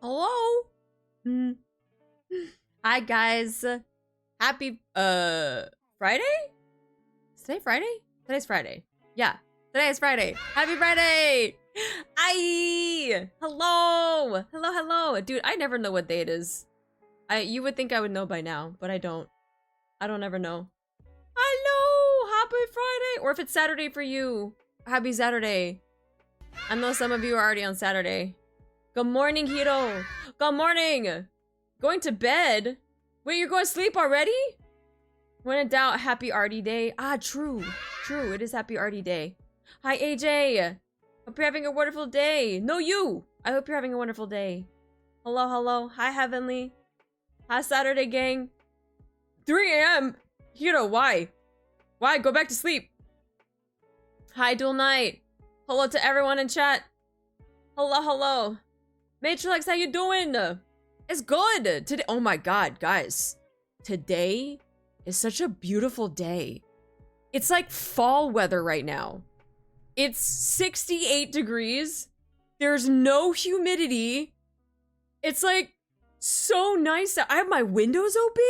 Hello? Hmm. Hi guys. Happy Friday? Is today Friday? Today's Friday. Yeah. Today is Friday. Happy Friday! Aye! Hello! Hello, hello. Dude, I never know what day it is. You would think I would know by now, but I don't. I don't ever know. Hello! Happy Friday! Or if it's Saturday for you, happy Saturday. I know some of you are already on Saturday. Good morning, Hiro. Good morning. Going to bed? Wait, you're going to sleep already? When in doubt, happy Arty day. Ah, true. True, it is happy Arty day. Hi, AJ. Hope you're having a wonderful day. No, you. I hope you're having a wonderful day. Hello, hello. Hi, Heavenly. Hi, Saturday gang. 3 a.m. Hiro, why? Why? Go back to sleep. Hi, Dual Knight. Hello to everyone in chat. Hello, hello. Matrix, how you doing? It's good. Today, oh my god, guys. Today is such a beautiful day. It's like fall weather right now. It's 68 degrees. There's no humidity. It's like so nice. I have my windows open.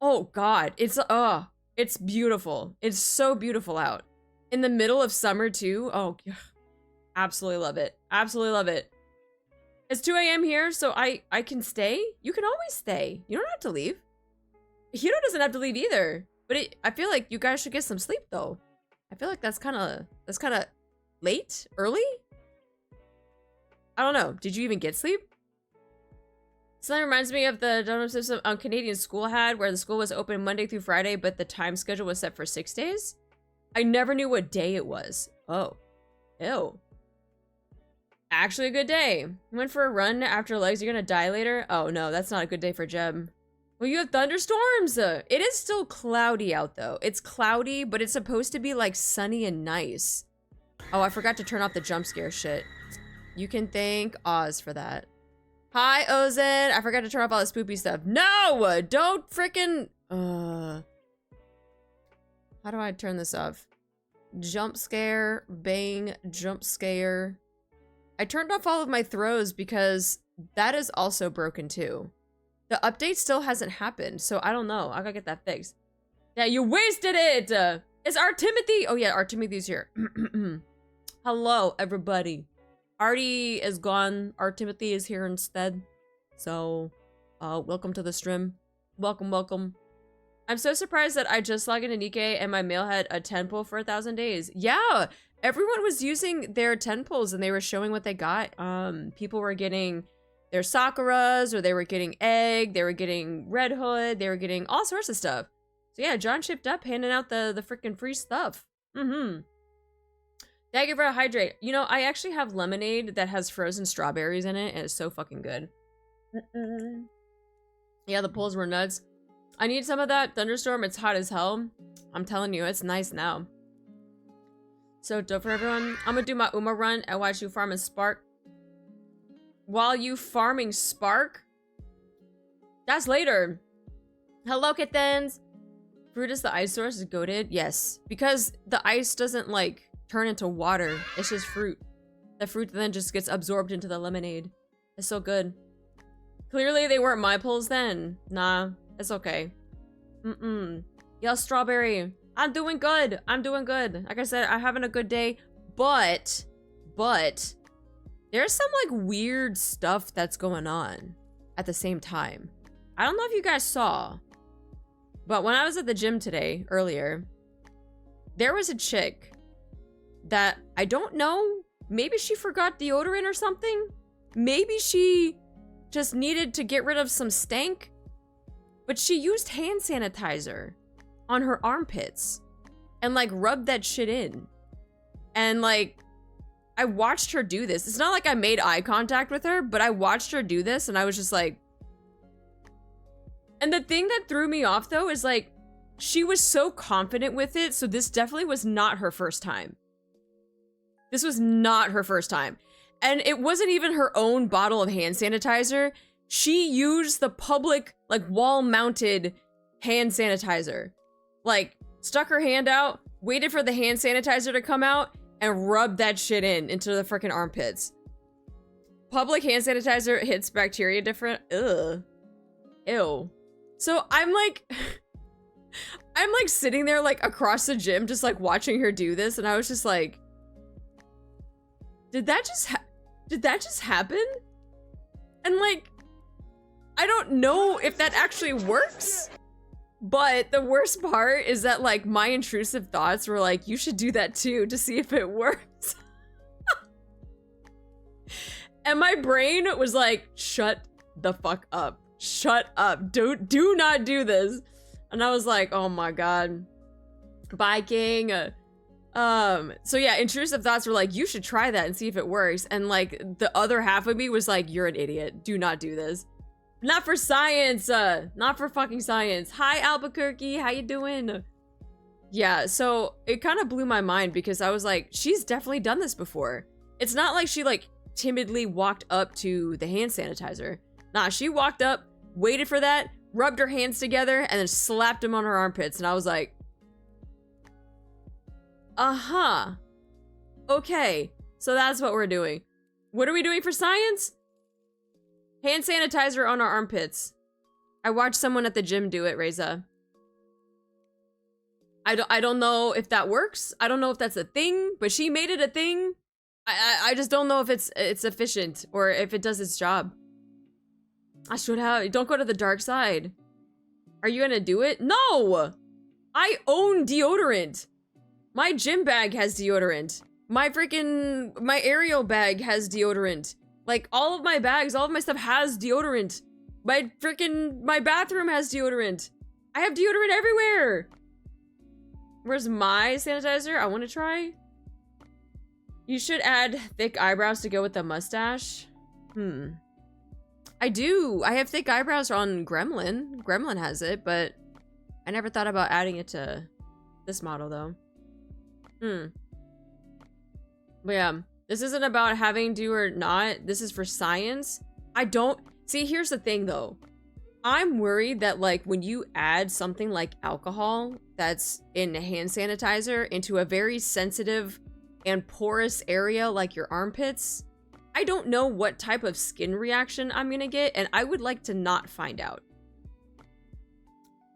Oh god, it's beautiful. It's so beautiful out. In the middle of summer too. Oh, absolutely love it. Absolutely love it. It's 2 a.m. here, so I can stay. You can always stay. You don't have to leave. Hiro doesn't have to leave either. But I feel like you guys should get some sleep though. I feel like that's kind of late, early. I don't know. Did you even get sleep? Something reminds me of the donor system Canadian school had, where the school was open Monday through Friday, but the time schedule was set for 6 days. I never knew what day it was. Oh, ew. Actually a good day. Went for a run after legs. You're gonna die later. Oh no, that's not a good day for Jeb. Well, you have thunderstorms. It is still cloudy out though. It's cloudy, but it's supposed to be like sunny and nice. Oh, I forgot to turn off the jump scare shit. You can thank Oz for that. Hi, Ozen. I forgot to turn off all the spoopy stuff. No, don't freaking. How do I turn this off? Jump scare, bang, jump scare. I turned off all of my throws because that is also broken too. The update still hasn't happened, so I don't know. I gotta get that fixed. Yeah, you wasted it! It's Artimothy! Oh yeah, Artimothy's here. Hello, everybody. Arty is gone. Artimothy is here instead. So, welcome to the stream. Welcome, welcome. I'm so surprised that I just logged into NIKKE and my mail had a 10 pull for 1,000 days. Yeah! Everyone was using their 10 pulls and they were showing what they got. People were getting their Sakuras, or they were getting Egg, they were getting Red Hood, they were getting all sorts of stuff. So yeah, John shipped up handing out the freaking free stuff. Thank you for a hydrate. You know, I actually have lemonade that has frozen strawberries in it and it's so fucking good. Yeah, the pulls were nuts. I need some of that thunderstorm. It's hot as hell. I'm telling you, it's nice now. So dope for everyone. I'm gonna do my Uma run and watch you farm and spark. While you farming spark? That's later. Hello, kittens. Fruit is the ice source is goated? Yes. Because the ice doesn't like turn into water. It's just fruit. The fruit then just gets absorbed into the lemonade. It's so good. Clearly they weren't my pulls then. Nah, it's okay. Yeah, strawberry. I'm doing good. I'm doing good. Like I said, I'm having a good day. But there's some like weird stuff that's going on at the same time. I don't know if you guys saw, but when I was at the gym today, earlier, there was a chick that I don't know, maybe she forgot deodorant or something. Maybe she just needed to get rid of some stank, but she used hand sanitizer on her armpits and like rubbed that shit in. And like, I watched her do this. It's not like I made eye contact with her, but I watched her do this and I was just like... And the thing that threw me off though is like, she was so confident with it, so this definitely was not her first time. This was not her first time. And it wasn't even her own bottle of hand sanitizer. She used the public, like, wall-mounted hand sanitizer. Like, stuck her hand out, waited for the hand sanitizer to come out, and rubbed that shit into the freaking armpits. Public hand sanitizer hits bacteria different. Ugh. Ew. So I'm like, I'm like sitting there like across the gym, just like watching her do this, and I was just like, did that just happen? And like, I don't know if that actually works, but the worst part is that like my intrusive thoughts were like, you should do that too to see if it works. And my brain was like, shut the fuck up. Shut up. Do not do this. And I was like, oh my god. Biking. So yeah, intrusive thoughts were like, you should try that and see if it works. And like the other half of me was like, you're an idiot. Do not do this. Not for science. Not for fucking science. Hi Albuquerque, how you doing? Yeah, so it kind of blew my mind because I was like, she's definitely done this before. It's not like she like timidly walked up to the hand sanitizer. Nah, she walked up, waited for that, rubbed her hands together, and then slapped them on her armpits. And I was like, uh-huh. Okay, so that's what we're doing. What are we doing for science? Hand sanitizer on our armpits. I watched someone at the gym do it, Reza. I don't know if that works. I don't know if that's a thing, but she made it a thing. I just don't know if it's efficient or if it does its job. I should have. Don't go to the dark side. Are you gonna do it? No! I own deodorant. My gym bag has deodorant. My aerial bag has deodorant. Like, all of my bags, all of my stuff has deodorant. My bathroom has deodorant. I have deodorant everywhere. Where's my sanitizer? I want to try. You should add thick eyebrows to go with the mustache. I do. I have thick eyebrows on Gremlin. Gremlin has it, but I never thought about adding it to this model, though. But yeah, this isn't about having to or not. This is for science. I don't... See, here's the thing, though. I'm worried that, like, when you add something like alcohol that's in hand sanitizer into a very sensitive and porous area like your armpits, I don't know what type of skin reaction I'm gonna get, and I would like to not find out.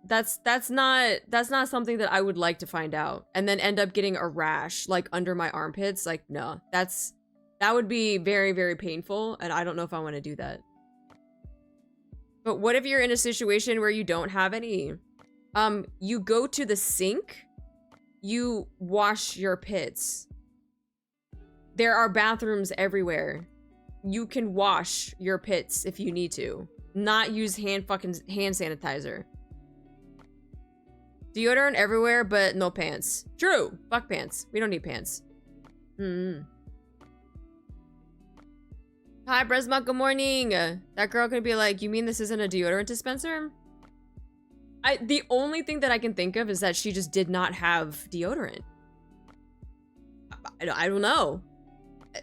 That's not something that I would like to find out and then end up getting a rash like under my armpits. Like, no, that would be very, very painful, and I don't know if I want to do that. But what if you're in a situation where you don't have any? You go to the sink, you wash your pits. There are bathrooms everywhere. You can wash your pits if you need to. Not use hand sanitizer. Deodorant everywhere, but no pants. True. Fuck pants. We don't need pants. Hi, Bresma. Good morning. That girl could be like, you mean this isn't a deodorant dispenser? The only thing that I can think of is that she just did not have deodorant. I don't know.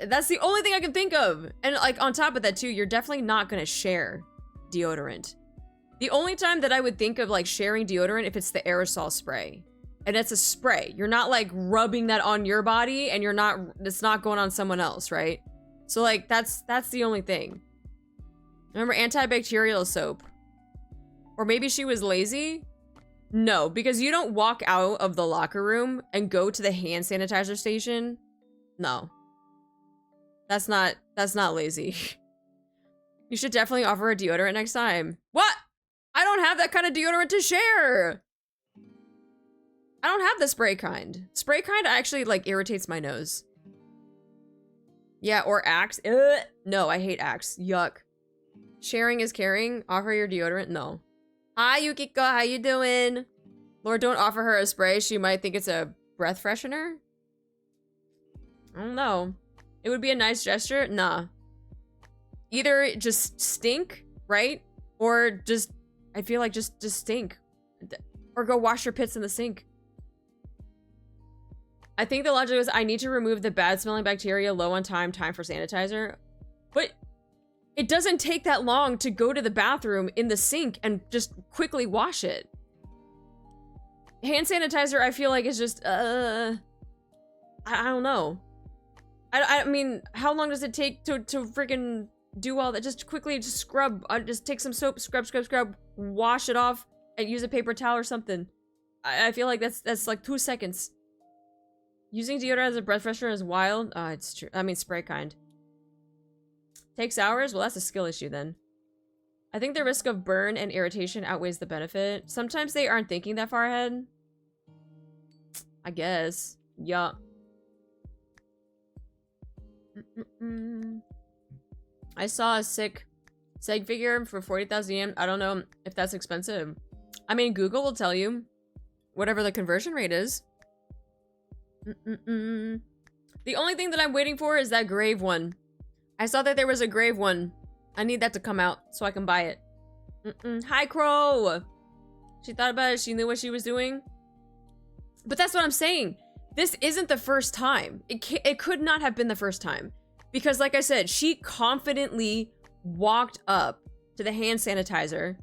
That's the only thing I can think of. And like on top of that too, you're definitely not gonna share deodorant. The only time that I would think of like sharing deodorant if it's the aerosol spray. And it's a spray. You're not like rubbing that on your body and it's not going on someone else, right? So like that's the only thing. Remember antibacterial soap? Or maybe she was lazy? No, because you don't walk out of the locker room and go to the hand sanitizer station. No. That's not lazy. You should definitely offer a deodorant next time. What? I don't have that kind of deodorant to share. I don't have the spray kind. Spray kind actually like irritates my nose. Yeah, or Axe. Ugh. No, I hate Axe. Yuck. Sharing is caring. Offer your deodorant? No. Hi, Yukiko. How you doing? Lord, don't offer her a spray. She might think it's a breath freshener. I don't know. It would be a nice gesture. Nah. Either just stink, right? Or just, I feel like just stink. Or go wash your pits in the sink. I think the logic is I need to remove the bad smelling bacteria, low on time for sanitizer. But it doesn't take that long to go to the bathroom in the sink and just quickly wash it. Hand sanitizer, I feel like is just, I don't know. I mean, how long does it take to freaking do all that. Just quickly, just scrub. Just take some soap, scrub, scrub, scrub, wash it off, and use a paper towel or something. I feel like that's like 2 seconds. Using deodorant as a breath freshener is wild. It's true. I mean, spray kind. Takes hours? Well, that's a skill issue then. I think the risk of burn and irritation outweighs the benefit. Sometimes they aren't thinking that far ahead. I guess. Yeah. I saw a sick Seg figure for 40,000 yen. I don't know if that's expensive. I mean, Google will tell you whatever the conversion rate is. The only thing that I'm waiting for is that grave one. I saw that there was a grave one. I need that to come out so I can buy it. Hi, Crow. She thought about it. She knew what she was doing. But that's what I'm saying. This isn't the first time. It could not have been the first time. Because like I said, she confidently walked up to the hand sanitizer,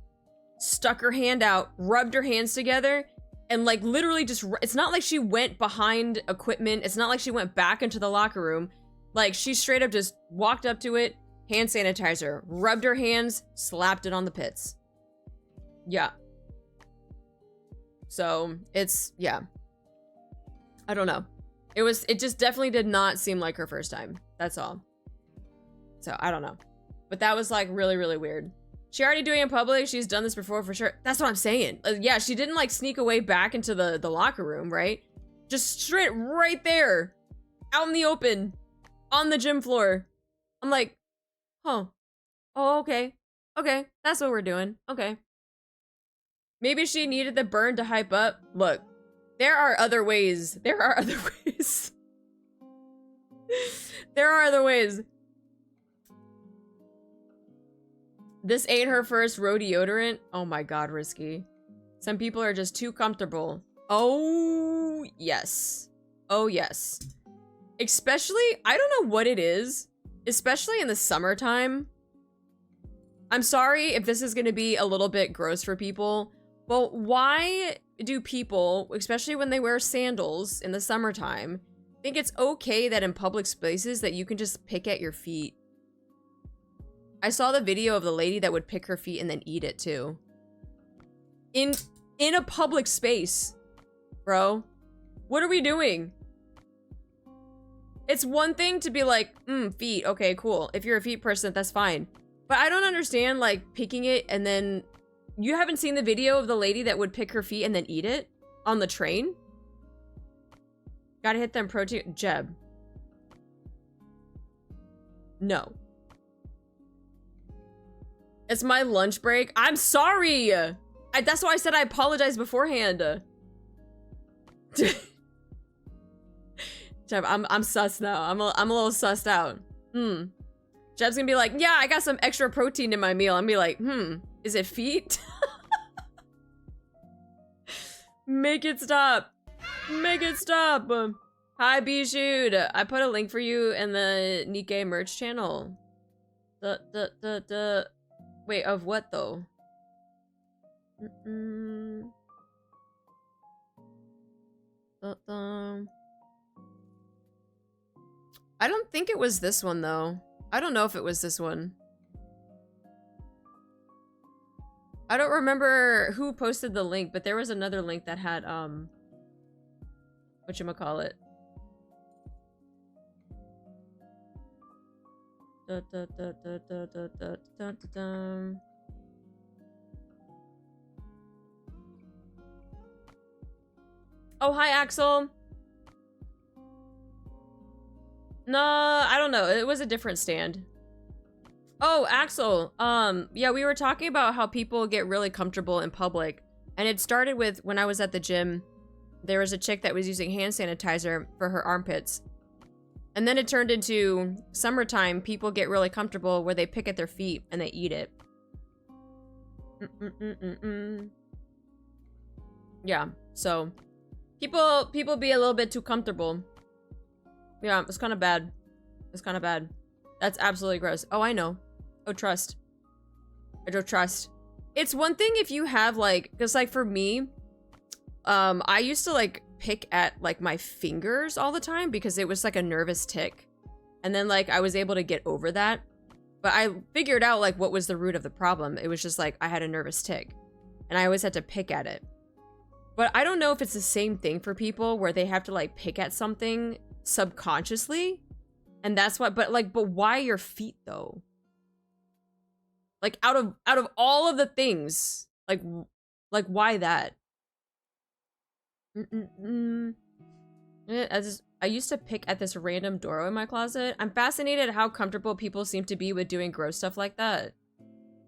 stuck her hand out, rubbed her hands together, and like literally just, it's not like she went behind equipment. It's not like she went back into the locker room. Like she straight up just walked up to it, hand sanitizer, rubbed her hands, slapped it on the pits. Yeah. So it's, yeah. I don't know. It just definitely did not seem like her first time. That's all. So I don't know. But that was like really, really weird. She already doing it in public. She's done this before for sure. That's what I'm saying. Yeah, she didn't like sneak away back into the locker room, right? Just straight right there. Out in the open. On the gym floor. I'm like, huh. Oh, okay. Okay, that's what we're doing. Okay. Maybe she needed the burn to hype up. Look, there are other ways. There are other ways. There are other ways. This ain't her first road deodorant. Oh my god, risky. Some people are just too comfortable. Oh, yes. Oh, yes. Especially, I don't know what it is, especially in the summertime. I'm sorry if this is going to be a little bit gross for people, but why do people, especially when they wear sandals in the summertime, think it's okay that in public spaces that you can just pick at your feet? I saw the video of the lady that would pick her feet and then eat it too. In a public space, bro. What are we doing? It's one thing to be like, feet, okay, cool. If you're a feet person, that's fine. But I don't understand, like, picking it and then... You haven't seen the video of the lady that would pick her feet and then eat it? On the train? Gotta hit them protein... Jeb. No. It's my lunch break. I'm sorry! That's why I said I apologize beforehand. Jeb, I'm sus now. I'm a little sussed out. Jeb's gonna be like, yeah, I got some extra protein in my meal. I'm gonna be like, is it feet? Make it stop. Make it stop. Hi, Bijou. I put a link for you in the NIKKE merch channel. Wait, of what though? I don't think it was this one though. I don't know if it was this one. I don't remember who posted the link, but there was another link that had whatchamacallit. Oh, hi, Axel. No, I don't know. It was a different stand. Oh, Axel. Yeah, we were talking about how people get really comfortable in public. And it started with when I was at the gym, there was a chick that was using hand sanitizer for her armpits. And then it turned into summertime, people get really comfortable where they pick at their feet and they eat it. Yeah, so people be a little bit too comfortable. Yeah, it's kind of bad. It's kind of bad. That's absolutely gross. Oh, I know. Oh, trust. I don't trust. It's one thing if you have like, because like for me, I used to like pick at like my fingers all the time because it was like a nervous tick. And then like I was able to get over that. But I figured out like what was the root of the problem. It was just like I had a nervous tick and I always had to pick at it. But I don't know if it's the same thing for people where they have to like pick at something subconsciously. And that's what, but why your feet though? Like out of all of the things, like why that? I used to pick at this random Doro in my closet. I'm fascinated at how comfortable people seem to be with doing gross stuff like that.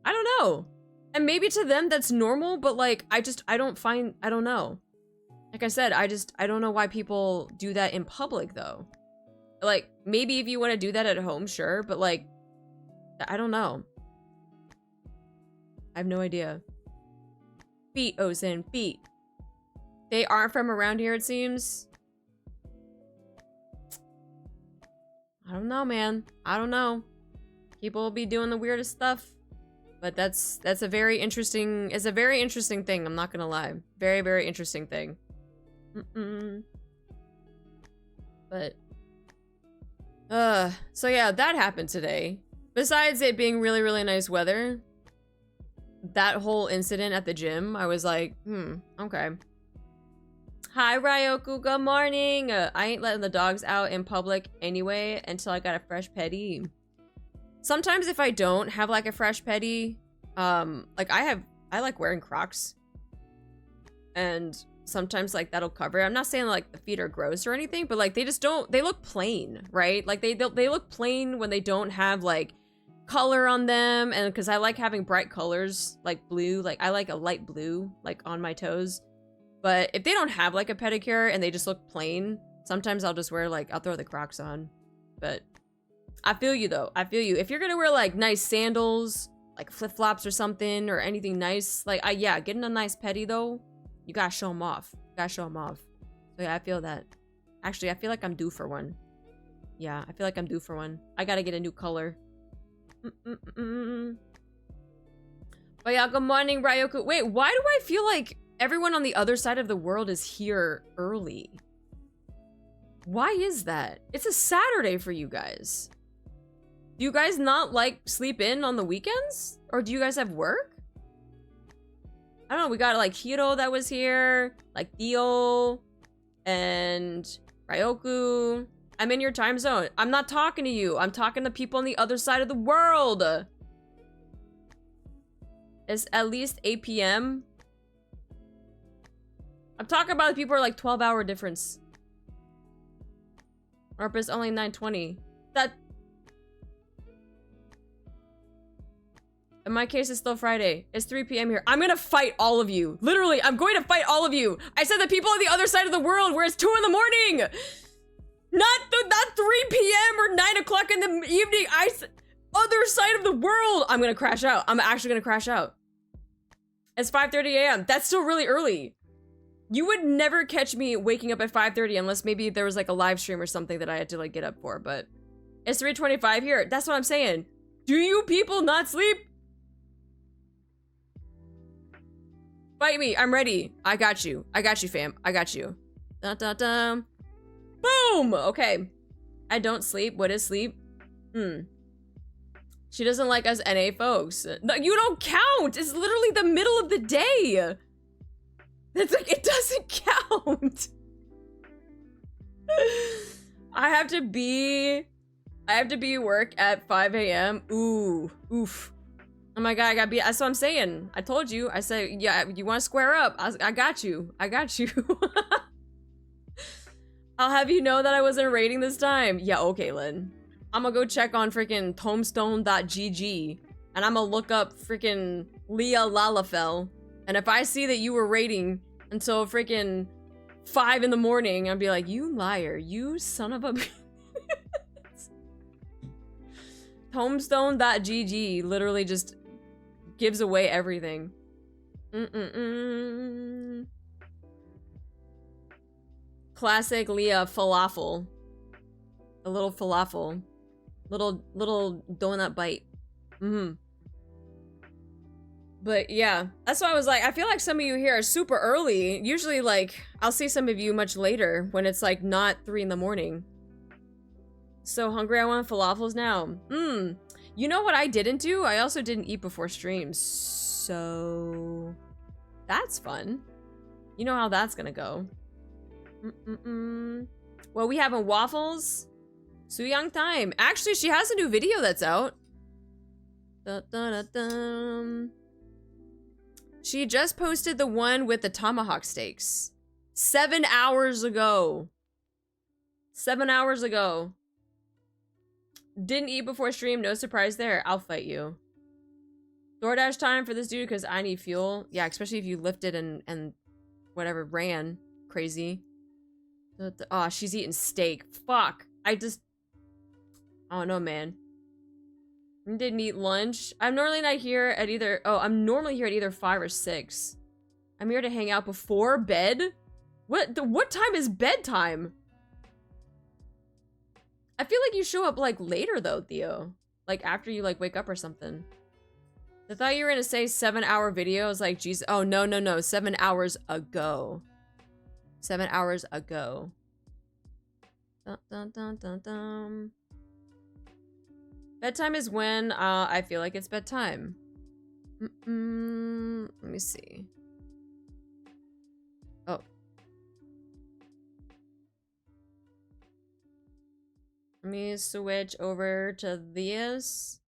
I don't know. And maybe to them that's normal, but like, I don't know. Like I said, I don't know why people do that in public though. Like, maybe if you want to do that at home, sure, but like, I don't know. I have no idea. Feet, Ozen, feet. They aren't from around here, it seems. I don't know, man. I don't know. People will be doing the weirdest stuff. But that's a very interesting, it's a very interesting thing, I'm not gonna lie. Very, very interesting thing. But so yeah, that happened today. Besides it being really, really nice weather, that whole incident at the gym, I was like, okay. Hi, Ryoku, good morning. I ain't letting the dogs out in public anyway until I got a fresh petty. Sometimes if I don't have like a fresh petty, like I like wearing Crocs. And sometimes like that'll cover it. I'm not saying like the feet are gross or anything, but like they just don't, they look plain, right? Like they look plain when they don't have like color on them. And because I like having bright colors like blue, like I like a light blue like on my toes. But if they don't have like a pedicure and they just look plain, sometimes I'll just wear like, I'll throw the Crocs on. But I feel you though, I feel you. If you're gonna wear like nice sandals, like flip-flops or something or anything nice, like yeah, getting a nice petty though, you gotta show them off. You gotta show them off. So yeah, I feel that. Actually, I feel like I'm due for one. Yeah, I feel like I'm due for one. I gotta get a new color. But yeah, good morning, Ryoku. Wait, why do I feel like everyone on the other side of the world is here early? Why is that? It's a Saturday for you guys. Do you guys not like sleep in on the weekends? Or do you guys have work? I don't know, we got like Hiro that was here, like Theo, and Ryoku. I'm in your time zone. I'm not talking to you. I'm talking to people on the other side of the world. It's at least 8 p.m. I'm talking about the people who are like 12-hour difference. Or if it's only 9:20. That... In my case, it's still Friday. It's 3 p.m. here. I'm gonna fight all of you. Literally, I'm going to fight all of you. I said the people on the other side of the world where it's 2 in the morning. Not 3 p.m. or 9 o'clock in the evening. Other side of the world. I'm gonna crash out. I'm actually gonna crash out. It's 5:30 a.m. That's still really early. You would never catch me waking up at 5:30 unless maybe there was like a live stream or something that I had to like get up for, but it's 3:25 here. That's what I'm saying. Do you people not sleep? Fight me. I'm ready. I got you. I got you, fam. I got you. Dun, dun, dun. Boom! Okay. I don't sleep. What is sleep? She doesn't like us NA folks. No, you don't count! It's literally the middle of the day! It's like, it doesn't count! I have to be work at 5 a.m. Ooh. Oof. Oh my god, I gotta be- that's what I'm saying. I told you. I said, yeah, you wanna square up? I got you. I got you. I'll have you know that I wasn't raiding this time. Yeah, okay, Lynn. I'm gonna go check on freaking tombstone.gg and I'm gonna look up freaking Leah Lalafell. And if I see that you were raiding until freaking 5 in the morning, I'll be like, you liar, you son of a Tombstone.gg literally just gives away everything. Classic Leah falafel. A little falafel. Little donut bite. But yeah, that's why I was like, I feel like some of you here are super early. Usually like, I'll see some of you much later when it's like not 3 in the morning. So hungry, I want falafels now. You know what I didn't do? I also didn't eat before streams. So that's fun. You know how that's gonna go. Well, we having waffles. Tzuyang time. Actually, she has a new video that's out. Dun, dun, dun, dun. She just posted the one with the tomahawk steaks. 7 hours ago. 7 hours ago. Didn't eat before stream, no surprise there. I'll fight you. DoorDash time for this dude because I need fuel. Yeah, especially if you lifted and whatever, ran crazy. Oh, she's eating steak. Fuck. I don't know, man. Didn't eat lunch. I'm normally not here at either. Oh, I'm normally here at either 5 or 6. I'm here to hang out before bed. What time is bedtime? I feel like you show up like later though, Theo. Like after you like wake up or something. I thought you were gonna say 7-hour video. I was like, geez. Oh no. 7 hours ago. 7 hours ago. Dun, dun, dun, dun, dun. Bedtime is when I feel like it's bedtime. Let me see. Oh. Let me switch over to this.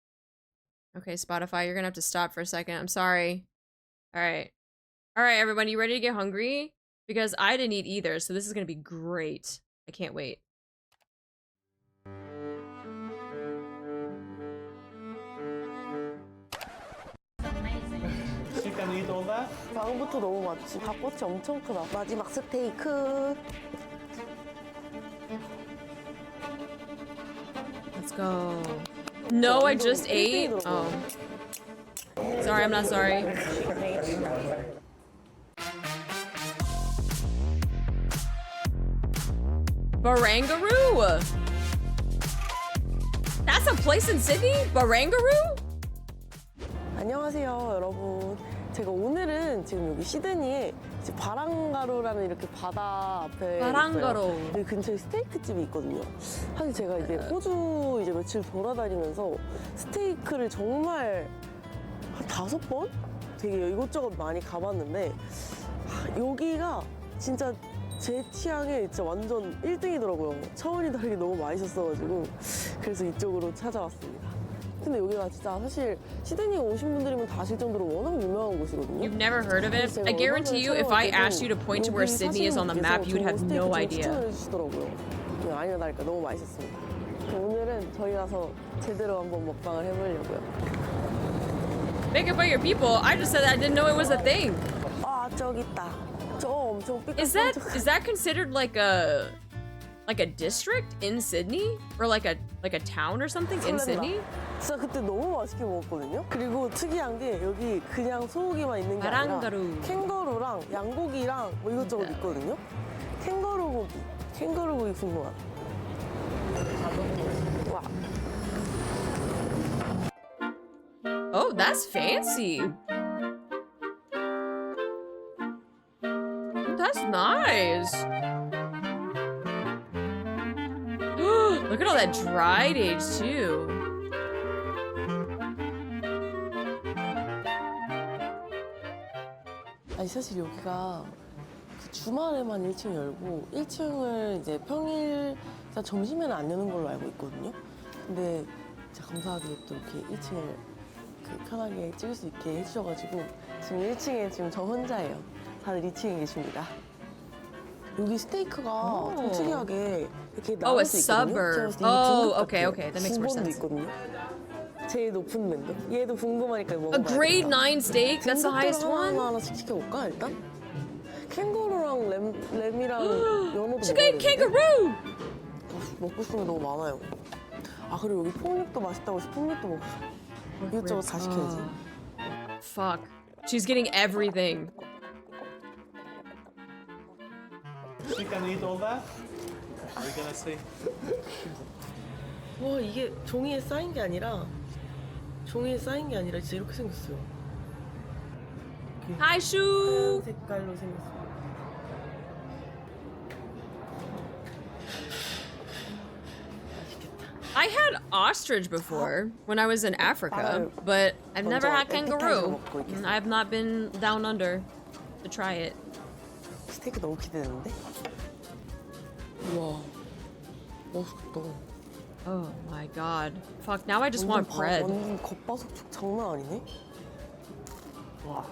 Okay, Spotify, you're gonna have to stop for a second. I'm sorry. Alright. Alright, everyone, you ready to get hungry? Because I didn't eat either, so this is gonna be great. I can't wait. Can we eat all that? 빵부터 너무 많지. 닭꼬치 엄청 크다. 마지막 스테이크. Let's go. No, I just ate. Oh. Sorry, I'm not sorry. Barangaroo! That's a place in Sydney? Barangaroo? 안녕하세요, 여러분. 제가 오늘은 지금 여기 시드니에 바랑가로라는 이렇게 바다 앞에 바랑가로. 있어요. 여기 근처에 스테이크 집이 있거든요. 사실 제가 이제 호주 이제 며칠 돌아다니면서 스테이크를 정말 한 5번? 되게 이것저것 많이 가봤는데 여기가 진짜 제 취향에 진짜 완전 1등이더라고요. 차원이 다르게 너무 맛있었어가지고 그래서 이쪽으로 찾아왔습니다. 근데 여기가 진짜 사실 시드니에 오신 분들이면 다 아실 정도로 워낙 유명한 곳이거든요. You've never heard of it? I guarantee you if I asked you to point to where Sydney is on the map, you'd have no idea. 추천해 주시더라고요. 아니나 다를까 너무 맛있었습니다. 오늘은 저희 가서 제대로 한번 먹방을 해보려고요. Make it for your people. I just said that I didn't know it was a thing. 아, 저기 있다. 저 엄청 Is that considered like a district in Sydney or like a town or something in Sydney? 진짜 그때 너무 맛있게 먹었거든요. 그리고 특이한 게 여기 그냥 소고기만 있는 게 아니라 바랑가루. 캥거루랑 양고기랑 뭐 이것저것 있거든요. 캥거루 고기 궁금하다. 와. Oh, that's fancy. That's nice. Look at all that dried age too. 아니 사실 여기가 주말에만 1층 열고 1층을 이제 평일 점심에는 안 여는 걸로 알고 있거든요. 근데 진짜 감사하게 또 이렇게 1층을 편하게 찍을 수 있게 해주셔가지고 지금 1층에 지금 저 혼자예요. 다들 2층에 계십니다. 여기 스테이크가 좀 특이하게 이렇게 나올 수 있거든요. Okay. That makes more sense. 있거든요. 제일 높은 랜드. 얘도 궁금하니까 먹어봐야겠다. A grade 9 steak? That's the highest one? 하나씩 시켜볼까 일단? 캥거루랑 램이랑 연어도 She ate kangaroo! 먹고 싶은 게 너무 많아요. 아 그리고 여기 폭육도 맛있다고 해서 폭육도 먹고 이것저것 다 시켜야지. Fuck. She's getting everything. She can eat all that? We're gonna see. 와 이게 종이에 쌓인 게 아니라 진짜 이렇게 생겼어요. Hi, Shu! 하얀 색깔로 생겼어요. 맛있겠다. I had ostrich before when I was in Africa, but I've never had kangaroo. And I've not been down under to try it. 스테이크 너무 기대되는데? 우와, 맛있겠다. Oh my god. Fuck, now I just want bread. 완전 겉바속촉 장난 아니네? 와.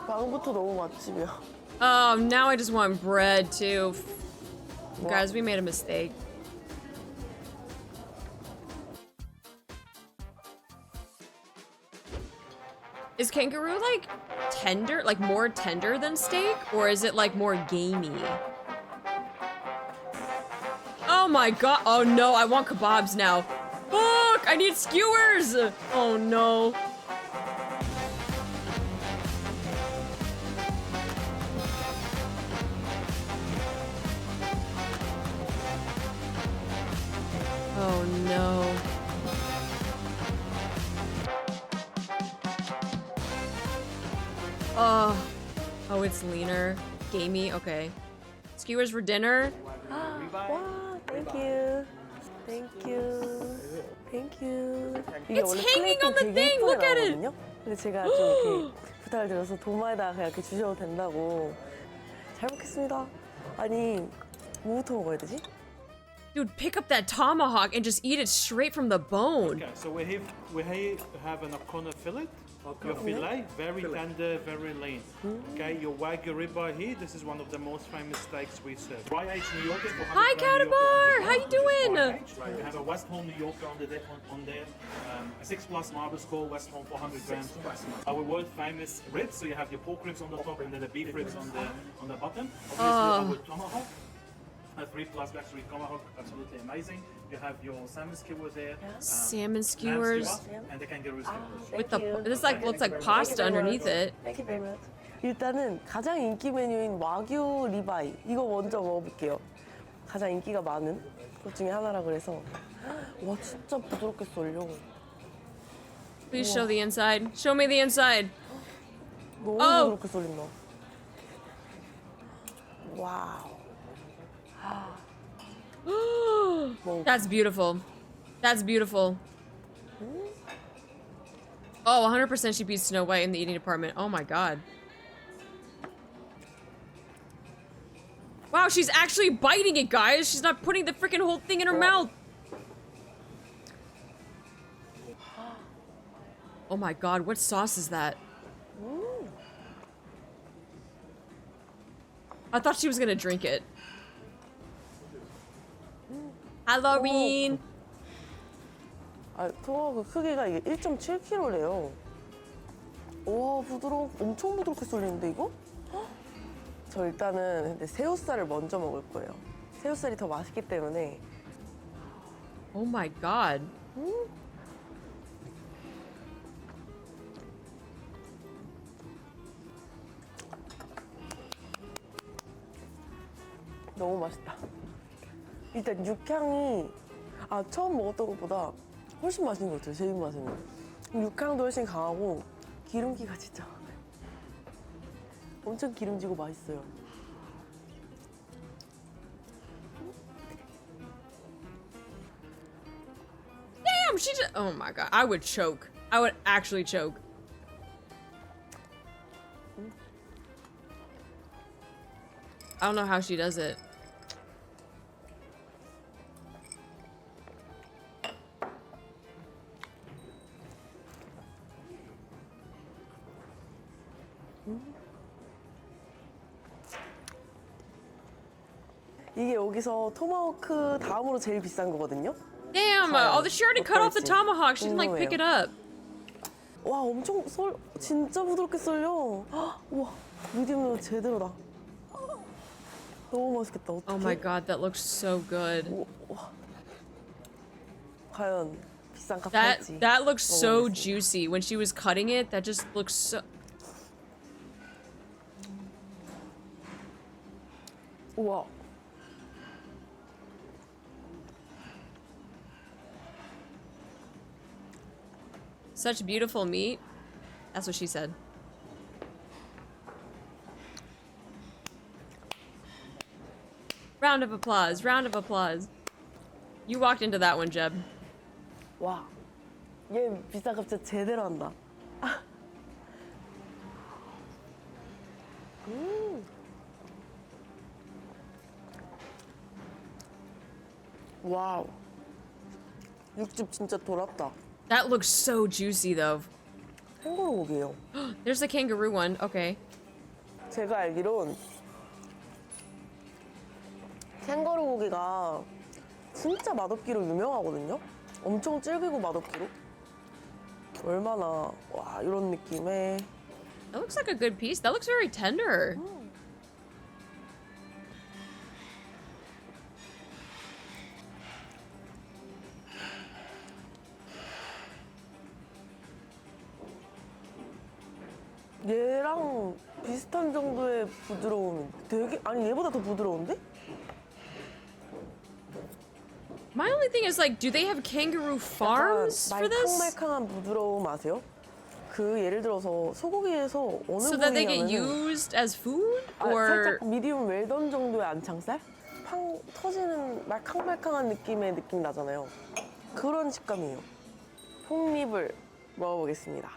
빵부터 너무 맛집이야. Oh, now I just want bread too. Guys, we made a mistake. Is kangaroo like tender, like more tender than steak, or is it like more gamey? Oh my god, oh no, I want kabobs now. Fuck, I need skewers! Oh no. Oh no. Oh, it's leaner. Gamey, okay. Skewers for dinner? 와, thank you. Thank you. Thank you. 이게 It's 원래 hanging on the 플레이팅 되게 thing, 예쁘게 look at it. 나오거든요? 근데 제가 좀 이렇게 부탁을 드려서 도마에다가 그냥 이렇게 주셔도 된다고. 잘 먹겠습니다. 아니, 뭐부터 먹어야 되지? Dude, pick up that tomahawk and just eat it straight from the bone. Okay, so we have an O'Connor fillet. Your fillet, very tender, very lean. Okay, your Wagyu ribeye here, this is one of the most famous steaks we serve. Dry aged New Yorker. Hi, Catabar! How you doing? Right, we have a West Home New Yorker on there, a 6+ marble score, West Home 400 grams. Our world famous ribs, so you have your pork ribs on the top and then the beef ribs on the bottom. Obviously, our tomahawk. A 3+ luxury tomahawk, absolutely amazing. You have your salmon skewers there, Salmon lamb skewers. skewer, and the kangaroo skewers. With the, this like looks like pasta underneath it. Thank you very much. 일단은 가장 인기 메뉴인 와규 리바이 이거 먼저 먹어볼게요. 가장 인기가 많은 것 중에 하나라 그래서 와 진짜 부드럽게 썰려. Please show the inside. Show me the inside. 너무 Oh. 부드럽게 썰린다. 와우. That's beautiful. That's beautiful. Oh, 100% she beats Snow White in the eating department. Oh my god. Wow, she's actually biting it, guys. She's not putting the freaking whole thing in her mouth. Oh my god, what sauce is that? I thought she was gonna drink it. Halloween. 아, 토마호크 크기가 이게 1.7kg래요. 와, 엄청 부드럽게 썰리는데 이거? 헉! 저 일단은 근데 새우살을 먼저 먹을 거예요. 새우살이 더 맛있기 때문에. Oh my god. 너무 맛있다. 일단 육향이 처음 먹었던 것보다 훨씬 맛있는 것 같아요. 제 입맛에는. 육향도 훨씬 강하고 기름기가 진짜 엄청 기름지고 맛있어요. Damn, she just. Oh my god, I would choke. I would actually choke. I don't know how she does it. 이게 여기서 토마호크 다음으로 제일 비싼 거거든요. Damn, oh, she already cut off the tomahawk. She didn't like pick it up. 와, 엄청 진짜 부드럽게 썰려. 와, 미디움으로 제대로다. 너무 맛있겠다. 어떡해? Oh my god, that looks so good. 와. 과연 비싼 값 That 할지. that looks so juicy. When she was cutting it, that just looks so. 우와. Such beautiful meat. That's what she said. Round of applause. Round of applause. You walked into that one, Jeb. 와, 얘 비싸 진짜 제대로 한다. 와우. 육즙 진짜 돌았다. That looks so juicy, though. 캥거루 고기예요. There's the kangaroo one. Okay. 제가 알기론 캥거루 고기가 진짜 맛없기로 유명하거든요. 엄청 질기고 맛없기로. 얼마나 와 이런 느낌의. That looks like a good piece. That looks very tender. 얘랑 비슷한 정도의 부드러움. 되게 아니 얘보다 더 부드러운데? My only thing is like, do they have kangaroo farms for this? 말캉말캉한 부드러움 아세요? 그 예를 들어서 소고기에서 어느 So that they get 부위냐면은 used as food? 아, Or 살짝 미디움 웰던 정도의 안창살? 팡 터지는 말캉말캉한 느낌의 느낌 나잖아요. 그런 식감이에요. 폭립을 먹어보겠습니다.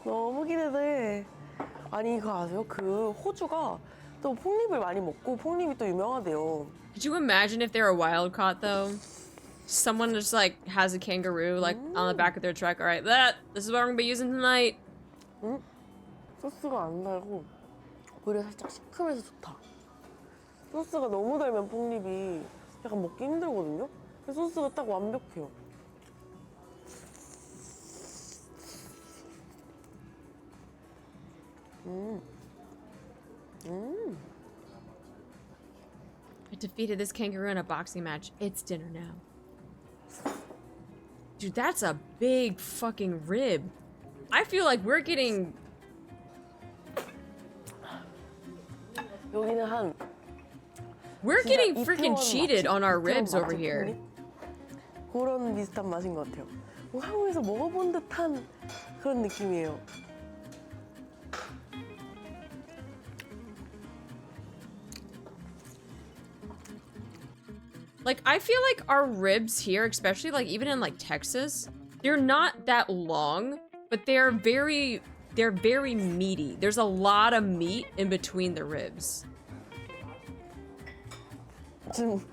너무 기대돼. 아니 그거 아세요? 그 호주가 또 폭립을 많이 먹고 폭립이 또 유명하대요. could you imagine if they were wild caught though? Someone just like has a kangaroo like on the back of their truck. All right, this is what we're gonna be using tonight. 소스가 안 달고 오히려 살짝 시큼해서 좋다. 소스가 너무 달면 폭립이 약간 먹기 힘들거든요. 근데 소스가 딱 완벽해요. I defeated this kangaroo in a boxing match. It's dinner now. Dude, that's a big fucking rib. I feel like we're getting 여기는 한 we're 진짜 getting 이태원 freaking cheated 맛집, on our 이태원 ribs over 맛집 here. 폭립? 그런 비슷한 맛인 것 같아요. 뭐 한국에서 먹어본 듯한 그런 느낌이에요. Like, I feel like our ribs here, especially like even in like Texas, they're not that long, but they're very meaty. There's a lot of meat in between the ribs. 지금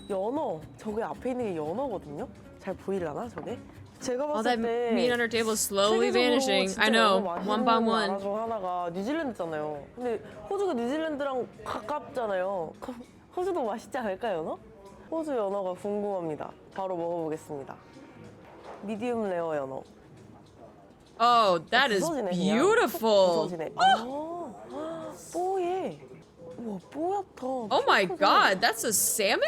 연어 저게 앞에 있는 게 연어거든요. 잘 보이려나 저게? 제가 All 봤을 that 때 meat on our table is slowly 세계적으로 vanishing. 진짜 I 연어 know, 많이 one by 먹는 one. 나라 중 하나가 뉴질랜드잖아요. 근데 호주가 뉴질랜드랑 가깝잖아요. 호주도 맛있지 않을까요, 연어? 호주 연어가 궁금합니다. 바로 먹어보겠습니다. 미디움 레어 연어. Oh, that is 부서지네, 그냥. beautiful. 부서지네. 뽀얘. 우와, 뽀얗다. Oh my god, that's a salmon?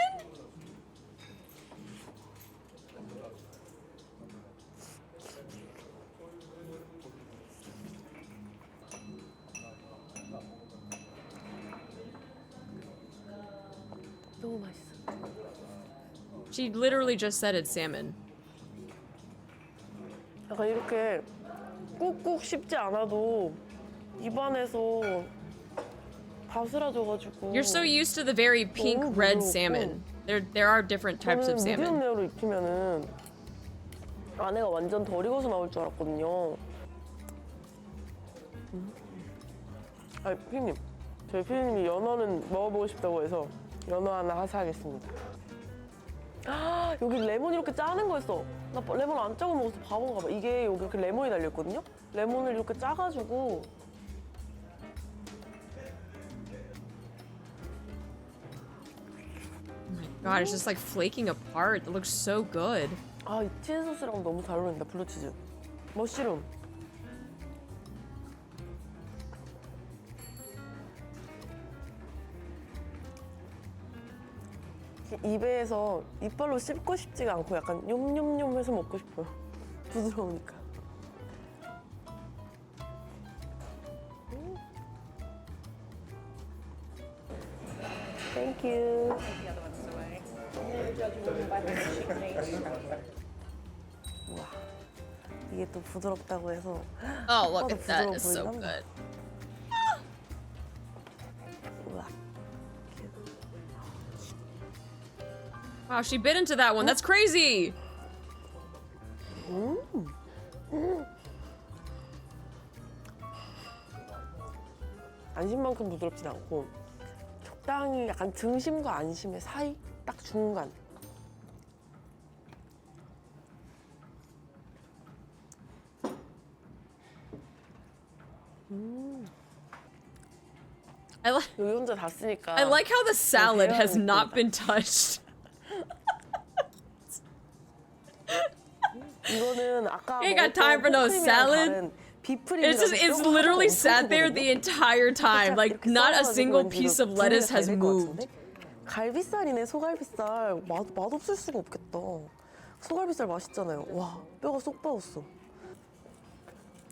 너무 맛있어. She literally just said it's salmon. 약간 이렇게 꾹꾹 씹지 않아도 입안에서 바스라져가지고. You're so used to the very pink 너무 red 부드럽고. salmon. There are different types of 저는 미디움 salmon. 레어로 익히면은 안에가 완전 덜 익어서 나올 줄 알았거든요. 아니 피디님, 저희 피디님이 연어는 먹어보고 싶다고 해서 연어 하나 하사하겠습니다. 여기 레몬 이렇게 짜는 거였어. 나 레몬 안 짜고 먹어서 바본가 봐. 이게 여기 이렇게 레몬이 달려있거든요. 레몬을 이렇게 짜가지고 God, it's just like flaking apart. It looks so good. 이 치즈 소스랑 너무 잘 어울린다. 블루치즈, 머쉬룸. 입에서 이빨로 씹고 싶지가 않고 약간 뇽뇽뇽 해서 먹고 싶어요. 부드러우니까. Thank you. 우와, 이게 또 부드럽다고 해서 Oh, look 더 at that. 부드러워 It's so 보이긴 한다. good. 우와, Wow, she bit into that one. That's crazy. 안심만큼 부드럽진 않고 적당히 약간 등심과 안심의 사이? 딱 중간. 여기 혼자 다 쓰니까. I like how the salad has not been touched. 이거는 아까 Ain't got time for no salad. It's literally sat there the entire time. Like not a single piece of lettuce has moved. 갈비살이네, 소갈비살. 맛없을 수가 없겠다. 소갈비살 맛있잖아요. 와, 뼈가 쏙 빠졌어.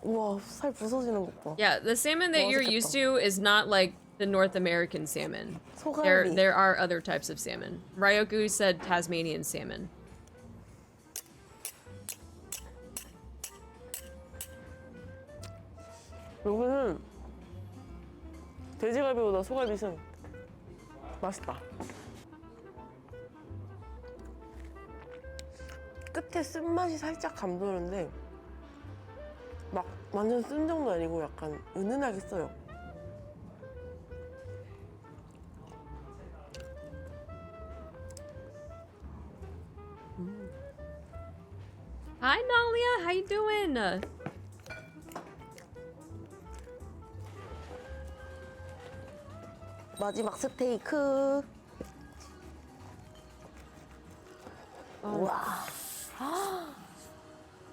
와, 살 부서지는 것 봐. Yeah, the salmon that you're used to is not like the North American salmon. 소갈비. There are other types of salmon. Ryoku said Tasmanian salmon. 여기는 돼지갈비보다 소갈비는 맛있다. 끝에 쓴맛이 살짝 감도는데 막 완전 쓴 정도 아니고 약간 은은하게 써요. Hi Nalia, how you doing? 마지막 스테이크. 우와.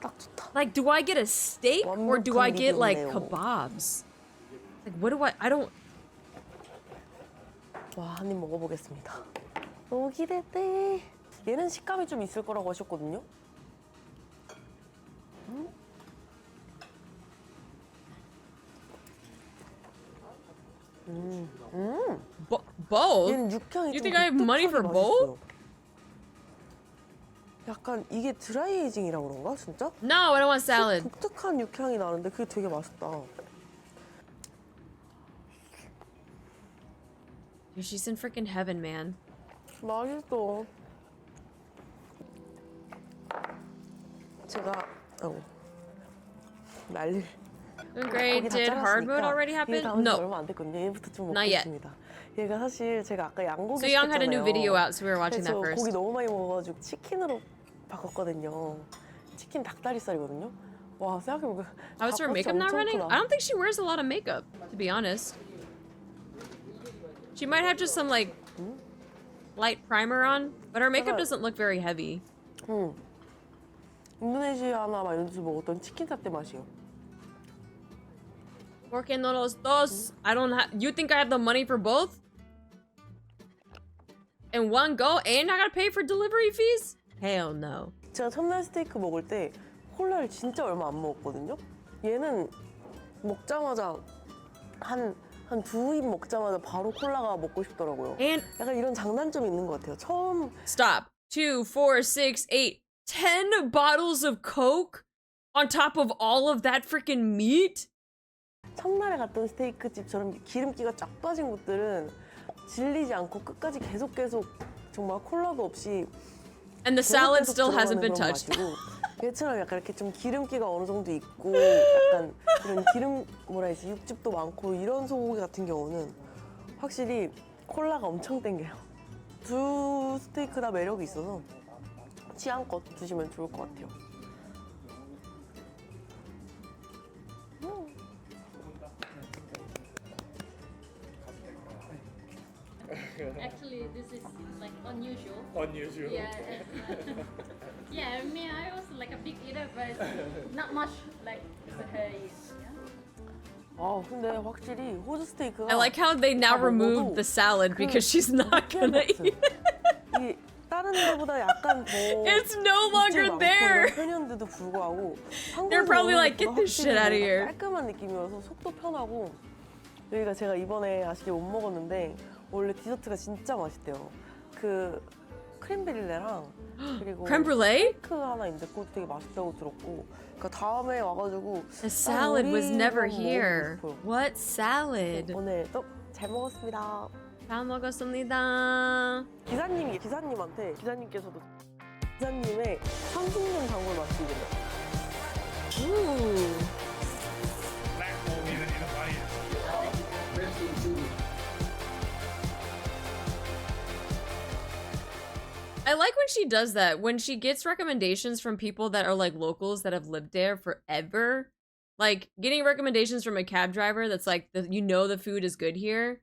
딱 좋다. Like, do I get a steak or do I get like kabobs? Like, what do I don't. 와, 한 입 먹어보겠습니다. 너무 기대돼. 얘는 식감이 좀 있을 거라고 하셨거든요. Both? 얘는 육향이 You 좀 think I have money for 독특하게 both? 맛있어요. 약간 이게 드라이 에이징이라 그런가 진짜? No, I don't want salad. 독특한 육향이 나는데 그게 되게 맛있다. Dude, she's in freaking heaven, man. 맛있어. 제가 난리. Doing great. Did hard mode already happen? No. 얼마 안 됐거든요. 얘부터 좀 Not yet. 먹겠습니다. 얘가 사실 제가 아까 양고기 Tzuyang had a new 시켰잖아요. video out, so we were watching that 그래서 first. 고기 너무 많이 먹어가지고 치킨으로 바꿨거든요. 치킨 닭다리살이거든요. 와, 생각해보니까 How is her makeup not running? I don't think she wears a lot of makeup, to be honest. She might have just some like light primer on, but her makeup doesn't look very heavy. 인도네시아나 막 이런 데서 먹었던 치킨 사태 맛이요. ¿Por qué no los dos? I don't have. You think I have the money for both? In one go, and I gotta pay for delivery fees? Hell no. 제가 첫날 스테이크 먹을 때 콜라를 진짜 얼마 안 먹었거든요. 얘는 먹자마자 한 두 입 먹자마자 바로 콜라가 먹고 싶더라고요. And 약간 이런 장단점이 있는 것 같아요. 처음 stop. 2, 4, 6, 8, 10 bottles of Coke on top of all of that freaking meat? 첫날에 갔던 스테이크 집처럼 기름기가 쫙 빠진 곳들은 질리지 않고 끝까지 계속 정말 콜라도 없이 And the salad still hasn't been touched. 얘처럼 약간 이렇게 좀 기름기가 어느 정도 있고 약간 이런 기름 뭐라 해야지 육즙도 많고 이런 소고기 같은 경우는 확실히 콜라가 엄청 땡겨요. 두 스테이크 다 매력이 있어서 취향껏 드시면 좋을 것 같아요. Actually, this is like unusual. Unusual. Yeah. Yeah, me, I was like a big eater, but not much like her is. Yeah. 아, 근데 확실히 호주 스테이크가 I like how they now removed the salad because she's not gonna eat it. 이 다른 데보다 약간 더 It's no longer there. 편한데도 불구하고 They're probably like, get this shit out of here. 깔끔한 느낌이어서 속도 편하고 여기가 제가 이번에 아쉽게 못 먹었는데 원래 디저트가 진짜 맛있대요. 그 크림브렐레랑 그리고 Creme brulee? 케이크 하나 있는데 그것도 되게 맛있다고 들었고 그러니까 다음에 와가지고 The salad was never 요리 here. 한번 먹어보고 싶어요. What salad? 오늘 또 잘 먹었습니다. 잘 먹었습니다. 기사님께서도 기사님의 30년 단골 맛집이래요. Ooh. I like when she does that. When she gets recommendations from people that are like locals that have lived there forever. Like getting recommendations from a cab driver that's like, you know the food is good here.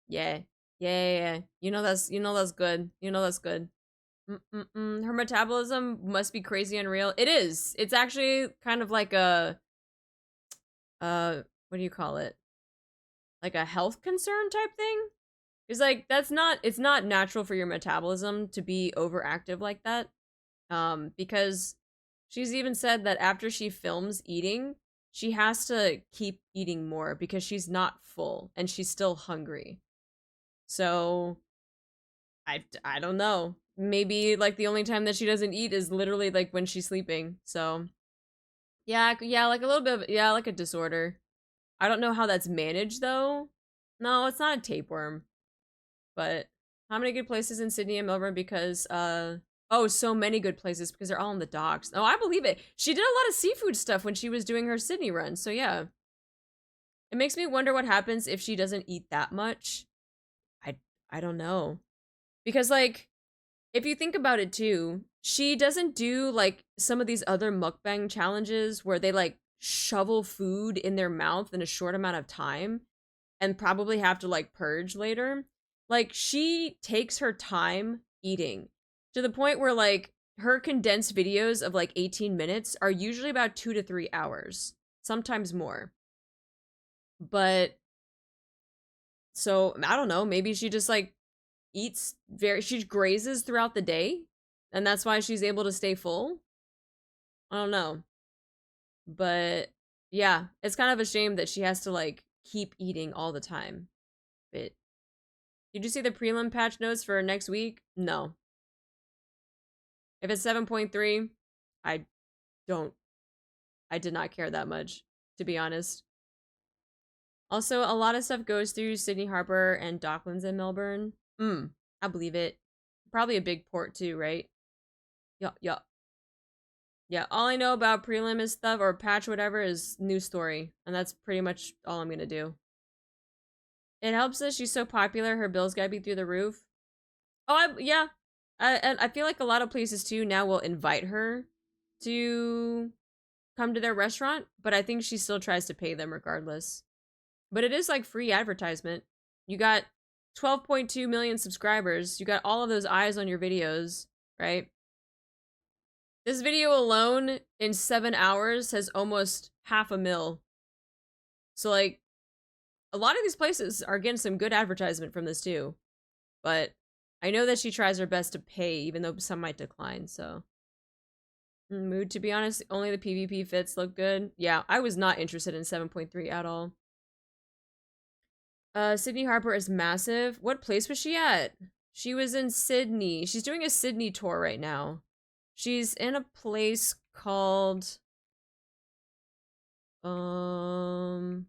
Yeah. You know that's good. You know that's good. Her metabolism must be crazy unreal. It is. It's actually kind of like a, what do you call it? Like a health concern type thing. It's like, it's not natural for your metabolism to be overactive like that. Because she's even said that after she films eating, she has to keep eating more because she's not full and she's still hungry. So, I don't know. Maybe like the only time that she doesn't eat is literally like when she's sleeping. So, yeah, like a little bit of, yeah, like a disorder. I don't know how that's managed though. No, it's not a tapeworm. But how many good places in Sydney and Melbourne? Because, oh, so many good places because they're all on the docks. Oh, I believe it. She did a lot of seafood stuff when she was doing her Sydney run. So yeah. It makes me wonder what happens if she doesn't eat that much. I don't know. Because like, if you think about it too, she doesn't do like some of these other mukbang challenges where they like shovel food in their mouth in a short amount of time and probably have to like purge later. Like she takes her time eating to the point where like her condensed videos of like 18 minutes are usually about 2 to 3 hours, sometimes more. But so I don't know, maybe she just like eats she grazes throughout the day and that's why she's able to stay full. I don't know. But yeah, it's kind of a shame that she has to like keep eating all the time. But did you see the prelim patch notes for next week? No. If it's 7.3, I did not care that much, to be honest. Also, a lot of stuff goes through Sydney Harbour and Docklands in Melbourne. I believe it. Probably a big port too, right? Yeah. Yeah, all I know about prelim is stuff, or patch whatever, is news story. And that's pretty much all I'm gonna do. It helps that she's so popular, her bills gotta be through the roof. Oh, yeah. And I feel like a lot of places too now will invite her to come to their restaurant, but I think she still tries to pay them regardless. But it is like free advertisement. You got 12.2 million subscribers. You got all of those eyes on your videos, right? This video alone in 7 hours has almost 500,000. So like, a lot of these places are getting some good advertisement from this too. But I know that she tries her best to pay, even though some might decline, so. Mood, to be honest, only the PvP fits look good. Yeah, I was not interested in 7.3 at all. Sydney Harbour is massive. What place was she at? She was in Sydney. She's doing a Sydney tour right now. She's in a place called... Barangaroo.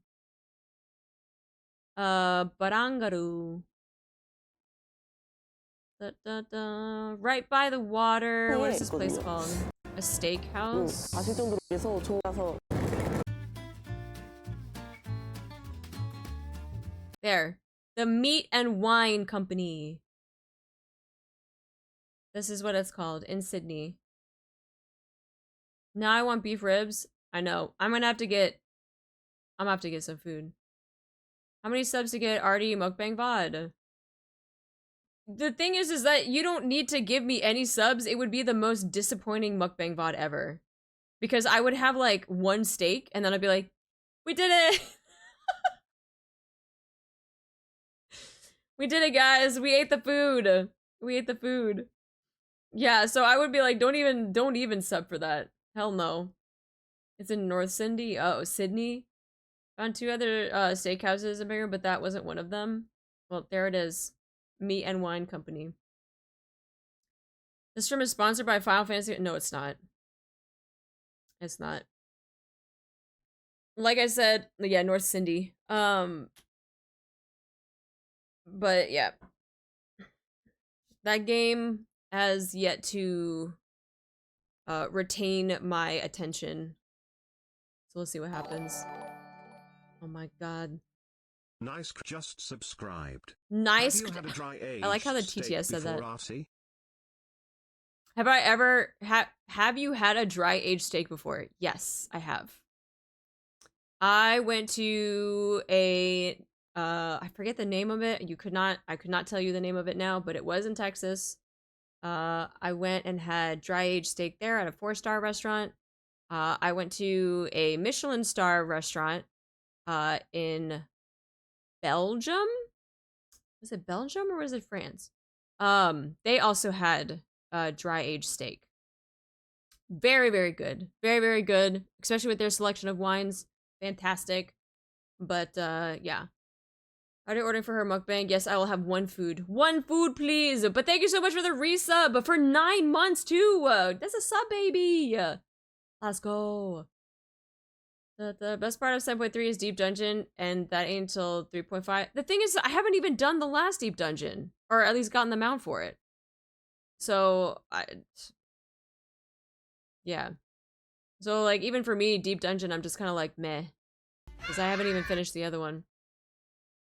Right by the water. What is this place called? A steakhouse? 아실 정도로 해서 좋아서. There. The Meat and Wine Company. This is what it's called in Sydney. Now I want beef ribs. I know. I'm gonna have to get some food. How many subs to get Arty Mukbang VOD? The thing is that you don't need to give me any subs. It would be the most disappointing mukbang VOD ever. Because I would have like one steak and then I'd be like, we did it! We did it, guys! We ate the food! We ate the food. Yeah, so I would be like, don't even sub for that. Hell no. It's in North Sydney? Oh, Sydney? Found 2 other steakhouses in Bangor, but that wasn't one of them. Well, there it is. Meat and Wine Company. This stream is sponsored by Final Fantasy. No, it's not. It's not. Like I said, yeah, North Sydney. But yeah. That game has yet to retain my attention. So we'll see what happens. Oh my god. Nice just subscribed. Nice. Have you had a dry aged I like how the steak TTS said before, that. Arty? Have I ever have you had a dry aged steak before? Yes, I have. I went to a I forget the name of it. I could not tell you the name of it now, but it was in Texas. I went and had dry aged steak there at a 4-star restaurant. I went to a Michelin star restaurant in Belgium. Was it Belgium or was it France? They also had dry aged steak. Very, very good. Very, very good. Especially with their selection of wines. Fantastic. But yeah. Are you ordering for her mukbang? Yes, I will have one food. One food, please. But thank you so much for the resub. But for 9 months too. That's a sub, baby. Let's go. The best part of 7.3 is Deep Dungeon, and that ain't until 3.5. The thing is, I haven't even done the last Deep Dungeon. Or at least gotten the mount for it. So, yeah. So, like, even for me, Deep Dungeon, I'm just kind of like, meh. Because I haven't even finished the other one.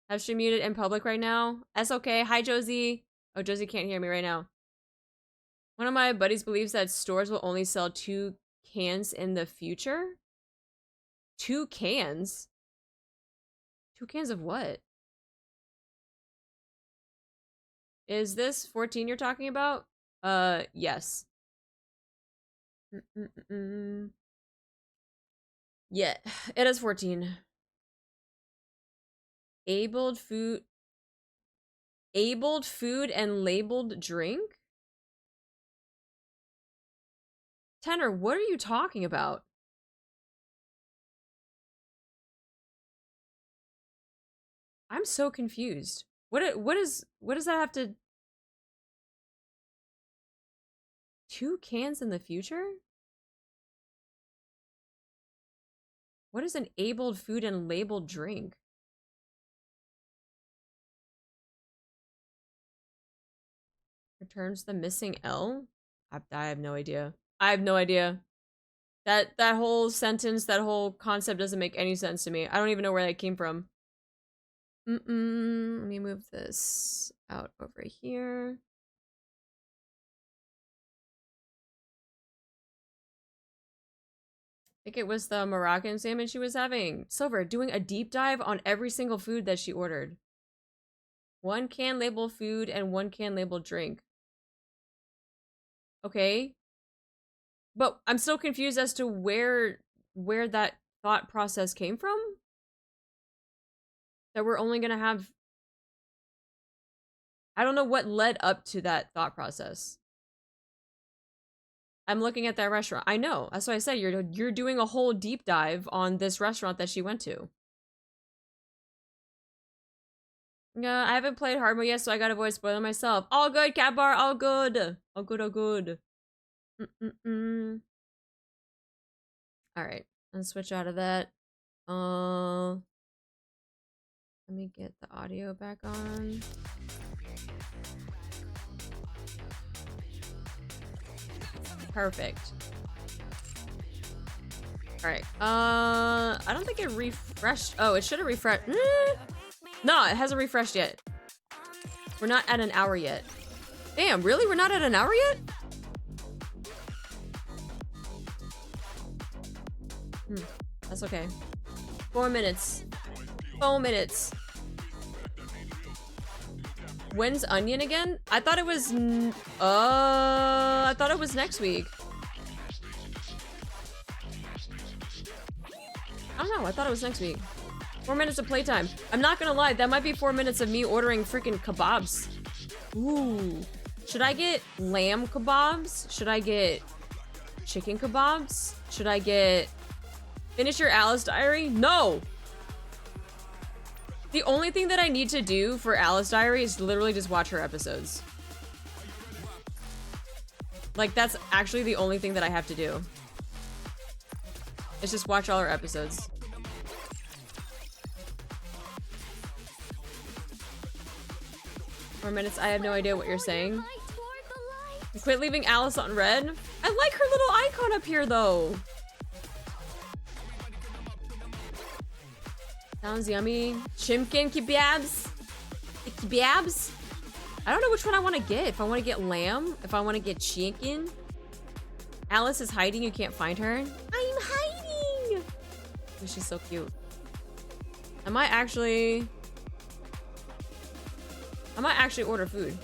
Have she muted in public right now? That's okay. Hi, Josie. Oh, Josie can't hear me right now. One of my buddies believes that stores will only sell 2 cans in the future. 2 cans? 2 cans of what? Is this 14 you're talking about? Yes. Yeah, it is 14. Abled food and labeled drink? Tenor, what are you talking about? I'm so confused. What does that have to... 2 cans in the future? What is an abled food and labeled drink? Returns the missing L? I have no idea. I have no idea. That whole sentence, that whole concept doesn't make any sense to me. I don't even know where that came from. Let me move this out over here. I think it was the Moroccan salmon she was having. Silver, doing a deep dive on every single food that she ordered. 1 can label food and 1 can label drink. Okay. But I'm still confused as to where that thought process came from. That we're only gonna have... I don't know what led up to that thought process. I'm looking at that restaurant. I know. That's why I said you're doing a whole deep dive on this restaurant that she went to. Yeah, I haven't played hard mode yet, so I gotta avoid spoiling myself. All good, Cat Bar. All good. All good, all good. Alright. Let's switch out of that. Let me get the audio back on. Perfect. Alright. I don't think it refreshed. Oh, it should have refreshed. No, it hasn't refreshed yet. We're not at an hour yet. Damn, really? We're not at an hour yet? That's okay. 4 minutes. 4 minutes. When's Onion again? I thought it was... I thought it was next week. I don't know. I thought it was next week. 4 minutes of playtime. I'm not gonna lie. That might be 4 minutes of me ordering freaking kebabs. Ooh. Should I get lamb kebabs? Should I get chicken kebabs? Should I get... Finish your Alice Diary? No! The only thing that I need to do for Alice Diary is literally just watch her episodes. Like, that's actually the only thing that I have to do. It's just watch all her episodes. 4 minutes. I have no idea what you're saying. Quit leaving Alice on red. I like her little icon up here though. Sounds yummy. Chimkin kebabs. Kebabs. I don't know which one I want to get. If I want to get lamb, if I want to get chicken. Alice is hiding. You can't find her. I'm hiding. Oh, she's so cute. I might actually order food.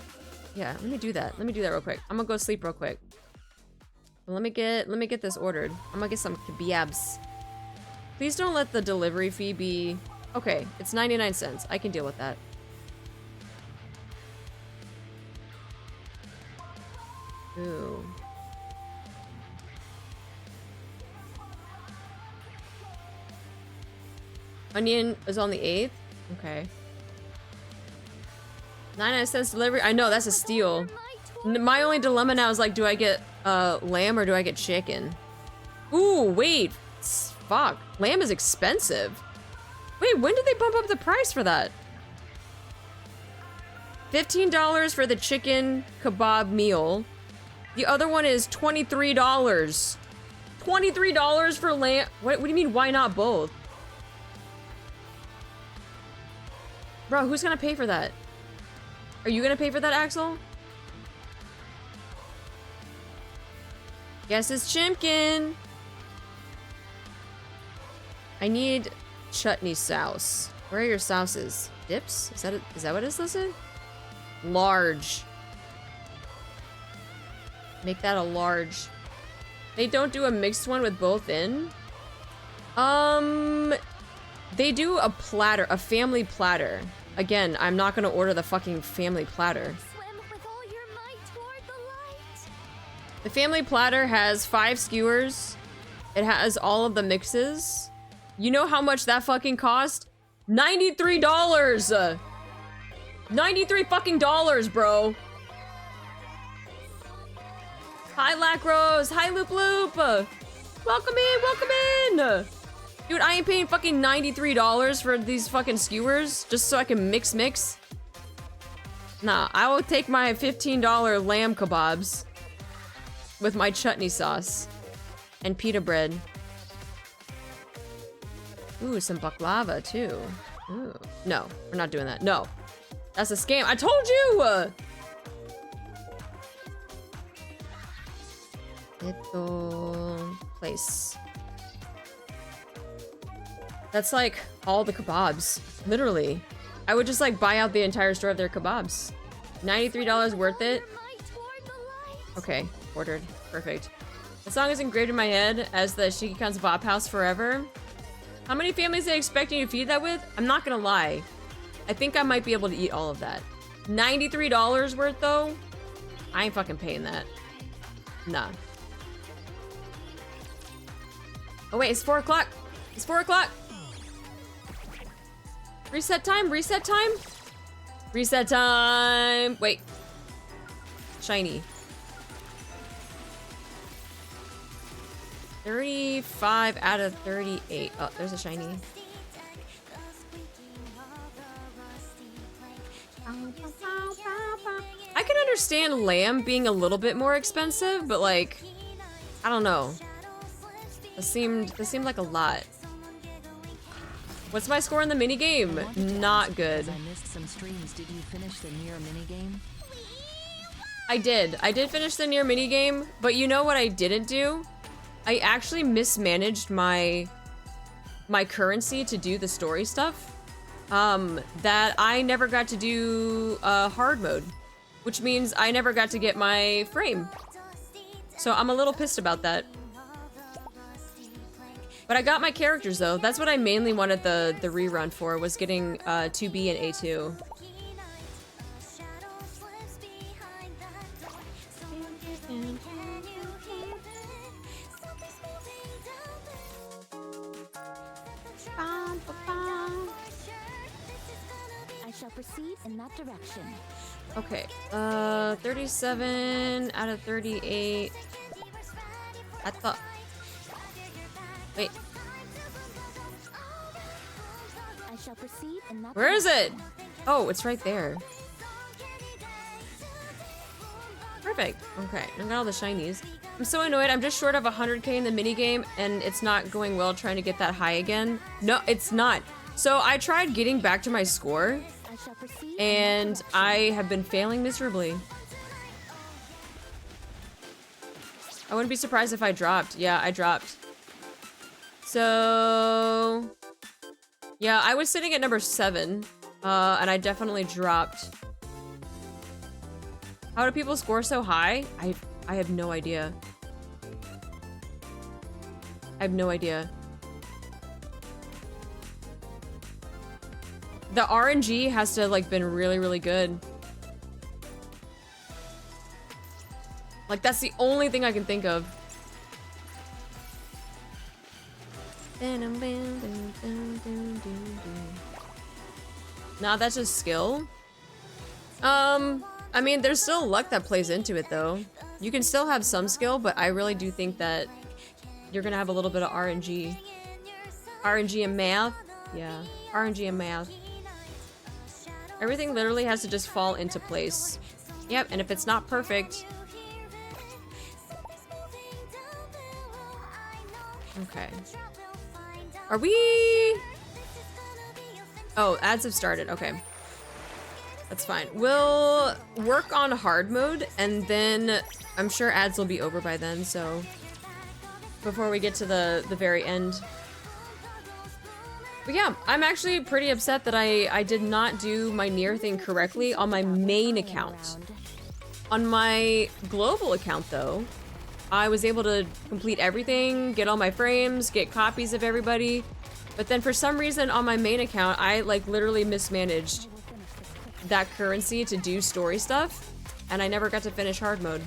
Yeah, let me do that. Let me do that real quick. I'm gonna go sleep real quick. Let me get this ordered. I'm gonna get some kebabs. Please don't let the delivery fee be... Okay, it's 99 cents. I can deal with that. Ooh. Onion is on the 8th? Okay. 99 cents delivery? I know, that's a steal. My only dilemma now is like, do I get lamb or do I get chicken? Ooh, wait. Fuck. Lamb is expensive. Wait, when did they bump up the price for that? $15 for the chicken kebab meal. The other one is $23. $23 for lamb. What do you mean, why not both? Bro, who's gonna pay for that? Are you gonna pay for that, Axel? Guess it's Chimkin. I need chutney sauce. Where are your sauces? Dips? Is that what it's listed? Large. Make that a large. They don't do a mixed one with both in? They do a platter, a family platter. Again, I'm not gonna order the fucking family platter. The family platter has 5 skewers. It has all of the mixes. You know how much that fucking cost? $93! 93 fucking dollars, bro. Hi, Lacros. Hi, Loop Loop. Welcome in, welcome in. Dude, I ain't paying fucking $93 for these fucking skewers just so I can mix. Nah, I will take my $15 lamb kebabs with my chutney sauce and pita bread. Ooh, some baklava too. Ooh. No, we're not doing that. No, that's a scam. I told you! Little place. That's like all the kebabs. Literally. I would just like buy out the entire store of their kebabs. $93 worth it? Okay, ordered. Perfect. The song is engraved in my head as the Shikikan's Bop House forever. How many families are they expecting you to feed that with? I'm not gonna lie. I think I might be able to eat all of that. $93 worth though? I ain't fucking paying that. Nah. Oh wait, it's 4 o'clock. It's 4 o'clock. Reset time, reset time. Reset time. Wait. Shiny. 35 out of 38. Oh, there's a shiny. I can understand lamb being a little bit more expensive, but like, I don't know. This seemed like a lot. What's my score in the minigame? Not good. I missed some streams. Did you finish the Nier minigame? I did. I did finish the Nier minigame, but you know what I didn't do? I actually mismanaged my currency to do the story stuff. That I never got to do hard mode, which means I never got to get my frame. So I'm a little pissed about that. But I got my characters though. That's what I mainly wanted the rerun for, was getting 2B and A2. I shall proceed in that direction. Okay, 37 out of 38. I thought... Wait. I shall proceed in that Where is it? Oh, it's right there. perfect. Okay, I got all the shinies. I'm so annoyed. I'm just short of 100k in the minigame, and it's not going well trying to get that high again. No, it's not. So I tried getting back to my score, and I have been failing miserably. I wouldn't be surprised if I dropped. Yeah, I dropped. So... yeah, I was sitting at number 7, and I definitely dropped. How do people score so high? I have no idea. I have no idea. The RNG has to like been really, really good. Like that's the only thing I can think of. Nah, that's just skill. I mean, there's still luck that plays into it though. You can still have some skill, but I really do think that you're gonna have a little bit of RNG. RNG and math? Yeah, RNG and math. Everything literally has to just fall into place. Yep, and if it's not perfect... okay. Are we... oh, ads have started, okay. That's fine. We'll work on hard mode, and then I'm sure ads will be over by then, so... before we get to the very end. But yeah, I'm actually pretty upset that I did not do my Nier thing correctly on my main account. On my global account, though, I was able to complete everything, get all my frames, get copies of everybody. But then for some reason on my main account, I like literally mismanaged that currency to do story stuff, and I never got to finish hard mode.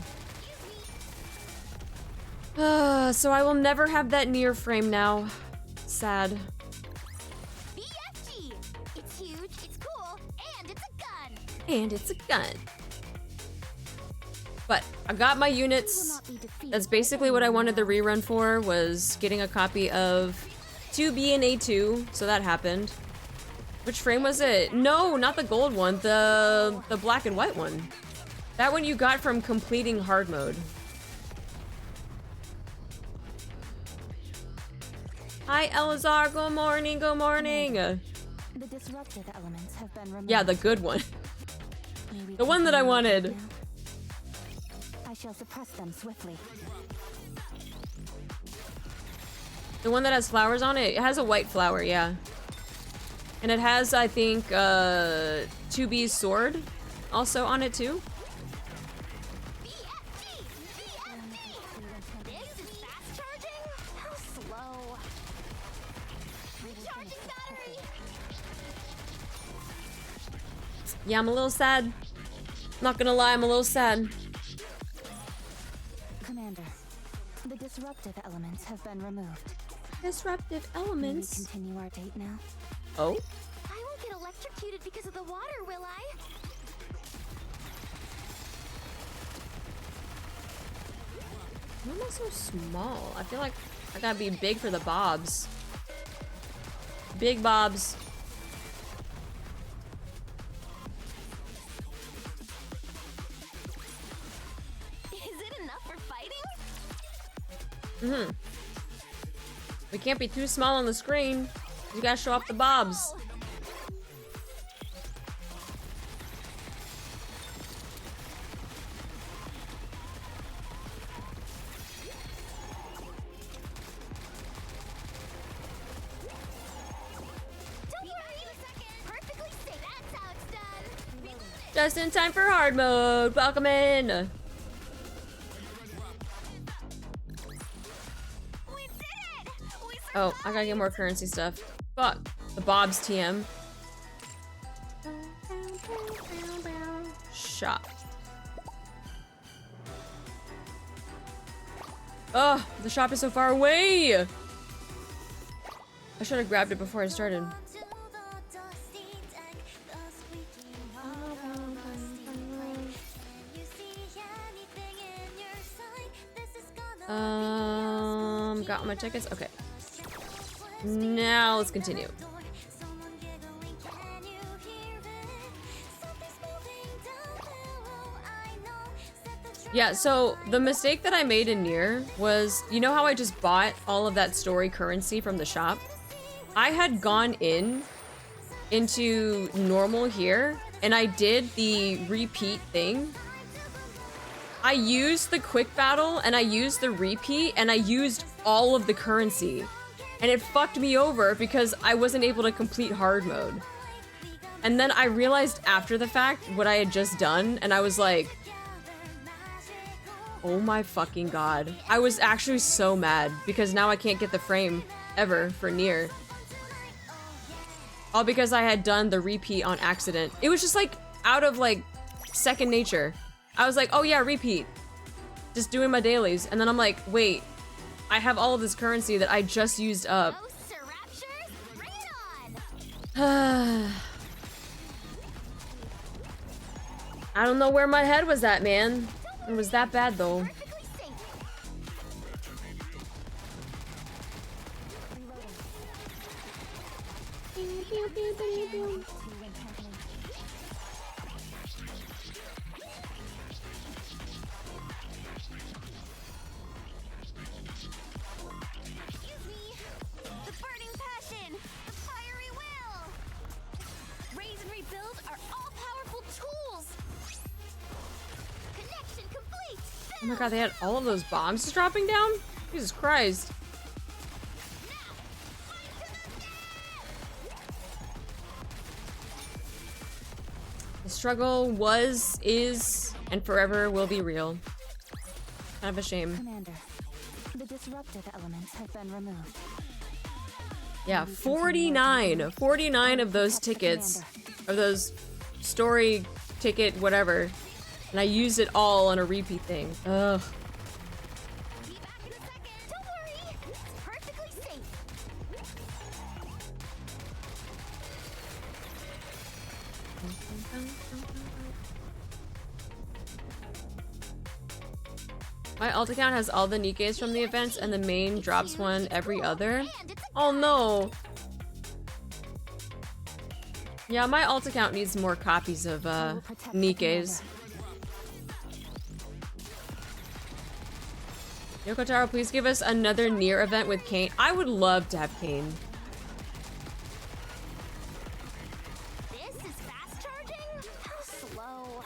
So I will never have that Nier frame now. Sad. BFG! It's huge, it's cool, and it's a gun! And it's a gun. But I got my units. That's basically what I wanted the rerun for, was getting a copy of 2B and A2, so that happened. Which frame was it? No, not the gold one, the black and white one. That one you got from completing hard mode. Hi, Elazar. Good morning. Good morning. The disruptive elements have been removed. Yeah, the good one. Maybe The one that I wanted. I shall suppress them swiftly. The one that has flowers on it. It has a white flower, yeah. And it has, I think, 2B's sword also on it too. This is fast charging? How slow? Recharging battery! Yeah, I'm a little sad. Not gonna lie, I'm a little sad. Commander, the disruptive elements have been removed. Disruptive May we elements. continue our date now? Oh? I won't get electrocuted because of the water, will I? Why am I so small? I feel like I gotta be big for the bobs. Big bobs. Is it enough for fighting? Mm-hmm. We can't be too small on the screen. You gotta show off the bobs. Don't worry, perfectly safe. That's how it's done. Just in time for hard mode. Welcome in. We did it! We Oh, I gotta get more currency stuff. Fuck. The bobs TM. Shop. Oh, the shop is so far away. I should have grabbed it before I started. Got all my tickets? Okay. Now let's continue. Yeah, so the mistake that I made in Nier was, you know how I just bought all of that story currency from the shop? I had gone into normal here, and I did the repeat thing. I used the quick battle, and I used the repeat, and I used all of the currency. And it fucked me over because I wasn't able to complete hard mode. And then I realized after the fact what I had just done, and I was like, oh my fucking god. I was actually so mad because now I can't get the frame ever for Nier. All because I had done the repeat on accident. It was just like out of like second nature. I was like, oh yeah, repeat. Just doing my dailies. And then I'm like, wait, I have all of this currency that I just used up. I don't know where my head was at, man. It was that bad though. Oh my god, they had all of those bombs just dropping down? Jesus Christ. The struggle was, is, and forever will be real. Kind of a shame. Commander, the disruptive elements have been removed. Yeah, 49. 49 of those tickets, or those story ticket, whatever. And I used it all on a repeat thing. Ugh. Be back in a second. Don't worry. It's perfectly safe. My alt account has all the Nikkes from the events, and the main drops one every other. Oh no! Yeah, my alt account needs more copies of Nikkes. Yokotaro, please give us another Nier event with Kane. I would love to have Kane. This is fast charging? How slow.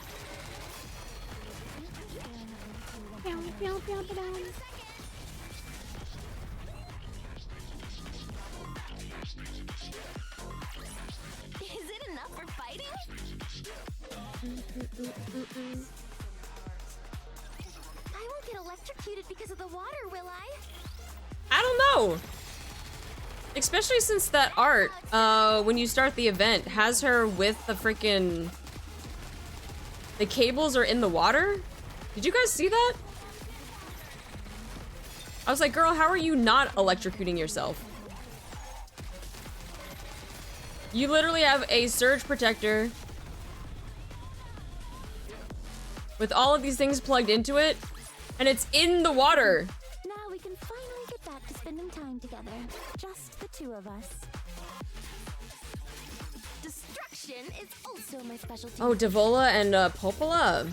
Is it enough for fighting? I won't get electrocuted because of the water, will I? I don't know. Especially since that art, when you start the event, has her with the freaking... The cables are in the water? Did you guys see that? I was like, girl, how are you not electrocuting yourself? You literally have a surge protector with all of these things plugged into it, and it's in the water. Now we can finally get back to spending time together. Just the two of us. Destruction is also my specialty. Oh, Devola and Popola.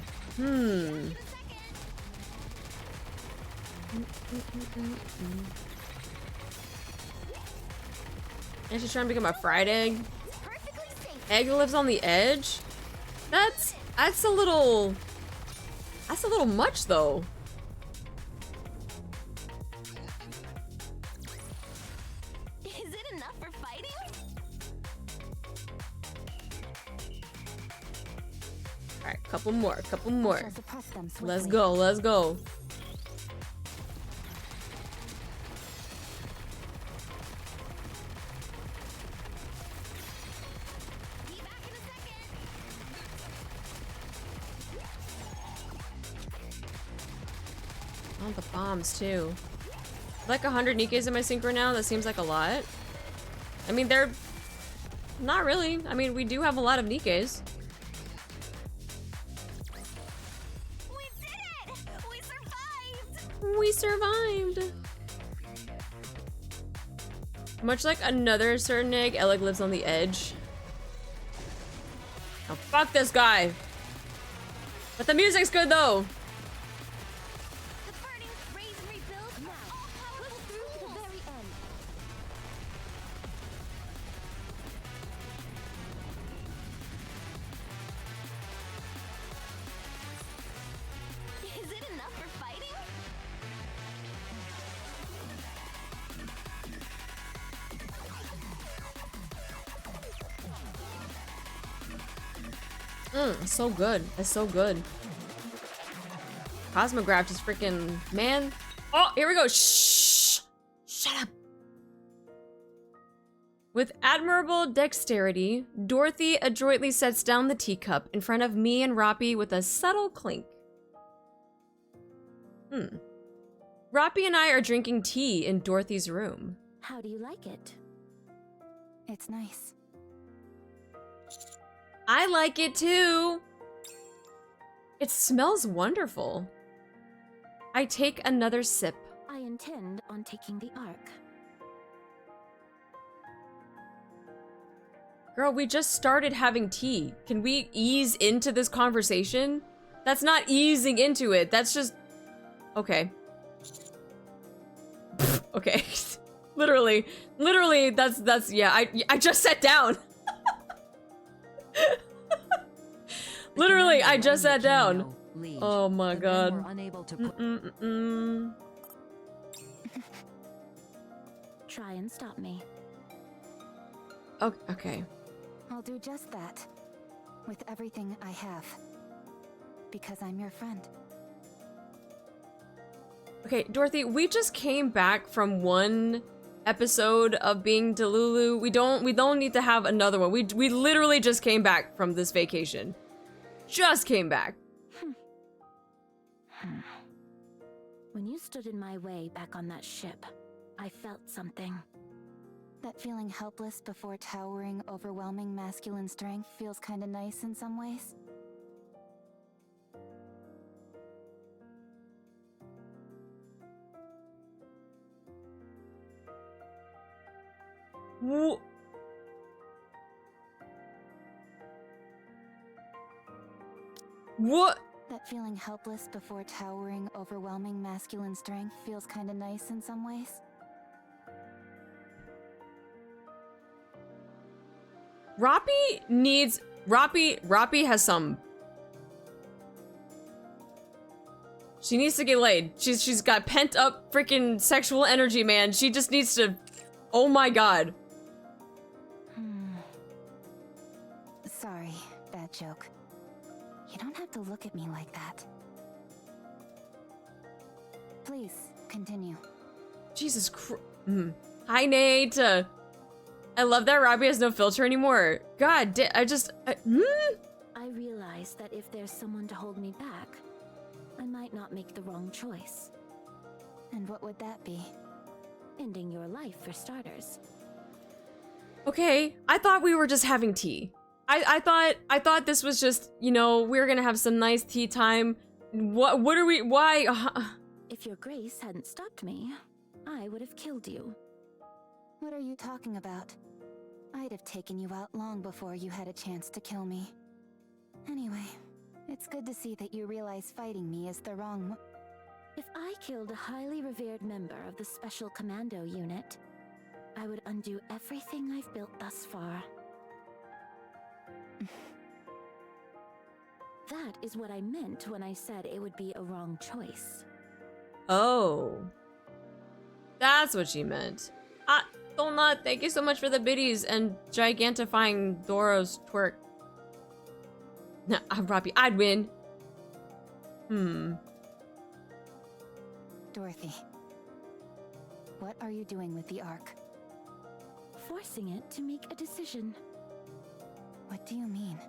And she's trying to become a fried egg. Perfectly safe. Egg lives on the edge? That's a little much though. Is it enough for fighting? Alright, couple more. Shall suppress them Let's swiftly. go. Be back in a second. Oh, the bombs too. Like 100 Nikkes in my synchro now, that seems like a lot. I mean, they're not really. I mean, we do have a lot of Nikkes. We did it! We survived! We survived! Much like another certain egg, Elegg lives on the edge. Oh, fuck this guy! But the music's good though! So good. It's so good. Cosmograph just freaking, man. Oh, here we go. Shh. Shut up. With admirable dexterity, Dorothy adroitly sets down the teacup in front of me and Roppy with a subtle clink. Roppy and I are drinking tea in Dorothy's room. How do you like it? It's nice. I like it too. It smells wonderful. I take another sip. I intend on taking the Ark. Girl, we just started having tea. Can we ease into this conversation? That's not easing into it. That's just... Okay. Okay. Literally, that's, yeah, I just sat down. Literally, I just sat down. Oh my god. Try and stop me. Okay. I'll do just that. With everything I have. Because I'm your friend. Okay, Dorothy, we just came back from one episode of being Delulu. We don't need to have another one. We literally just came back from this vacation. Just came back. When you stood in my way back on that ship, I felt something. That feeling helpless before towering, overwhelming masculine strength feels kinda nice in some ways. What? That feeling helpless before towering, overwhelming masculine strength feels kinda nice in some ways. Roppy has some... She needs to get laid. She's got pent up freaking sexual energy, man. She just needs to... Oh my god. Sorry, bad joke. You don't have to look at me like that. Please, continue. Jesus Christ. Hi, Nate. I love that Robbie has no filter anymore. God, I realize that if there's someone to hold me back, I might not make the wrong choice. And what would that be? Ending your life, for starters. Okay, I thought we were just having tea. I thought this was just, you know, we were gonna have some nice tea time. What are we, why? If your grace hadn't stopped me, I would have killed you. What are you talking about? I'd have taken you out long before you had a chance to kill me. Anyway, it's good to see that you realize fighting me is the wrong. If I killed a highly revered member of the Special Commando Unit, I would undo everything I've built thus far. That is what I meant when I said it would be a wrong choice. Oh. That's what she meant. Donut, thank you so much for the biddies and gigantifying Doro's twerk. Nah, Robbie, I'd win. Dorothy, what are you doing with the Ark? Forcing it to make a decision. What do you mean?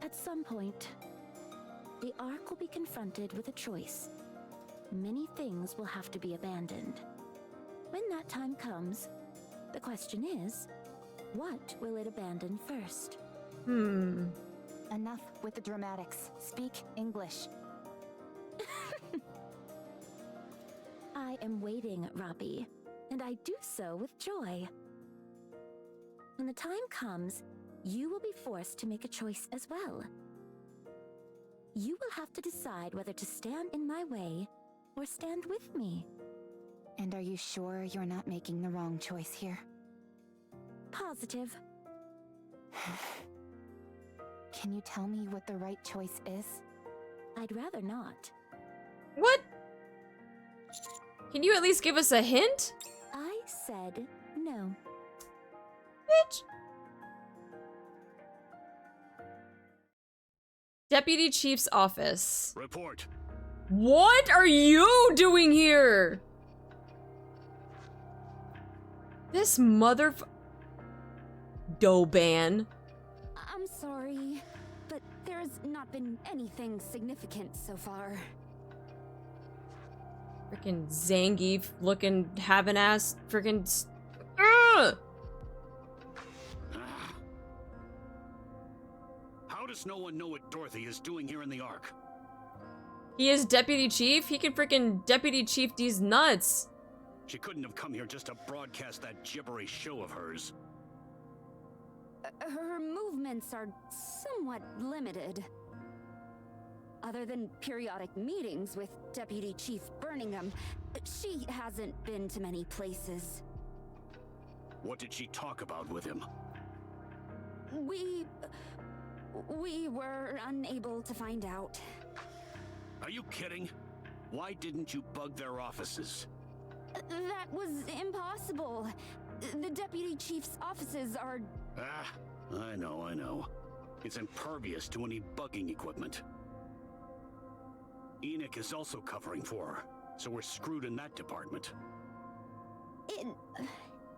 At some point, the Ark will be confronted with a choice. Many things will have to be abandoned. When that time comes, the question is, what will it abandon first? Enough with the dramatics. Speak English. I am waiting, Robbie, and I do so with joy. When the time comes, you will be forced to make a choice as well. You will have to decide whether to stand in my way or stand with me. And are you sure you're not making the wrong choice here? Positive. Can you tell me what the right choice is? I'd rather not. What? Can you at least give us a hint? I said no. Bitch. Deputy Chief's office. Report. What are you doing here? This Doban. I'm sorry, but there's not been anything significant so far. Freaking Zangief looking having ass freaking. How does no one know what Dorothy is doing here in the Ark? He is Deputy Chief. He can freaking Deputy Chief these nuts. She couldn't have come here just to broadcast that gibberish show of hers. Her movements are somewhat limited. Other than periodic meetings with Deputy Chief Birmingham, she hasn't been to many places. What did she talk about with him? We were unable to find out. Are you kidding? Why didn't you bug their offices? That was impossible. The Deputy Chief's offices are... Ah, I know. It's impervious to any bugging equipment. Enoch is also covering for her, so we're screwed in that department.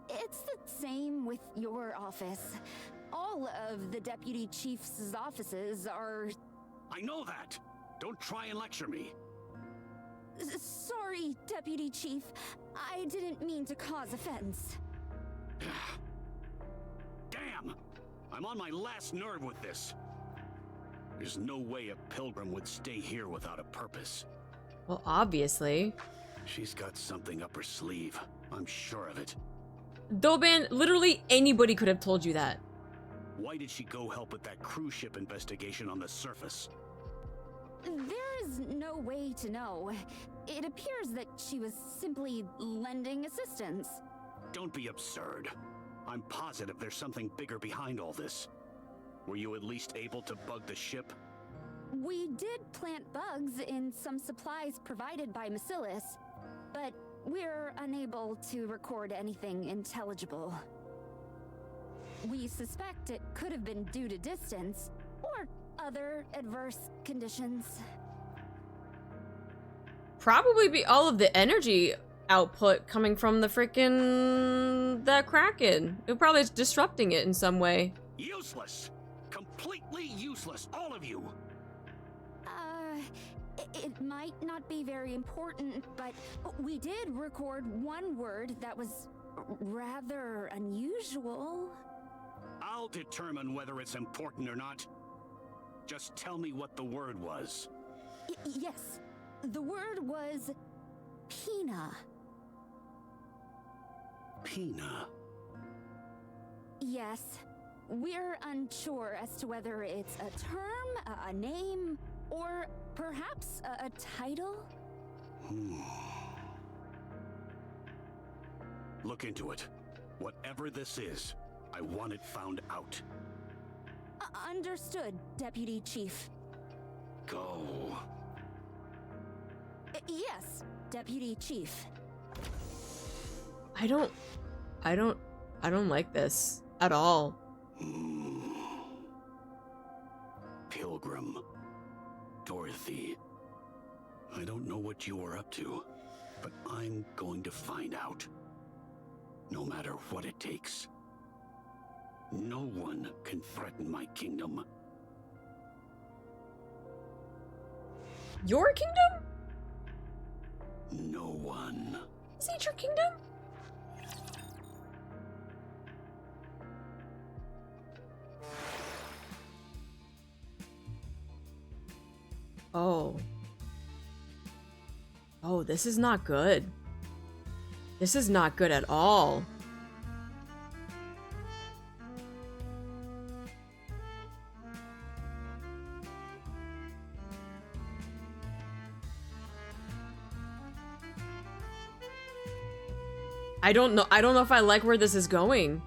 It's the same with your office. All of the Deputy Chief's offices are... I know that! Don't try and lecture me. Sorry, Deputy Chief. I didn't mean to cause offense. Damn! I'm on my last nerve with this. There's no way a pilgrim would stay here without a purpose. Well, obviously. She's got something up her sleeve. I'm sure of it. Doban, literally anybody could have told you that. Why did she go help with that cruise ship investigation on the surface? There is no way to know. It appears that she was simply lending assistance. Don't be absurd. I'm positive there's something bigger behind all this. Were you at least able to bug the ship? We did plant bugs in some supplies provided by Macillus, but we're unable to record anything intelligible. We suspect it could have been due to distance, or other adverse conditions. Probably be all of the energy output coming from the freaking that Kraken. It probably is disrupting it in some way. Useless! Completely useless, all of you! It might not be very important, but we did record one word that was rather unusual. I'll determine whether it's important or not. Just tell me what the word was. Yes, the word was Pina. Pina. Yes, we're unsure as to whether it's a term, a name, or perhaps a title? Look into it. Whatever this is, I want it found out. Understood, Deputy Chief. Go. Yes, Deputy Chief. I don't like this at all. Pilgrim. Dorothy. I don't know what you are up to, but I'm going to find out. No matter what it takes. No one can threaten my kingdom. Your kingdom? No one. Is it your kingdom? Oh. Oh, this is not good. This is not good at all. I don't know if I like where this is going.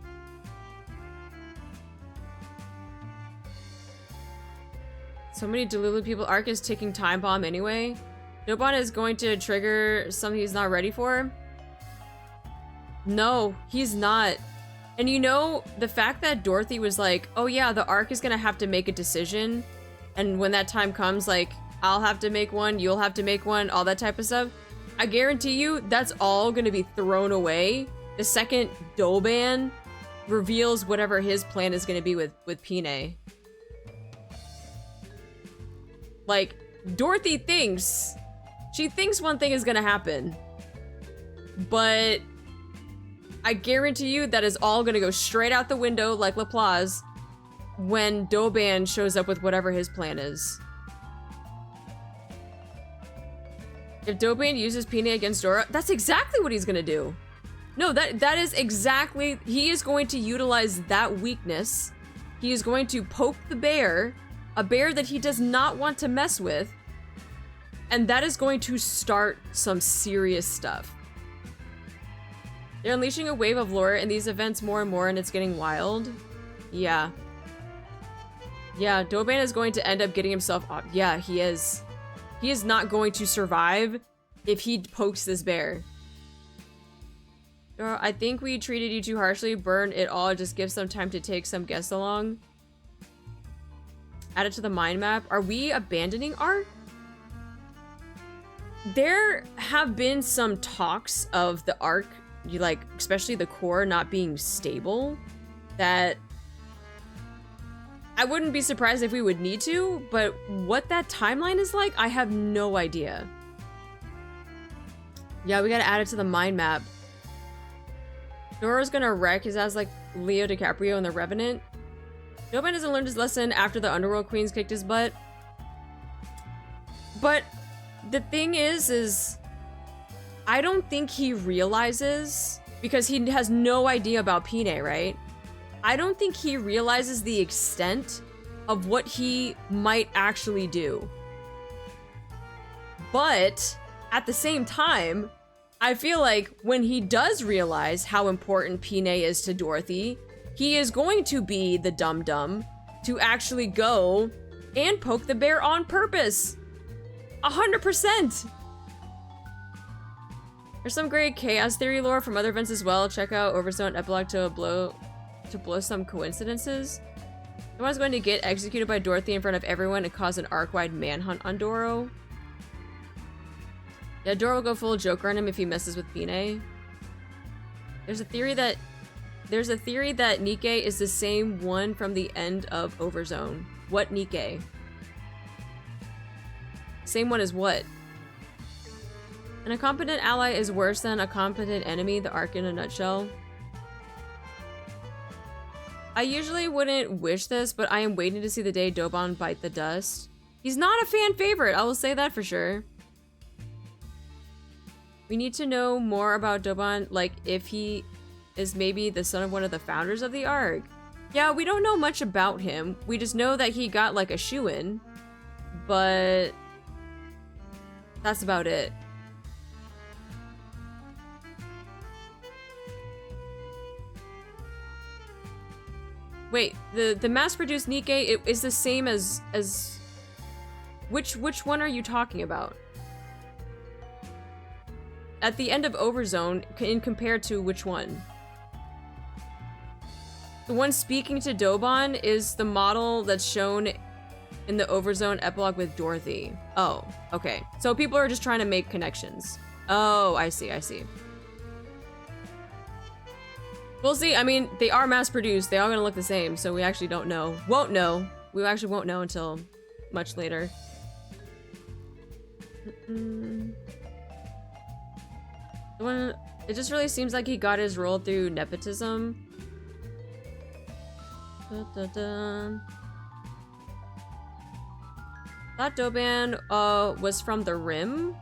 So many delulu people. Ark is taking time bomb anyway. Doban is going to trigger something he's not ready for. No, he's not. And you know, the fact that Dorothy was like, oh yeah, the Ark is gonna have to make a decision. and when that time comes, like, I'll have to make one, you'll have to make one, all that type of stuff, I guarantee you that's all gonna be thrown away the second Doban reveals whatever his plan is gonna be with Pine. Like, Dorothy thinks, she thinks one thing is gonna happen, but I guarantee you that is all gonna go straight out the window like Laplace when Doban shows up with whatever his plan is. If Doban uses Pine against Doro, that's exactly what he's gonna do. No, that is exactly, he is going to utilize that weakness. He is going to poke the bear, a bear that he does not want to mess with, and that is going to start some serious stuff. They're unleashing a wave of lore in these events more and more, and it's getting wild. Yeah. Yeah, Doban is going to end up getting himself off. Yeah, he is. He is not going to survive if he pokes this bear. Doro, I think we treated you too harshly. Burn it all. Just give some time to take some guests along. Add it to the mind map. Are we abandoning art? There have been some talks of the arc, like, especially the core not being stable, that I wouldn't be surprised if we would need to, but what that timeline is like, I have no idea. Yeah, we gotta add it to the mind map. Doro's gonna wreck his ass like Leo DiCaprio in The Revenant. Doban hasn't learned his lesson after the Underworld Queens kicked his butt. But the thing is I don't think he realizes, because he has no idea about Pine, right? I don't think he realizes the extent of what he might actually do. But at the same time, I feel like when he does realize how important Pine is to Dorothy, he is going to be the dum-dum to actually go and poke the bear on purpose. 100%. There's some great chaos theory lore from other events as well. Check out Overzone Epilogue to blow some coincidences. Someone's going to get executed by Dorothy in front of everyone and cause an arc-wide manhunt on Doro. Yeah, Doro will go full Joker on him if he messes with Pine. There's a theory that NIKKE is the same one from the end of Overzone. What NIKKE? Same one as what? An incompetent ally is worse than a competent enemy, the arc in a nutshell. I usually wouldn't wish this, but I am waiting to see the day Doban bite the dust. He's not a fan favorite, I will say that for sure. We need to know more about Doban, like if he is maybe the son of one of the founders of the ARG. Yeah, we don't know much about him. We just know that he got like a shoo-in, but that's about it. Wait, the mass-produced NIKKE is the same as which one are you talking about? At the end of Overzone, in compared to which one? The one speaking to Doban is the model that's shown in the Overzone epilogue with Dorothy. Oh, okay. So people are just trying to make connections. Oh, I see, I see. We'll see. I mean, they are mass-produced. They all gonna look the same, so we actually don't know. Won't know. We actually won't know until much later. The one, it just really seems like he got his role through nepotism. Thought Doban was from the Rim.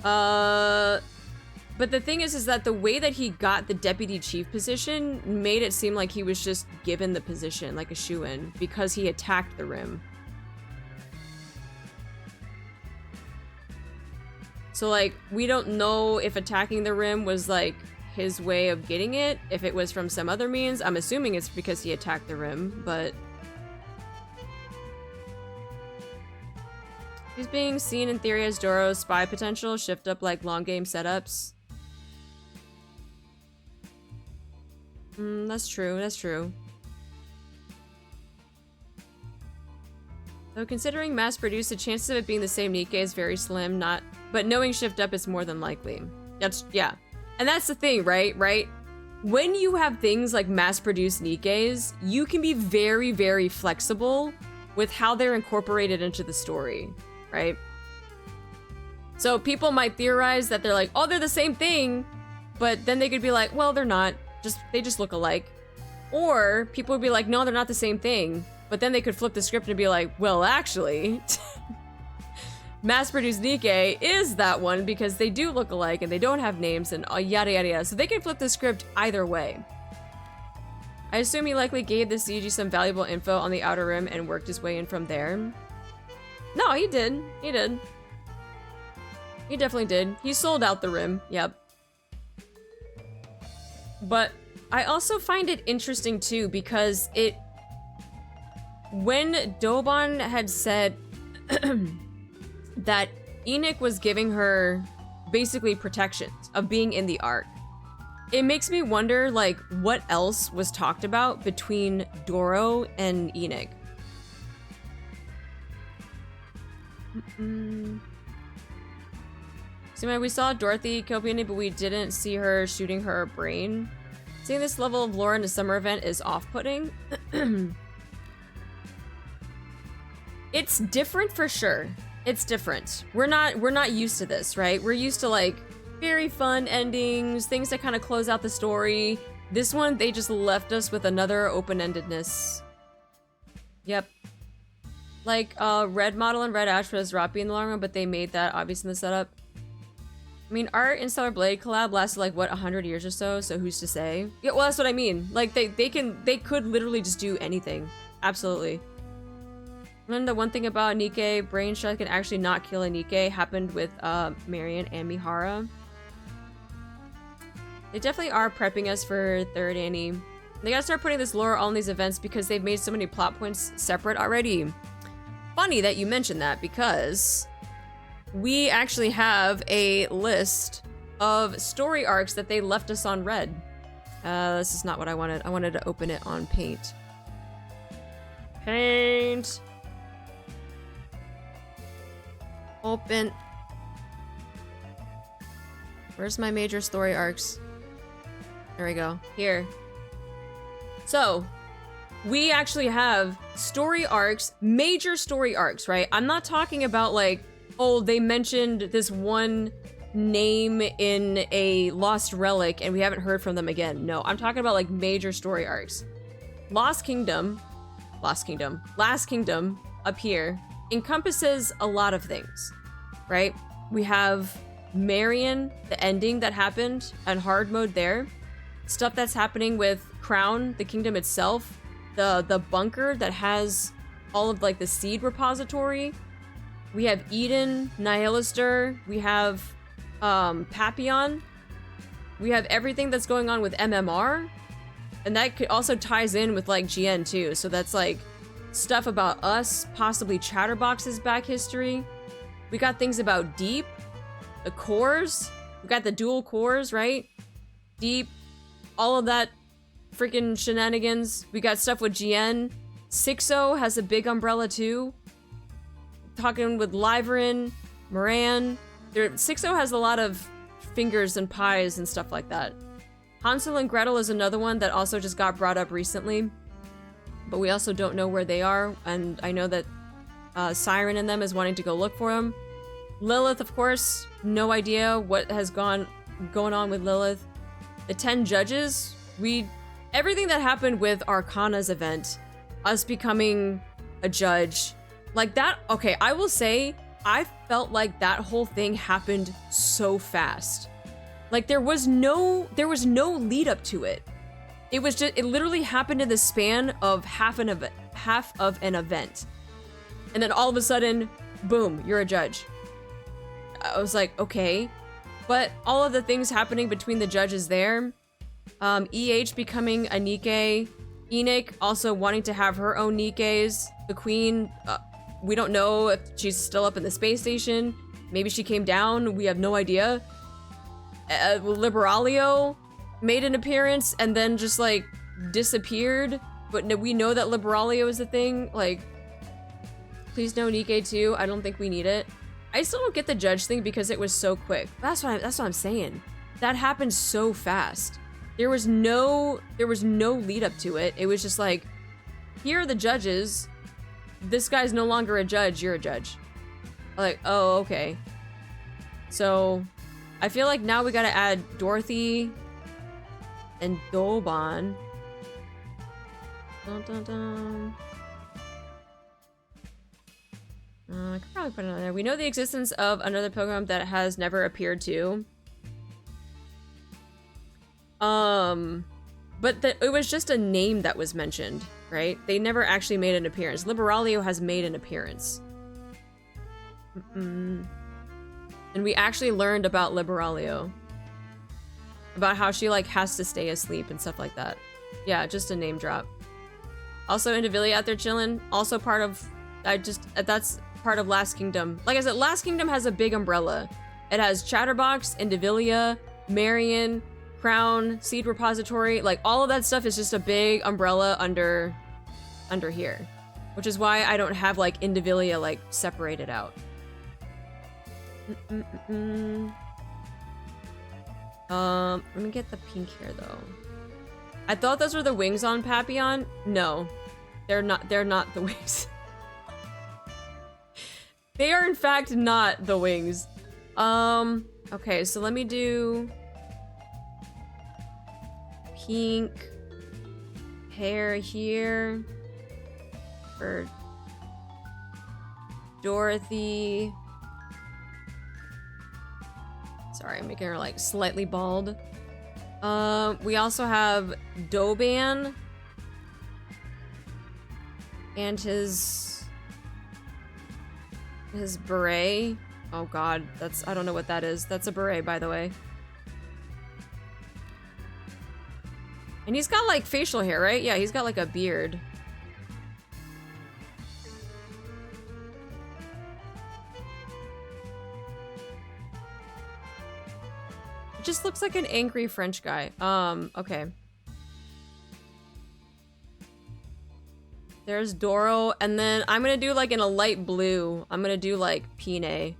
But the thing is that the way that he got the deputy chief position made it seem like he was just given the position, like a shoo-in, because he attacked the Rim. So, like, we don't know if attacking the Rim was, like, his way of getting it, if it was from some other means. I'm assuming it's because he attacked the Rim, but... He's being seen in theory as Doro's spy potential, shift up, like, long game setups. That's true, that's true. Though considering mass-produced, the chances of it being the same Nikke is very slim, but knowing Shift Up is more than likely. Yeah. And that's the thing, right? When you have things like mass-produced Nikkes, you can be very, very flexible with how they're incorporated into the story, right? So people might theorize that they're like, oh, they're the same thing, but then they could be like, well, they're not. They just look alike. Or people would be like, no, they're not the same thing. But then they could flip the script and be like, well, actually, mass-produced Nikke is that one because they do look alike and they don't have names and yada yada yada. So they can flip the script either way. I assume he likely gave the CG some valuable info on the Outer Rim and worked his way in from there. No, he did. He did. He definitely did. He sold out the rim. Yep. But I also find it interesting too because when Doban had said that Enoch was giving her basically protections of being in the Ark, it makes me wonder like what else was talked about between Doro and Enoch. So we saw Dorothy kill Peony, but we didn't see her shooting her brain. Seeing this level of lore in a summer event is off-putting. It's different for sure. It's different. We're not used to this, right? We're used to like very fun endings, things that kind of close out the story. This one, they just left us with another open-endedness. Yep. Like Red Model and Red Ash was Roppy in the long run, but they made that obvious in the setup. I mean, Art and Stellar Blade collab lasted like, what, 100 years or so who's to say? Yeah, well, that's what I mean. Like, they could literally just do anything. Absolutely. And then the one thing about Nikke, Brain Shot can actually not kill a Nikke, happened with Marion and Mihara. They definitely are prepping us for Third Annie. They gotta start putting this lore on these events because they've made so many plot points separate already. Funny that you mentioned that because we actually have a list of story arcs that they left us on red. This is not what I wanted. I wanted to open it on Paint. Paint. Open. Where's my major story arcs? There we go. Here. So, we actually have story arcs, major story arcs, right? I'm not talking about like, oh, they mentioned this one name in a lost relic and we haven't heard from them again. No, I'm talking about like major story arcs. Last Kingdom up here encompasses a lot of things, right? We have Marion, the ending that happened and hard mode there. Stuff that's happening with Crown, the kingdom itself, the bunker that has all of like the seed repository. We have Eden, Nihilister, we have Papillon. We have everything that's going on with MMR. And that could also ties in with like GN too. So that's like stuff about us, possibly Chatterbox's back history. We got things about Deep, the cores. We got the dual cores, right? Deep, all of that freaking shenanigans. We got stuff with GN. 6-0 has a big umbrella too. Talking with Liverin, Moran. 6-0 has a lot of fingers and pies and stuff like that. Hansel and Gretel is another one that also just got brought up recently. But we also don't know where they are. And I know that Siren in them is wanting to go look for them. Lilith, of course, no idea what has going on with Lilith. The 10 judges, everything that happened with Arcana's event, us becoming a judge, like that, okay, I will say, I felt like that whole thing happened so fast. Like there was no lead up to it. It literally happened in the span of half of an event. And then all of a sudden, boom, you're a judge. I was like, okay. But all of the things happening between the judges there, EH becoming a Nikke, Enoch also wanting to have her own Nikkes, the queen, we don't know if she's still up in the space station. Maybe she came down, we have no idea. Liberalio made an appearance and then just like disappeared, but we know that Liberalio is a thing. Like, Please no NIKKE too. I don't think we need it. I still don't get the judge thing because it was so quick. That's what I'm saying. That happened so fast. There was no lead up to it. It was just like, here are the judges. This guy's no longer a judge, you're a judge. Like, oh, okay. So, I feel like now we gotta add Dorothy and Doban. Dun, dun, dun. I could probably put it on there. We know the existence of another pilgrim that has never appeared to. But it was just a name that was mentioned, right? They never actually made an appearance. Liberalio has made an appearance. And we actually learned about Liberalio. About how she, like, has to stay asleep and stuff like that. Yeah, just a name drop. Also, Indivilia out there chilling. Also part of... that's part of Last Kingdom. Like I said, Last Kingdom has a big umbrella. It has Chatterbox, Indivilia, Marion, Crown, Seed Repository. Like, all of that stuff is just a big umbrella under here. Which is why I don't have, like, Indivilia, like, separated out. Let me get the pink here, though. I thought those were the wings on Papillon. No. They're not the wings. They are, in fact, not the wings. Okay, so let me do... pink hair here for Dorothy. Sorry, I'm making her like slightly bald. We also have Doban and his beret. Oh god, I don't know what that is. That's a beret, by the way. And he's got, like, facial hair, right? Yeah, he's got, like, a beard. It just looks like an angry French guy. Okay. There's Doro, and then I'm gonna do, like, in a light blue. I'm gonna do, like, Pine.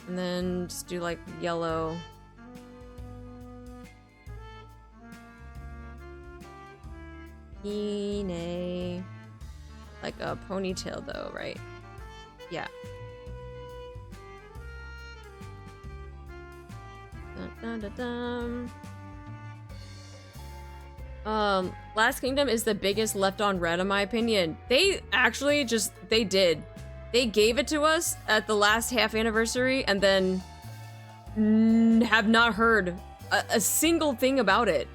And then just do, like, yellow. Pine. Like a ponytail though, right? Yeah. Dun, dun, dun, dun. Last Kingdom is the biggest left on red in my opinion. They actually they did. They gave it to us at the last half anniversary and then have not heard a single thing about it.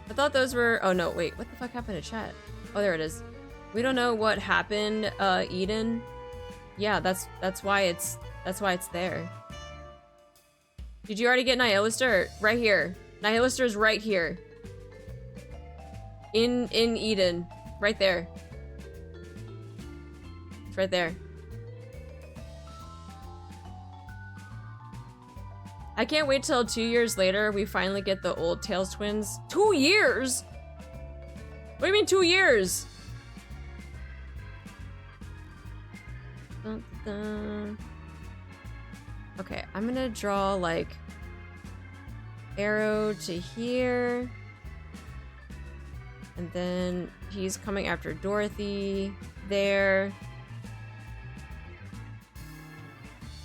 I thought those were... Oh, no, wait. What the fuck happened to chat? Oh, there it is. We don't know what happened, Eden. Yeah, that's why it's there. Did you already get Nihilister? Right here. Nihilister's right here. In Eden. Right there. It's right there. I can't wait till 2 years later we finally get the old Tails twins. 2 years? What do you mean 2 years? Dun, dun. Okay, I'm gonna draw like arrow to here. And then he's coming after Dorothy there.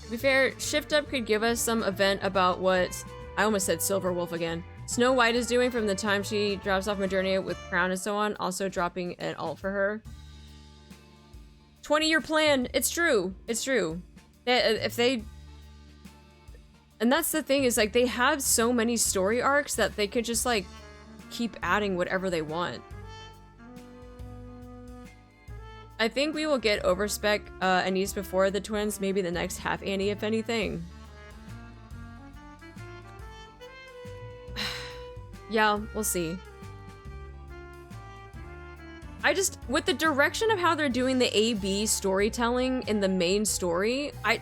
To be fair, Shift Up could give us some event about what... I almost said Silver Wolf again. Snow White is doing from the time she drops off Modernia with Crown and so on. Also dropping an alt for her. 20-year plan! It's true! It's true. If they... And that's the thing, is like they have so many story arcs that they could just like keep adding whatever they want. I think we will get overspec Anise before the twins, maybe the next half Annie, if anything. Yeah, we'll see. With the direction of how they're doing the A-B storytelling in the main story, I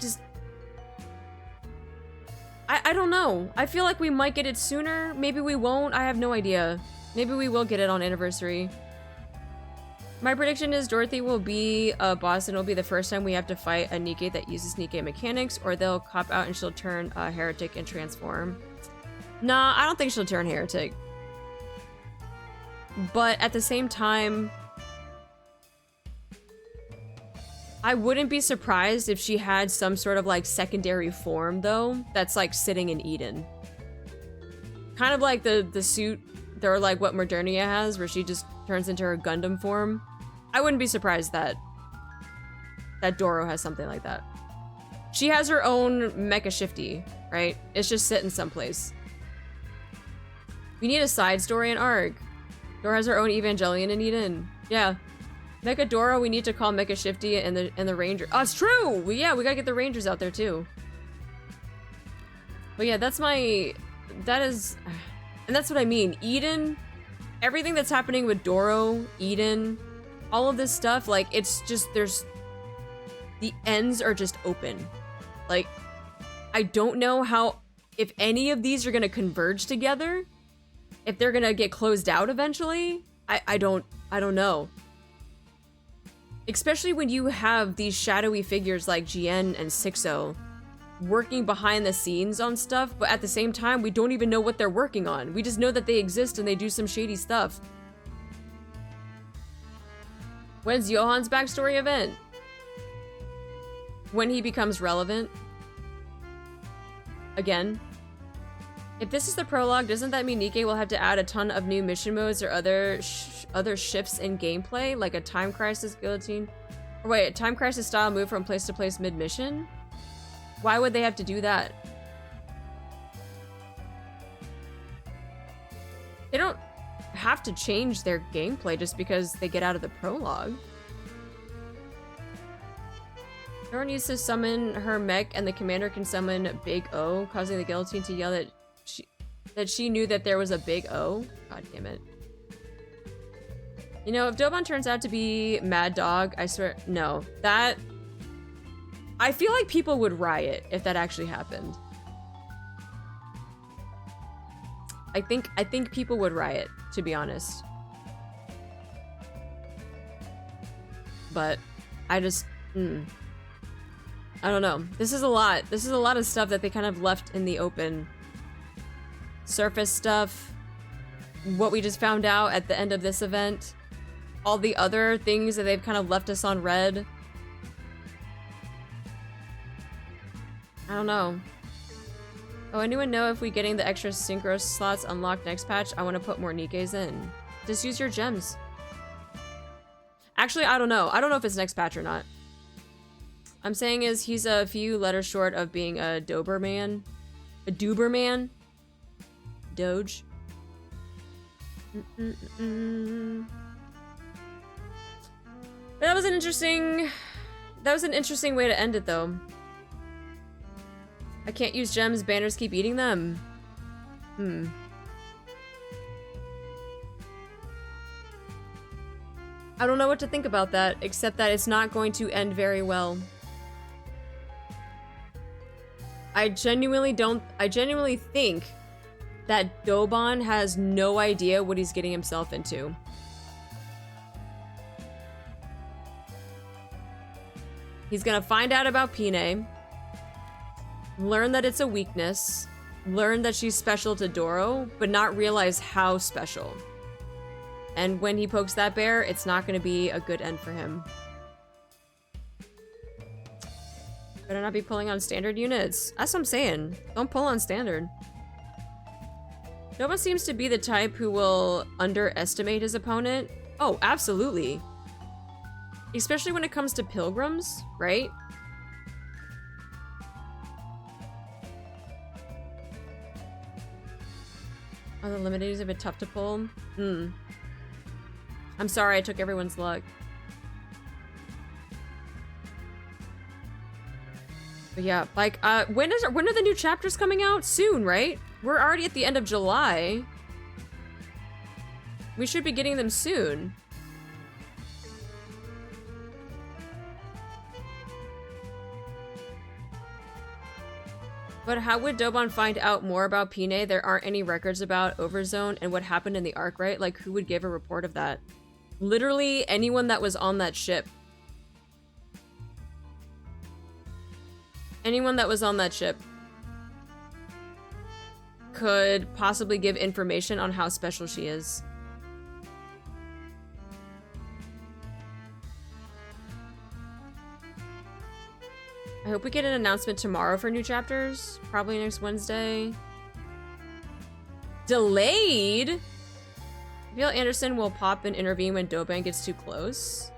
don't know. I feel like we might get it sooner. Maybe we won't. I have no idea. Maybe we will get it on anniversary. My prediction is Dorothy will be a boss and it'll be the first time we have to fight a NIKKE that uses NIKKE mechanics, or they'll cop out and she'll turn heretic and transform. Nah, I don't think she'll turn heretic. But at the same time, I wouldn't be surprised if she had some sort of like secondary form though, that's like sitting in Eden. Kind of like the suit, or like what Modernia has, where she just turns into her Gundam form. I wouldn't be surprised that Doro has something like that. She has her own mecha shifty, right? It's just sitting someplace. We need a side story in ARC. Doro has her own Evangelion in Eden. Yeah. Mecha Doro, we need to call Mecha Shifty and the Ranger. Oh, it's true! We gotta get the Rangers out there too. But yeah, that's my... That is... And that's what I mean. Eden, everything that's happening with Doro, Eden, all of this stuff, like, it's just, there's... The ends are just open. Like, I don't know how... If any of these are gonna converge together, if they're gonna get closed out eventually, I don't know. Especially when you have these shadowy figures like GN and Sixo working behind the scenes on stuff, but at the same time, we don't even know what they're working on. We just know that they exist and they do some shady stuff. When's Johan's backstory event? When he becomes relevant. Again. If this is the prologue, doesn't that mean NIKKE will have to add a ton of new mission modes or other shifts in gameplay, like a time crisis guillotine? Or wait, a time crisis style move from place to place mid-mission? Why would they have to do that? They don't have to change their gameplay just because they get out of the prologue. Doro needs to summon her mech and the commander can summon Big O, causing the guillotine to yell that she knew that there was a Big O. God damn it. You know, if Doban turns out to be Mad Dog, I swear, no. That... I feel like people would riot if that actually happened. I think people would riot, to be honest. But I just... I don't know. This is a lot. This is a lot of stuff that they kind of left in the open. Surface stuff. What we just found out at the end of this event. All the other things that they've kind of left us on red. I don't know. Oh, anyone know if we getting the extra synchro slots unlocked next patch? I want to put more NIKKEs in. Just use your gems. Actually, I don't know. I don't know if it's next patch or not. I'm saying is he's a few letters short of being a Doberman. A Doberman. Doge. But that was an interesting way to end it though. I can't use gems, banners keep eating them. I don't know what to think about that, except that it's not going to end very well. I genuinely think that Doban has no idea what he's getting himself into. He's gonna find out about Pine, learn that it's a weakness, learn that she's special to Doro, but not realize how special. And when he pokes that bear, it's not gonna be a good end for him. Better not be pulling on standard units. That's what I'm saying. Don't pull on standard. Doban seems to be the type who will underestimate his opponent. Oh, absolutely. Especially when it comes to pilgrims, right? Are the eliminators a bit tough to pull? I'm sorry I took everyone's luck. But yeah, like, when are the new chapters coming out? Soon, right? We're already at the end of July. We should be getting them soon. But how would Doban find out more about Pine? There aren't any records about Overzone and what happened in the Ark, right? Like, who would give a report of that? Literally anyone that was on that ship. Anyone that was on that ship could possibly give information on how special she is. I hope we get an announcement tomorrow for new chapters. Probably next Wednesday. Delayed? I feel Anderson will pop and intervene when Doban gets too close.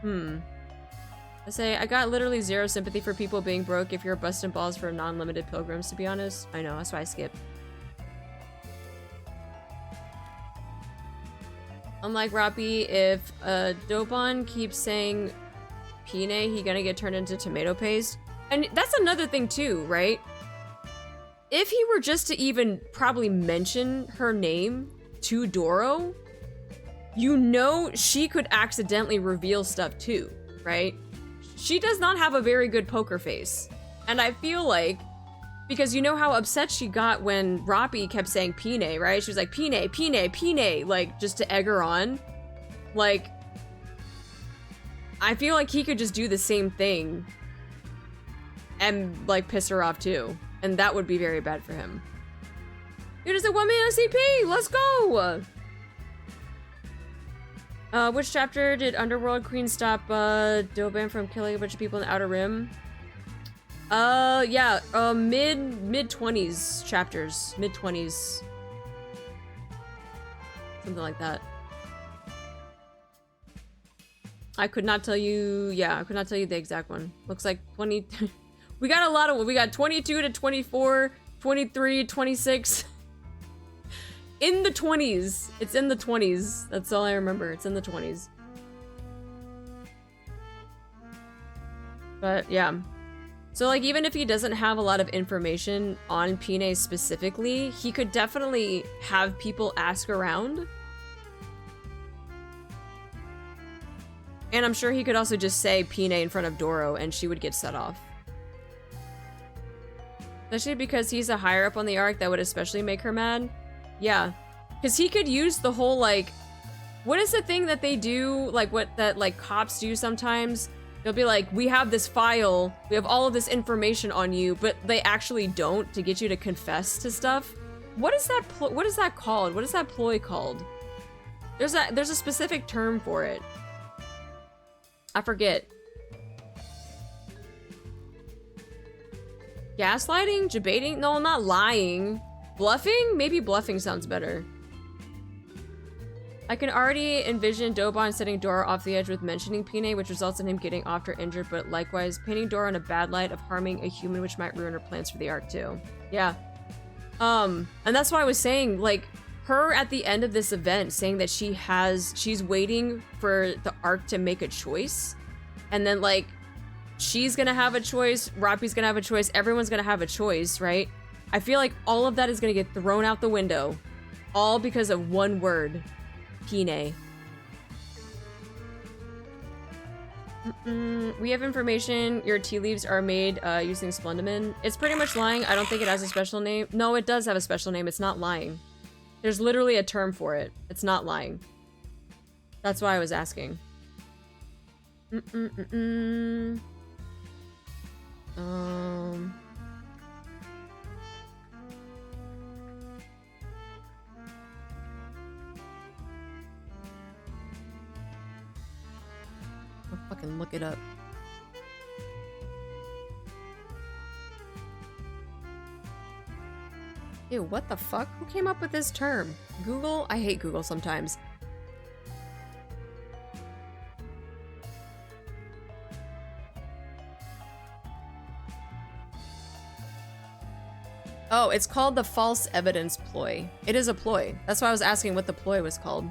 I say, I got literally zero sympathy for people being broke if you're busting balls for non-limited pilgrims, to be honest. I know, that's why I skip. Unlike Roppy, if Doban keeps saying Pine, he gonna get turned into tomato paste. And that's another thing too, right? If he were just to even probably mention her name to Doro, you know she could accidentally reveal stuff too, right? She does not have a very good poker face. And I feel like, because you know how upset she got when Roppy kept saying Pine, right? She was like, Pine, Pine, Pine, like, just to egg her on. Like, I feel like he could just do the same thing and, like, piss her off too. And that would be very bad for him. It is a 1 minute CP! Let's go! Which chapter did Underworld Queen stop Doban from killing a bunch of people in the Outer Rim? Yeah, mid-20s chapters. Mid-20s. Something like that. I could not tell you, yeah, I could not tell you the exact one. Looks like 20, we got a lot of, we got 22 to 24, 23, 26. In the 20s. It's in the 20s. That's all I remember. It's in the 20s. But yeah. So like even if he doesn't have a lot of information on Pine specifically, he could definitely have people ask around. And I'm sure he could also just say Pine in front of Doro and she would get set off. Especially because he's a higher up on the arc, that would especially make her mad. Yeah, because he could use the whole, like, what is the thing that they do, like, what that, like, cops do sometimes? They'll be like, we have this file, we have all of this information on you, but they actually don't, to get you to confess to stuff. What is that, what is that called? What is that ploy called? There's a specific term for it. I forget. Gaslighting? Debating? No, I'm not lying. Bluffing? Maybe bluffing sounds better. I can already envision Doban setting Doro off the edge with mentioning Pine, which results in him getting off or injured, but likewise painting Doro in a bad light of harming a human, which might ruin her plans for the arc too. Yeah. And that's why I was saying, like, her at the end of this event saying that she's waiting for the arc to make a choice, and then, like, she's gonna have a choice, Roppy's gonna have a choice, everyone's gonna have a choice, right? I feel like all of that is gonna get thrown out the window. All because of one word. Pine. We have information your tea leaves are made using Splendimin. It's pretty much lying. I don't think it has a special name. No, it does have a special name. It's not lying. There's literally a term for it. It's not lying. That's why I was asking. I'll fucking look it up. Ew, what the fuck? Who came up with this term? Google? I hate Google sometimes. Oh, it's called the false evidence ploy. It is a ploy. That's why I was asking what the ploy was called.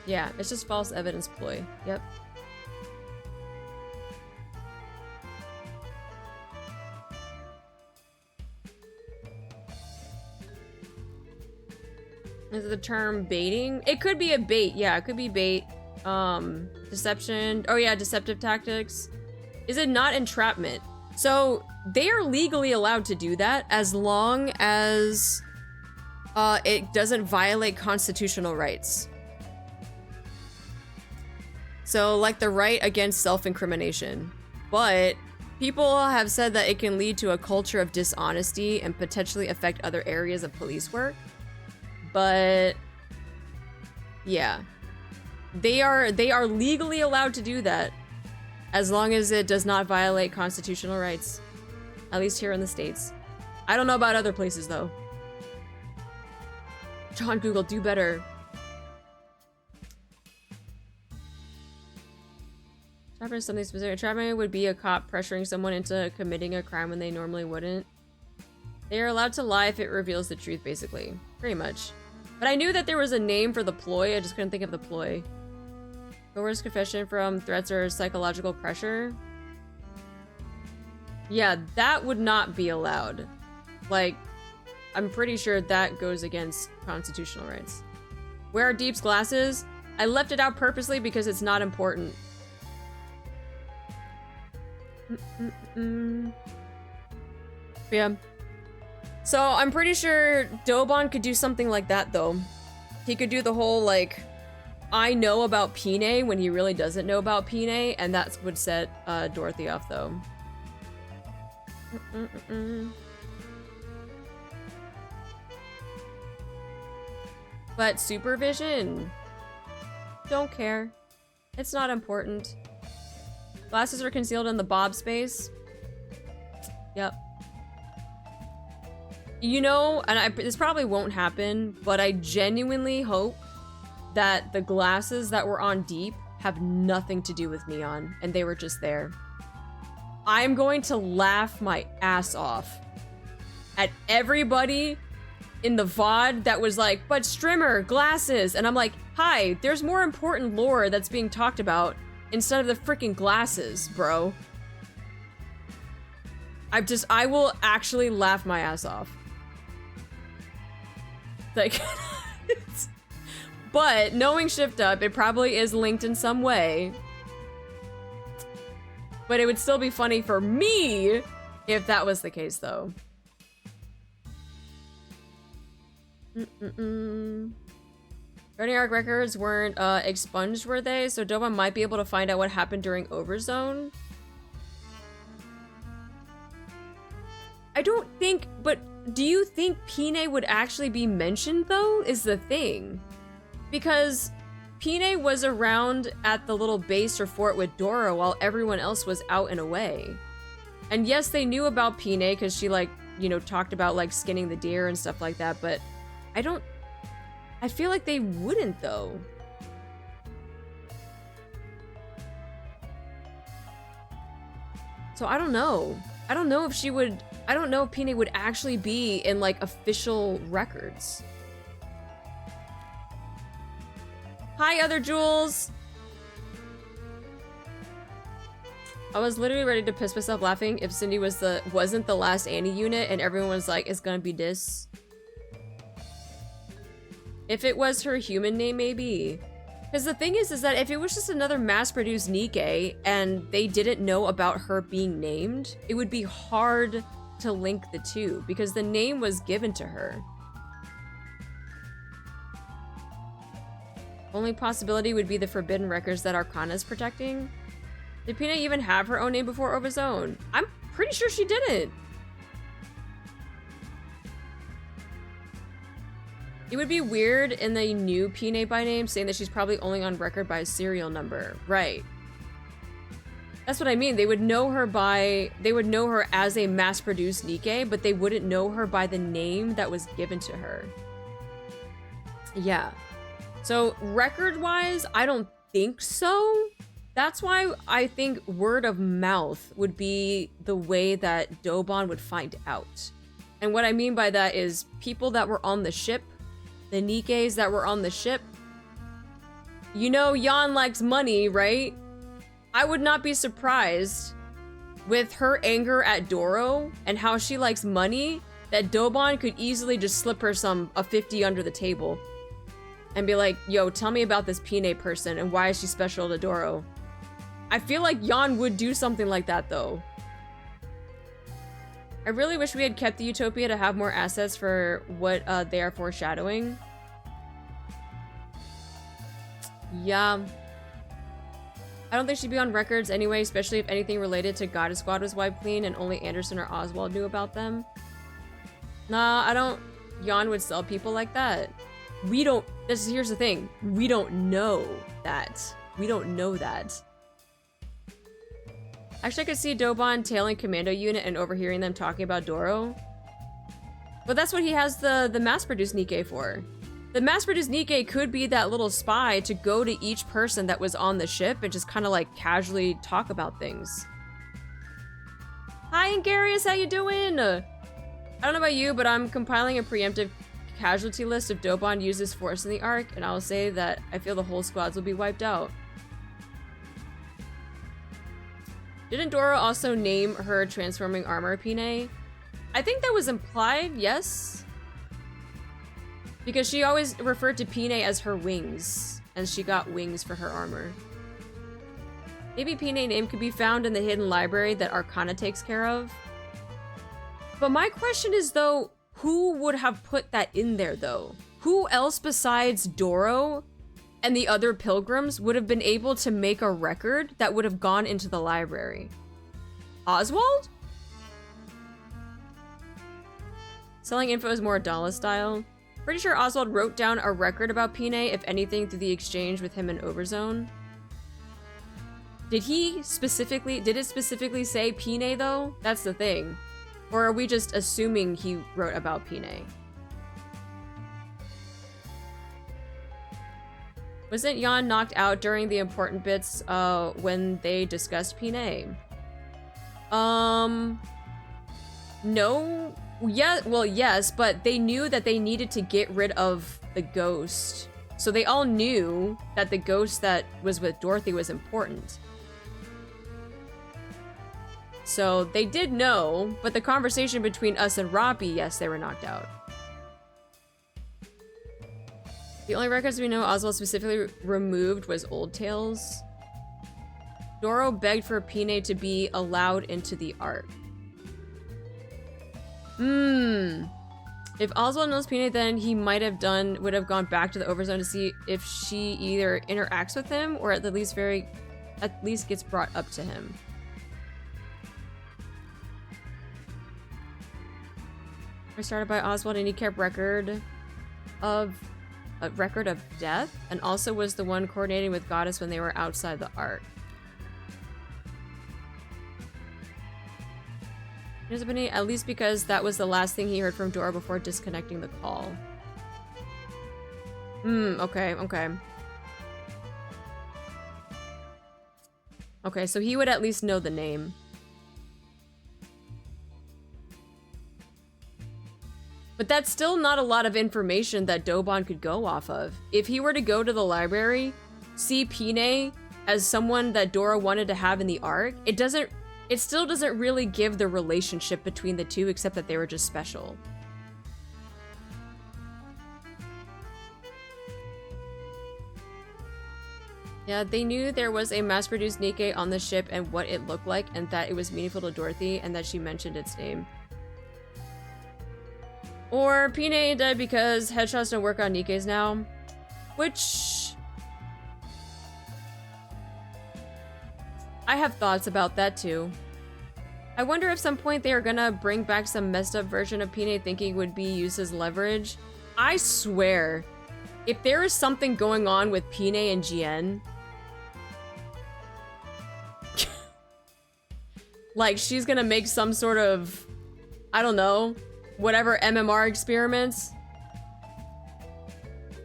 Yeah, it's just false evidence ploy. Yep. Is the term baiting? It could be a bait. Yeah, it could be bait. Deception. Oh yeah, deceptive tactics. Is it not entrapment? So they are legally allowed to do that as long as it doesn't violate constitutional rights. So like the right against self-incrimination. But people have said that it can lead to a culture of dishonesty and potentially affect other areas of police work. But yeah, they are legally allowed to do that as long as it does not violate constitutional rights, at least here in the States. I don't know about other places though. John Google, do better. Trapper is something specific. Trapper would be a cop pressuring someone into committing a crime when they normally wouldn't. They are allowed to lie if it reveals the truth, basically. Pretty much. But I knew that there was a name for the ploy, I just couldn't think of the ploy. Coerced confession from threats or psychological pressure. Yeah, that would not be allowed. Like, I'm pretty sure that goes against constitutional rights. Where are Deep's glasses? I left it out purposely because it's not important. Yeah. So I'm pretty sure Doban could do something like that though. He could do the whole like, I know about Pine when he really doesn't know about Pine, and that would set Dorothy off though. But supervision, don't care. It's not important. Glasses are concealed in the bob space. Yep. You know, and this probably won't happen, but I genuinely hope that the glasses that were on Deep have nothing to do with Neon, and they were just there. I'm going to laugh my ass off at everybody in the VOD that was like, but Strimmer, glasses, and I'm like, hi, there's more important lore that's being talked about instead of the freaking glasses, bro. I will actually laugh my ass off. Like, but knowing Shift Up, it probably is linked in some way. But it would still be funny for me if that was the case, though. Running Arc records weren't expunged, were they? So Doban might be able to find out what happened during Overzone. I don't think, but do you think Pine would actually be mentioned though, is the thing. Because Pine was around at the little base or fort with Doro while everyone else was out and away. And yes, they knew about Pine because she like, you know, talked about like skinning the deer and stuff like that, but I feel like they wouldn't though. So I don't know. I don't know if she would, I don't know if Pine would actually be in like official records. Hi, other Jules. I was literally ready to piss myself laughing if Cindy wasn't the last Annie unit and everyone was like, it's gonna be this. If it was her human name, maybe. Because the thing is that if it was just another mass-produced NIKKE and they didn't know about her being named, it would be hard to link the two because the name was given to her. Only possibility would be the forbidden records that Arcana's protecting. Did Pina even have her own name before Overzone? I'm pretty sure she didn't. It would be weird in the new Pine by name saying that she's probably only on record by a serial number. Right. That's what I mean. They would know her as a mass-produced NIKKE, but they wouldn't know her by the name that was given to her. Yeah. So record-wise, I don't think so. That's why I think word of mouth would be the way that Doban would find out. And what I mean by that is people that were on the ship, the NIKKEs that were on the ship. You know Jan likes money, right? I would not be surprised with her anger at Doro and how she likes money that Doban could easily just slip her a 50 under the table. and be like, yo, tell me about this Pine person and why is she special to Doro? I feel like Yon would do something like that, though. I really wish we had kept the Utopia to have more assets for what they are foreshadowing. Yeah. I don't think she'd be on records anyway, especially if anything related to Goddess Squad was wiped clean and only Anderson or Oswald knew about them. Nah, I don't... Yon would sell people like that. We don't... Here's the thing. We don't know that. We don't know that. Actually, I could see Doban tailing Commando Unit and overhearing them talking about Doro. But that's what he has the mass-produced NIKKE for. The mass-produced NIKKE could be that little spy to go to each person that was on the ship and just kind of like casually talk about things. Hi, Angarius, how you doing? I don't know about you, but I'm compiling a preemptive casualty list if Doban uses force in the arc, and I'll say that I feel the whole squads will be wiped out. Didn't Doro also name her transforming armor Pine? I think that was implied, yes. Because she always referred to Pine as her wings, and she got wings for her armor. Maybe Pine name could be found in the hidden library that Arcana takes care of. But my question is, though, who would have put that in there, though? Who else besides Doro and the other pilgrims would have been able to make a record that would have gone into the library? Oswald? Selling info is more Dala style. Pretty sure Oswald wrote down a record about Pine, if anything, through the exchange with him in Overzone. Did it specifically say Pine, though? That's the thing. Or are we just assuming he wrote about Pine? Wasn't Yon knocked out during the important bits when they discussed Pine? No. Yeah, well, yes, but they knew that they needed to get rid of the ghost. So they all knew that the ghost that was with Dorothy was important. So they did know, but the conversation between us and Robbie, yes, they were knocked out. The only records we know Oswald specifically removed was Old Tales. Doro begged for Pine to be allowed into the Ark. If Oswald knows Pine, then he would have gone back to the Overzone to see if she either interacts with him or at least gets brought up to him. We're started by Oswald, and he kept record of death, and also was the one coordinating with Goddess when they were outside the Ark. His opinion, at least because that was the last thing he heard from Doro before disconnecting the call. Okay. Okay, so he would at least know the name. But that's still not a lot of information that Doban could go off of. If he were to go to the library, see Pine as someone that Doro wanted to have in the Ark, it still doesn't really give the relationship between the two, except that they were just special. Yeah, they knew there was a mass-produced NIKKE on the ship and what it looked like, and that it was meaningful to Dorothy, and that she mentioned its name. Or Pine dead because headshots don't work on NIKKEs now. Which... I have thoughts about that too. I wonder if some point they are gonna bring back some messed up version of Pine thinking would be used as leverage. I swear, if there is something going on with Pine and GN, like she's gonna make some sort of, I don't know, whatever MMR experiments.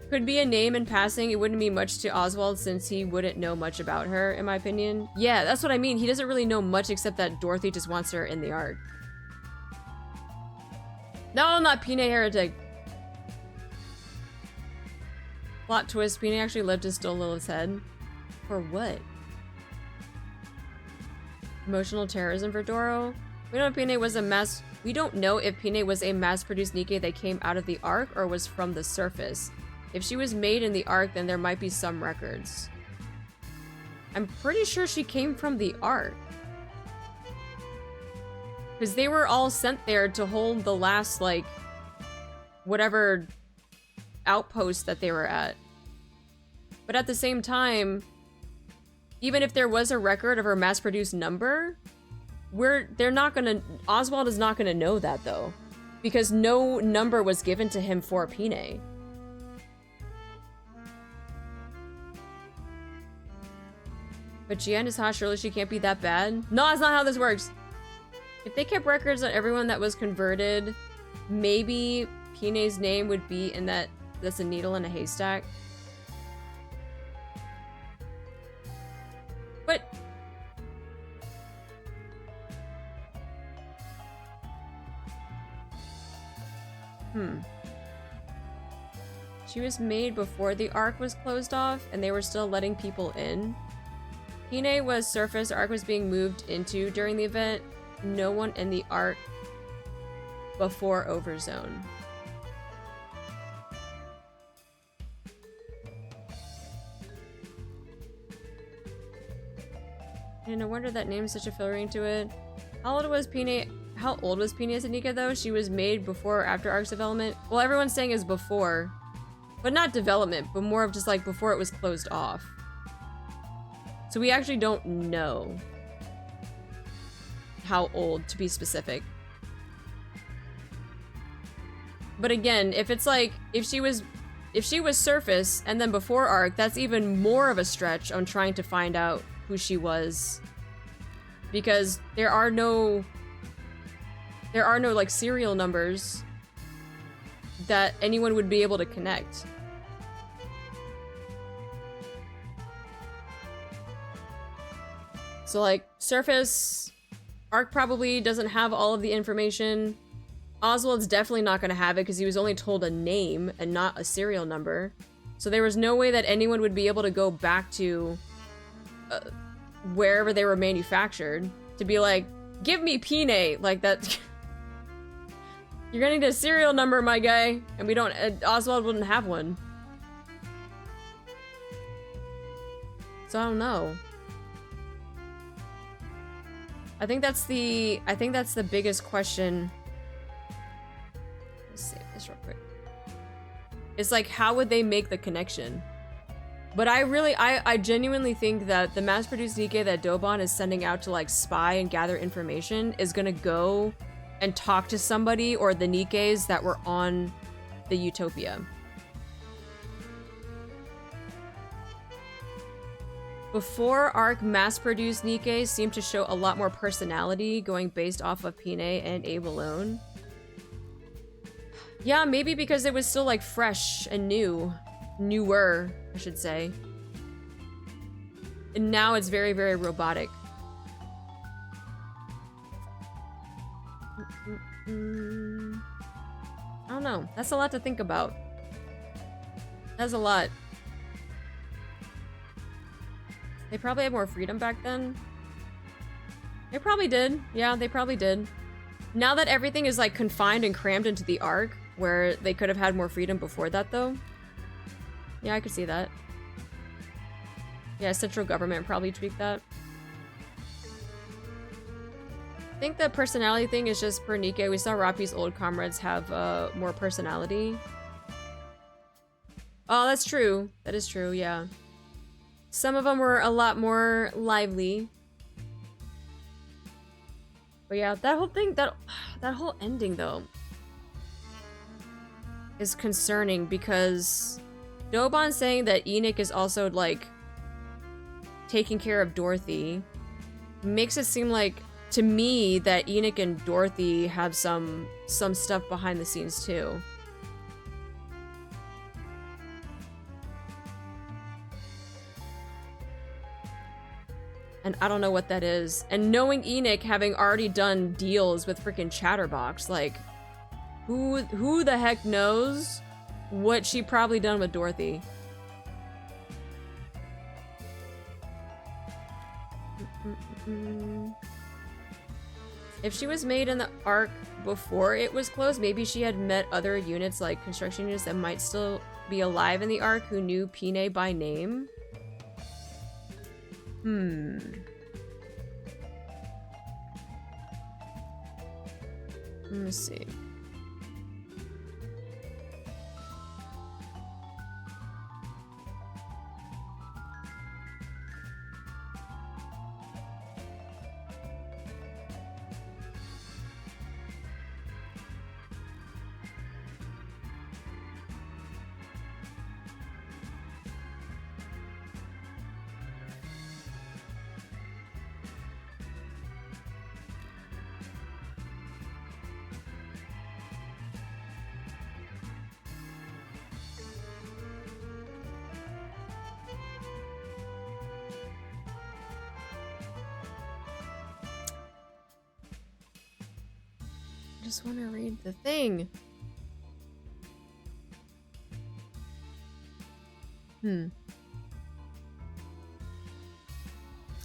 Could be a name in passing. It wouldn't mean much to Oswald since he wouldn't know much about her, in my opinion. Yeah, that's what I mean. He doesn't really know much except that Dorothy just wants her in the Ark. No, not Pine Heretic. Plot twist, Pine actually lived and stole Lilith's head. For what? Emotional terrorism for Doro? We don't know if Pine was a mass-produced NIKKE that came out of the Ark or was from the surface. If she was made in the Ark, then there might be some records. I'm pretty sure she came from the Ark. Because they were all sent there to hold the last, like, whatever outpost that they were at. But at the same time, even if there was a record of her mass-produced number, Oswald is not gonna know that, though. Because no number was given to him for Pine. But Jian is hot, surely she can't be that bad? No, that's not how this works! If they kept records on everyone that was converted, maybe Pine's name would be in that's a needle in a haystack. But... She was made before the Ark was closed off, and they were still letting people in. Pine was surface, the Ark was being moved into during the event. No one in the Ark before Overzone. And no wonder that name's such a fillering to it. How old was Pine as a NIKKE though? She was made before or after Ark's development? Well, everyone's saying is before. But not development, but more of just like before it was closed off. So we actually don't know how old, to be specific. But again, if it's like, if she was surface and then before Ark, that's even more of a stretch on trying to find out who she was. Because there are no like serial numbers that anyone would be able to connect. So like surface, Ark probably doesn't have all of the information. Oswald's definitely not going to have it because he was only told a name and not a serial number. So there was no way that anyone would be able to go back to wherever they were manufactured to be like, give me Pine, like that. You're gonna need a serial number, my guy, and we don't. Oswald wouldn't have one. So I don't know. I think that's the biggest question. Let's save this real quick. It's like, how would they make the connection? But I genuinely think that the mass-produced NIKKE that Doban is sending out to like spy and gather information is gonna go and talk to somebody or the NIKKEs that were on the Utopia. Before Ark, mass-produced NIKKE seemed to show a lot more personality, going based off of Pine and Abe alone. Yeah, maybe because it was still like fresh and new. Newer, I should say. And now it's very, very robotic. I don't know. That's a lot to think about. That's a lot. They probably had more freedom back then. They probably did. Yeah, they probably did. Now that everything is like confined and crammed into the Ark, where they could have had more freedom before that though. Yeah, I could see that. Yeah, central government probably tweaked that. I think the personality thing is just per NIKKE. We saw Rappi's old comrades have more personality. Oh, that's true. That is true, yeah. Some of them were a lot more lively. But yeah, that whole thing, that whole ending though, is concerning because Doban saying that Enoch is also like taking care of Dorothy makes it seem like, to me, that Enoch and Dorothy have some stuff behind the scenes too. And I don't know what that is. And knowing Enoch having already done deals with freaking Chatterbox, like, who the heck knows what she probably done with Dorothy? If she was made in the Ark before it was closed, maybe she had met other units, like construction units, that might still be alive in the arc who knew Pine by name? Let me see. I just want to read the thing.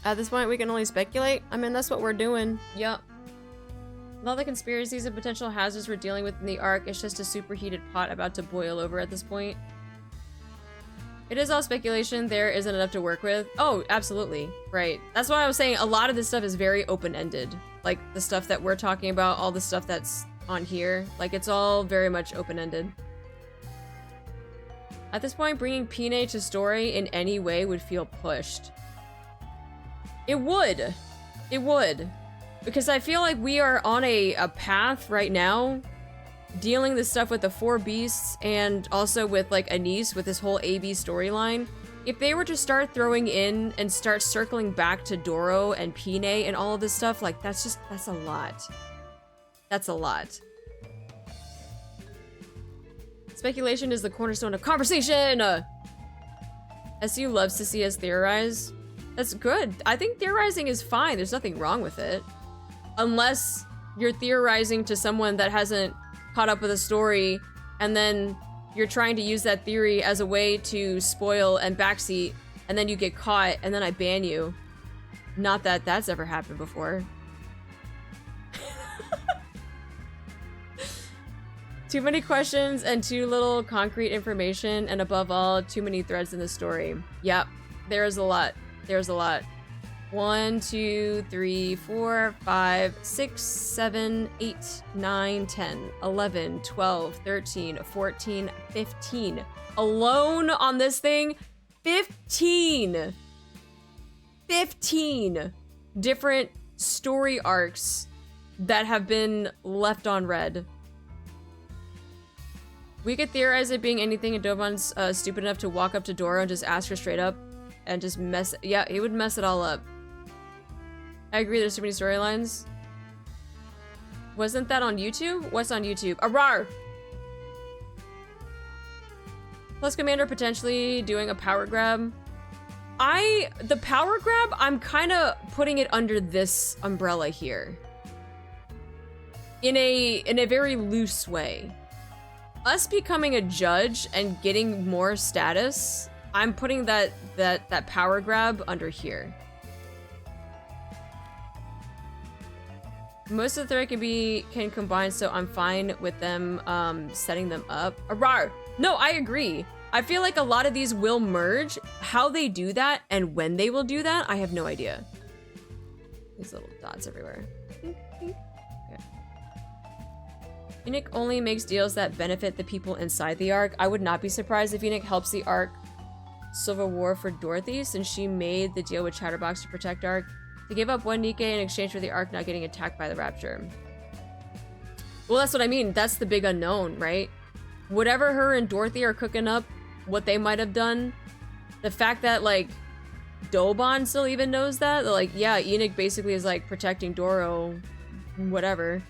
At this point, we can only speculate. I mean, that's what we're doing. Yup. With all the conspiracies and potential hazards we're dealing with in the arc, it's just a superheated pot about to boil over at this point. It is all speculation. There isn't enough to work with. Oh, absolutely. Right. That's why I was saying a lot of this stuff is very open-ended. Like, the stuff that we're talking about, all the stuff that's on here. Like, it's all very much open-ended. At this point, bringing Pine to story in any way would feel pushed. It would. It would. Because I feel like we are on a path right now dealing this stuff with the 4 beasts and also with like Anise with this whole AB storyline. If they were to start throwing in and start circling back to Doro and Pine and all of this stuff, like that's a lot. That's a lot. Speculation is the cornerstone of conversation! SU loves to see us theorize. That's good. I think theorizing is fine. There's nothing wrong with it. Unless you're theorizing to someone that hasn't caught up with a story, and then you're trying to use that theory as a way to spoil and backseat, and then you get caught, and then I ban you. Not that that's ever happened before. Too many questions and too little concrete information, and above all, too many threads in the story. Yep, there's a lot. There's a lot. 1, 2, 3, 4, 5, 6, 7, 8, 9, 10, 11, 12, 13, 14, 15. Alone on this thing, 15! 15 different story arcs that have been left on red. We could theorize it being anything, and Doban's stupid enough to walk up to Doro and just ask her straight up and just mess. Yeah, he would mess it all up. I agree, there's too many storylines. Wasn't that on YouTube? What's on YouTube? Arar! Plus Commander potentially doing a power grab. The power grab, I'm kind of putting it under this umbrella here. In a very loose way. Us becoming a judge and getting more status, I'm putting that power grab under here. Most of the thread can combine, so I'm fine with them setting them up. Arar! No, I agree. I feel like a lot of these will merge. How they do that and when they will do that, I have no idea. These little dots everywhere. Okay. Enoch only makes deals that benefit the people inside the arc. I would not be surprised if Enoch helps the arc Civil War for Dorothy, since she made the deal with Chatterbox to protect Arc, to give up 1 NIKKE in exchange for the arc not getting attacked by the Rapture. Well, that's what I mean. That's the big unknown, right? Whatever her and Dorothy are cooking up, what they might have done, the fact that, like, Doban still even knows that, like, yeah, Enoch basically is, like, protecting Doro, whatever.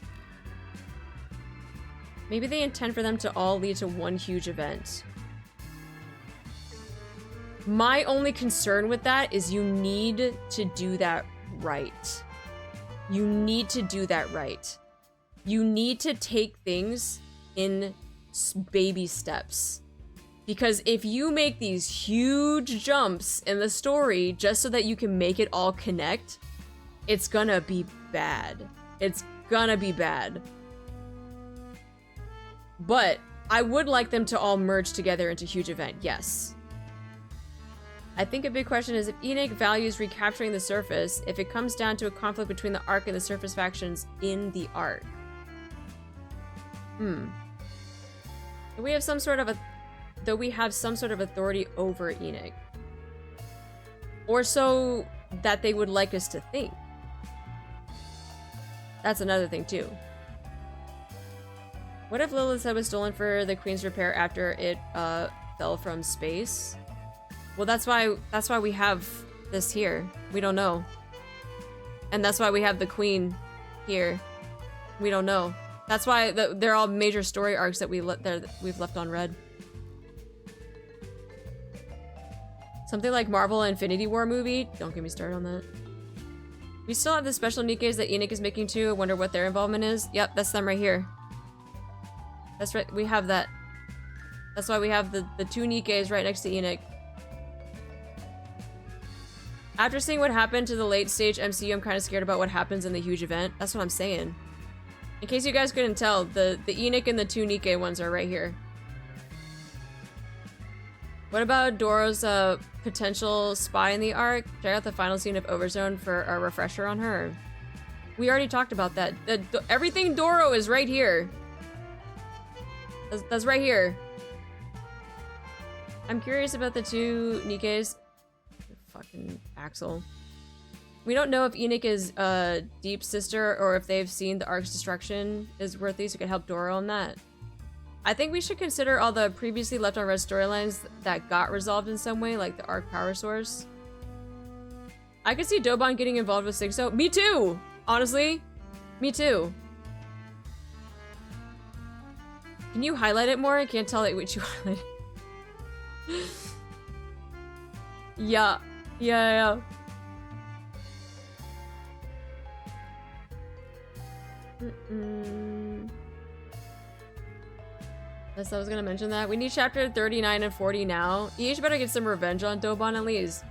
Maybe they intend for them to all lead to one huge event. My only concern with that is you need to do that right. You need to do that right. You need to take things in baby steps. Because if you make these huge jumps in the story just so that you can make it all connect, it's gonna be bad. It's gonna be bad. But I would like them to all merge together into a huge event, yes. I think a big question is if Enix values recapturing the surface, if it comes down to a conflict between the Ark and the surface factions in the Ark. Do we have some sort of authority over Enix? Or so that they would like us to think. That's another thing too. What if Lilith's head was stolen for the Queen's repair after it fell from space? Well, that's why we have this here. We don't know. And that's why we have the Queen here. We don't know. That's why they're all major story arcs that we've left on red. Something like Marvel Infinity War movie. Don't get me started on that. We still have the special Nikkes that Enix is making too. I wonder what their involvement is. Yep, that's them right here. That's right. We have that. That's why we have the two Nikkes right next to Enix. After seeing what happened to the late stage MCU, I'm kind of scared about what happens in the huge event. That's what I'm saying. In case you guys couldn't tell, the Enix and the two Nikke ones are right here. What about Doro's potential spy in the Ark? Check out the final scene of Overzone for a refresher on her. We already talked about that. Everything Doro is right here. That's right here. I'm curious about the two Nikkes. Fucking Axel. We don't know if Enix is Deep sister or if they've seen the Ark's destruction is worth these who could help Doro on that. I think we should consider all the previously left on red storylines that got resolved in some way, like the Ark power source. I could see Doban getting involved with Sixto. Me too! Honestly. Me too. Can you highlight it more? I can't tell it what you highlighted. Yeah. Yeah. Yes, I was gonna mention that. We need chapter 39 and 40 now. You each better get some revenge on Doban and Lise.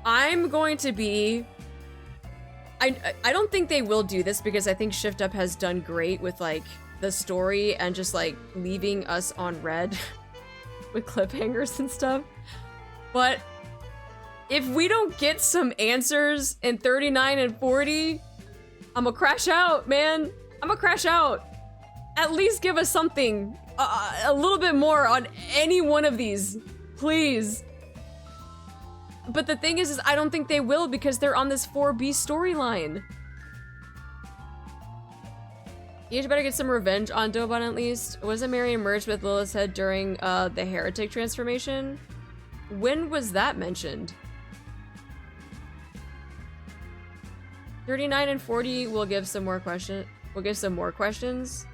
I'm going to be... I don't think they will do this because I think Shift Up has done great with like the story and just like leaving us on red with cliffhangers and stuff. But if we don't get some answers in 39 and 40, I'm gonna crash out, man. I'm gonna crash out. At least give us something, a little bit more on any one of these, please. But the thing is I don't think they will because they're on this 4B storyline. You each better get some revenge on Doban at least. Wasn't Mary merged with Lilith's head during the heretic transformation? When was that mentioned? 39 and 40 will give some more questions. We'll give some more questions.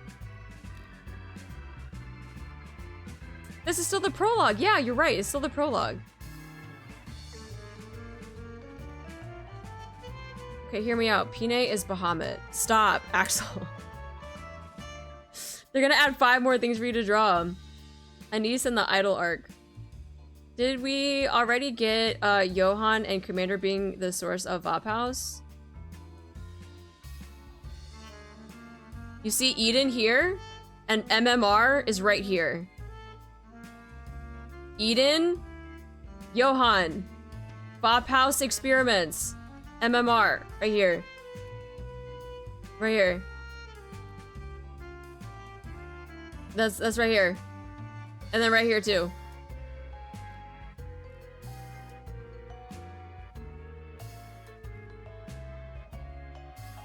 This is still the prologue. Yeah, you're right. It's still the prologue. Okay, hear me out. Pine is Bahamut. Stop, Axel. They're gonna add 5 more things for you to draw. Anise and the Idol arc. Did we already get Johan and Commander being the source of Vop House? You see Eden here? And MMR is right here. Eden, Johan, Vop House experiments, MMR, right here. Right here. That's right here. And then right here too.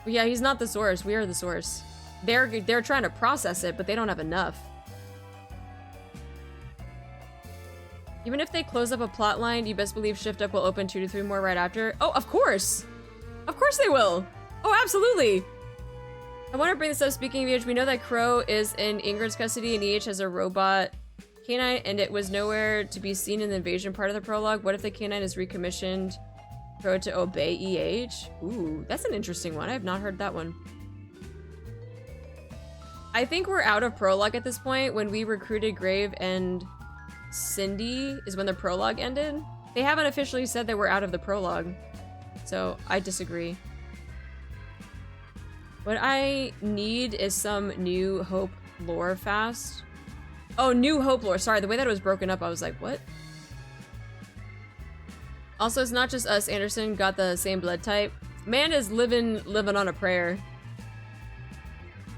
Yeah, he's not the source. We are the source. They're trying to process it, but they don't have enough. Even if they close up a plot line, you best believe Shift Up will open 2 to 3 more right after. Oh, of course! Of course they will! Oh, absolutely! I want to bring this up, speaking of which, we know that Crow is in Ingrid's custody and EH has a robot canine and it was nowhere to be seen in the invasion part of the prologue. What if the canine is recommissioned Crow to obey EH? Ooh, that's an interesting one. I have not heard that one. I think we're out of prologue at this point. When we recruited Grave and Cindy is when the prologue ended. They haven't officially said that we're out of the prologue, so I disagree. What I need is some New Hope lore fast. Oh, New Hope lore. Sorry, the way that it was broken up, I was like, what? Also, it's not just us. Anderson got the same blood type. Man is living on a prayer.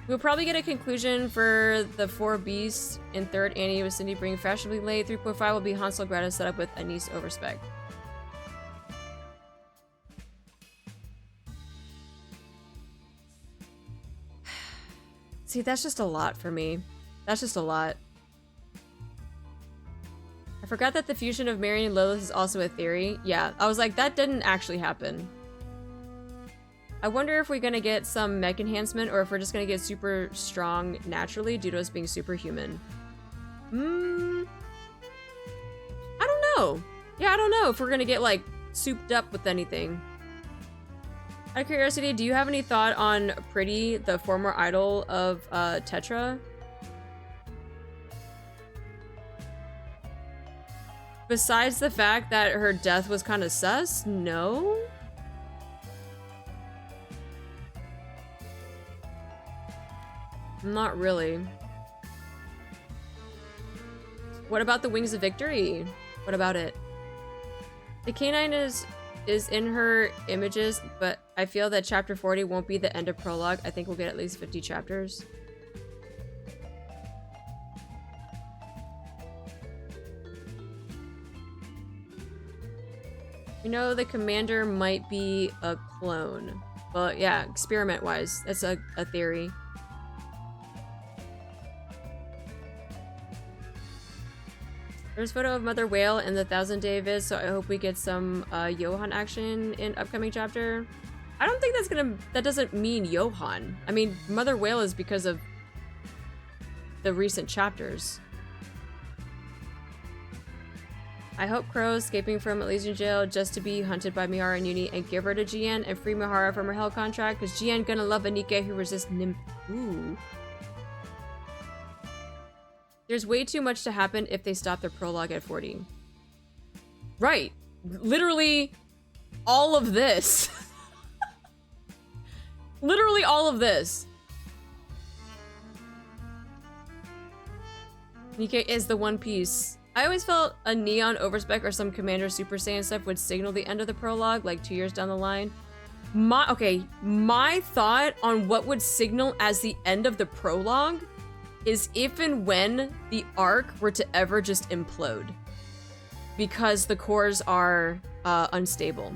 We'll probably get a conclusion for the 4 beasts in 3rd Annie with Cindy being fashionably late. 3.5 will be Hansel Greta set up with Anise Overspec. See, that's just a lot for me. That's just a lot. I forgot that the fusion of Mary and Lilith is also a theory. Yeah, I was like, that didn't actually happen. I wonder if we're gonna get some mech enhancement or if we're just gonna get super strong naturally due to us being superhuman. I don't know. Yeah, I don't know if we're gonna get like souped up with anything. Out of curiosity, do you have any thought on Pretty, the former idol of Tetra? Besides the fact that her death was kind of sus, no? Not really. What about the Wings of Victory? What about it? The canine is in her images, but I feel that chapter 40 won't be the end of prologue. I think we'll get at least 50 chapters. You know, the commander might be a clone. Well, yeah, experiment-wise, that's a theory. There's a photo of Mother Whale in the 1000 Day Viz, so I hope we get some Johan action in upcoming chapter. I don't think that doesn't mean Johan. I mean, Mother Whale is because of the recent chapters. I hope Crow escaping from Elysian jail just to be hunted by Mihara and Uni and give her to Jian and free Mihara from her hell contract, because Jian gonna love a NIKKE who resists Nim. Ooh. There's way too much to happen if they stop their prologue at 40. Right. Literally all of this. Literally all of this. NIKKE is the One Piece. I always felt a Neon Overspec or some Commander Super Saiyan stuff would signal the end of the prologue, like 2 years down the line. My thought on what would signal as the end of the prologue is if and when the arc were to ever just implode. Because the cores are unstable.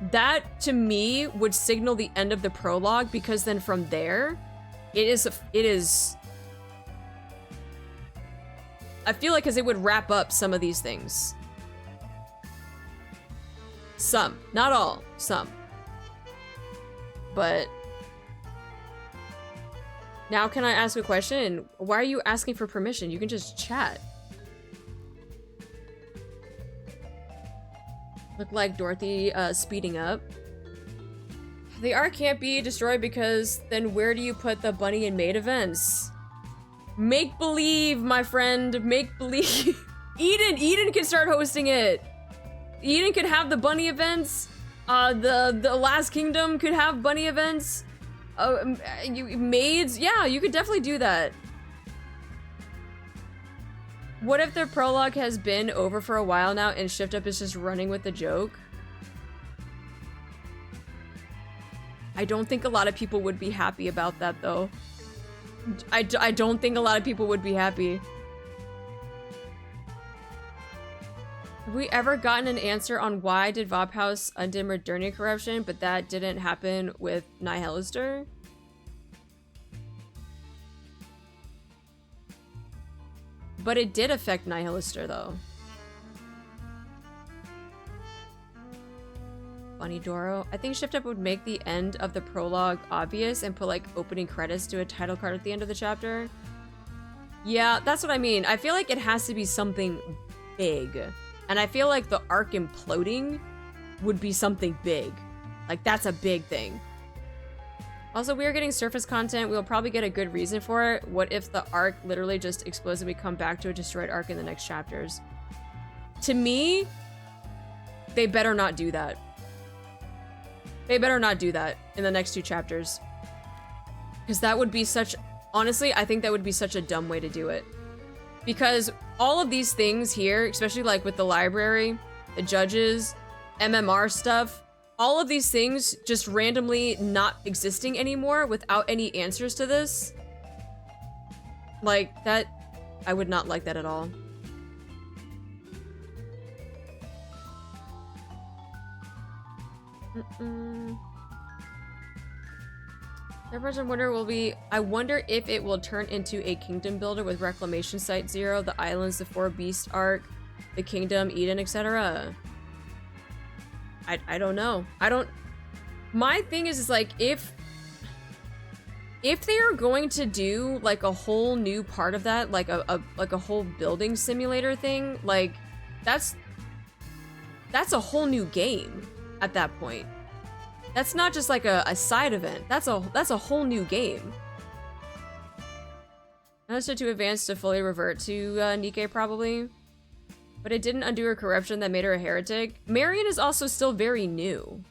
That, to me, would signal the end of the prologue, because then from there, it is... I feel like because it would wrap up some of these things. Some. Not all. Some. But... Now can I ask a question? Why are you asking for permission? You can just chat. Look like Dorothy speeding up. The arc can't be destroyed because then where do you put the bunny and maid events? Make believe, my friend. Make believe. Eden can start hosting it. Eden could have the bunny events. The Last Kingdom could have bunny events. Maids, yeah, you could definitely do that. What if the prologue has been over for a while now and Shift Up is just running with the joke? I don't think a lot of people would be happy about that, though. I don't think a lot of people would be happy. Have we ever gotten an answer on why did Vop House undid Modernia corruption, but that didn't happen with Nihilister? But it did affect Nihilister, though. Funny Doro. I think Shift Up would make the end of the prologue obvious and put like opening credits to a title card at the end of the chapter. Yeah, that's what I mean. I feel like it has to be something big. And I feel like the arc imploding would be something big. Like, that's a big thing. Also, we are getting surface content. We'll probably get a good reason for it. What if the arc literally just explodes and we come back to a destroyed arc in the next chapters? To me, they better not do that. They better not do that in the next 2 chapters. Because that would be such honestly, I think that would be such a dumb way to do it. Because all of these things here, especially like with the library, the judges, MMR stuff, all of these things just randomly not existing anymore without any answers to this. Like, that, I would not like that at all. Everyone's wonder will be, I wonder if it will turn into a kingdom builder with Reclamation Site 0, the islands, the 4 Beast arc, the kingdom, Eden, etc. I don't know. My thing is like, if they are going to do like a whole new part of that, like a whole building simulator thing, like that's a whole new game at that point. That's not just like a side event. That's a whole new game. Understood too advanced to fully revert to NIKKE probably. But it didn't undo her corruption that made her a heretic. Marion is also still very new.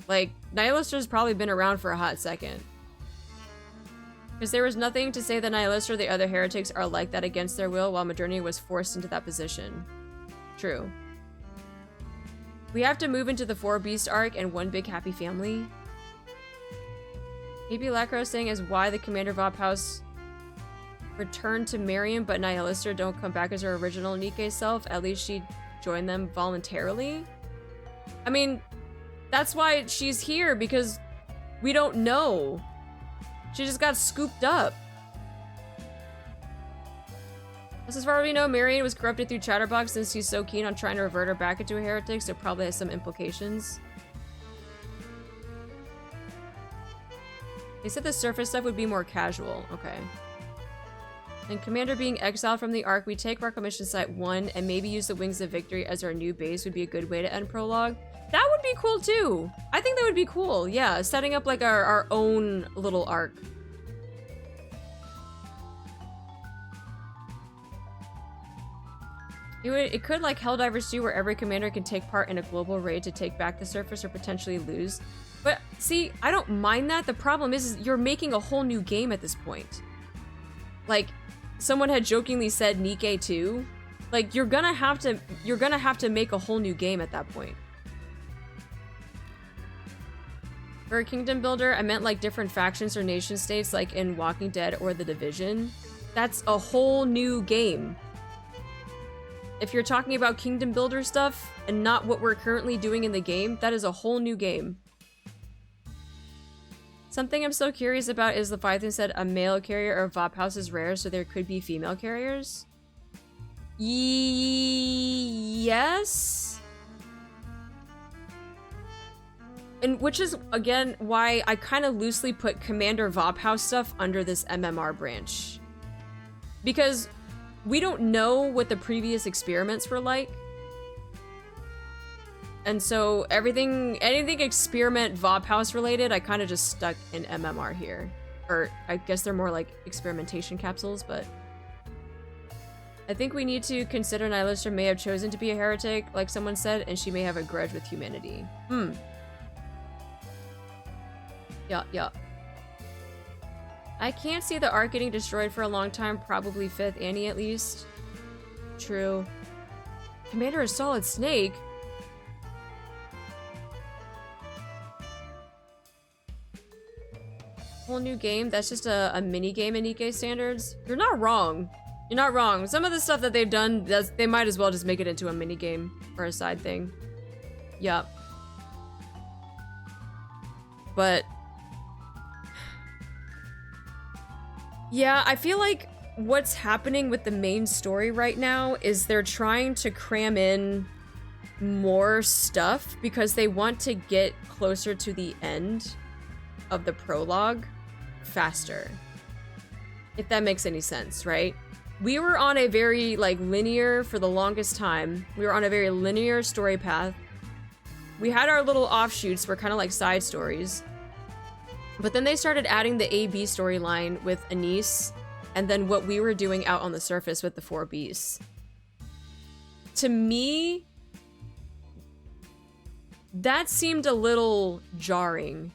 Like, Nihilister's probably been around for a hot second. Because there was nothing to say that Nihilister or the other heretics are like that against their will, while Modernity was forced into that position. True. We have to move into the 4 Beast arc and one big happy family. Maybe Lacros saying is why the Commander Vop House returned to Marion, but Nihilister don't come back as her original NIKKE self. At least she joined them voluntarily. I mean, that's why she's here, because we don't know. She just got scooped up. As far as we know, Marion was corrupted through Chatterbox since he's so keen on trying to revert her back into a heretic, so it probably has some implications. They said the surface stuff would be more casual. Okay. And Commander being exiled from the Ark, we take Reclamation Site 1 and maybe use the Wings of Victory as our new base would be a good way to end Prologue. That would be cool too! I think that would be cool, yeah. Setting up like our own little arc. It could like Helldivers 2 where every commander can take part in a global raid to take back the surface or potentially lose. But see, I don't mind that. The problem is you're making a whole new game at this point. Like, someone had jokingly said NIKKE 2. Like, you're gonna have to make a whole new game at that point. For a kingdom builder, I meant like different factions or nation states like in Walking Dead or The Division. That's a whole new game. If you're talking about kingdom builder stuff and not what we're currently doing in the game, that is a whole new game. Something I'm so curious about is the Python said a male carrier of Vop House is rare, so there could be female carriers. Yes? And which is, again, why I kind of loosely put Commander Vop House stuff under this MMR branch. Because we don't know what the previous experiments were like. And so anything experiment Vop House related, I kind of just stuck in MMR here. Or I guess they're more like experimentation capsules, but I think we need to consider Nihilister may have chosen to be a heretic, like someone said, and she may have a grudge with humanity. Yeah. I can't see the Ark getting destroyed for a long time, probably 5th Annie at least. True. Commander is Solid Snake? Whole new game? That's just a mini game in NIKKE standards? You're not wrong. You're not wrong. Some of the stuff that they've done, they might as well just make it into a mini game or a side thing. Yup. But yeah, I feel like what's happening with the main story right now is they're trying to cram in more stuff because they want to get closer to the end of the prologue faster. If that makes any sense, right? We were on a very like linear, for the longest time, we were on a very linear story path. We had our little offshoots, were kind of like side stories. But then they started adding the AB storyline with Anise, and then what we were doing out on the surface with the 4 Beasts. To me, that seemed a little jarring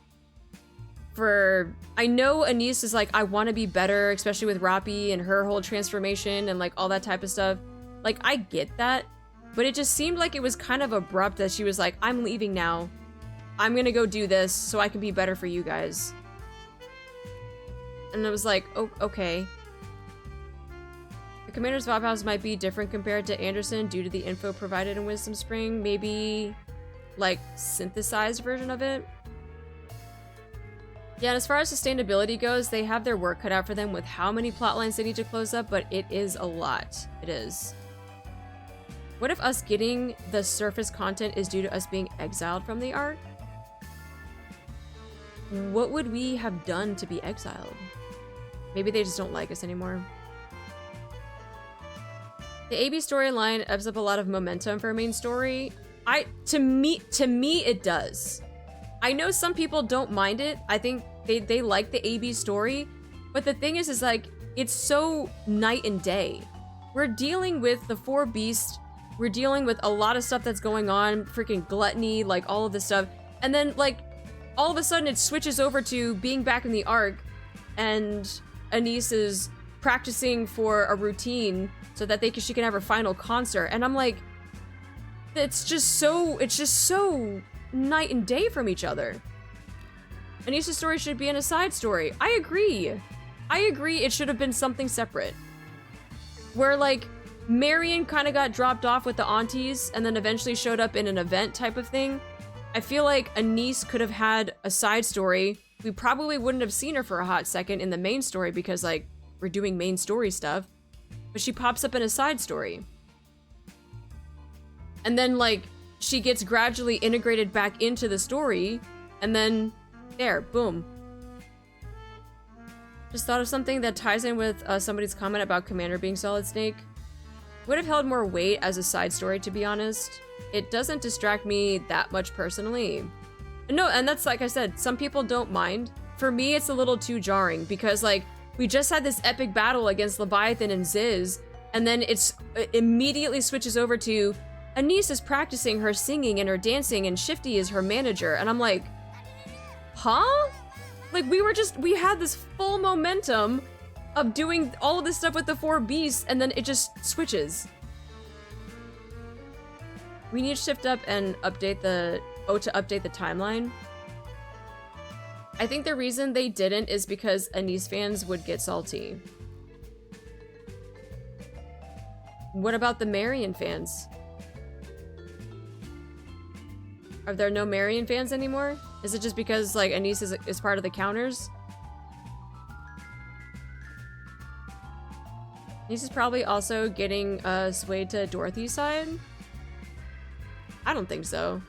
I know Anise is like, I want to be better, especially with Rappi and her whole transformation and like all that type of stuff. Like, I get that, but it just seemed like it was kind of abrupt that she was like, I'm leaving now. I'm gonna go do this so I can be better for you guys. And I was like, oh, okay. The Commander's Vibe House might be different compared to Anderson due to the info provided in Wisdom Spring. Maybe, like, synthesized version of it. Yeah, and as far as sustainability goes, they have their work cut out for them with how many plot lines they need to close up, but it is a lot. It is. What if us getting the surface content is due to us being exiled from the arc? What would we have done to be exiled? Maybe they just don't like us anymore. The AB storyline ebbs up a lot of momentum for a main story. To me, it does. I know some people don't mind it. I think they like the AB story, but the thing is like, it's so night and day. We're dealing with the 4 beasts. We're dealing with a lot of stuff that's going on, freaking gluttony, like all of this stuff. And then like, all of a sudden it switches over to being back in the arc and Anise is practicing for a routine so that she can have her final concert. And I'm like, it's just so night and day from each other. Anise's story should be in a side story. I agree. It should have been something separate. Where like, Marion kind of got dropped off with the aunties and then eventually showed up in an event type of thing. I feel like Anise could have had a side story. We probably wouldn't have seen her for a hot second in the main story because like, we're doing main story stuff. But she pops up in a side story. And then like, she gets gradually integrated back into the story. And then, there, boom. Just thought of something that ties in with somebody's comment about Commander being Solid Snake. Would have held more weight as a side story, to be honest. It doesn't distract me that much personally. No, and that's like I said, some people don't mind. For me, it's a little too jarring because like, we just had this epic battle against Leviathan and Ziz, and then it immediately switches over to Anise is practicing her singing and her dancing and Shifty is her manager. And I'm like, huh? Like we had this full momentum of doing all of this stuff with the 4 beasts and then it just switches. We need to shift up and update the timeline. I think the reason they didn't is because Anise fans would get salty. What about the Marion fans? Are there no Marion fans anymore? Is it just because like Anise is part of the counters? Anise is probably also getting swayed to Dorothy's side. I don't think so.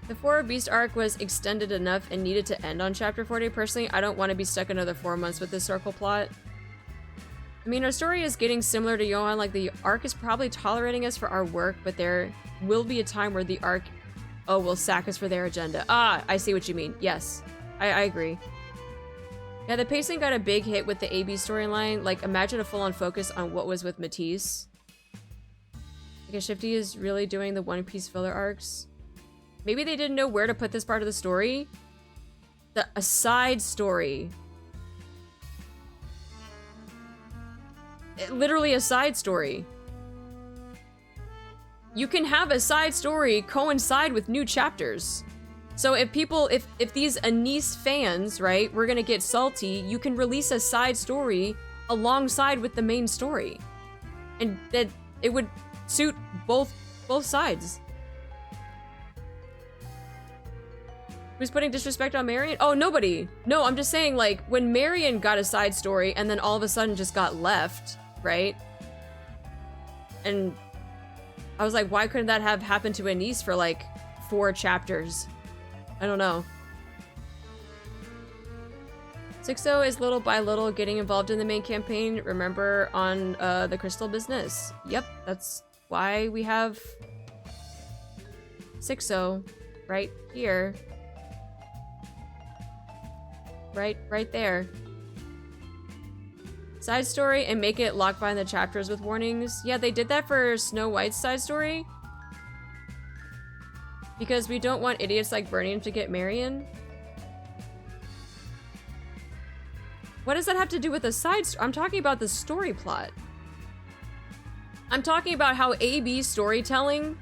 The 4 Beast arc was extended enough and needed to end on chapter 40. Personally, I don't want to be stuck another 4 months with this circle plot. I mean, our story is getting similar to Johan, like the arc is probably tolerating us for our work, but there will be a time where the arc, will sack us for their agenda. Ah, I see what you mean. Yes, I agree. Yeah, the pacing got a big hit with the AB storyline. Like, imagine a full-on focus on what was with Matisse. Like, Shifty is really doing the One Piece filler arcs. Maybe they didn't know where to put this part of the story. A side story. Literally a side story. You can have a side story coincide with new chapters. So if these Anise fans, right, we're gonna get salty, you can release a side story alongside with the main story. And that it would suit both sides. Who's putting disrespect on Marion? Oh, nobody. No, I'm just saying, like, when Marion got a side story and then all of a sudden just got left, right? And I was like, why couldn't that have happened to Anise for, like, 4 chapters? I don't know. 6-0 is little by little getting involved in the main campaign. Remember on the crystal business. Yep, that's why we have 6-0 right here. Right there. Side story and make it lock behind the chapters with warnings. Yeah, they did that for Snow White's side story. Because we don't want idiots like Burning to get Marion. What does that have to do with the side story? I'm talking about the story plot. I'm talking about how AB storytelling,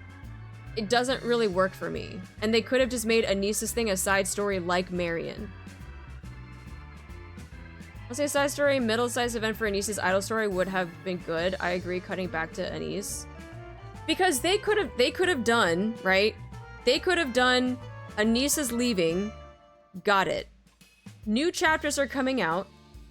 it doesn't really work for me. And they could have just made Anis's thing a side story like Marion. I'll say side story, middle-sized event for Anis's idol story would have been good. I agree, cutting back to Anis. Because they could have done, right? They could have done Anis's leaving, got it. New chapters are coming out.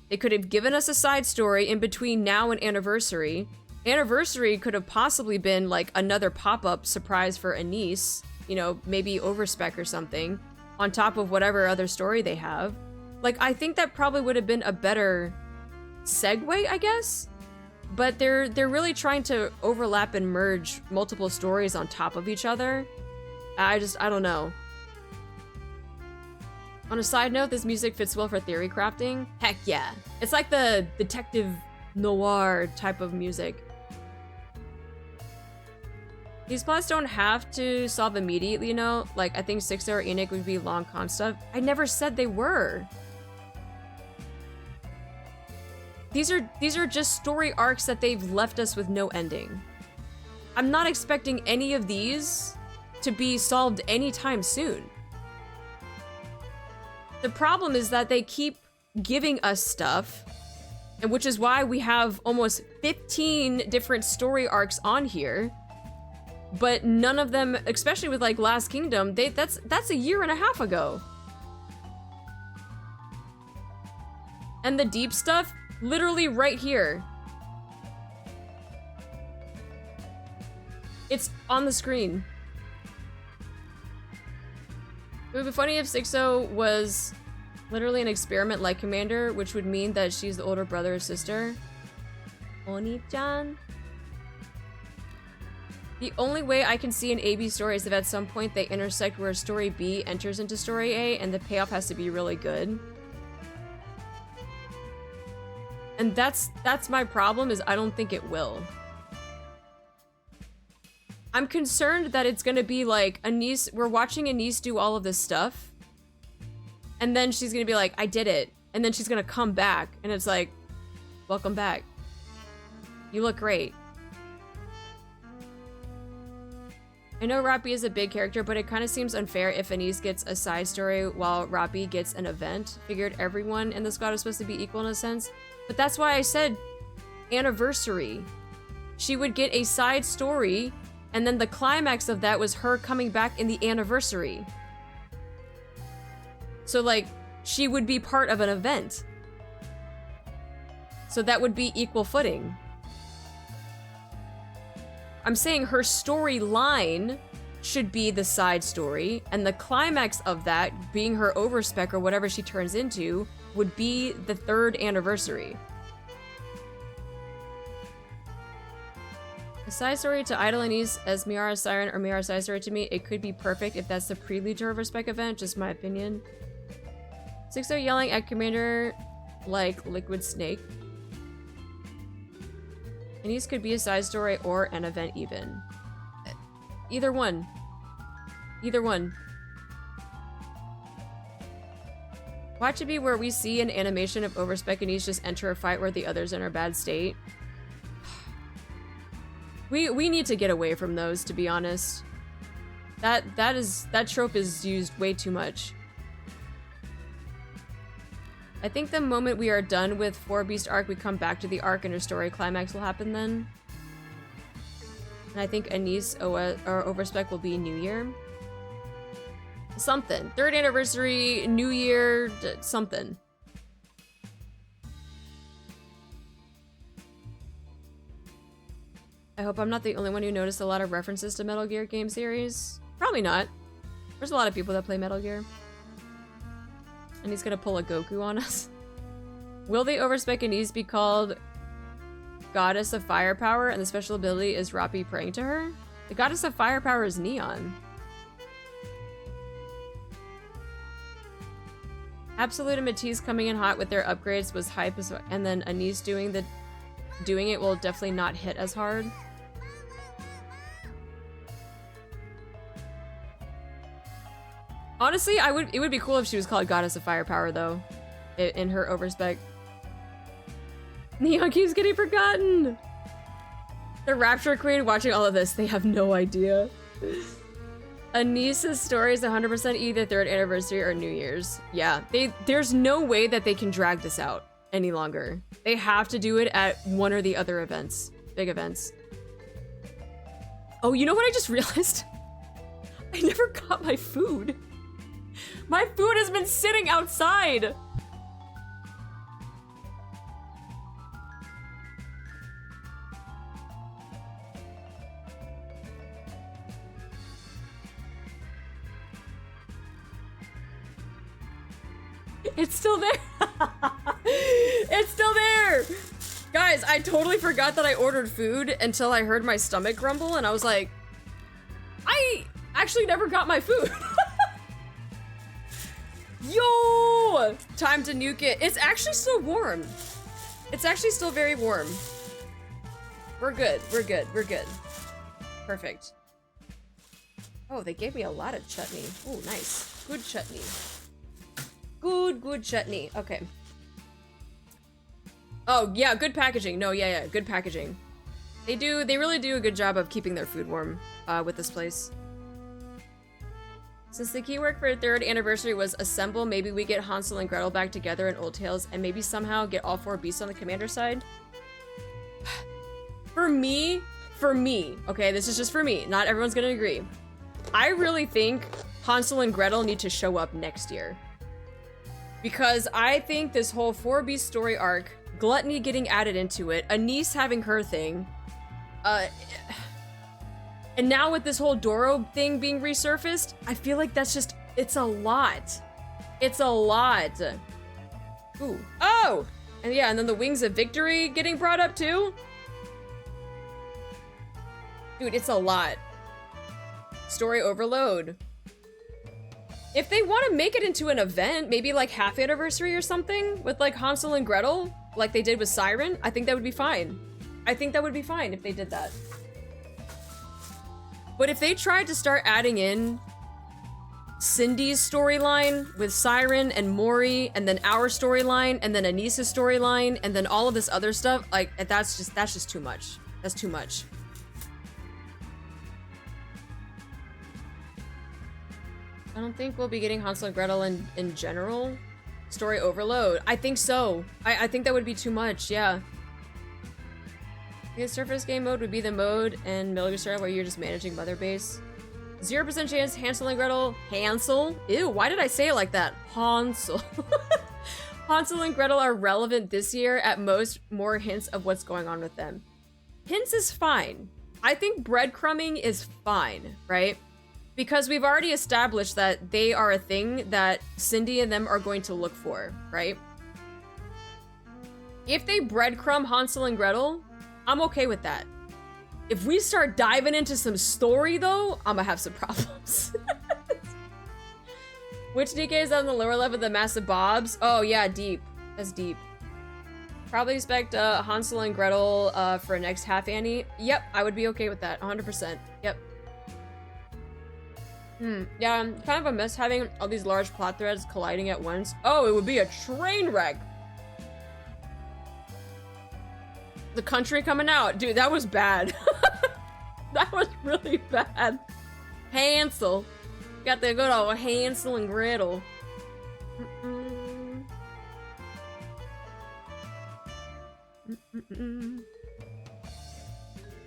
They could have given us a side story in between now and Anniversary. Anniversary could have possibly been like another pop-up surprise for Anis, you know, maybe overspec or something, on top of whatever other story they have. Like, I think that probably would have been a better segue, I guess. But they're really trying to overlap and merge multiple stories on top of each other. I don't know. On a side note, this music fits well for theory crafting. Heck yeah. It's like the detective noir type of music. These plots don't have to solve immediately, you know? Like, I think 6 or Enix would be long con stuff. I never said they were. These are just story arcs that they've left us with no ending. I'm not expecting any of these to be solved anytime soon. The problem is that they keep giving us stuff, and which is why we have almost 15 different story arcs on here, but none of them, especially with like Last Kingdom, that's a year and a half ago. And the deep stuff, literally right here. It's on the screen. It would be funny if 6-0 was literally an experiment like Commander, which would mean that she's the older brother or sister. Oni-chan? The only way I can see an AB story is if at some point they intersect where story B enters into story A, and the payoff has to be really good. And that's my problem, is I don't think it will. I'm concerned that it's gonna be like Anis, we're watching Anis do all of this stuff, and then she's gonna be like, I did it, and then she's gonna come back, and it's like, welcome back. You look great. I know Rappi is a big character, but it kind of seems unfair if Anis gets a side story while Rappi gets an event. Figured everyone in the squad is supposed to be equal in a sense. But that's why I said Anniversary. She would get a side story, and then the climax of that was her coming back in the Anniversary. So, like, she would be part of an event. So that would be equal footing. I'm saying her storyline should be the side story, and the climax of that, being her overspec or whatever she turns into, would be the 3rd anniversary. A side story to Idol Anis as Miara's Siren or Miara's side story to me, it could be perfect if that's the prelude to her overspec event, just my opinion. 6-0 yelling at Commander like Liquid Snake. Anis could be a side story or an event even. Either one. Either one. Watch it be where we see an animation of overspec Anis just enter a fight where the others are in a bad state. We need to get away from those, to be honest. That trope is used way too much. I think the moment we are done with 4 Beast arc, we come back to the arc and her story climax will happen then. And I think Anis or overspec will be New Year. Something. 3rd anniversary, New Year, something. I hope I'm not the only one who noticed a lot of references to Metal Gear game series. Probably not. There's a lot of people that play Metal Gear. And he's gonna pull a Goku on us. Will the overspec Anis be called Goddess of Firepower and the special ability is Rappi praying to her? The Goddess of Firepower is Neon. Absolute and Matisse coming in hot with their upgrades was hype as well, and then Anis doing it will definitely not hit as hard. Honestly, it would be cool if she was called Goddess of Firepower though, in her overspec. Neon keeps getting forgotten. The Rapture Queen watching all of this, they have no idea. Anissa's story is 100% either 3rd anniversary or New Year's. Yeah, there's no way that they can drag this out any longer. They have to do it at one or the other events, big events. Oh, you know what I just realized? I never got my food. My food has been sitting outside. It's still there. It's still there. Guys, I totally forgot that I ordered food until I heard my stomach grumble and I was like, I actually never got my food. Yo! Time to nuke it. It's actually still warm. It's actually still very warm. We're good. We're good. We're good. Perfect. Oh, they gave me a lot of chutney. Oh, nice. Good chutney. Good chutney. Okay. Oh, yeah, good packaging. No, yeah, good packaging. They really do a good job of keeping their food warm with this place. Since the keyword for 3rd anniversary was assemble, maybe we get Hansel and Gretel back together in Old Tales and maybe somehow get all 4 beasts on the commander side. For me, okay, this is just for me. Not everyone's gonna agree. I really think Hansel and Gretel need to show up next year. Because I think this whole 4 beast story arc, Gluttony getting added into it, Anise having her thing, and now with this whole Doro thing being resurfaced, I feel like that's just, it's a lot. It's a lot. Ooh. Oh! And yeah, and then the Wings of Victory getting brought up too? Dude, it's a lot. Story overload. If they want to make it into an event, maybe like half anniversary or something, with like Hansel and Gretel, like they did with Siren, I think that would be fine. I think that would be fine if they did that. But if they tried to start adding in Cindy's storyline with Siren and Mori, and then our storyline, and then Anissa's storyline, and then all of this other stuff, like that's just too much. That's too much. I don't think we'll be getting Hansel and Gretel in general. Story overload. I think so. I think that would be too much, yeah. The surface game mode would be the mode in Metal Gear Solid where you're just managing mother base. 0% chance Hansel and Gretel. Hansel? Ew, why did I say it like that? Hansel. Hansel and Gretel are relevant this year. At most, more hints of what's going on with them. Hints is fine. I think breadcrumbing is fine, right? Because we've already established that they are a thing that Cindy and them are going to look for, right? If they breadcrumb Hansel and Gretel, I'm okay with that. If we start diving into some story though, I'm gonna have some problems. Which NIKKE is on the lower level of the massive bobs? Oh yeah, deep. That's deep. Probably expect Hansel and Gretel for next half Annie. Yep, I would be okay with that, 100%. Yep. Yeah, kind of a mess having all these large plot threads colliding at once. Oh, it would be a train wreck. The country coming out. Dude, that was bad. That was really bad. Hansel. Got the good old Hansel and Gretel. And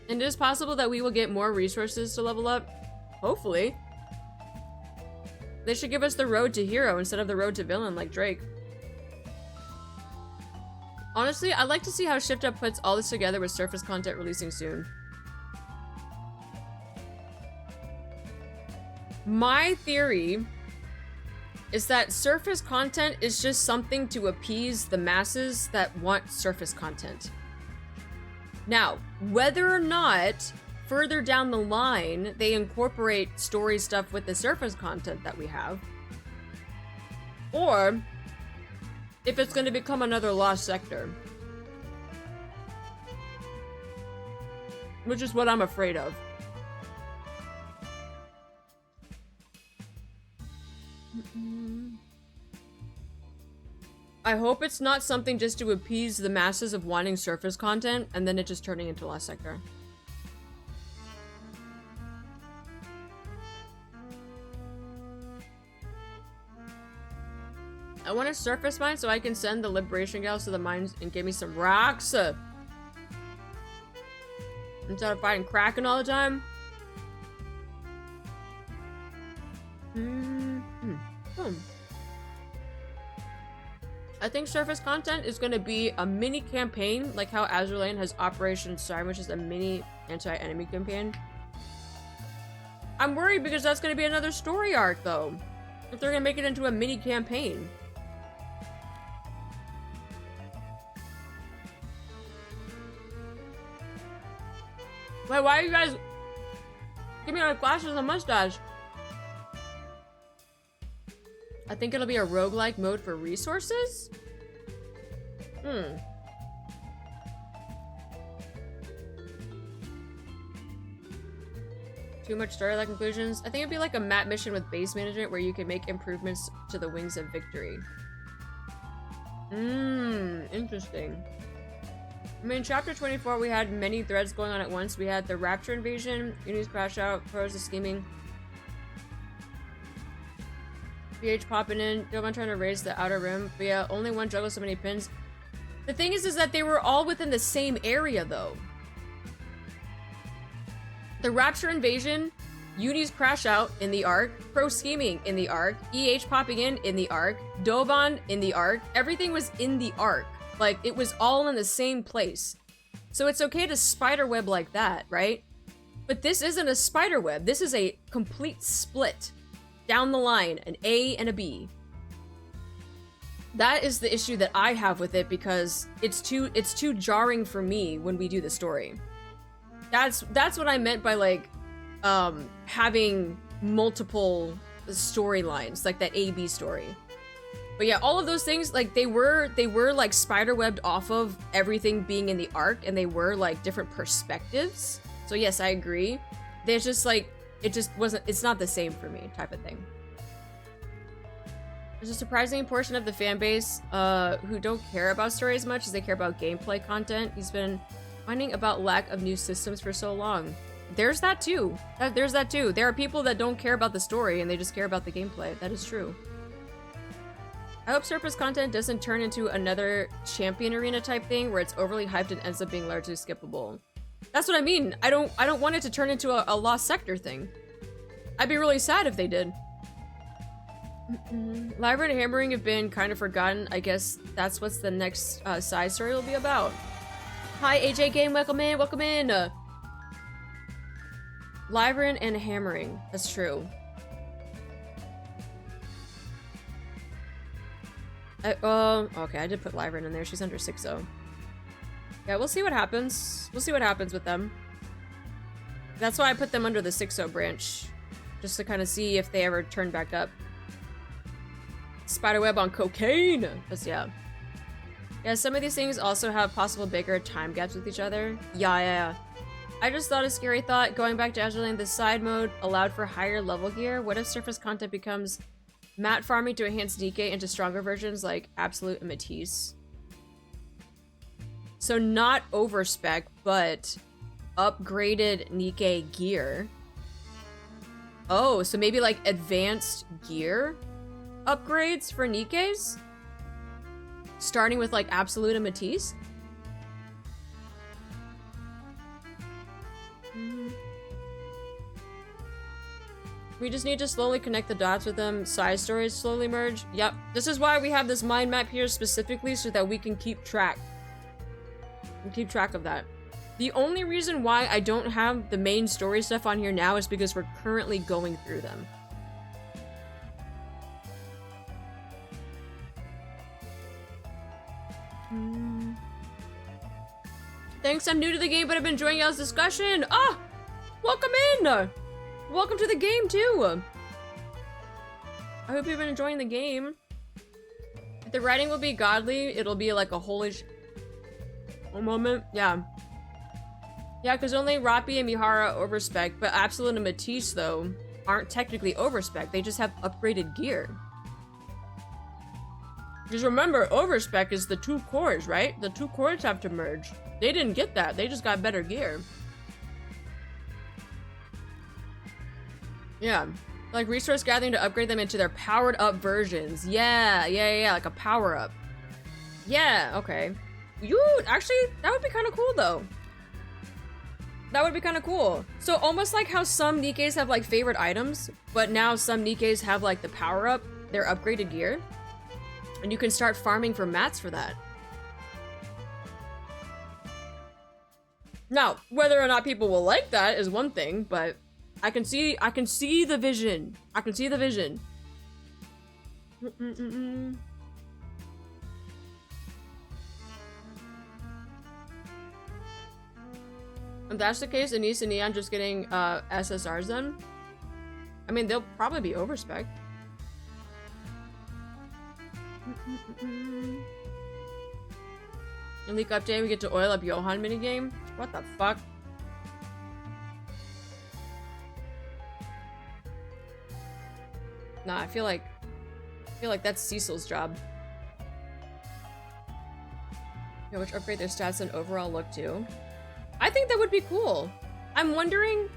it is possible that we will get more resources to level up. Hopefully. They should give us the road to hero instead of the road to villain like Drake. Honestly, I'd like to see how Shift Up puts all this together with surface content releasing soon. My theory is that surface content is just something to appease the masses that want surface content. Now, whether or not further down the line they incorporate story stuff with the surface content that we have, or if it's going to become another lost sector. Which is what I'm afraid of. I hope it's not something just to appease the masses of wanting surface content and then it just turning into Lost Sector. I want a surface mine so I can send the Liberation Gals to the mines and give me some rocks. Instead of fighting Kraken all the time. I think surface content is going to be a mini campaign, like how Azure Lane has Operation Storm, which is a mini anti-enemy campaign. I'm worried because that's going to be another story arc, though. If they're going to make it into a mini campaign. Wait, why are you guys... Give me our glasses and a mustache. I think it'll be a roguelike mode for resources? Too much story-like conclusions? I think it'd be like a map mission with base management where you can make improvements to the Wings of Victory. Interesting. I mean, chapter 24, we had many threads going on at once. We had the Rapture invasion, Uni's crash out, Pros is scheming. BH popping in, Doban trying to raise the outer rim. But yeah, only one juggles so many pins. The thing is that they were all within the same area, though. The Rapture invasion, Uni's crash out in the arc, Pro scheming in the arc, EH popping in the arc, Doban in the arc. Everything was in the arc. Like, it was all in the same place. So it's okay to spiderweb like that, right? But this isn't a spiderweb. This is a complete split. Down the line, an A and a B. That is the issue that I have with it because it's too jarring for me when we do the story. That's what I meant by like having multiple storylines, like that A-B story. But yeah, all of those things, like they were like spiderwebbed off of everything being in the arc, and they were like different perspectives. So yes, I agree. There's just like it just wasn't, it's not the same for me type of thing. There's a surprising portion of the fan base who don't care about story as much as they care about gameplay content. He's been whining about lack of new systems for so long. There's that too. There's that too. There are people that don't care about the story and they just care about the gameplay. That is true. I hope surface content doesn't turn into another champion arena type thing where it's overly hyped and ends up being largely skippable. That's what I mean. I don't want it to turn into a Lost Sector thing. I'd be really sad if they did. Library and Hammering have been kind of forgotten. I guess that's what the next side story will be about. Hi, AJ Game. Welcome in. Welcome in. Library and Hammering. That's true. Okay, I did put Library in there. She's under 6-0. Yeah, we'll see what happens. We'll see what happens with them. That's why I put them under the 6-0 branch. Just to kind of see if they ever turn back up. Spiderweb on cocaine! But yeah. Yeah, some of these things also have possible bigger time gaps with each other. Yeah. I just thought a scary thought. Going back to Azure Lane, the side mode allowed for higher level gear. What if surface content becomes mat farming to enhance NIKKE into stronger versions like Absolute and Matisse? So not overspec, but upgraded NIKKE gear. Oh, so maybe like advanced gear upgrades for NIKKEs? Starting with like Absolute and Matisse? We just need to slowly connect the dots with them. Side stories slowly merge. Yep. This is why we have this mind map here specifically so that we can keep track. Keep track of that. The only reason why I don't have the main story stuff on here now is because we're currently going through them. Thanks, I'm new to the game, but I've been enjoying y'all's discussion. Ah! Welcome in! Welcome to the game, too! I hope you've been enjoying the game. If the writing will be godly, it'll be like a holy moment. Yeah. Yeah, because only Rappi and Mihara overspec, but Absolute and Matisse, though, aren't technically overspec. They just have upgraded gear. Because remember, overspec is the 2 cores, right? The 2 cores have to merge. They didn't get that. They just got better gear. Yeah. Like resource gathering to upgrade them into their powered up versions. Yeah, like a power up. Yeah, okay. Actually, that would be kind of cool though. That would be kind of cool. So almost like how some Nikkes have like favorite items, but now some Nikkes have like the power up, their upgraded gear. And you can start farming for mats for that. Now, whether or not people will like that is one thing, but I can see the vision. I can see the vision. If that's the case, Anise and Neon just getting SSRs then? I mean, they'll probably be overspec. In Leak update, we get to oil up Johan minigame. What the fuck? Nah, I feel like that's Cecil's job. Yeah, which upgrade their stats and overall look too. I think that would be cool. I'm wondering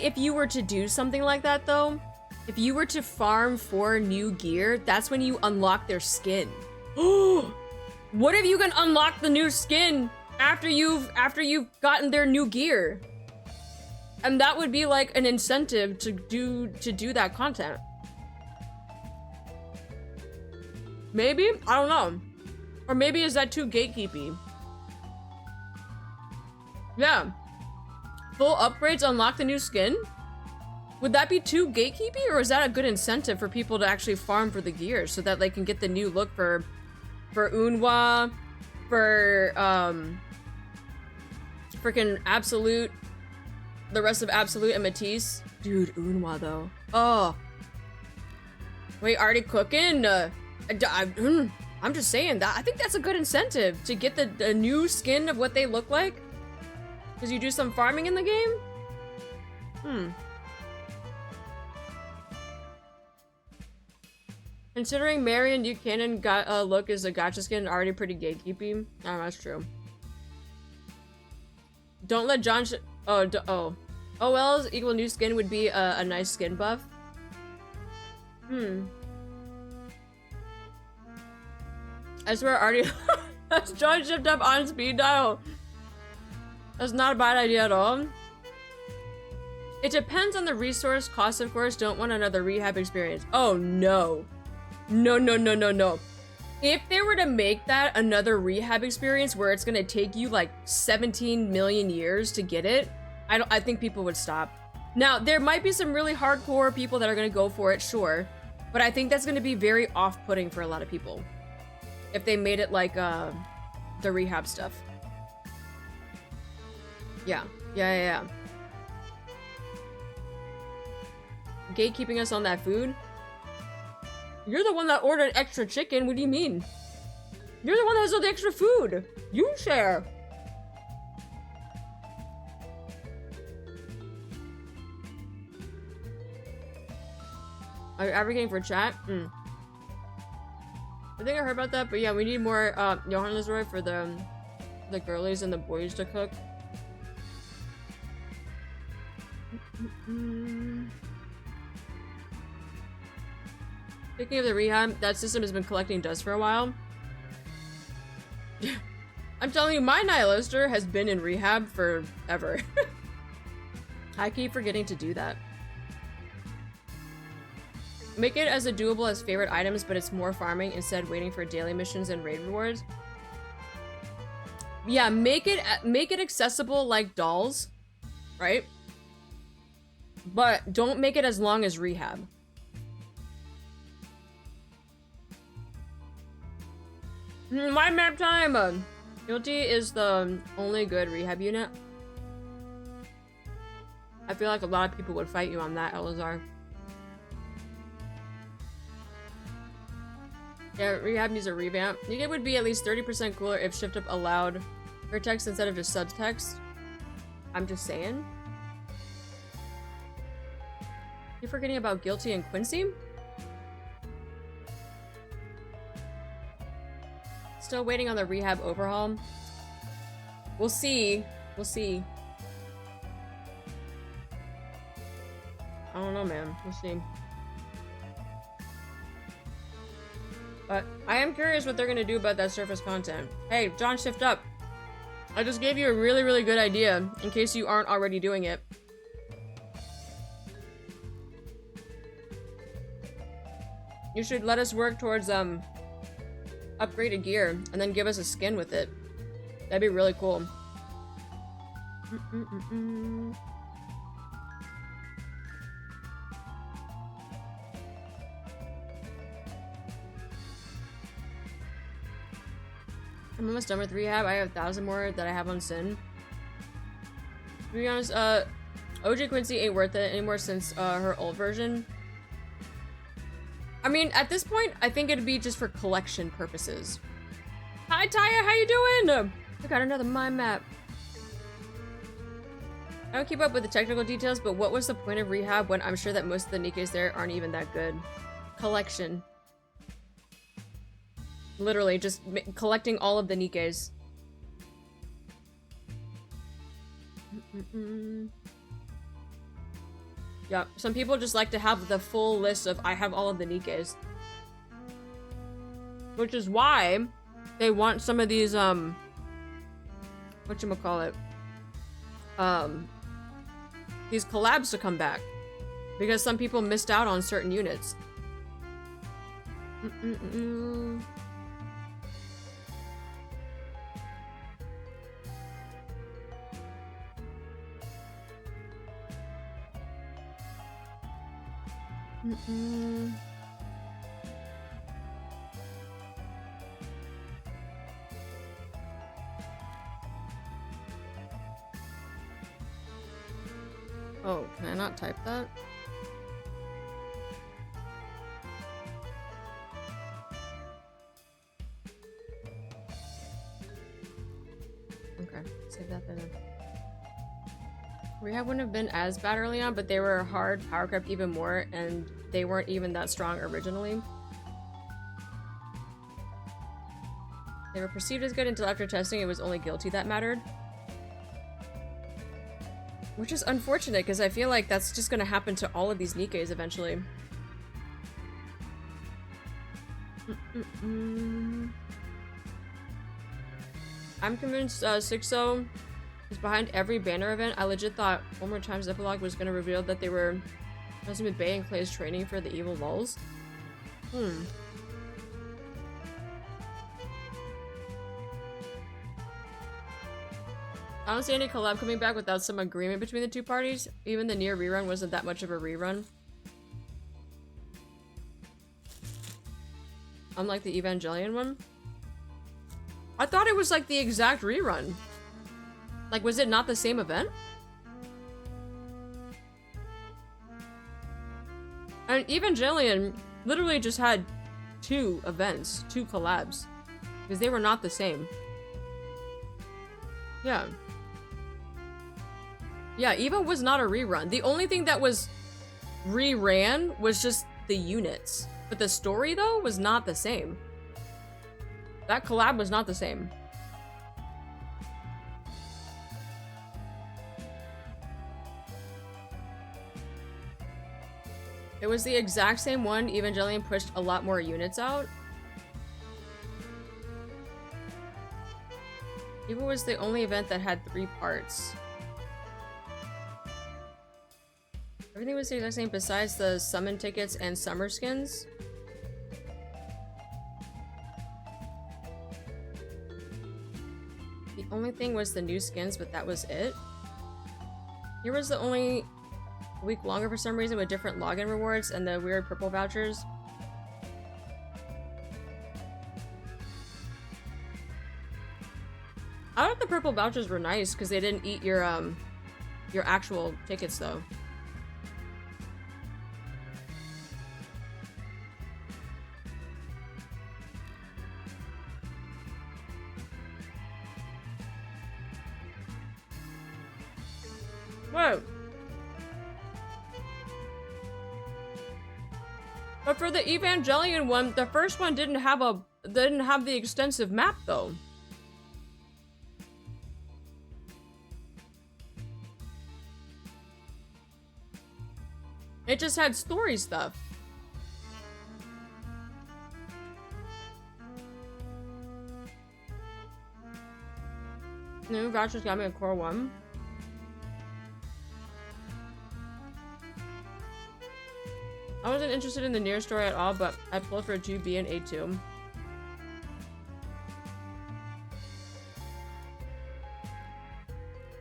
if you were to do something like that though. If you were to farm for new gear, that's when you unlock their skin. What if you can unlock the new skin after you've gotten their new gear? And that would be like an incentive to do that content. Maybe? I don't know. Or maybe is that too gatekeepy? Yeah. Full upgrades unlock the new skin? Would that be too gatekeepy, or is that a good incentive for people to actually farm for the gear so that they can get the new look for Unwa, for freaking Absolute, the rest of Absolute and Matisse? Dude, Unwa though. Oh. Wait, Arty cooking? I'm just saying that. I think that's a good incentive to get the new skin of what they look like. Because you do some farming in the game? Considering Marion Buchanan got a look as a gacha skin already pretty gatekeepy. Oh, that's true. Don't let John OL's equal new skin would be a nice skin buff. I swear Arty that's John shipped up on speed dial. That's not a bad idea at all. It depends on the resource cost, of course. Don't want another rehab experience. Oh no. No. If they were to make that another rehab experience where it's gonna take you like 17 million years to get it, I think people would stop. Now, there might be some really hardcore people that are gonna go for it, sure. But I think that's gonna be very off-putting for a lot of people. If they made it like the rehab stuff. Yeah. Gatekeeping us on that food? You're the one that ordered extra chicken, what do you mean? You're the one that has all the extra food! You share! Are you advocating for chat? I think I heard about that, but yeah, we need more Johannesroy for the girlies and the boys to cook. Speaking of the rehab, that system has been collecting dust for a while. I'm telling you, my Nihilister has been in rehab forever. I keep forgetting to do that. Make it as doable as favorite items, but it's more farming instead waiting for daily missions and raid rewards. Yeah, make it accessible like dolls, right? But don't make it as long as rehab. My map time! Guilty is the only good rehab unit. I feel like a lot of people would fight you on that, Elazar. Yeah, rehab needs a revamp. NIKKE would be at least 30% cooler if shift up allowed for text instead of just subtext. I'm just saying. You're forgetting about Guilty and Quincy? still waiting on the rehab overhaul. We'll see. We'll see. I don't know, man. We'll see. But I am curious what they're gonna do about that surface content. Hey, John, shift up. I just gave you a really, really good idea in case you aren't already doing it. You should let us work towards upgraded gear and then give us a skin with it. That'd be really cool. I'm almost done with rehab. I have 1,000 more that I have on Sin. To be honest, OJ Quincy ain't worth it anymore since her old version. I mean, at this point, I think it'd be just for collection purposes. Hi, Taya, how you doing? I got another mind map. I don't keep up with the technical details, but what was the point of rehab when I'm sure that most of the NIKKEs there aren't even that good? Collection. Literally, just collecting all of the NIKKEs. Yeah, some people just like to have the full list of I have all of the NIKKEs. Which is why they want some of these, whatchamacallit? These collabs to come back. Because some people missed out on certain units. Oh, can I not type that? Okay, save that there then. Rehab wouldn't have been as bad early on, but they were hard power crept even more, and they weren't even that strong originally. They were perceived as good until after testing it was only guilty that mattered. Which is unfortunate, because I feel like that's just gonna happen to all of these NIKKEs eventually. I'm convinced 6-0 is behind every banner event. I legit thought One More Time's epilogue was gonna reveal that they were messing with Bay and Clay's training for the evil lulls. I don't see any collab coming back without some agreement between the two parties. Even the near rerun wasn't that much of a rerun. Unlike the Evangelion one. I thought it was like the exact rerun. Like, was it not the same event? And Evangelion literally just had 2 events, 2 collabs. Because they were not the same. Yeah. Yeah, Eva was not a rerun. The only thing that was reran was just the units. But the story, though, was not the same. That collab was not the same. It was the exact same one. Evangelion pushed a lot more units out. Eva was the only event that had 3 parts. Everything was the exact same besides the summon tickets and summer skins. The only thing was the new skins, but that was it. Here was the only week longer for some reason with different login rewards and the weird purple vouchers. I thought the purple vouchers were nice because they didn't eat your actual tickets though. Whoa. But for the Evangelion one, the first one didn't have didn't have the extensive map though. It just had story stuff. New vouchers got me a core 1. I wasn't interested in the near story at all, but I pulled for 2B and A2.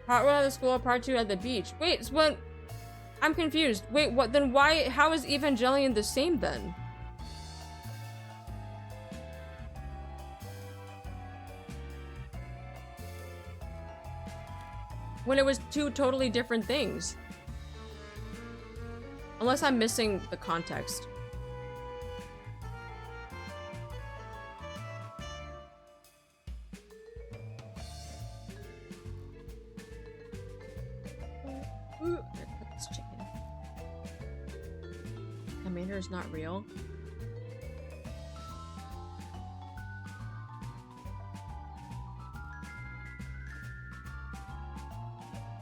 Part 1 at the school, part 2 at the beach. Wait, so what? I'm confused. Wait, what? Then why? How is Evangelion the same then? When it was two totally different things. Unless I'm missing the context. Ooh, I put this chicken. Commander is not real.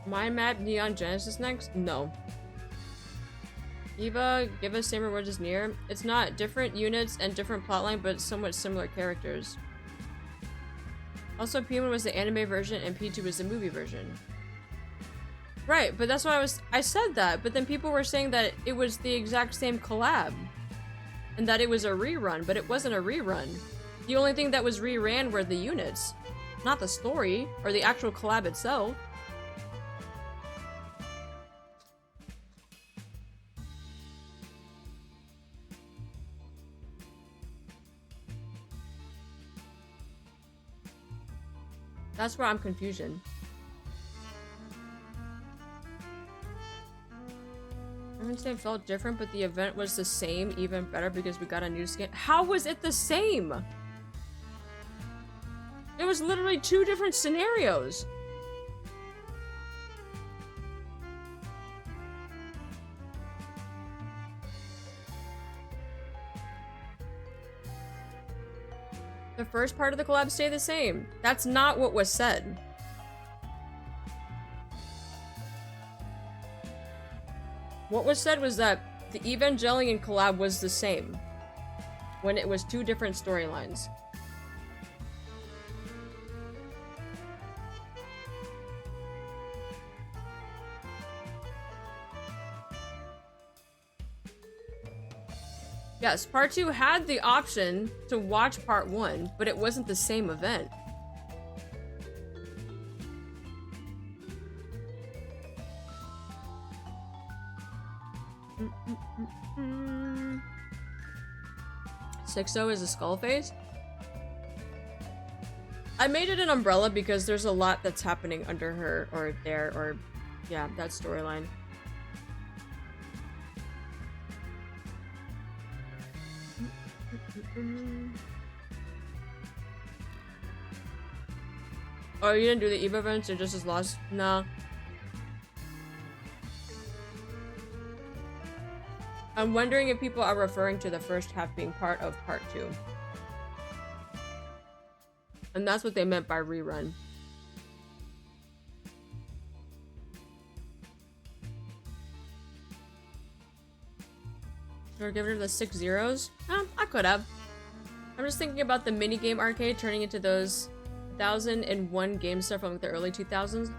Mind map Neon Genesis next? No. Eva, give us same rewards as near. It's not different units and different plotline, but somewhat similar characters. Also, P1 was the anime version and P2 was the movie version. Right, but that's why I said that, but then people were saying that it was the exact same collab. And that it was a rerun, but it wasn't a rerun. The only thing that was reran were the units. Not the story, or the actual collab itself. That's where I'm confusion. Everything felt different, but the event was the same, even better because we got a new skin. How was it the same? It was literally two different scenarios. The first part of the collab stayed the same. That's not what was said. What was said was that the Evangelion collab was the same when it was two different storylines. Yes, part 2 had the option to watch part 1, but it wasn't the same event. Sixo is a skull face. I made it an umbrella because there's a lot that's happening under her, or there, or yeah, that storyline. Oh, you didn't do the Eva events? You're just as lost? No. I'm wondering if people are referring to the first half being part of part 2. And that's what they meant by rerun. Or give it the 6 zeros? I could have. I'm just thinking about the minigame arcade turning into those 1001 game stuff from the early 2000s.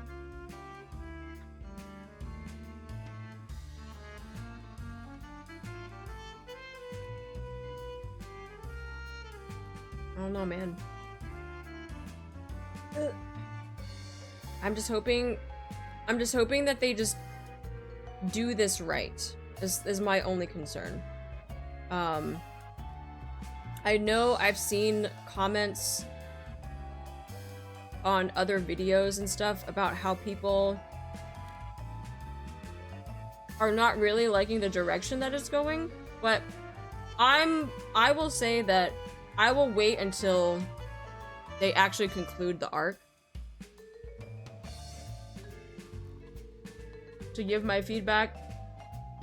I don't know, man. I'm just hoping that they just do this right. Is my only concern. I know I've seen comments on other videos and stuff about how people are not really liking the direction that it's going, but I will say that I will wait until they actually conclude the arc to give my feedback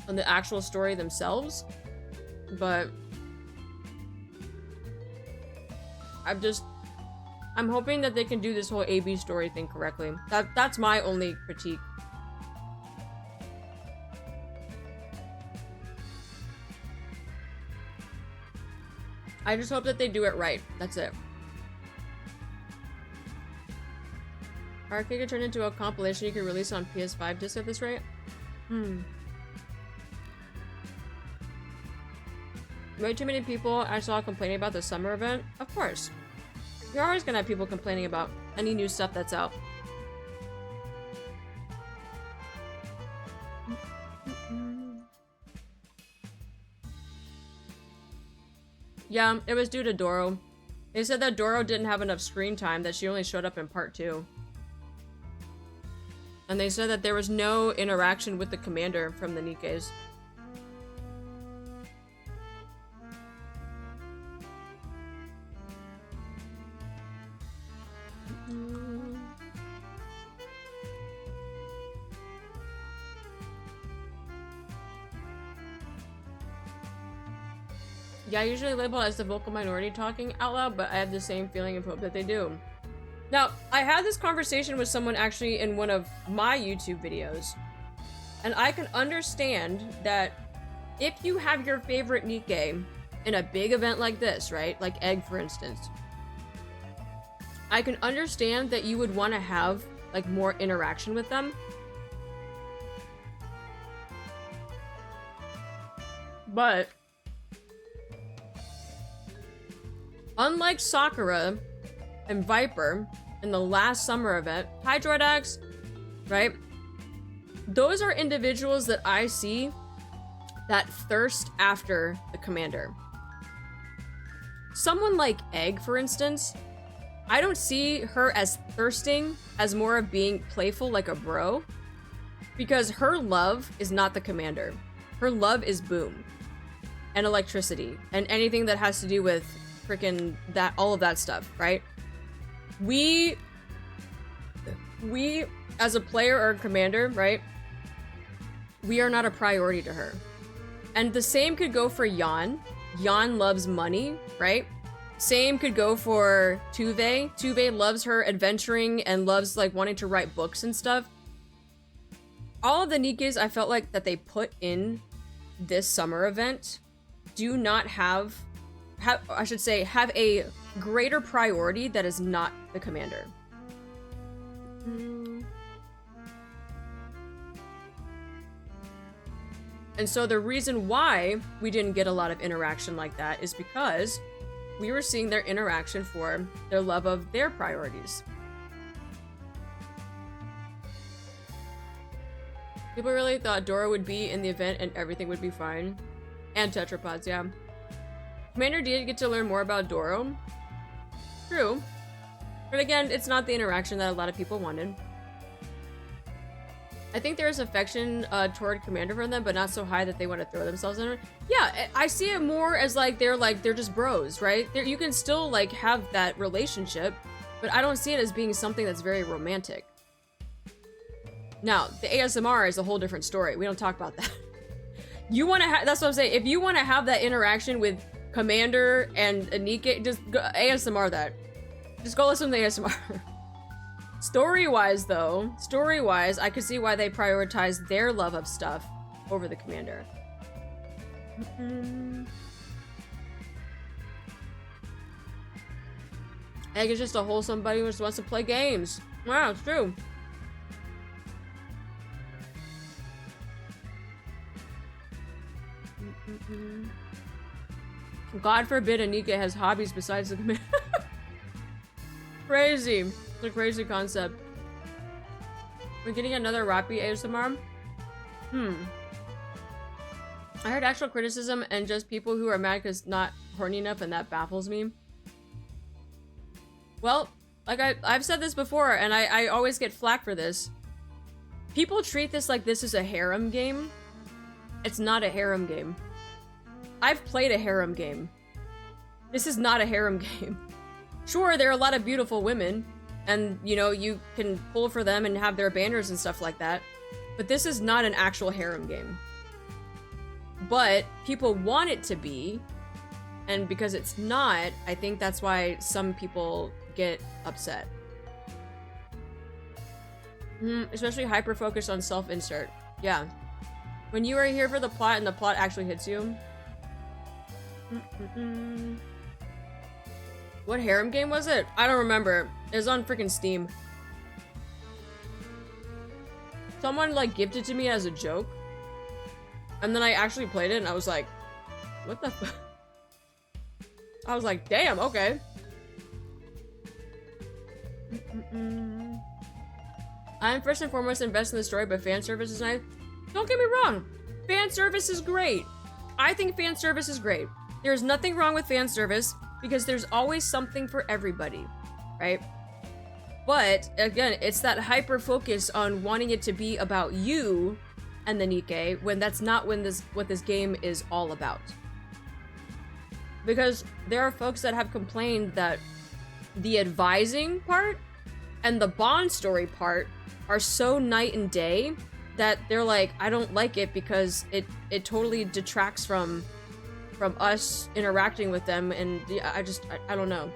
on the actual story themselves, but I'm hoping that they can do this whole AB story thing correctly. That's my only critique. I just hope that they do it right. That's it. Arty could turn into a compilation you can release on PS5 disc at this rate. Way too many people I saw complaining about the summer event. Of course. You're always gonna have people complaining about any new stuff that's out. Yeah, it was due to Doro. They said that Doro didn't have enough screen time, that she only showed up in part 2. And they said that there was no interaction with the commander from the NIKKEs. Yeah, I usually label it as the vocal minority talking out loud, but I have the same feeling and hope that they do. Now, I had this conversation with someone actually in one of my YouTube videos, and I can understand that if you have your favorite Nikke in a big event like this, right? Like Egg, for instance. I can understand that you would want to have, like, more interaction with them. But unlike Sakura and Viper in the last summer event, Hydroidax, right? Those are individuals that I see that thirst after the commander. Someone like Egg, for instance, I don't see her as thirsting, as more of being playful like a bro, because her love is not the commander. Her love is Boom and electricity and anything that has to do with freaking that, all of that stuff, right? We as a player or a commander, right? We are not a priority to her. And the same could go for Yan. Yan loves money, right? Same could go for Tuve. Tuve loves her adventuring and loves, like, wanting to write books and stuff. All of the Nikkes I felt like that they put in this summer event do not have a greater priority that is not the commander. And so the reason why we didn't get a lot of interaction like that is because we were seeing their interaction for their love of their priorities. People really thought Doro would be in the event and everything would be fine. And tetrapods, yeah. Commander did get to learn more about Doro. True. But again, it's not the interaction that a lot of people wanted. I think there is affection toward Commander from them, but not so high that they want to throw themselves in her. Yeah, I see it more as they're just bros, right? You can still, like, have that relationship, but I don't see it as being something that's very romantic. Now, the ASMR is a whole different story. We don't talk about that. You want to that's what I'm saying. If you want to have that interaction with Commander and Nikke, just go ASMR that. Just go listen to the ASMR. Story-wise, though, I could see why they prioritize their love of stuff over the Commander. Egg is just a wholesome buddy who just wants to play games. Wow, it's true. God forbid a Nikke has hobbies besides the commander. Crazy. It's a crazy concept. We're getting another Rappi ASMR? I heard actual criticism and just people who are mad because not horny enough, and that baffles me. Well, like I've said this before, and I always get flack for this. People treat this like this is a harem game. It's not a harem game. I've played a harem game. This is not a harem game. Sure, there are a lot of beautiful women, and, you know, you can pull for them and have their banners and stuff like that, but this is not an actual harem game. But people want it to be, And because it's not, I think that's why some people get upset. Especially hyper-focused on self-insert. Yeah. When you are here for the plot and the plot actually hits you. What harem game was it? I don't remember. It was on freaking Steam. Someone like gifted it to me as a joke. And then I actually played it and I was like, what the f- I was like, damn, okay. I'm first and foremost invested in the story, but fan service is nice. Don't get me wrong. Fan service is great. I think fan service is great. There's nothing wrong with fan service because there's always something for everybody, right? But again, it's that hyper focus on wanting it to be about you and the NIKKE when that's not what this game is all about. Because there are folks that have complained that the advising part and the bond story part are so night and day that they're like, I don't like it because it totally detracts from us interacting with them, and I don't know.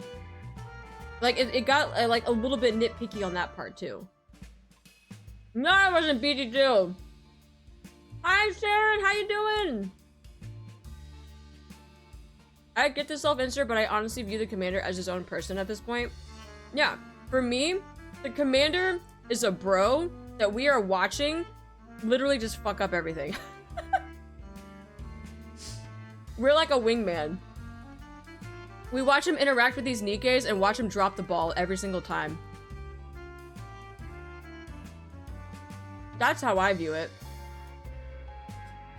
Like it got like a little bit nitpicky on that part too. No, I wasn't BT2. Hi Sharon, how you doing? I get the self-insert, but I honestly view the commander as his own person at this point. Yeah, for me, the commander is a bro that we are watching literally just fuck up everything. We're like a wingman. We watch him interact with these NIKKEs and watch him drop the ball every single time. That's how I view it.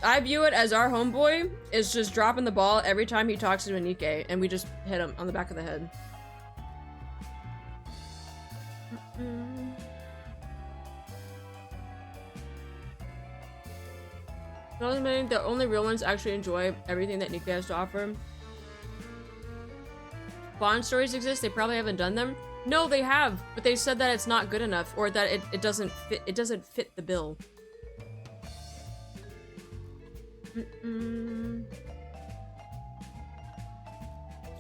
I view it as our homeboy is just dropping the ball every time he talks to a NIKKE, and we just hit him on the back of the head. The only real ones actually enjoy everything that NIKKE has to offer. Bond stories exist, they probably haven't done them. No, they have, but they said that it's not good enough, or that it doesn't fit the bill.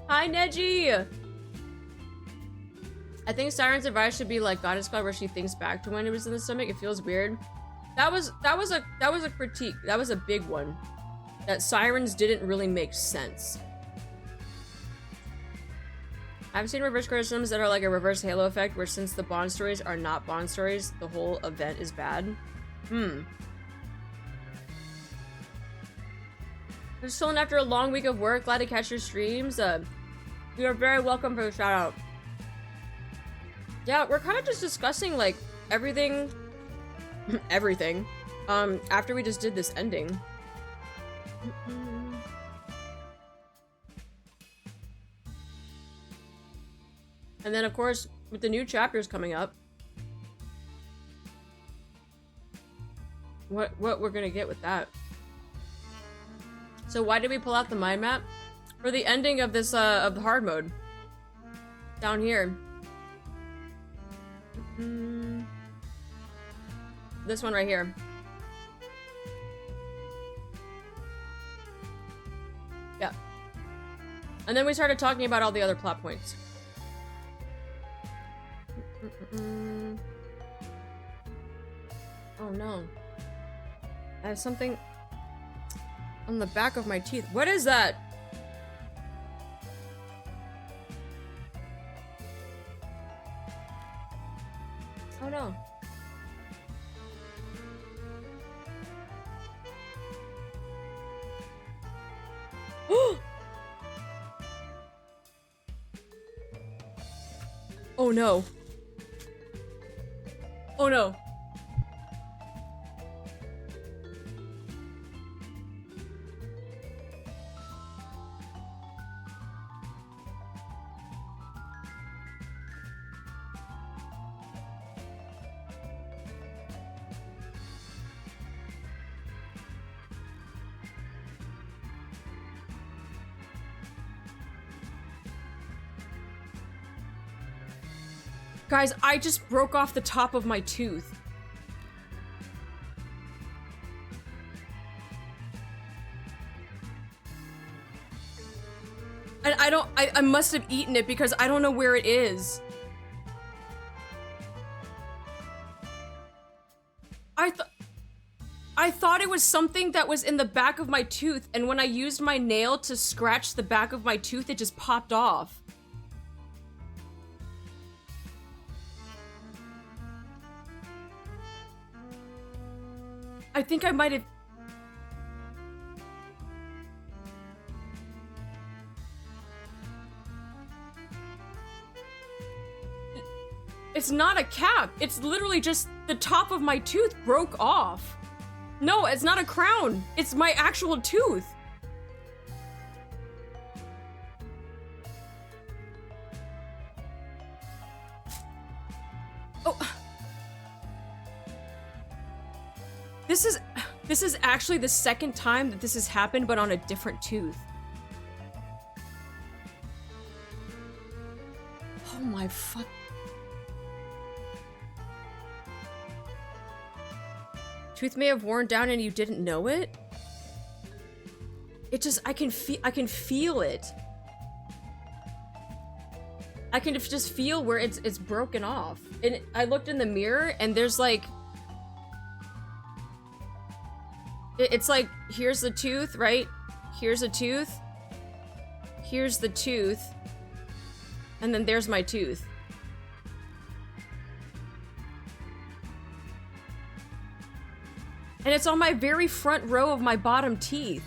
Hi, Neji! I think Siren's advice should be like Goddess Cloud, where she thinks back to when it was in the stomach. It feels weird. That was a critique. That was a big one. That Sirens didn't really make sense. I've seen reverse criticisms that are like a reverse Halo effect, where since the Bond stories are not Bond stories, the whole event is bad. Just chilling after a long week of work. Glad to catch your streams. You are very welcome for the shout out. Yeah, we're kind of just discussing like everything, everything. After we just did this ending. And then of course, with the new chapters coming up, what we're gonna get with that. So why did we pull out the mind map? For the ending of this, of the hard mode. Down here. This one right here. Yeah. And then we started talking about all the other plot points. Oh no. I have something on the back of my teeth. What is that? Oh no. Oh no. Oh no. Guys, I just broke off the top of my tooth. I must have eaten it because I don't know where it is. I thought it was something that was in the back of my tooth, and when I used my nail to scratch the back of my tooth, it just popped off. I think I might have... It's not a cap. It's literally just the top of my tooth broke off. No, it's not a crown. It's my actual tooth. Oh. This is actually the second time that this has happened, but on a different tooth. Oh my fuck. Tooth may have worn down and you didn't know it? It just, I can feel it. I can just feel where it's broken off. And I looked in the mirror and there's like, it's like, here's the tooth, right? Here's a tooth. Here's the tooth. And then there's my tooth. And it's on my very front row of my bottom teeth.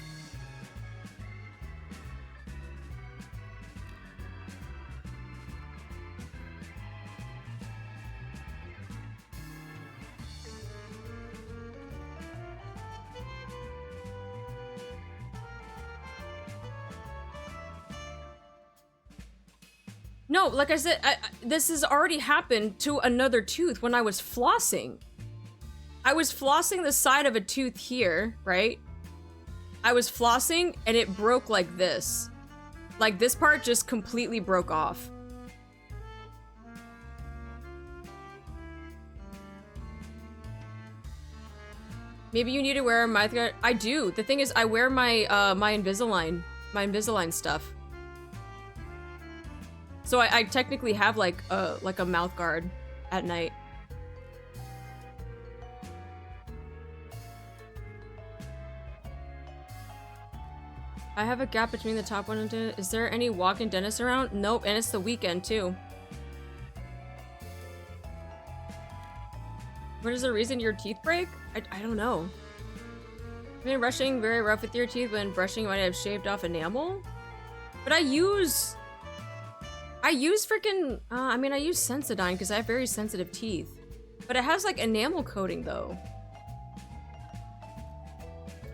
No, like I said, this has already happened to another tooth when I was flossing. I was flossing the side of a tooth here, right? I was flossing and it broke like this. Like this part just completely broke off. Maybe you need to wear a mouth guard. I do. The thing is, I wear my my Invisalign stuff. So I technically have like a mouth guard at night. I have a gap between the top one and two. Is there any walk-in dentist around? Nope, and it's the weekend too. What is the reason your teeth break? I don't know. I've been brushing very rough with your teeth. When brushing, you might have shaved off enamel. But I use freaking, I mean, I use Sensodyne because I have very sensitive teeth. But it has like enamel coating though.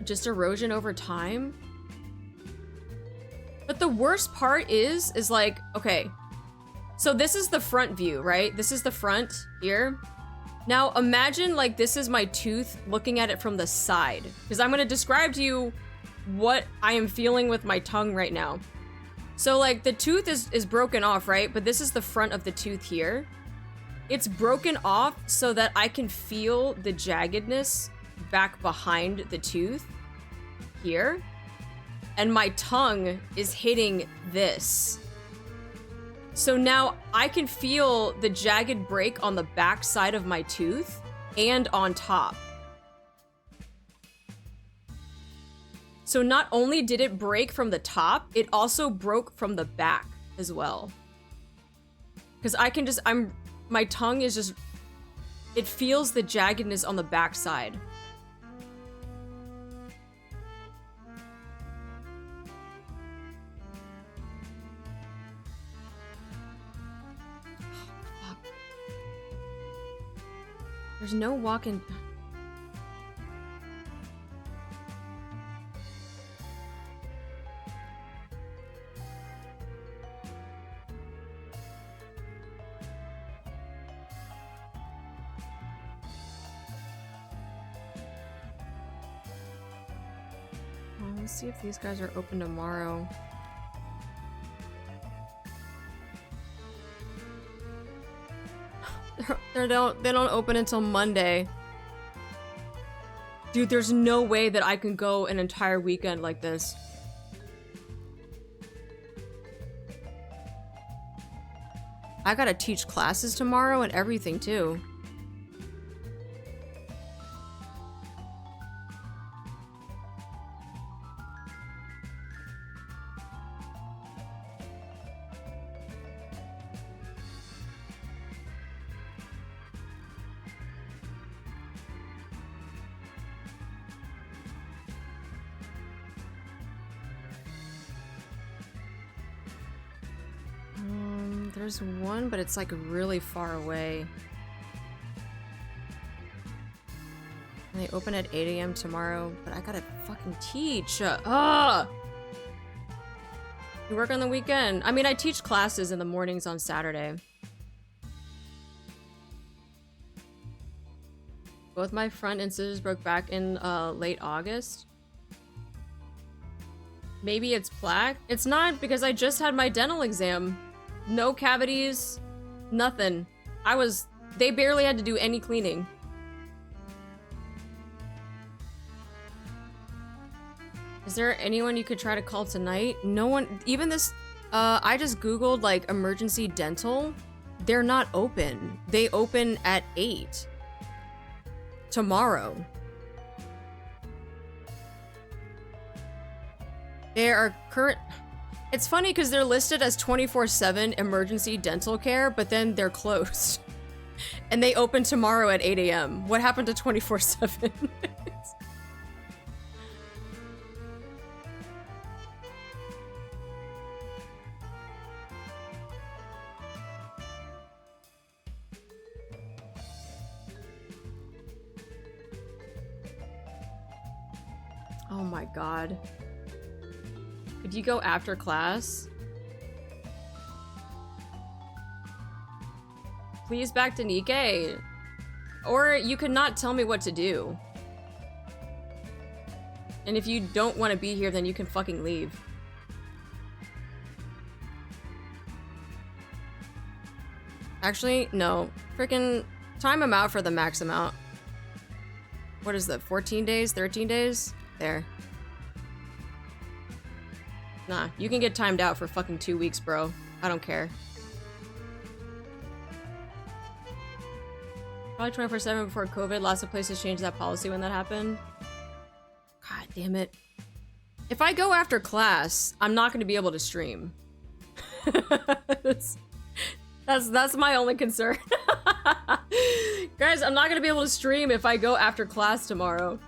Just erosion over time. But the worst part is like, okay, so this is the front view, right? This is the front here. Now imagine like this is my tooth looking at it from the side. Because I'm gonna describe to you what I am feeling with my tongue right now. So like the tooth is broken off, right? But this is the front of the tooth here. It's broken off so that I can feel the jaggedness back behind the tooth here. And my tongue is hitting this. So now I can feel the jagged break on the back side of my tooth and on top. So not only did it break from the top, it also broke from the back as well. Because I can just, my tongue is just, it feels the jaggedness on the back side. There's no walk-in. Let's see if these guys are open tomorrow. They don't open until Monday. Dude, there's no way that I can go an entire weekend like this. I gotta teach classes tomorrow and everything too. There's one, but it's like really far away. And they open at 8 a.m. tomorrow, but I gotta fucking teach. Ugh! You work on the weekend. I mean, I teach classes in the mornings on Saturday. Both my front and scissors broke back in late August. Maybe it's plaque. It's not, because I just had my dental exam. No cavities, nothing. They barely had to do any cleaning. Is there anyone you could try to call tonight? No one, even this, I just Googled like emergency dental. They're not open. They open at 8 tomorrow. There are current... It's funny because they're listed as 24/7 emergency dental care, but then they're closed. And they open tomorrow at 8 a.m. What happened to 24/7? Oh my god. Could you go after class? Please back to NIKKE. Or you could not tell me what to do. And if you don't want to be here, then you can fucking leave. Actually, no. Freaking time him out for the max amount. What is that, 14 days? 13 days? There. Nah, you can get timed out for fucking 2 weeks, bro. I don't care. Probably 24/7 before COVID. Lots of places changed that policy when that happened. God damn it. If I go after class, I'm not going to be able to stream. That's my only concern. Guys, I'm not going to be able to stream if I go after class tomorrow.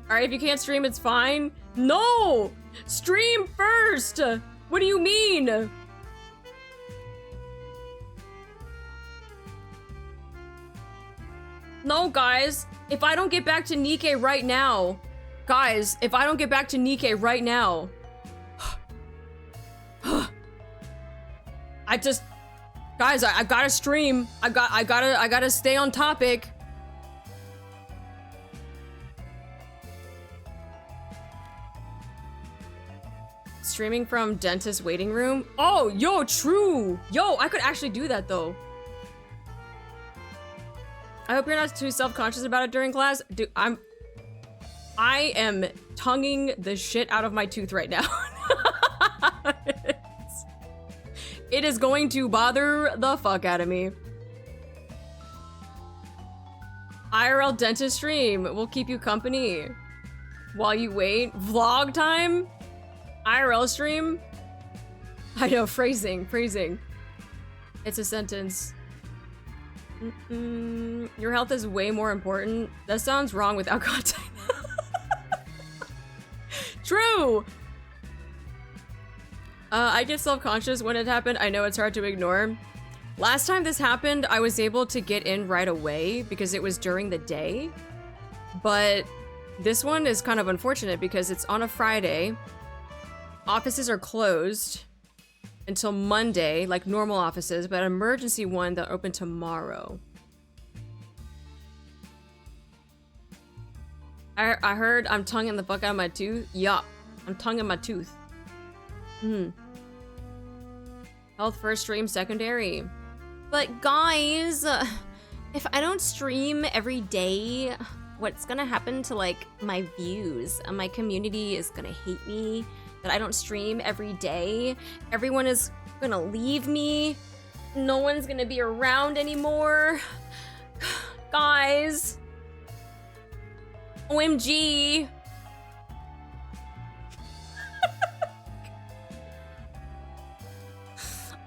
Alright, if you can't stream, it's fine. No! Stream first! What do you mean? No, guys. If I don't get back to NIKKE right now... Guys, if I don't get back to NIKKE right now... I just... Guys, I gotta stream. I gotta stay on topic. Streaming from dentist waiting room? Oh, yo, true! Yo, I could actually do that, though. I hope you're not too self-conscious about it during class. Dude, I am tonguing the shit out of my tooth right now. It is going to bother the fuck out of me. IRL dentist stream will keep you company while you wait. Vlog time? IRL stream? I know, phrasing. It's a sentence. Your health is way more important. That sounds wrong without context. True! I get self-conscious when it happened. I know it's hard to ignore. Last time this happened, I was able to get in right away because it was during the day. But this one is kind of unfortunate because it's on a Friday. Offices are closed until Monday, like normal offices, but an emergency one that open tomorrow. I heard I'm tonguing the fuck out of my tooth. Yup, I'm tonguing my tooth. Health first, stream secondary. But guys, if I don't stream every day, what's gonna happen to like my views? My community is gonna hate me. that I don't stream every day. Everyone is gonna leave me. No one's gonna be around anymore. Guys. OMG.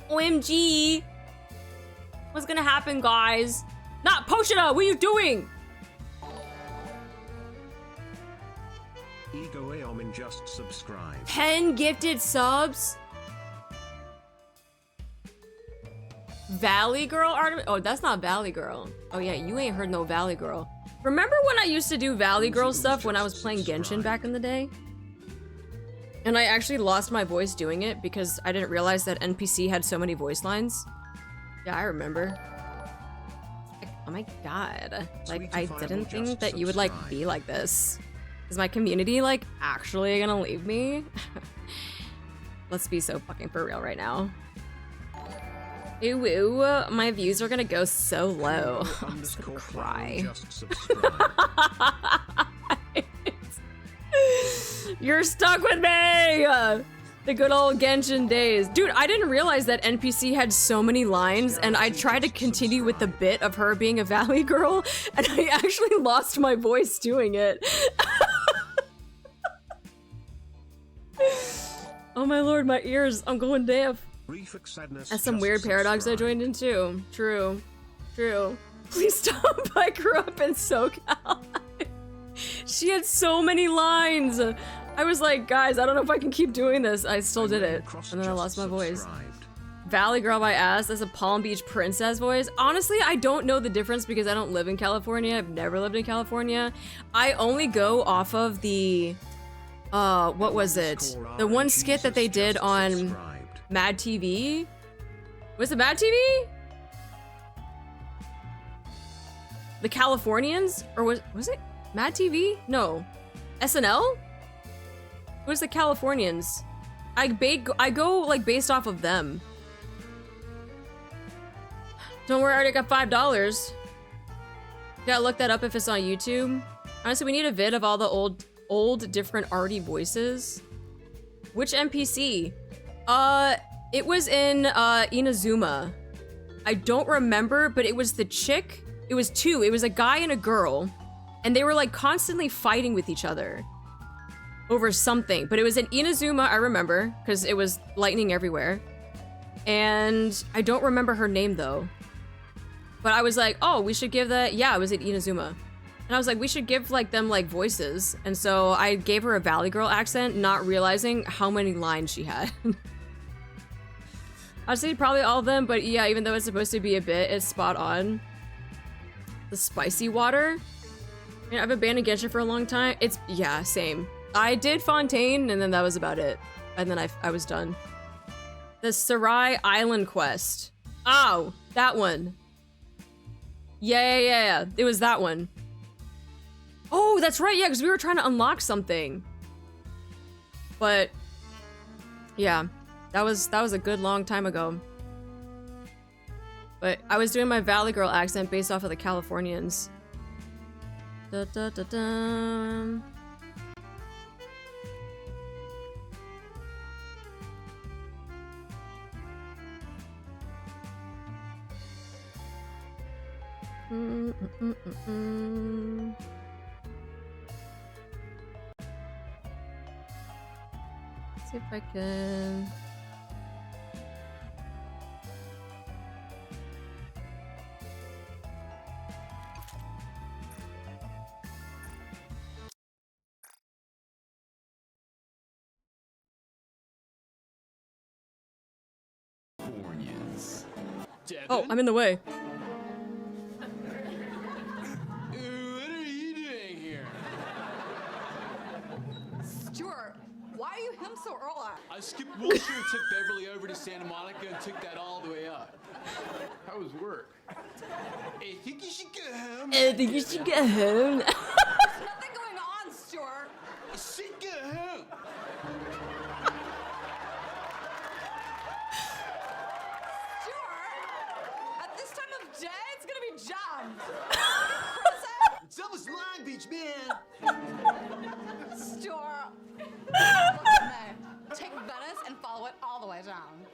OMG. What's gonna happen, guys? Not Poshina, what are you doing? Ego Aomin just subscribed. 10 gifted subs? Valley Girl Artemis? Oh, that's not Valley Girl. Oh yeah, you ain't heard no Valley Girl. Remember when I used to do Valley Girl stuff when I was playing Genshin back in the day? And I actually lost my voice doing it because I didn't realize that NPC had so many voice lines. Yeah, I remember. Like, oh my god. Like, I didn't think that you would, like, be like this. Is my community, like, actually gonna leave me? Let's be so fucking for real right now. Ooh, ooh, my views are gonna go so low. I'm just gonna cry. You're stuck with me! The good old Genshin days. Dude, I didn't realize that NPC had so many lines, and I tried to continue with the bit of her being a Valley Girl, and I actually lost my voice doing it. Oh my lord, my ears. I'm going deaf. That's some weird paradox I joined into. True. True. Please stop. I grew up in SoCal. She had so many lines. I was like, guys, I don't know if I can keep doing this. I still did it. And then I lost my voice. Valley Girl by Ass. That's a Palm Beach princess voice. Honestly, I don't know the difference because I don't live in California. I've never lived in California. I only go off of the... what was it? The one skit that they did on Mad TV? Was it Mad TV? The Californians? Or was it Mad TV? No. SNL? It was the Californians. I go like based off of them. Don't worry, I already got $5. Gotta look that up if it's on YouTube. Honestly, we need a vid of all the old different Arty voices. Which NPC? It was in Inazuma. I don't remember, but it was the chick. It was two. It was a guy and a girl. And they were like constantly fighting with each other over something. But it was in Inazuma, I remember, because it was lightning everywhere. And I don't remember her name though. But I was like, oh, we should give that. Yeah, it was at Inazuma. And I was like, we should give like them like voices. And so I gave her a Valley Girl accent, not realizing how many lines she had. I'd say probably all of them, but yeah, even though it's supposed to be a bit, it's spot on. The spicy water. I mean, I've abandoned Genshin for a long time. It's, yeah, same. I did Fontaine, and then that was about it. And then I was done. The Sarai Island quest. Oh, that one. Yeah. It was that one. Oh, that's right, yeah, because we were trying to unlock something. But, yeah. That was a good long time ago. But I was doing my Valley Girl accent based off of the Californians. Da da da da. See if I can. Oh, I'm in the way. What are you doing here? Stuart, why are you home so early? I skipped Wilshire and took Beverly over to Santa Monica and took that all the way up. How was work? I think you should go home. I think you should go home. There's nothing going on, Stuart. You should go home. Day, it's gonna be jammed. It's almost Long Beach, man. Stuart. Look at me. all the way down.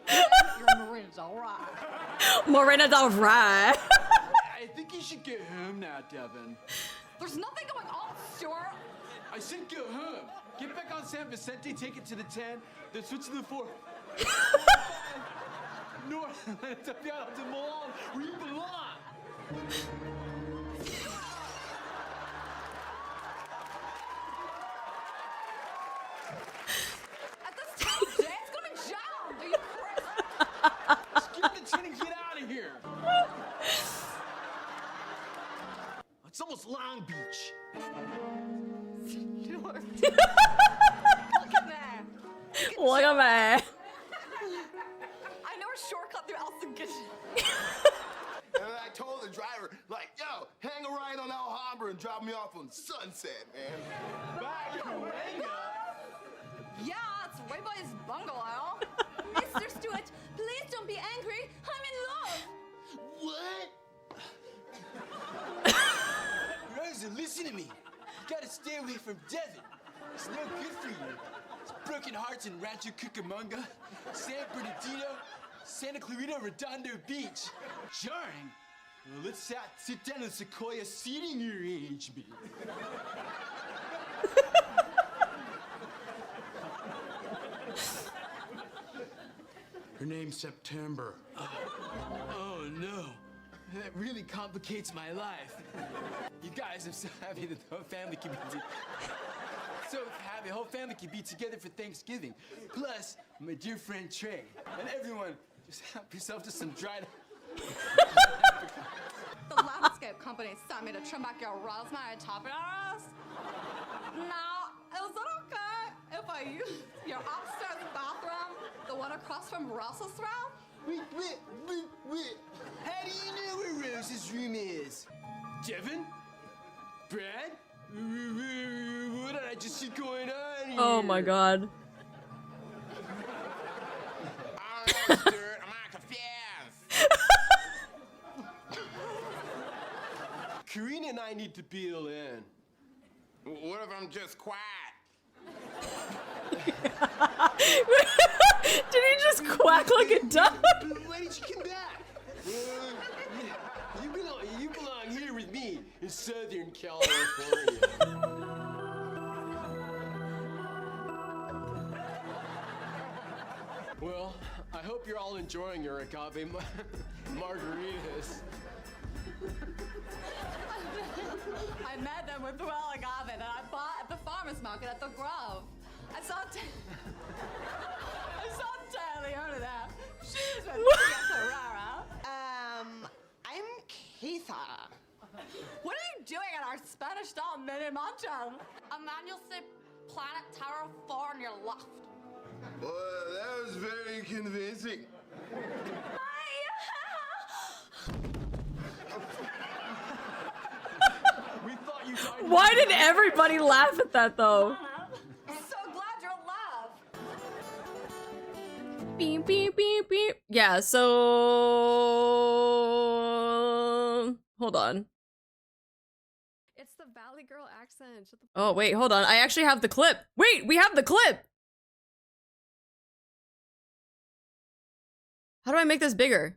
Your marina's alright. Marina's alright. I think you should get home now, Devin. There's nothing going on, Stuart. I said go home. Get back on San Vicente, take it to the 10, then switch to the 4. North, to Milan, where you belong. At this time of day, it's gonna be jammed. Are you crazy? Just get the 10 and get out of here. It's almost Long Beach. Stuart. Look at that. Look at me. I know a shortcut through Helsinki. And I told the driver, like, yo, hang a ride on Alhambra and drop me off on Sunset, man. Bye, Yeah, it's right by his bungalow. Mr. Stewart, please don't be angry. I'm in love. What? Rosa, listen to me. You gotta stay away from Devin. It's no good for you. It's broken hearts in Rancho Cucamonga, San Bernardino, Santa Clarita Redondo Beach. Jarring. Well, let's sit down in Sequoia seating arrangement. Her name's September. Oh no. That really complicates my life. You guys, I'm so happy that the whole family can be so happy the whole family can be together for Thanksgiving. Plus, my dear friend Trey. And everyone, just help yourself to some dried. The landscape company sent me to trim back your rosemary toppers. Now, is it okay if I use your upstairs bathroom, the one across from Russell's room? Wait. How do you know where Rose's room is? Devin? Brad? What did I just see going on here? Oh my god. I don't know, Stuart. I'm confused. Karina and I need to peel in. What if I'm just quiet? Did he just quack like a duck? Why did you come back? You belong here with me in Southern California. Well, I hope you're all enjoying your agave margaritas. I met them with Well Agave that I bought at the farmer's market at the Grove. I saw Leona there. She's with Ferrara. I'm Keitha. What are you doing at our Spanish style mini mansion? Emmanuel said Planet Tower 4 on your left. Well, that was very convincing. Why did everybody laugh at that though? I'm so glad you're alive. Beep, beep, beep, beep. Yeah, so... Hold on. It's the Valley Girl accent. Shut the Oh, wait, hold on. I actually have the clip. Wait, we have the clip! How do I make this bigger?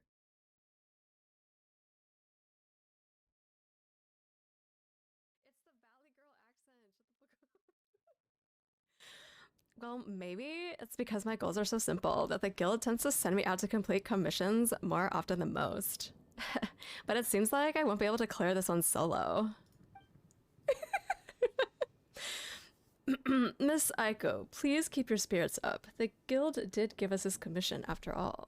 It's the Valley Girl accent. Shut the fuck up. Well, maybe it's because my goals are so simple that the guild tends to send me out to complete commissions more often than most. But it seems like I won't be able to clear this one solo. Miss Aiko, please keep your spirits up. The guild did give us this commission after all.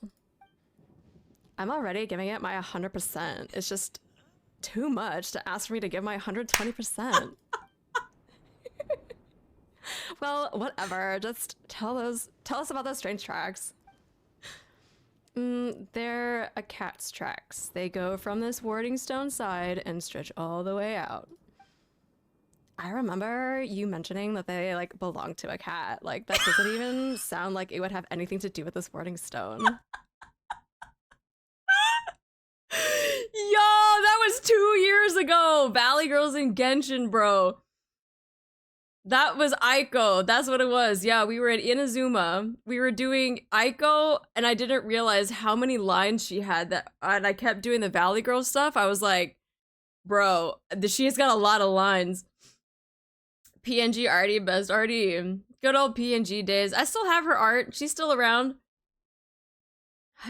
I'm already giving it my 100%. It's just too much to ask for me to give my 120%. Well, whatever. Just tell us about those strange tracks. They're a cat's tracks. They go from this warding stone side and stretch all the way out. I remember you mentioning that they like belong to a cat. Like that doesn't even sound like it would have anything to do with this warding stone. Yo, that was 2 years ago! Valley Girls in Genshin, bro. That was Aiko. That's what it was. Yeah, we were at Inazuma. We were doing Aiko, and I didn't realize how many lines she had. That, and I kept doing the Valley Girl stuff. I was like, bro, she has got a lot of lines. PNG Arty, best Arty. Good old PNG days. I still have her art. She's still around.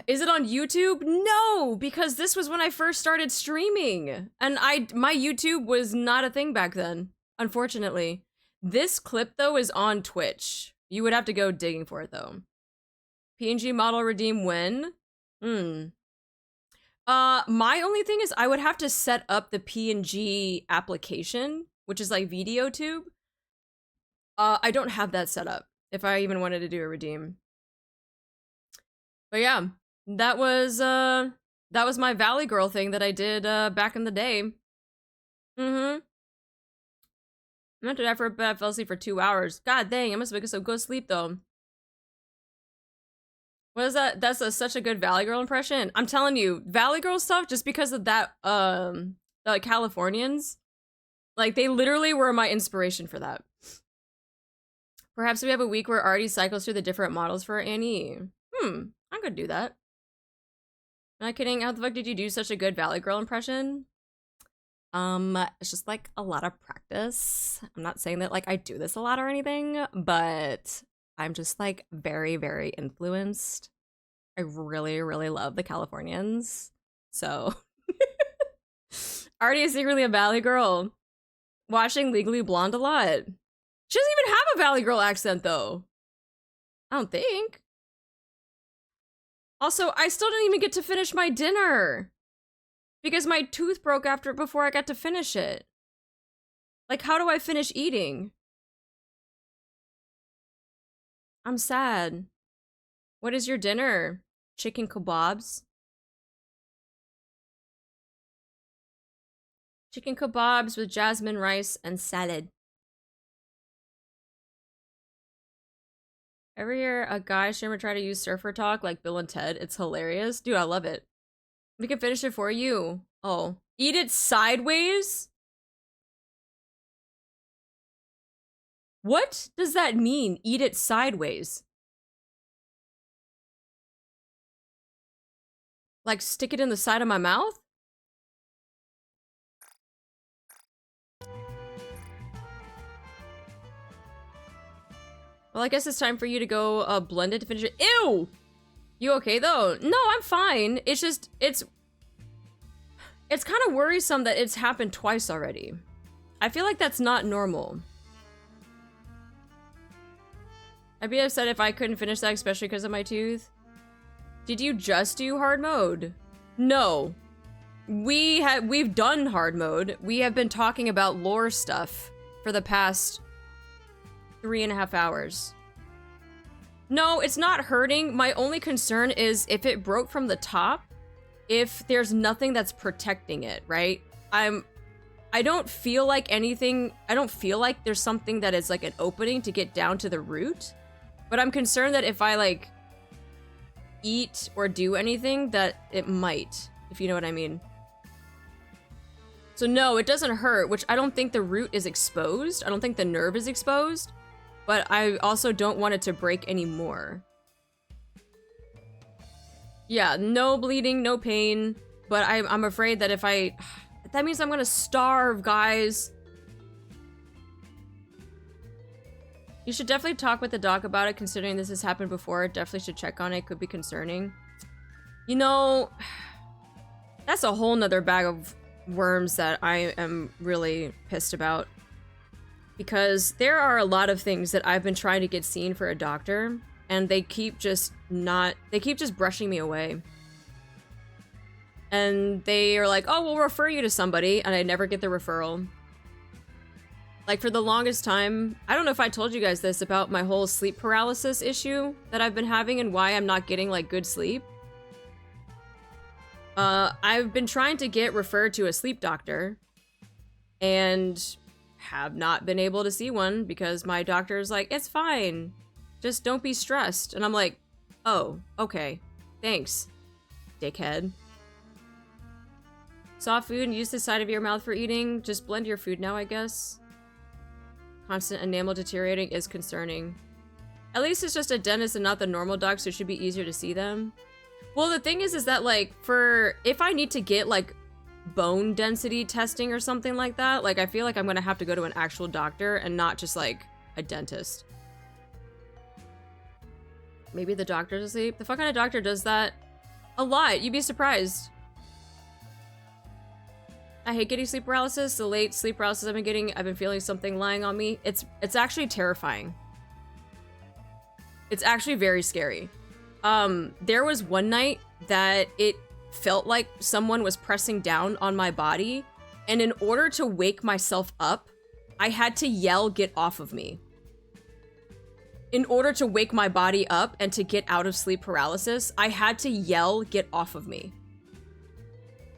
Is it on YouTube? No, because this was when I first started streaming. And my YouTube was not a thing back then, unfortunately. This clip, though, is on Twitch. You would have to go digging for it, though. PNG model redeem when? My only thing is I would have to set up the PNG application, which is like VideoTube. I don't have that set up if I even wanted to do a redeem. But yeah, that was my Valley Girl thing that I did back in the day. I meant to die for a bit. I fell asleep for 2 hours. God dang, I must make so go sleep though. What is that? That's such a good Valley Girl impression. I'm telling you, Valley Girl stuff, just because of that, the Californians, like they literally were my inspiration for that. Perhaps we have a week where Arty cycles through the different models for Annie. I could do that. Not kidding. How the fuck did you do such a good Valley Girl impression? It's just like a lot of practice. I'm not saying that like I do this a lot or anything, but I'm just like very, very influenced. I really, really love the Californians. So Arty is secretly a Valley Girl. Watching Legally Blonde a lot. She doesn't even have a Valley Girl accent though. I don't think. Also, I still didn't even get to finish my dinner. Because my tooth broke before I got to finish it. Like, how do I finish eating? I'm sad. What is your dinner? Chicken kabobs? Chicken kabobs with jasmine rice and salad. Ever hear a guy streamer try to use surfer talk like Bill and Ted? It's hilarious. Dude, I love it. We can finish it for you. Oh. Eat it sideways? What does that mean? Eat it sideways? Like stick it in the side of my mouth? Well, I guess it's time for you to go blend it to finish it. Ew! You okay though? No, I'm fine. It's just, it's kind of worrisome that it's happened twice already. I feel like that's not normal. I'd be upset if I couldn't finish that, especially because of my tooth. Did you just do hard mode? No. We've done hard mode. We have been talking about lore stuff for the past 3.5 hours. No, it's not hurting. My only concern is if it broke from the top, if there's nothing that's protecting it, right? I don't feel like anything, I don't feel like there's something that is like an opening to get down to the root, but I'm concerned that if I like eat or do anything that it might, if you know what I mean. So no, it doesn't hurt, which I don't think the root is exposed. I don't think the nerve is exposed. But I also don't want it to break anymore. Yeah, no bleeding, no pain. But I'm afraid that if I... That means I'm gonna starve, guys. You should definitely talk with the doc about it, considering this has happened before. Definitely should check on it. Could be concerning. You know... That's a whole nother bag of worms that I am really pissed about. Because there are a lot of things that I've been trying to get seen for a doctor, and they keep just brushing me away. And they are like, oh, we'll refer you to somebody, and I never get the referral. Like, for the longest time, I don't know if I told you guys this about my whole sleep paralysis issue that I've been having and why I'm not getting, like, good sleep. I've been trying to get referred to a sleep doctor, and have not been able to see one because my doctor's like, it's fine, just don't be stressed. And I'm like, oh, okay, thanks, dickhead. Soft food and use the side of your mouth for eating. Just blend your food now, I guess. constant enamel deteriorating is concerning. At least it's just a dentist and not the normal doc, so it should be easier to see them. Well, the thing is that, like, if I need to get, like, bone density testing or something like that, like, I feel like I'm gonna have to go to an actual doctor and not just, like, a dentist. Maybe the doctor's asleep? The fuck kind of doctor does that? A lot. You'd be surprised. I hate getting sleep paralysis. The late sleep paralysis I've been feeling something lying on me. It's actually terrifying. It's actually very scary. There was one night that it felt like someone was pressing down on my body, and in order to wake myself up, I had to yell, "Get off of me." In order to wake my body up and to get out of sleep paralysis, I had to yell, "Get off of me."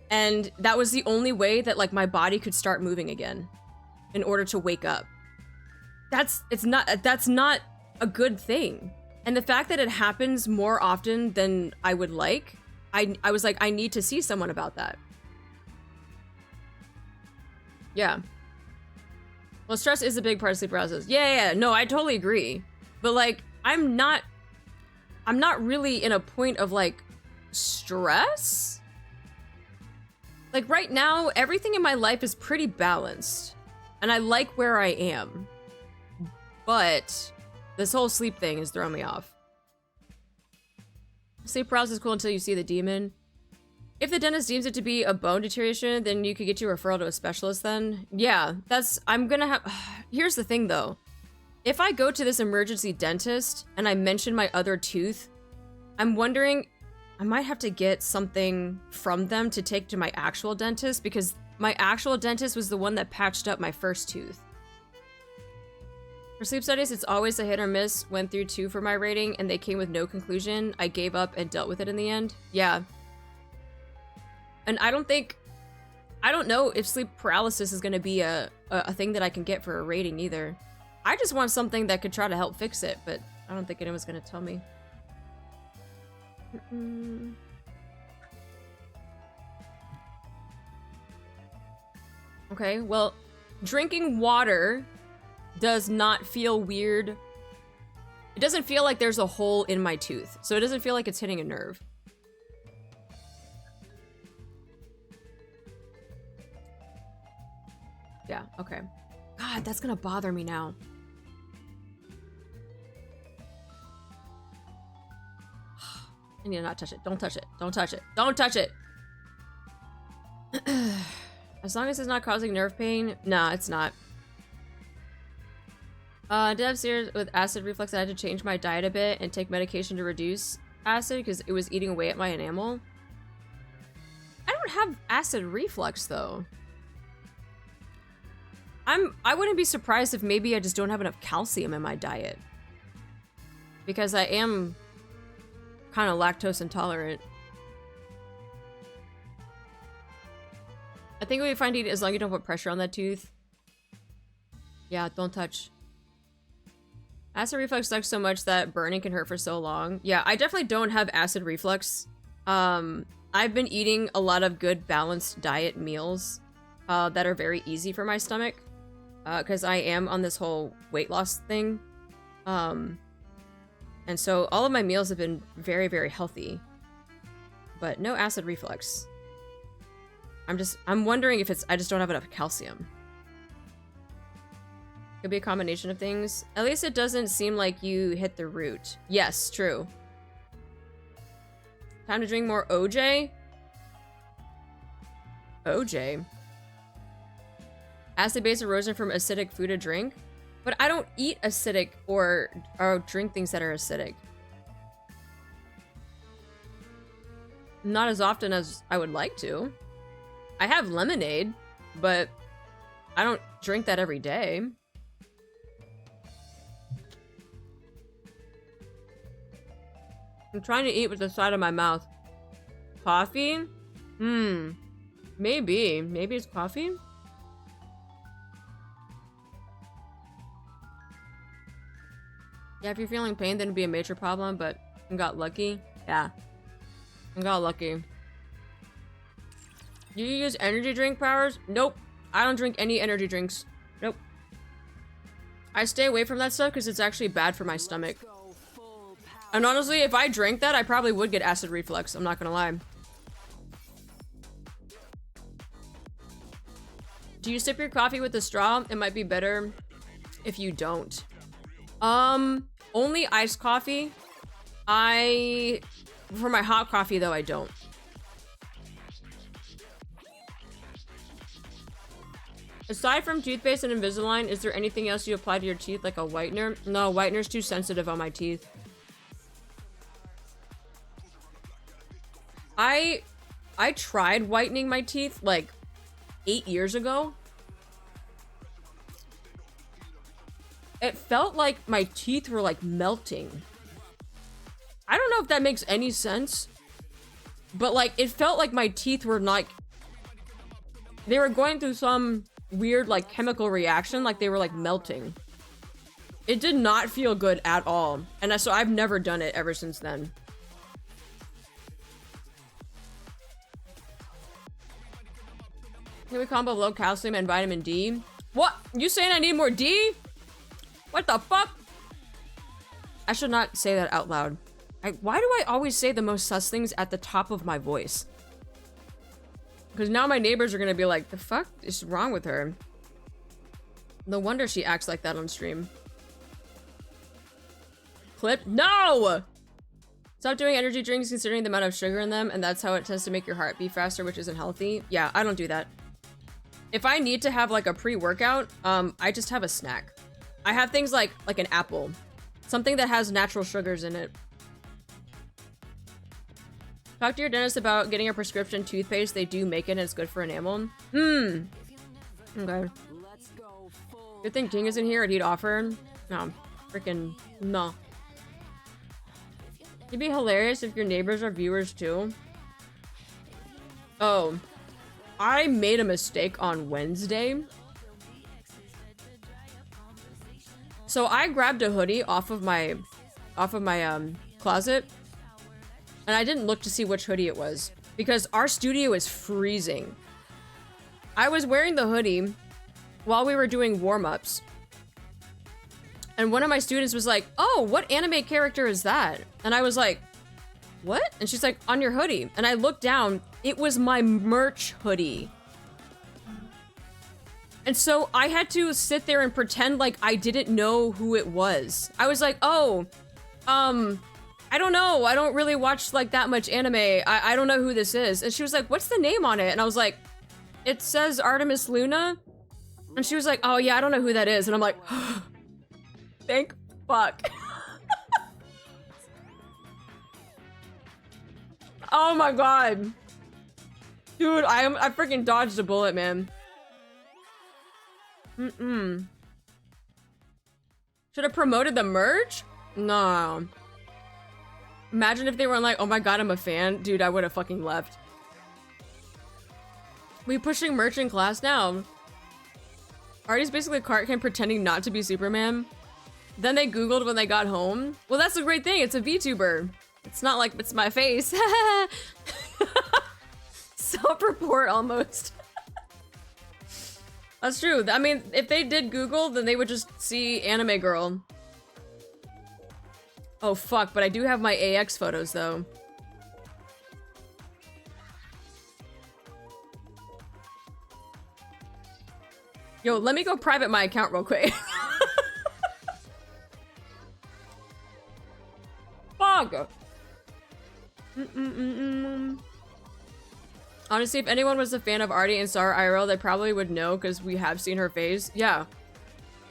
And that was the only way that, like, my body could start moving again in order to wake up. That's not a good thing. And the fact that it happens more often than I would like, I was like, I need to see someone about that. Yeah. Well, stress is a big part of sleep paralysis. Yeah, no, I totally agree. But, like, I'm not really in a point of, like, stress. Like, right now, everything in my life is pretty balanced. And I like where I am. But this whole sleep thing is throwing me off. Sleep paralysis is cool until you see the demon. If the dentist deems it to be a bone deterioration, then you could get you a referral to a specialist then. Yeah, I'm gonna have... Here's the thing, though. If I go to this emergency dentist and I mention my other tooth, I'm wondering... I might have to get something from them to take to my actual dentist, because my actual dentist was the one that patched up my first tooth. For sleep studies, it's always a hit or miss. Went through 2 for my rating and they came with no conclusion. I gave up and dealt with it in the end. Yeah. And I don't know if sleep paralysis is going to be a thing that I can get for a rating either. I just want something that could try to help fix it, but I don't think anyone's going to tell me. Okay, well, drinking water does not feel weird. It doesn't feel like there's a hole in my tooth, so it doesn't feel like it's hitting a nerve. Yeah, okay. God, that's gonna bother me now. I need to not touch it. Don't touch it. Don't touch it. Don't touch it! As long as it's not causing nerve pain. Nah, it's not. Did have serious with acid reflux. I had to change my diet a bit and take medication to reduce acid because it was eating away at my enamel. I don't have acid reflux though. I wouldn't be surprised if maybe I just don't have enough calcium in my diet. Because I am kind of lactose intolerant. I think it would be fine to eat as long as you don't put pressure on that tooth. Yeah, don't touch. Acid reflux sucks so much that burning can hurt for so long. Yeah, I definitely don't have acid reflux. I've been eating a lot of good balanced diet meals that are very easy for my stomach. Because I am on this whole weight loss thing. And so all of my meals have been very, very healthy. But no acid reflux. I'm wondering if I just don't have enough calcium. Could be a combination of things. At least it doesn't seem like you hit the root. Yes, true. Time to drink more OJ? OJ? Acid-base erosion from acidic food or drink? But I don't eat acidic or drink things that are acidic. Not as often as I would like to. I have lemonade, but I don't drink that every day. I'm trying to eat with the side of my mouth. Coffee? Maybe. Maybe it's coffee? Yeah, if you're feeling pain, then it'd be a major problem, but I got lucky. Yeah. I got lucky. Do you use energy drink powers? Nope. I don't drink any energy drinks. Nope. I stay away from that stuff because it's actually bad for my stomach. And honestly, if I drank that, I probably would get acid reflux. I'm not gonna lie. Do you sip your coffee with a straw? It might be better if you don't. Only iced coffee. For my hot coffee though, I don't. Aside from toothpaste and Invisalign, is there anything else you apply to your teeth, like a whitener? No, whitener's too sensitive on my teeth. I tried whitening my teeth like 8 years ago. It felt like my teeth were like melting. I don't know if that makes any sense, but like it felt like my teeth were like, they were going through some weird like chemical reaction, like they were like melting. It did not feel good at all, and so I've never done it ever since then. Can we combo low calcium and vitamin D? What? You saying I need more D? What the fuck? I should not say that out loud. Why do I always say the most sus things at the top of my voice? Because now my neighbors are gonna be like, the fuck is wrong with her? No wonder she acts like that on stream. Clip? No! Stop doing energy drinks considering the amount of sugar in them, and that's how it tends to make your heart beat faster, which isn't healthy. Yeah, I don't do that. If I need to have like a pre-workout, I just have a snack. I have things like an apple. Something that has natural sugars in it. Talk to your dentist about getting a prescription toothpaste. They do make it and it's good for enamel. Okay. Good thing King isn't here and he'd offer. No. Freaking no. It'd be hilarious if your neighbors are viewers too. Oh. I made a mistake on Wednesday. So I grabbed a hoodie off of my closet. And I didn't look to see which hoodie it was because our studio is freezing. I was wearing the hoodie while we were doing warm-ups. And one of my students was like, "Oh, what anime character is that?" And I was like, "What?" And she's like, "On your hoodie." And I looked down, it was my merch hoodie. And so I had to sit there and pretend like I didn't know who it was. I was like, "Oh, I don't know. I don't really watch like that much anime. I don't know who this is." And she was like, "What's the name on it?" And I was like, "It says Artemis Luna." And she was like, "Oh yeah, I don't know who that is." And I'm like, thank fuck. Oh my god. Dude, I freaking dodged a bullet, man. Should have promoted the merch? No. Imagine if they were like, "Oh my god, I'm a fan." Dude, I would have fucking left. We pushing merch in class now. Arty's basically Clark Kent pretending not to be Superman. Then they Googled when they got home. Well, that's a great thing. It's a VTuber. It's not like it's my face. Self-report almost. That's true. I mean, if they did Google, then they would just see anime girl. Oh fuck, but I do have my AX photos though. Yo, let me go private my account real quick. Fuck! Honestly, if anyone was a fan of Arty and saw her IRL, they probably would know because we have seen her face. Yeah.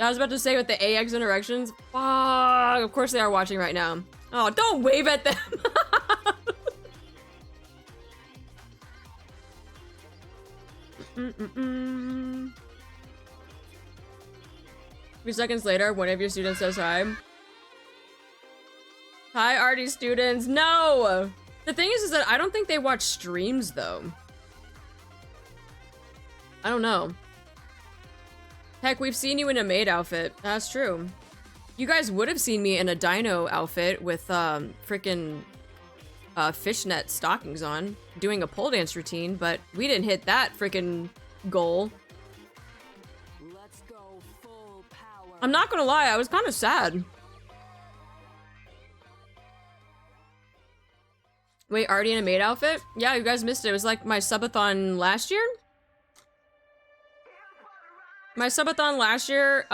I was about to say with the AX interactions. Fuck! Of course they are watching right now. Oh, don't wave at them! A few seconds later, one of your students says hi. Hi, Arty students. No! The thing is that I don't think they watch streams, though. I don't know. Heck, we've seen you in a maid outfit. That's true. You guys would have seen me in a dino outfit with freaking fishnet stockings on, doing a pole dance routine, but we didn't hit that freaking goal. Let's go full power. I'm not gonna lie, I was kind of sad. Wait, Arty in a maid outfit? Yeah, you guys missed it. It was like my subathon last year? My subathon last year,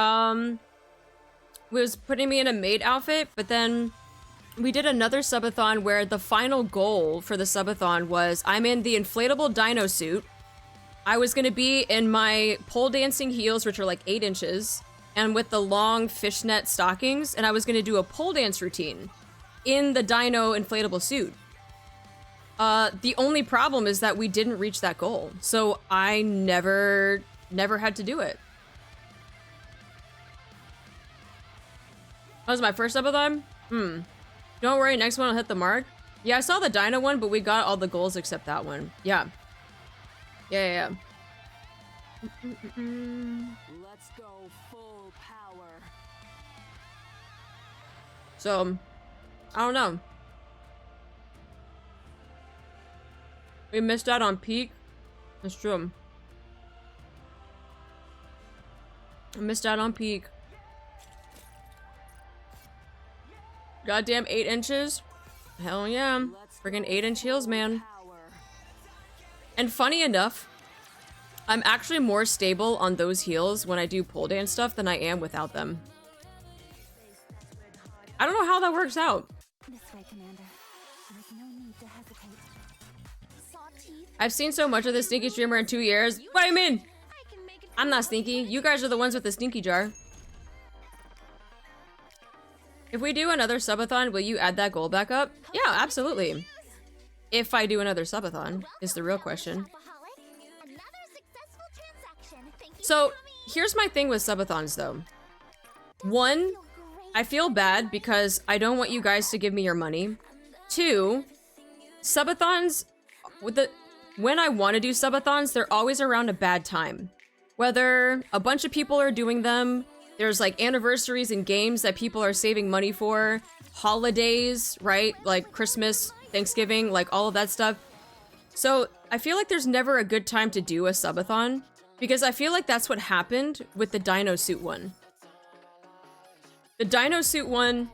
was putting me in a maid outfit, but then we did another subathon where the final goal for the subathon was I'm in the inflatable dino suit. I was gonna be in my pole dancing heels, which are like 8 inches, and with the long fishnet stockings, and I was gonna do a pole dance routine in the dino inflatable suit. The only problem is that we didn't reach that goal, so I never had to do it. That was my first subathon? Don't worry, next one will hit the mark. Yeah, I saw the dino one, but we got all the goals except that one. Yeah. Yeah. Let's go full power. So, I don't know. We missed out on peak. That's true. I missed out on peak. Goddamn 8 inches. Hell yeah. Friggin' 8-inch heels, man. And funny enough, I'm actually more stable on those heels when I do pole dance stuff than I am without them. I don't know how that works out. This way, Commander. There's no need to hesitate. I've seen so much of this stinky streamer in 2 years. What do you mean? I'm not stinky. You guys are the ones with the stinky jar. If we do another subathon, will you add that goal back up? Yeah, absolutely. If I do another subathon, is the real question. So, here's my thing with subathons, though. 1, I feel bad because I don't want you guys to give me your money. 2, subathons, when I want to do subathons, they're always around a bad time. Whether a bunch of people are doing them, there's like anniversaries and games that people are saving money for, holidays, right? Like Christmas, Thanksgiving, like all of that stuff. So I feel like there's never a good time to do a subathon because I feel like that's what happened with the dino suit one. The dino suit one,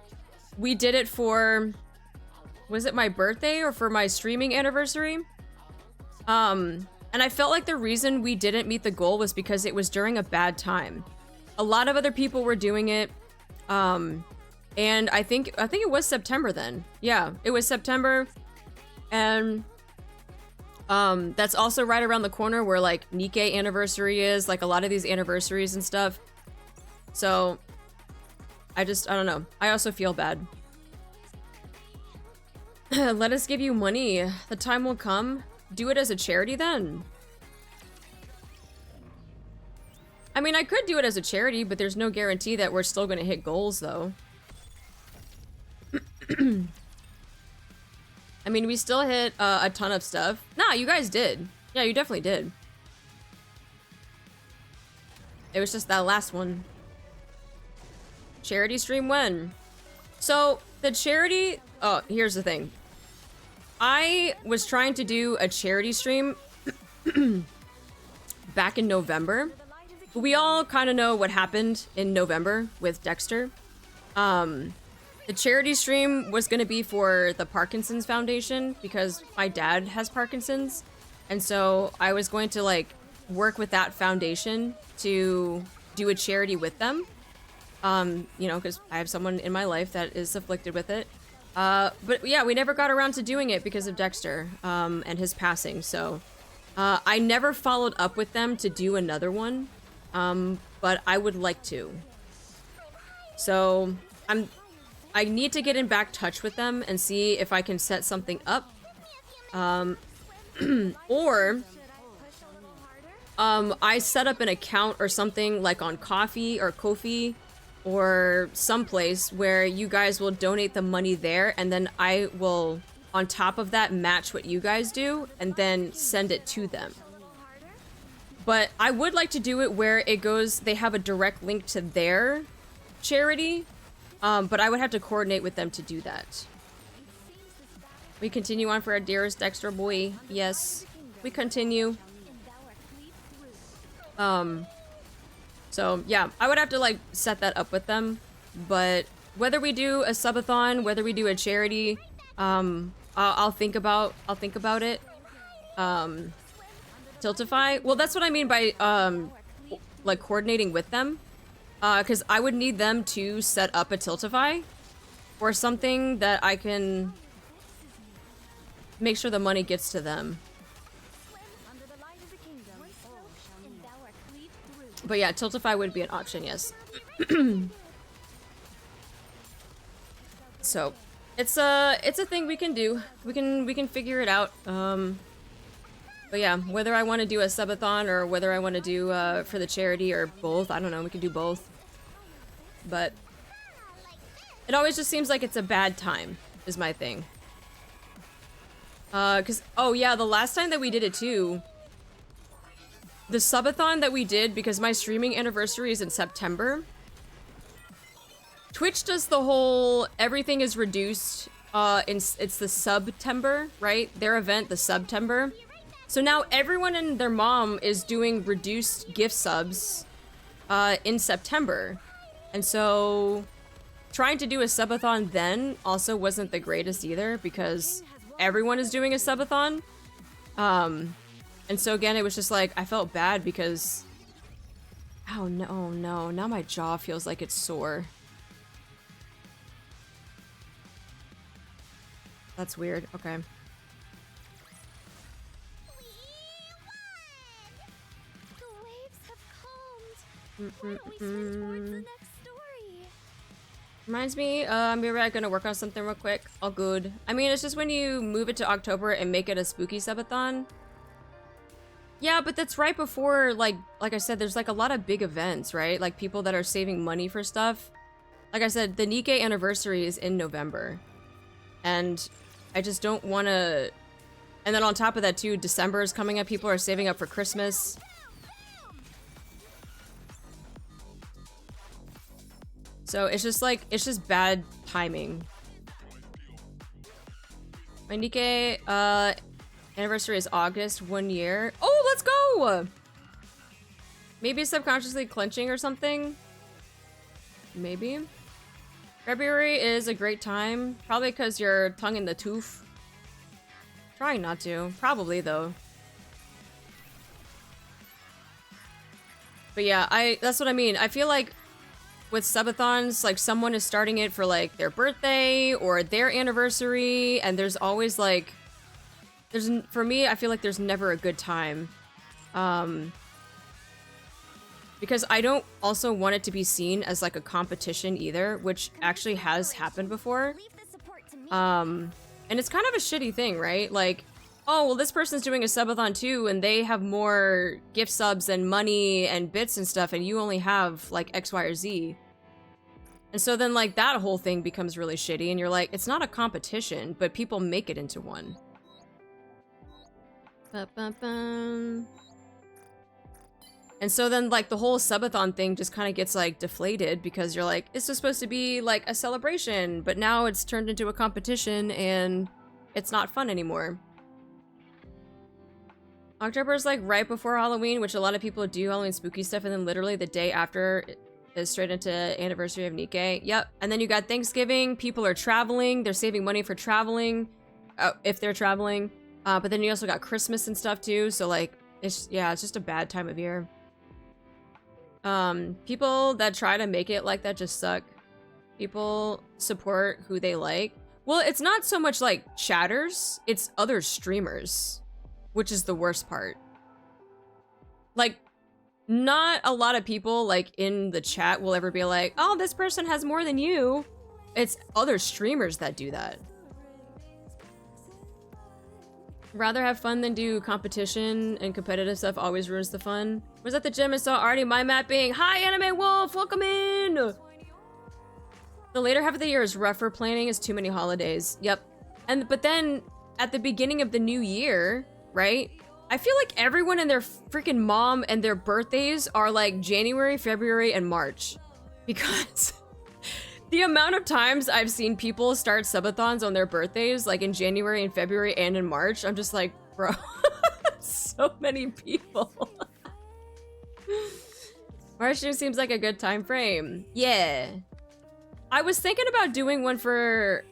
we did it for, was it my birthday or for my streaming anniversary? And I felt like the reason we didn't meet the goal was because it was during a bad time. A lot of other people were doing it, and I think it was September then. Yeah, it was September, and that's also right around the corner where like NIKKE anniversary is, like a lot of these anniversaries and stuff. So, I don't know. I also feel bad. Let us give you money. The time will come. Do it as a charity then. I mean, I could do it as a charity, but there's no guarantee that we're still gonna hit goals, though. I mean, we still hit a ton of stuff. Nah, you guys did. Yeah, you definitely did. It was just that last one. Charity stream when? So, the charity... Oh, here's the thing. I was trying to do a charity stream back in November. We all kind of know what happened in November with Dexter. The charity stream was going to be for the Parkinson's Foundation because my dad has Parkinson's. And so I was going to like work with that foundation to do a charity with them. You know, because I have someone in my life that is afflicted with it. But yeah, we never got around to doing it because of Dexter and his passing. So I never followed up with them to do another one. But I would like to. So I need to get in back touch with them and see if I can set something up. Or I set up an account or something like on Coffee or Ko-fi or someplace where you guys will donate the money there, and then I will, on top of that, match what you guys do and then send it to them. But I would like to do it where it goes, they have a direct link to their charity, but I would have to coordinate with them to do that. We continue on for our dearest Dexter boy. Yes, we continue. So yeah, I would have to like set that up with them. But whether we do a subathon, whether we do a charity, I'll think about it. Tiltify. Well, that's what I mean by like coordinating with them, because I would need them to set up a Tiltify or something that I can make sure the money gets to them. But yeah, Tiltify would be an option, yes. So, it's a thing we can do. We can figure it out. But yeah, whether I want to do a subathon or whether I want to do for the charity or both, I don't know. We can do both. But it always just seems like it's a bad time, is my thing. Cause oh yeah, the last time that we did it too. The subathon that we did, because my streaming anniversary is in September. Twitch does the whole everything is reduced. It's the Subtember, right? Their event, the Subtember. So now everyone and their mom is doing reduced gift subs in September. And so trying to do a subathon then also wasn't the greatest either, because everyone is doing a subathon. And so again, it was just like, I felt bad because, oh no, now my jaw feels like it's sore. That's weird, okay. Reminds me, maybe I'm gonna work on something real quick. All good. I mean, it's just when you move it to October and make it a spooky subathon. Yeah, but that's right before, like I said, there's like a lot of big events, right? Like people that are saving money for stuff. Like I said, the NIKKE anniversary is in November. And I just don't want to... And then on top of that too, December is coming up. People are saving up for Christmas. So it's just like, it's just bad timing. My NIKKE anniversary is August, 1 year. Oh, let's go! Maybe subconsciously clenching or something? Maybe. February is a great time. Probably because you're tongue in the tooth. Trying not to. Probably, though. But yeah, that's what I mean. I feel like with subathons, like someone is starting it for like their birthday or their anniversary, and there's always like, for me, I feel like there's never a good time. Because I don't also want it to be seen as like a competition either, which actually has happened before. And it's kind of a shitty thing, right? Like, oh, well, this person's doing a subathon too, and they have more gift subs and money and bits and stuff, and you only have like X, Y, or Z. And so then like that whole thing becomes really shitty, and you're like, it's not a competition, but people make it into one. Ba-ba-bum. And so then like the whole subathon thing just kind of gets like deflated, because you're like, it's just supposed to be like a celebration, but now it's turned into a competition and it's not fun anymore. October is like right before Halloween, which a lot of people do Halloween spooky stuff, and then literally the day after is straight into anniversary of NIKKE. Yep. And then you got Thanksgiving. People are traveling. They're saving money for traveling, if they're traveling. But then you also got Christmas and stuff too. So like, it's just a bad time of year. People that try to make it like that just suck. People support who they like. Well, it's not so much like chatters, it's other streamers, which is the worst part. Like, not a lot of people like in the chat will ever be like, oh, this person has more than you. It's other streamers that do that. Rather have fun than do competition, and competitive stuff always ruins the fun. Was at the gym and saw Arty mind mapping. Hi, Anime Wolf, welcome in! The later half of the year is rough for planning, is too many holidays. Yep. But then at the beginning of the new year, right? I feel like everyone and their freaking mom and their birthdays are like January, February, and March. Because the amount of times I've seen people start subathons on their birthdays, like in January and February and in March, I'm just like, bro, so many people. March seems like a good time frame. Yeah. I was thinking about doing one for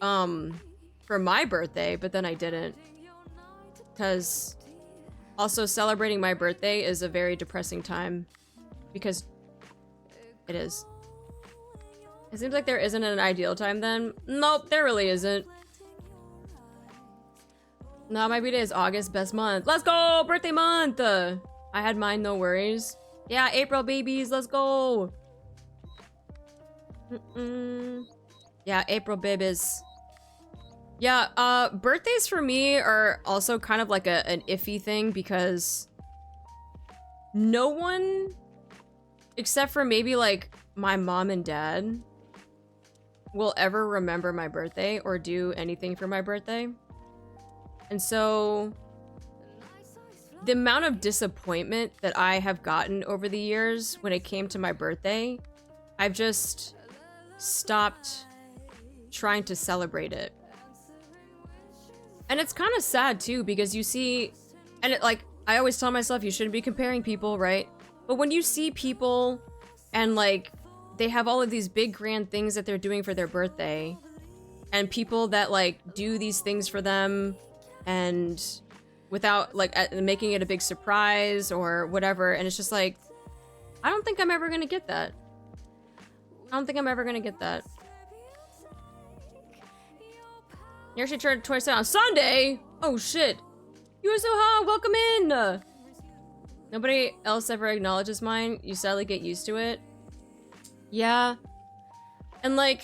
my birthday, but then I didn't. Because also celebrating my birthday is a very depressing time. Because it is. It seems like there isn't an ideal time then. Nope, there really isn't. No, my birthday is August, best month. Let's go! Birthday month! I had mine, no worries. Yeah, April babies, let's go! Yeah, April babies. Yeah, birthdays for me are also kind of like an iffy thing because no one, except for maybe like my mom and dad, will ever remember my birthday or do anything for my birthday. And so the amount of disappointment that I have gotten over the years when it came to my birthday, I've just stopped trying to celebrate it. And it's kind of sad too, because you see, and it, like, I always tell myself you shouldn't be comparing people, right? But when you see people and like, they have all of these big grand things that they're doing for their birthday, and people that like do these things for them and without like making it a big surprise or whatever, and it's just like, I don't think I'm ever gonna get that. I don't think I'm ever gonna get that. You actually turned 27 on Sunday? Oh shit. You were so hot, welcome in! Nobody else ever acknowledges mine. You sadly get used to it. Yeah. And like,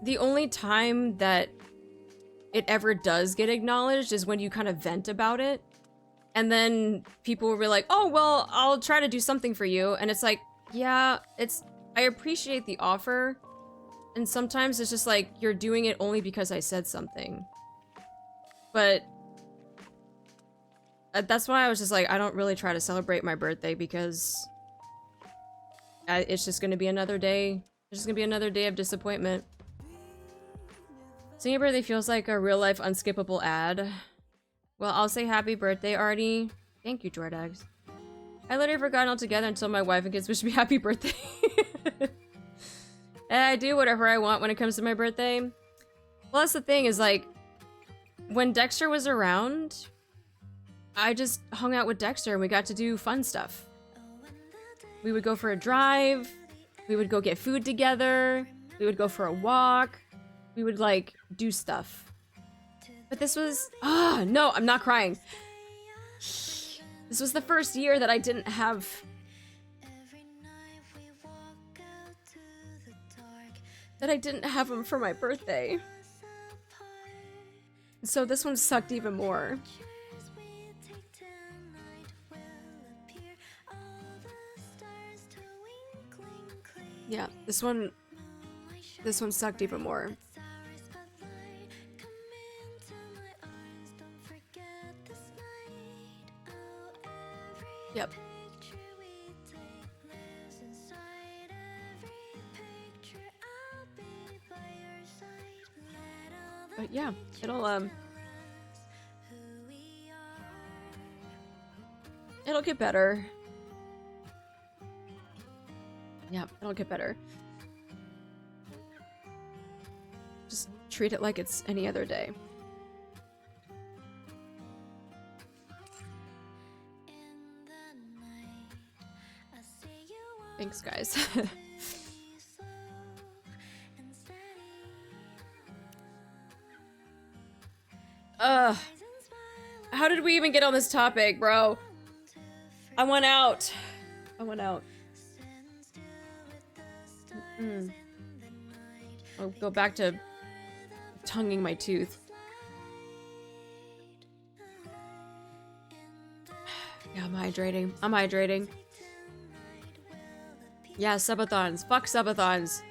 the only time that it ever does get acknowledged is when you kind of vent about it. And then people will be like, oh, well, I'll try to do something for you. And it's like, yeah, I appreciate the offer. And sometimes it's just like, you're doing it only because I said something. But that's why I was just like, I don't really try to celebrate my birthday because it's just gonna be another day. It's just gonna be another day of disappointment. Singing your birthday feels like a real life unskippable ad. Well, I'll say happy birthday, Arty. Thank you, Jordags. I literally forgot altogether until my wife and kids wish me happy birthday. And I do whatever I want when it comes to my birthday. Well, that's the thing is like, when Dexter was around, I just hung out with Dexter and we got to do fun stuff. We would go for a drive. We would go get food together. We would go for a walk. We would like do stuff. But this was, no, I'm not crying. This was the first year that I didn't have him for my birthday. So this one sucked even more. Yeah, this one sucked even more. Yep. But yeah, it'll get better. Yeah, it'll get better. Just treat it like it's any other day. Thanks, guys. How did we even get on this topic, bro? I went out. I'll go back to tonguing my tooth. Yeah, I'm hydrating. Yeah, subathons. Fuck subathons.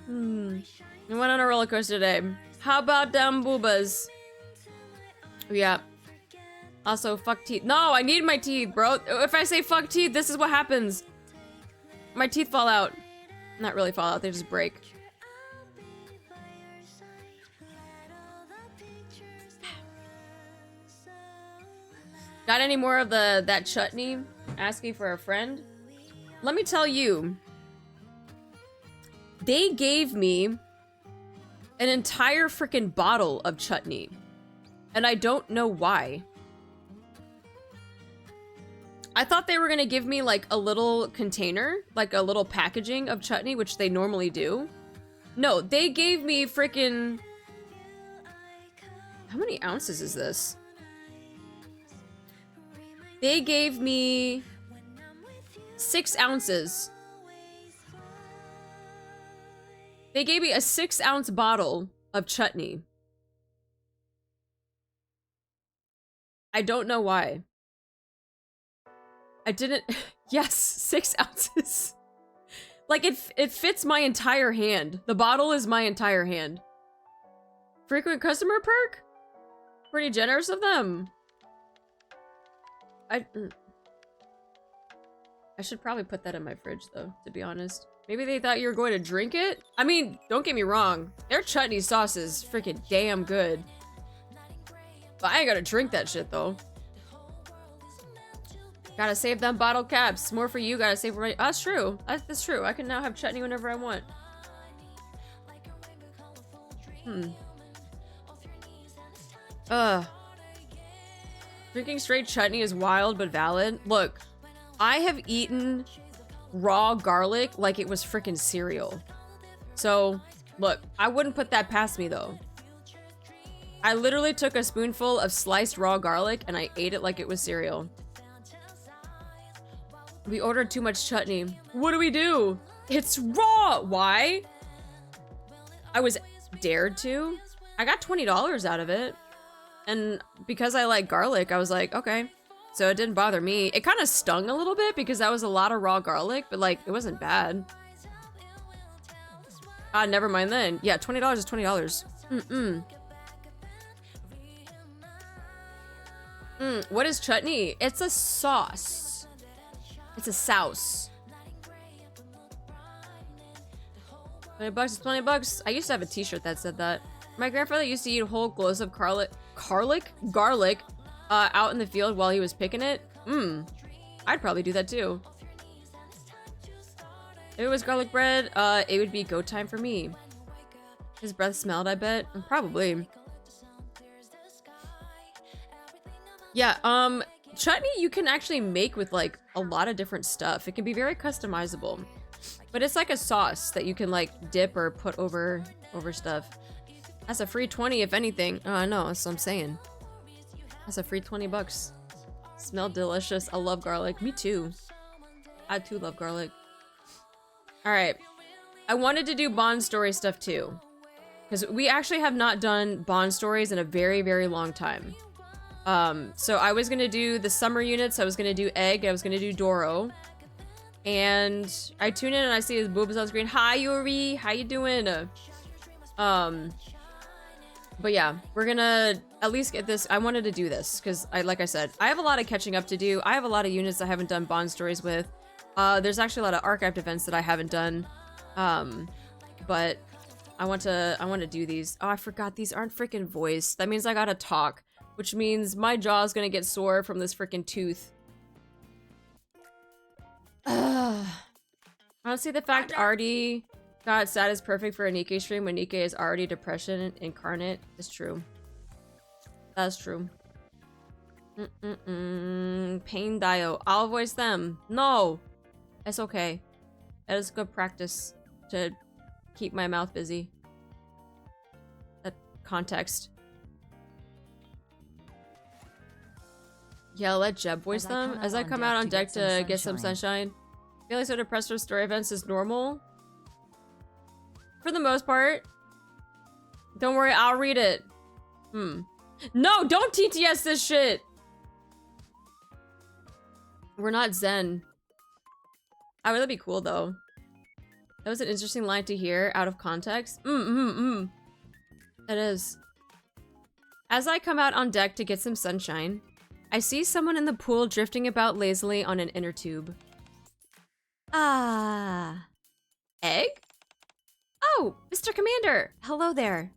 I went on a roller coaster today. How about them boobas? Yeah. Also, fuck teeth. No, I need my teeth, bro. If I say fuck teeth, this is what happens. My teeth fall out. Not really fall out, they just break. Got any more of that chutney? Asking for a friend? Let me tell you. They gave me an entire freaking bottle of chutney. And I don't know why. I thought they were gonna give me like a little container, like a little packaging of chutney, which they normally do. No, they gave me freaking... How many ounces is this? They gave me 6 ounces. They gave me a 6-ounce bottle of chutney. I don't know why. I didn't... Yes, 6 ounces. Like, it fits my entire hand. The bottle is my entire hand. Frequent customer perk? Pretty generous of them. I should probably put that in my fridge, though, to be honest. Maybe they thought you were going to drink it? I mean, don't get me wrong. Their chutney sauce is freaking damn good. But I ain't gonna drink that shit, though. Gotta save them bottle caps. More for you, gotta save for my... Oh, that's true. That's true. I can now have chutney whenever I want. Drinking straight chutney is wild but valid. Look, I have eaten raw garlic like it was freaking cereal. So, look, I wouldn't put that past me, though. I literally took a spoonful of sliced raw garlic and I ate it like it was cereal. We ordered too much chutney. What do we do? It's raw! Why? I was dared to. I got $20 out of it. And because I like garlic, I was like, okay. So it didn't bother me. It kind of stung a little bit because that was a lot of raw garlic, but like, it wasn't bad. Ah, never mind then. Yeah, $20 is $20. What is chutney? It's a sauce. It's a sauce. $20 is $20. I used to have a t-shirt that said that. My grandfather used to eat whole cloves of garlic out in the field while he was picking it. I'd probably do that too. If it was garlic bread, it would be go time for me. His breath smelled, I bet. Probably. Yeah, chutney you can actually make with like a lot of different stuff. It can be very customizable. But it's like a sauce that you can like dip or put over stuff. That's a free 20 if anything. Oh, I know, that's what I'm saying. That's a free $20. Smell delicious. I love garlic. Me too. I too love garlic. Alright. I wanted to do Bond story stuff too. Because we actually have not done Bond stories in a very, very long time. So I was gonna do the summer units, I was gonna do Egg, I was gonna do Doro. And I tune in and I see his boobs on screen. Hi Yuri, how you doing? But yeah, we're gonna at least get this. I wanted to do this because like I said, I have a lot of catching up to do. I have a lot of units I haven't done Bond stories with. There's actually a lot of archived events that I haven't done. But I want to do these. Oh, I forgot these aren't freaking voiced. That means I gotta talk, which means my jaw's gonna get sore from this freaking tooth. Honestly, the fact Arty got status perfect for a NIKKE stream when NIKKE is already depression incarnate is true. That's true. Pain Dio. I'll voice them. No! It's okay. It is good practice to keep my mouth busy. That context. Yeah, let Jeb voice them. As I come out on deck to get some sunshine. Feeling so depressed for story events is normal. For the most part. Don't worry, I'll read it. No, don't TTS this shit! We're not Zen. Oh, that'd be cool though. That was an interesting line to hear out of context. It is. As I come out on deck to get some sunshine, I see someone in the pool drifting about lazily on an inner tube. Ah. Egg? Oh, Mr. Commander! Hello there.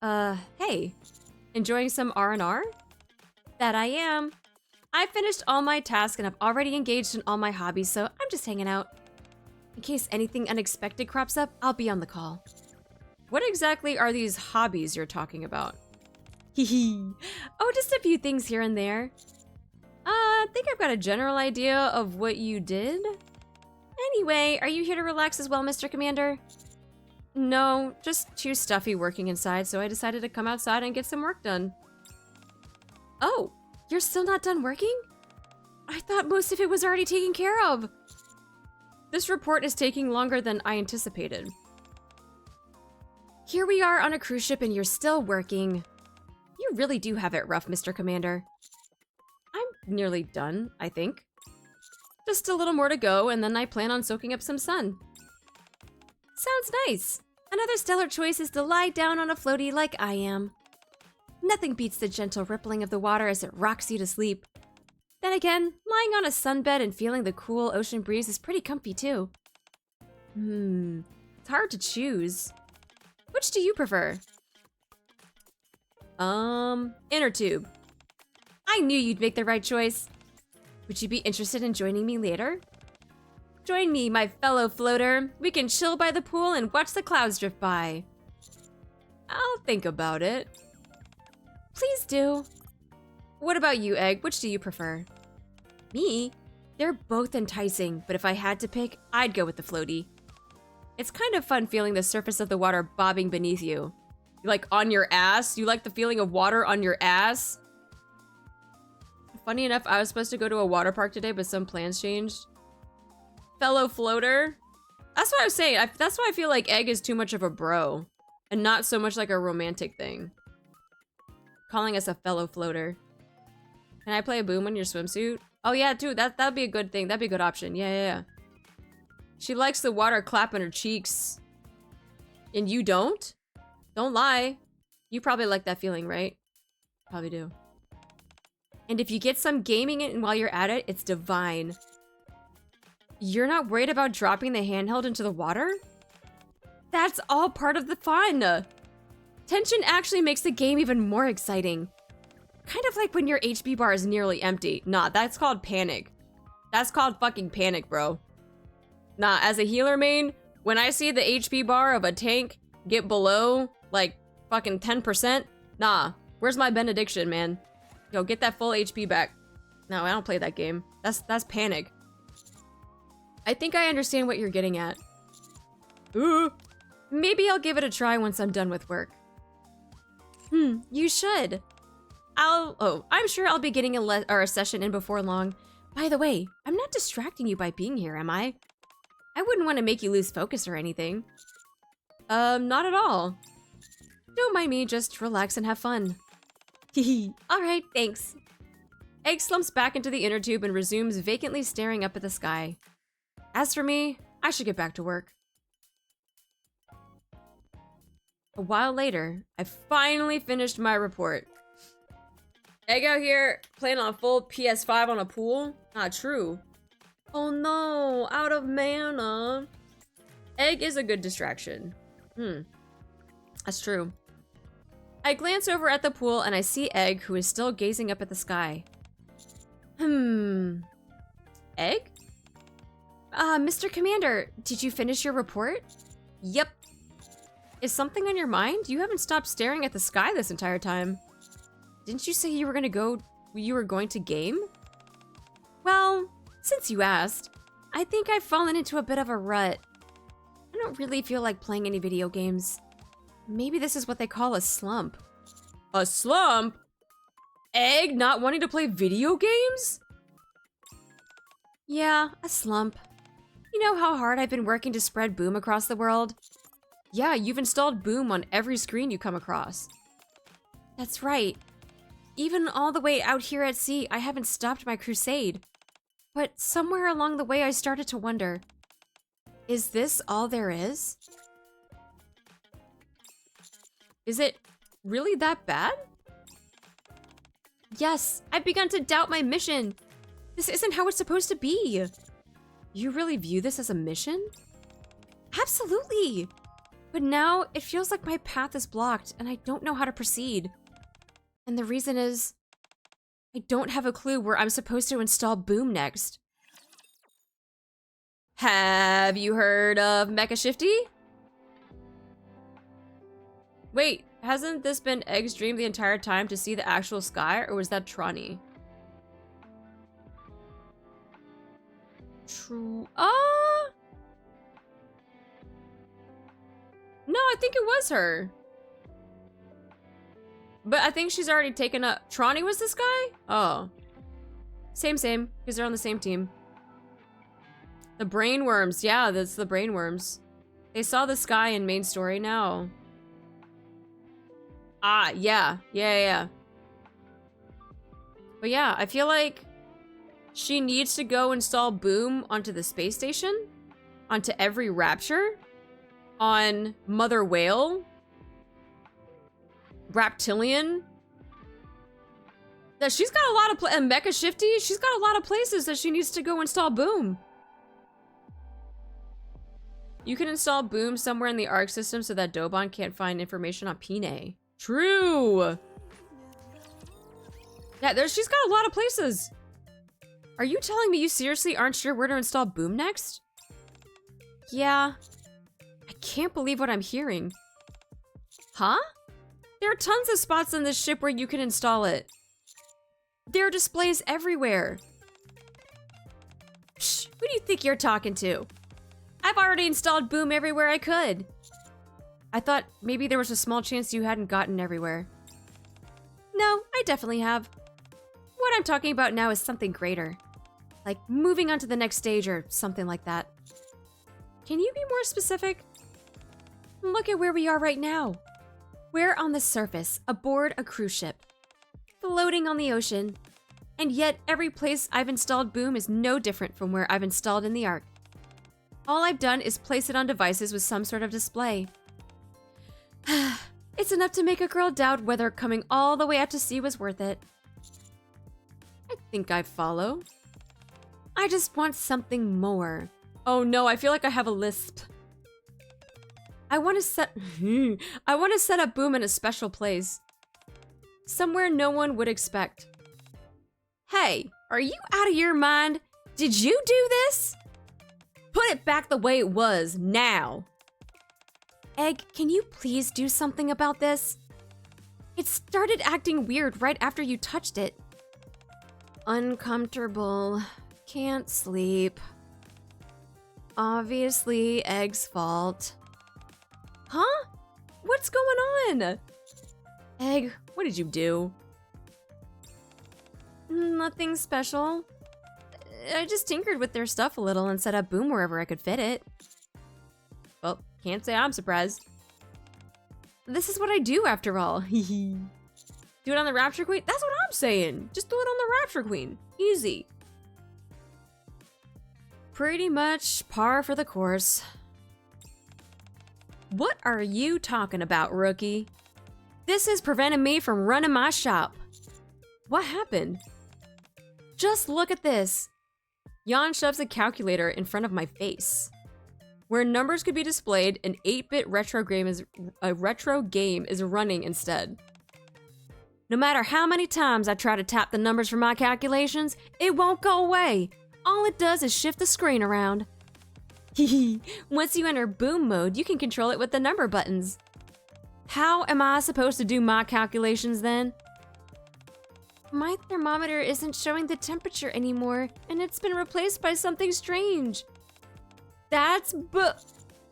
Hey. Enjoying some R&R? That I am. I finished all my tasks and I've already engaged in all my hobbies, so I'm just hanging out. In case anything unexpected crops up, I'll be on the call. What exactly are these hobbies you're talking about? Hehe. Oh, just a few things here and there. I think I've got a general idea of what you did. Anyway, are you here to relax as well, Mr. Commander? No, just too stuffy working inside, so I decided to come outside and get some work done. Oh, you're still not done working? I thought most of it was already taken care of. This report is taking longer than I anticipated. Here we are on a cruise ship and you're still working. You really do have it rough, Mr. Commander. I'm nearly done, I think. Just a little more to go, and then I plan on soaking up some sun. Sounds nice. Another stellar choice is to lie down on a floaty like I am. Nothing beats the gentle rippling of the water as it rocks you to sleep. Then again, lying on a sunbed and feeling the cool ocean breeze is pretty comfy too. It's hard to choose. Which do you prefer? Inner tube. I knew you'd make the right choice. Would you be interested in joining me later? Join me, my fellow floater. We can chill by the pool and watch the clouds drift by. I'll think about it. Please do. What about you, Egg? Which do you prefer? Me? They're both enticing, but if I had to pick, I'd go with the floaty. It's kind of fun feeling the surface of the water bobbing beneath you. Like on your ass? You like the feeling of water on your ass? Funny enough, I was supposed to go to a water park today, but some plans changed. Fellow floater? That's what I was saying. That's why I feel like Egg is too much of a bro. And not so much like a romantic thing. Calling us a fellow floater. Can I play a boom on your swimsuit? Oh yeah, dude, that'd be a good thing. That'd be a good option. Yeah. She likes the water clapping her cheeks. And you don't? Don't lie. You probably like that feeling, right? Probably do. And if you get some gaming in while you're at it, it's divine. You're not worried about dropping the handheld into the water? That's all part of the fun. Tension actually makes the game even more exciting. Kind of like when your HP bar is nearly empty. Nah, that's called panic. That's called fucking panic, bro. Nah, as a healer main, when I see the HP bar of a tank get below, like, fucking 10%, nah, where's my benediction, man? Yo, get that full HP back. No, I don't play that game. That's panic. I think I understand what you're getting at. Ooh. Maybe I'll give it a try once I'm done with work. You should. I'm sure I'll be getting a session in before long. By the way, I'm not distracting you by being here, am I? I wouldn't want to make you lose focus or anything. Not at all. Don't mind me, just relax and have fun. Hehe. Alright, thanks. Egg slumps back into the inner tube and resumes vacantly staring up at the sky. As for me, I should get back to work. A while later, I finally finished my report. Egg out here playing on a full PS5 on a pool? Not true. Oh no, out of mana. Egg is a good distraction. That's true. I glance over at the pool and I see Egg, who is still gazing up at the sky. Egg? Mr. Commander, did you finish your report? Yep. Is something on your mind? You haven't stopped staring at the sky this entire time. Didn't you say you were going to game? Well, since you asked, I think I've fallen into a bit of a rut. I don't really feel like playing any video games. Maybe this is what they call a slump. A slump? Egg not wanting to play video games? Yeah, a slump. You know how hard I've been working to spread Boom across the world? Yeah, you've installed Boom on every screen you come across. That's right. Even all the way out here at sea, I haven't stopped my crusade. But somewhere along the way, I started to wonder, is this all there is? Is it really that bad? Yes, I've begun to doubt my mission. This isn't how it's supposed to be. You really view this as a mission? Absolutely. But now it feels like my path is blocked and I don't know how to proceed. And the reason is, I don't have a clue where I'm supposed to install Boom next. Have you heard of Mecha Shifty? Wait, hasn't this been Egg's dream the entire time to see the actual sky, or was that Tronny? True. No, I think it was her. But I think she's already taken up. Tronny was this guy? Oh. Same, because they're on the same team. The brainworms. Yeah, that's the brainworms. They saw the sky in main story now. Ah, yeah. But yeah, I feel like she needs to go install Boom onto the space station, onto every Rapture, on Mother Whale, Reptilian. That she's got a lot of and Mecha Shifty. She's got a lot of places that she needs to go install Boom. You can install Boom somewhere in the ARC system so that Doban can't find information on Pine. True. Yeah, she's got a lot of places. Are you telling me you seriously aren't sure where to install Boom next? Yeah. I can't believe what I'm hearing. Huh? There are tons of spots on this ship where you can install it. There are displays everywhere. Shh, who do you think you're talking to? I've already installed Boom everywhere I could. I thought maybe there was a small chance you hadn't gotten everywhere. No, I definitely have. What I'm talking about now is something greater. Like moving on to the next stage or something like that. Can you be more specific? Look at where we are right now. We're on the surface, aboard a cruise ship. Floating on the ocean. And yet every place I've installed Boom is no different from where I've installed in the ARC. All I've done is place it on devices with some sort of display. It's enough to make a girl doubt whether coming all the way out to sea was worth it. I think I follow. I just want something more. Oh no, I feel like I have a lisp. I want to set up Boom in a special place. Somewhere no one would expect. Hey, are you out of your mind? Did you do this? Put it back the way it was, now. Egg, can you please do something about this? It started acting weird right after you touched it. Uncomfortable. Can't sleep. Obviously, Egg's fault. Huh? What's going on? Egg, what did you do? Nothing special. I just tinkered with their stuff a little and set up Boom wherever I could fit it. Well, can't say I'm surprised. This is what I do after all. Do it on the Rapture Queen? That's what I'm saying. Just do it on the Rapture Queen. Easy. Pretty much par for the course. What are you talking about, rookie? This has prevented me from running my shop. What happened? Just look at this. Jan shoves a calculator in front of my face. Where numbers could be displayed, an 8-bit retro game is running instead. No matter how many times I try to tap the numbers for my calculations, it won't go away. All it does is shift the screen around. Once you enter Boom mode, you can control it with the number buttons. How am I supposed to do my calculations then? My thermometer isn't showing the temperature anymore, and it's been replaced by something strange. That's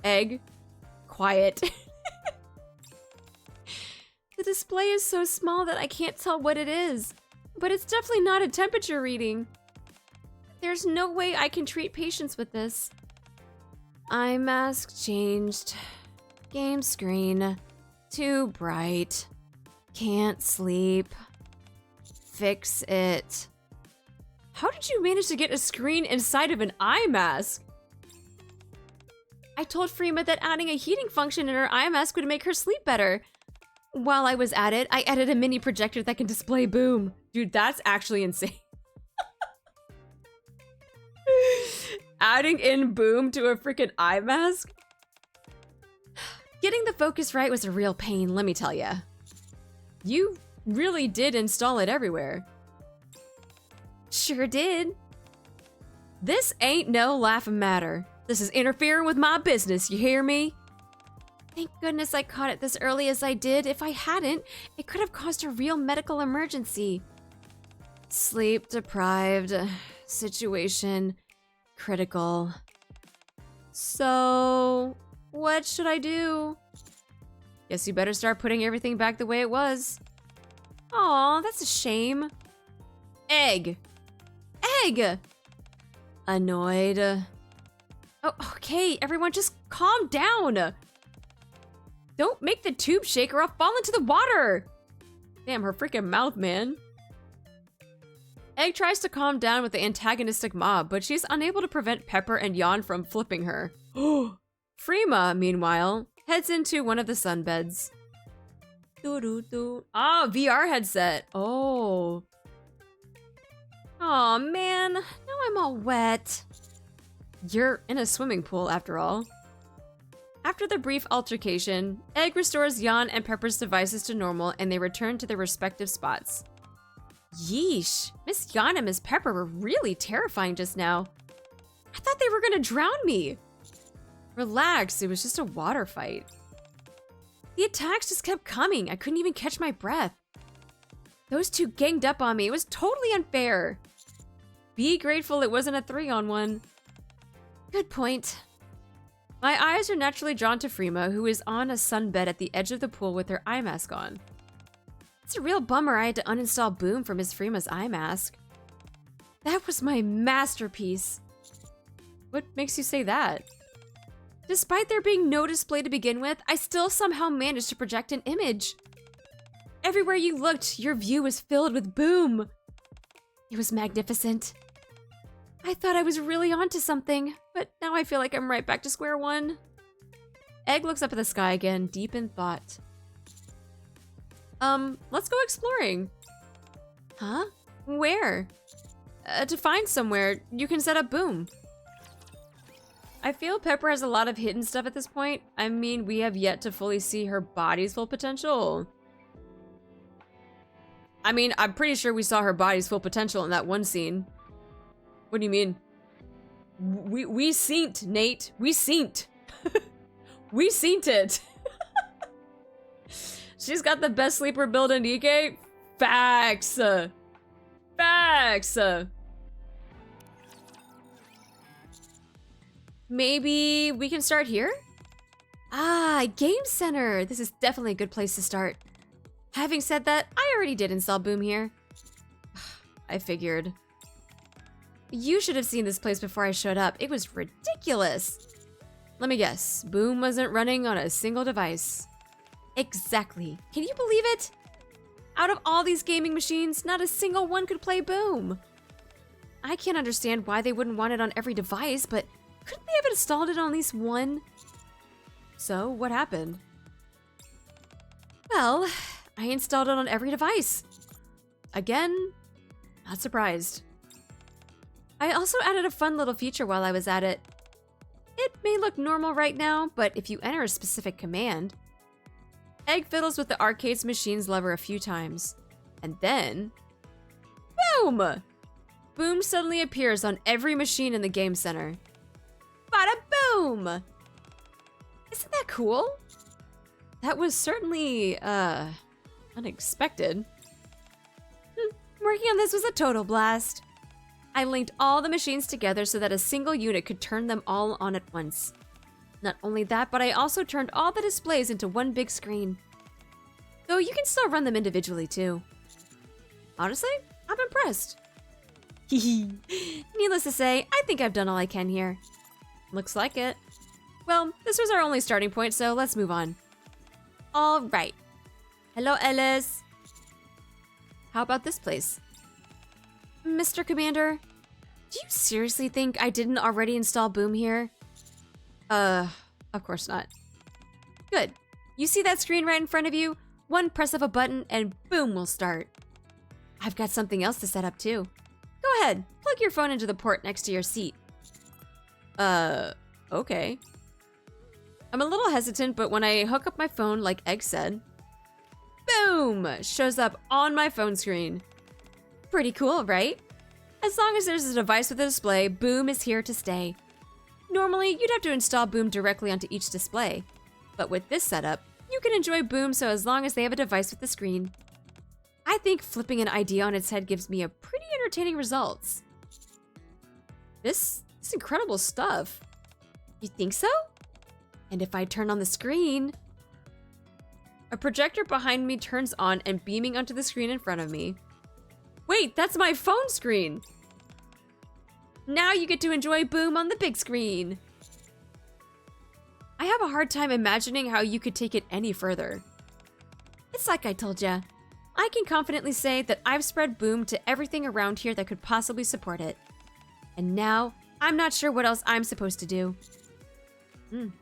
Egg. Quiet. The display is so small that I can't tell what it is, but it's definitely not a temperature reading. There's no way I can treat patients with this. Eye mask changed. Game screen. Too bright. Can't sleep. Fix it. How did you manage to get a screen inside of an eye mask? I told Freema that adding a heating function in her eye mask would make her sleep better. While I was at it, I added a mini projector that can display Boom. Dude, that's actually insane. Adding in Boom to a freaking eye mask? Getting the focus right was a real pain, let me tell ya. You really did install it everywhere. Sure did. This ain't no laughing matter. This is interfering with my business, you hear me? Thank goodness I caught it this early as I did. If I hadn't, it could have caused a real medical emergency. Sleep deprived, situation critical. So, what should I do? Guess you better start putting everything back the way it was. Aw, that's a shame. Egg. Egg! Annoyed. Oh, okay, everyone just calm down. Don't make the tube shake or I'll fall into the water. Damn, her freaking mouth, man. Egg tries to calm down with the antagonistic mob, but she's unable to prevent Pepper and Jan from flipping her. Freema, meanwhile, heads into one of the sunbeds. Oh, VR headset. Oh. Aw, man. Now I'm all wet. You're in a swimming pool, after all. After the brief altercation, Egg restores Jan and Pepper's devices to normal and they return to their respective spots. Yeesh, Miss Jan and Miss Pepper were really terrifying just now. I thought they were gonna drown me. Relax, it was just a water fight. The attacks just kept coming. I couldn't even catch my breath. Those two ganged up on me. It was totally unfair. Be grateful it wasn't a 3-on-1. Good point. My eyes are naturally drawn to Freema, who is on a sunbed at the edge of the pool with her eye mask on. It's a real bummer I had to uninstall Boom from Miss Freema's eye mask. That was my masterpiece. What makes you say that? Despite there being no display to begin with, I still somehow managed to project an image. Everywhere you looked, your view was filled with Boom. It was magnificent. I thought I was really onto something, but now I feel like I'm right back to square one. Egg looks up at the sky again, deep in thought. Let's go exploring. Huh? Where? To find somewhere, you can set up Boom. I feel Pepper has a lot of hidden stuff at this point. I mean, we have yet to fully see her body's full potential. I mean, I'm pretty sure we saw her body's full potential in that one scene. What do you mean? We synced, Nate. We synced. We synced it. She's got the best sleeper build in NIKKE. Facts. Facts. Maybe we can start here? Ah, Game Center. This is definitely a good place to start. Having said that, I already did install Boom here. I figured. You should have seen this place before I showed up. It was ridiculous. Let me guess. Boom wasn't running on a single device. Exactly. Can you believe it? Out of all these gaming machines, not a single one could play Boom. I can't understand why they wouldn't want it on every device, but couldn't they have installed it on at least one? So, what happened? Well, I installed it on every device. Again, not surprised. I also added a fun little feature while I was at it. It may look normal right now, but if you enter a specific command, Egg fiddles with the arcade's machine's lever a few times, and then, boom! Boom suddenly appears on every machine in the game center. Bada boom! Isn't that cool? That was certainly, unexpected. Working on this was a total blast. I linked all the machines together so that a single unit could turn them all on at once. Not only that, but I also turned all the displays into one big screen. Though you can still run them individually too. Honestly, I'm impressed. Needless to say, I think I've done all I can here. Looks like it. Well, this was our only starting point, so let's move on. All right. Hello, Ellis. How about this place? Mr. Commander, do you seriously think I didn't already install Boom here? Of course not. Good. You see that screen right in front of you? One press of a button and Boom will start. I've got something else to set up too. Go ahead, plug your phone into the port next to your seat. Okay. I'm a little hesitant, but when I hook up my phone like Egg said, Boom shows up on my phone screen. Pretty cool, right? As long as there's a device with a display, Boom is here to stay. Normally, you'd have to install Boom directly onto each display. But with this setup, you can enjoy Boom so as long as they have a device with the screen. I think flipping an idea on its head gives me a pretty entertaining results. This is incredible stuff. You think so? And if I turn on the screen, a projector behind me turns on and beaming onto the screen in front of me. Wait, that's my phone screen. Now you get to enjoy Boom on the big screen. I have a hard time imagining how you could take it any further. It's like I told ya. I can confidently say that I've spread Boom to everything around here that could possibly support it. And now, I'm not sure what else I'm supposed to do.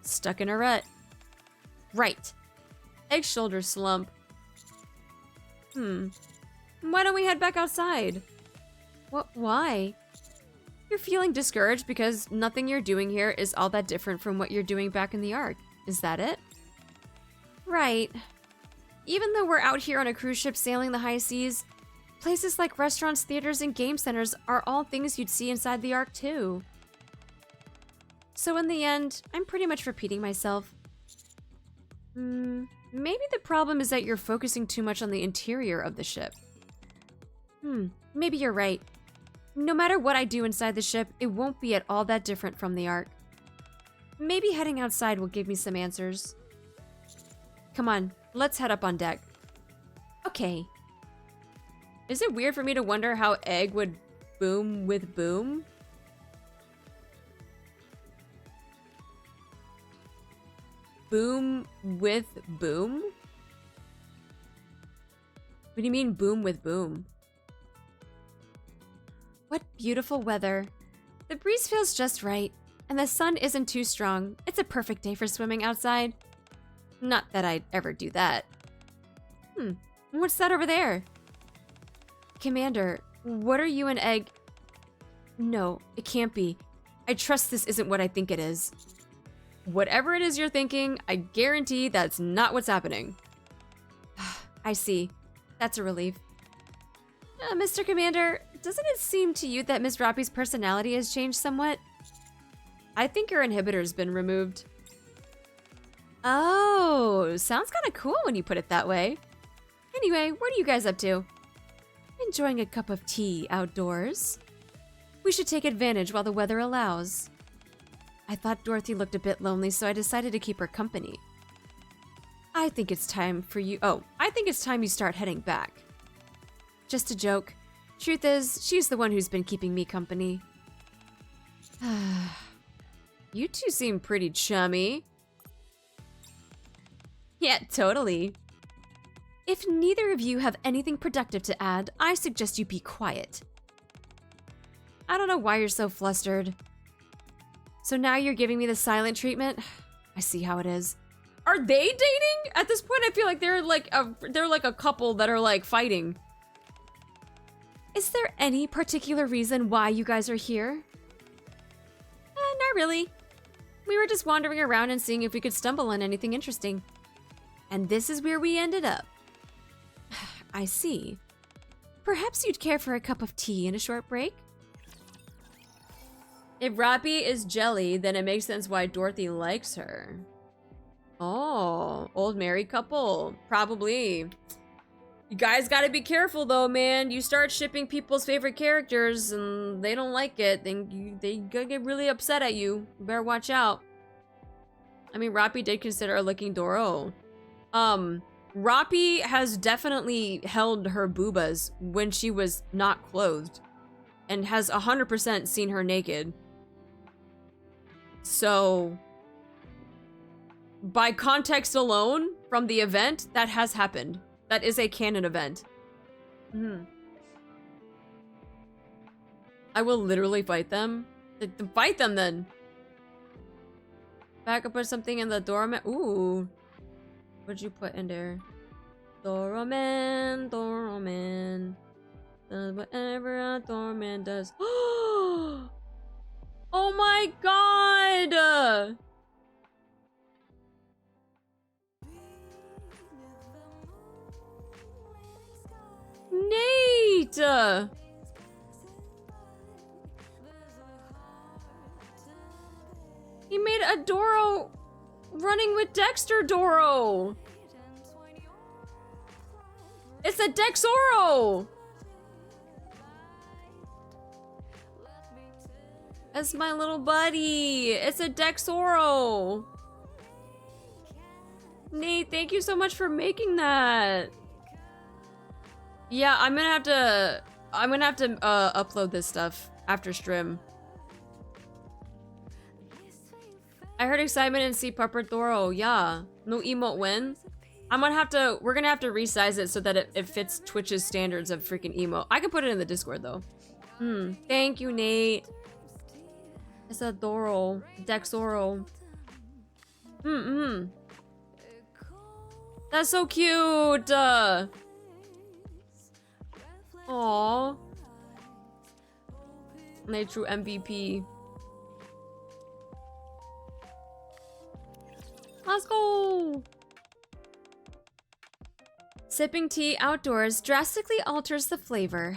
Stuck in a rut. Right. Egg's shoulders slump. Why don't we head back outside? Why? You're feeling discouraged because nothing you're doing here is all that different from what you're doing back in the Ark. Is that it? Right. Even though we're out here on a cruise ship sailing the high seas, places like restaurants, theaters, and game centers are all things you'd see inside the Ark too. So in the end, I'm pretty much repeating myself. Maybe the problem is that you're focusing too much on the interior of the ship. Maybe you're right. No matter what I do inside the ship, it won't be at all that different from the Ark. Maybe heading outside will give me some answers. Come on, let's head up on deck. Okay. Is it weird for me to wonder how Egg would boom with Boom? Boom with Boom? What do you mean boom with Boom? What beautiful weather. The breeze feels just right, and the sun isn't too strong. It's a perfect day for swimming outside. Not that I'd ever do that. What's that over there? Commander, what are you and Egg? No, it can't be. I trust this isn't what I think it is. Whatever it is you're thinking, I guarantee that's not what's happening. I see. That's a relief. Mr. Commander, doesn't it seem to you that Ms. Rappi's personality has changed somewhat? I think her inhibitor's been removed. Oh, sounds kind of cool when you put it that way. Anyway, what are you guys up to? Enjoying a cup of tea outdoors? We should take advantage while the weather allows. I thought Dorothy looked a bit lonely, so I decided to keep her company. I think it's time you start heading back. Just a joke. Truth is, she's the one who's been keeping me company. You two seem pretty chummy. Yeah, totally. If neither of you have anything productive to add, I suggest you be quiet. I don't know why you're so flustered. So now you're giving me the silent treatment? I see how it is. Are they dating? At this point, I feel like they're like a couple that are like fighting. Is there any particular reason why you guys are here? Not really. We were just wandering around and seeing if we could stumble on anything interesting. And this is where we ended up. I see. Perhaps you'd care for a cup of tea and a short break? If Rappy is jelly, then it makes sense why Dorothy likes her. Oh, old married couple. Probably. You guys gotta be careful though, man. You start shipping people's favorite characters and they don't like it, then they get really upset at you. You better watch out. I mean, Rappy did consider licking Doro. Rappy has definitely held her boobas when she was not clothed and has 100% seen her naked. So, by context alone, from the event, that has happened. That is a canon event. I will literally fight them. Fight them then. Back up or something in the doorman. Ooh. What'd you put in there? Doorman, doorman. Does whatever a doorman does. Oh my god! Nate! He made a Doro running with Dexter Doro. It's a Dexoro. That's my little buddy. It's a Dexoro. Nate, thank you so much for making that. Yeah, I'm gonna have to upload this stuff after stream. I heard excitement and see Pupper Doro. Yeah, no emote win. We're gonna have to resize it so that it fits Twitch's standards of freaking emote. I can put it in the Discord though. Thank you, Nate. It's a Doro, Dexoro. That's so cute. Aww. Nate, true MVP. Let's go. Sipping tea outdoors drastically alters the flavor.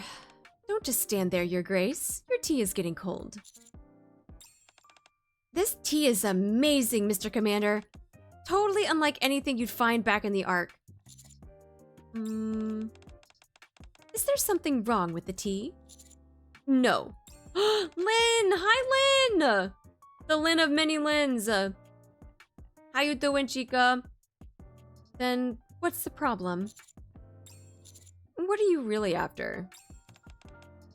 Don't just stand there, Your Grace. Your tea is getting cold. This tea is amazing, Mr. Commander. Totally unlike anything you'd find back in the Ark. Is there something wrong with the tea? No. Lynn! Hi, Lynn! The Lynn of many Lyns. How you doing, chica? Then what's the problem? What are you really after?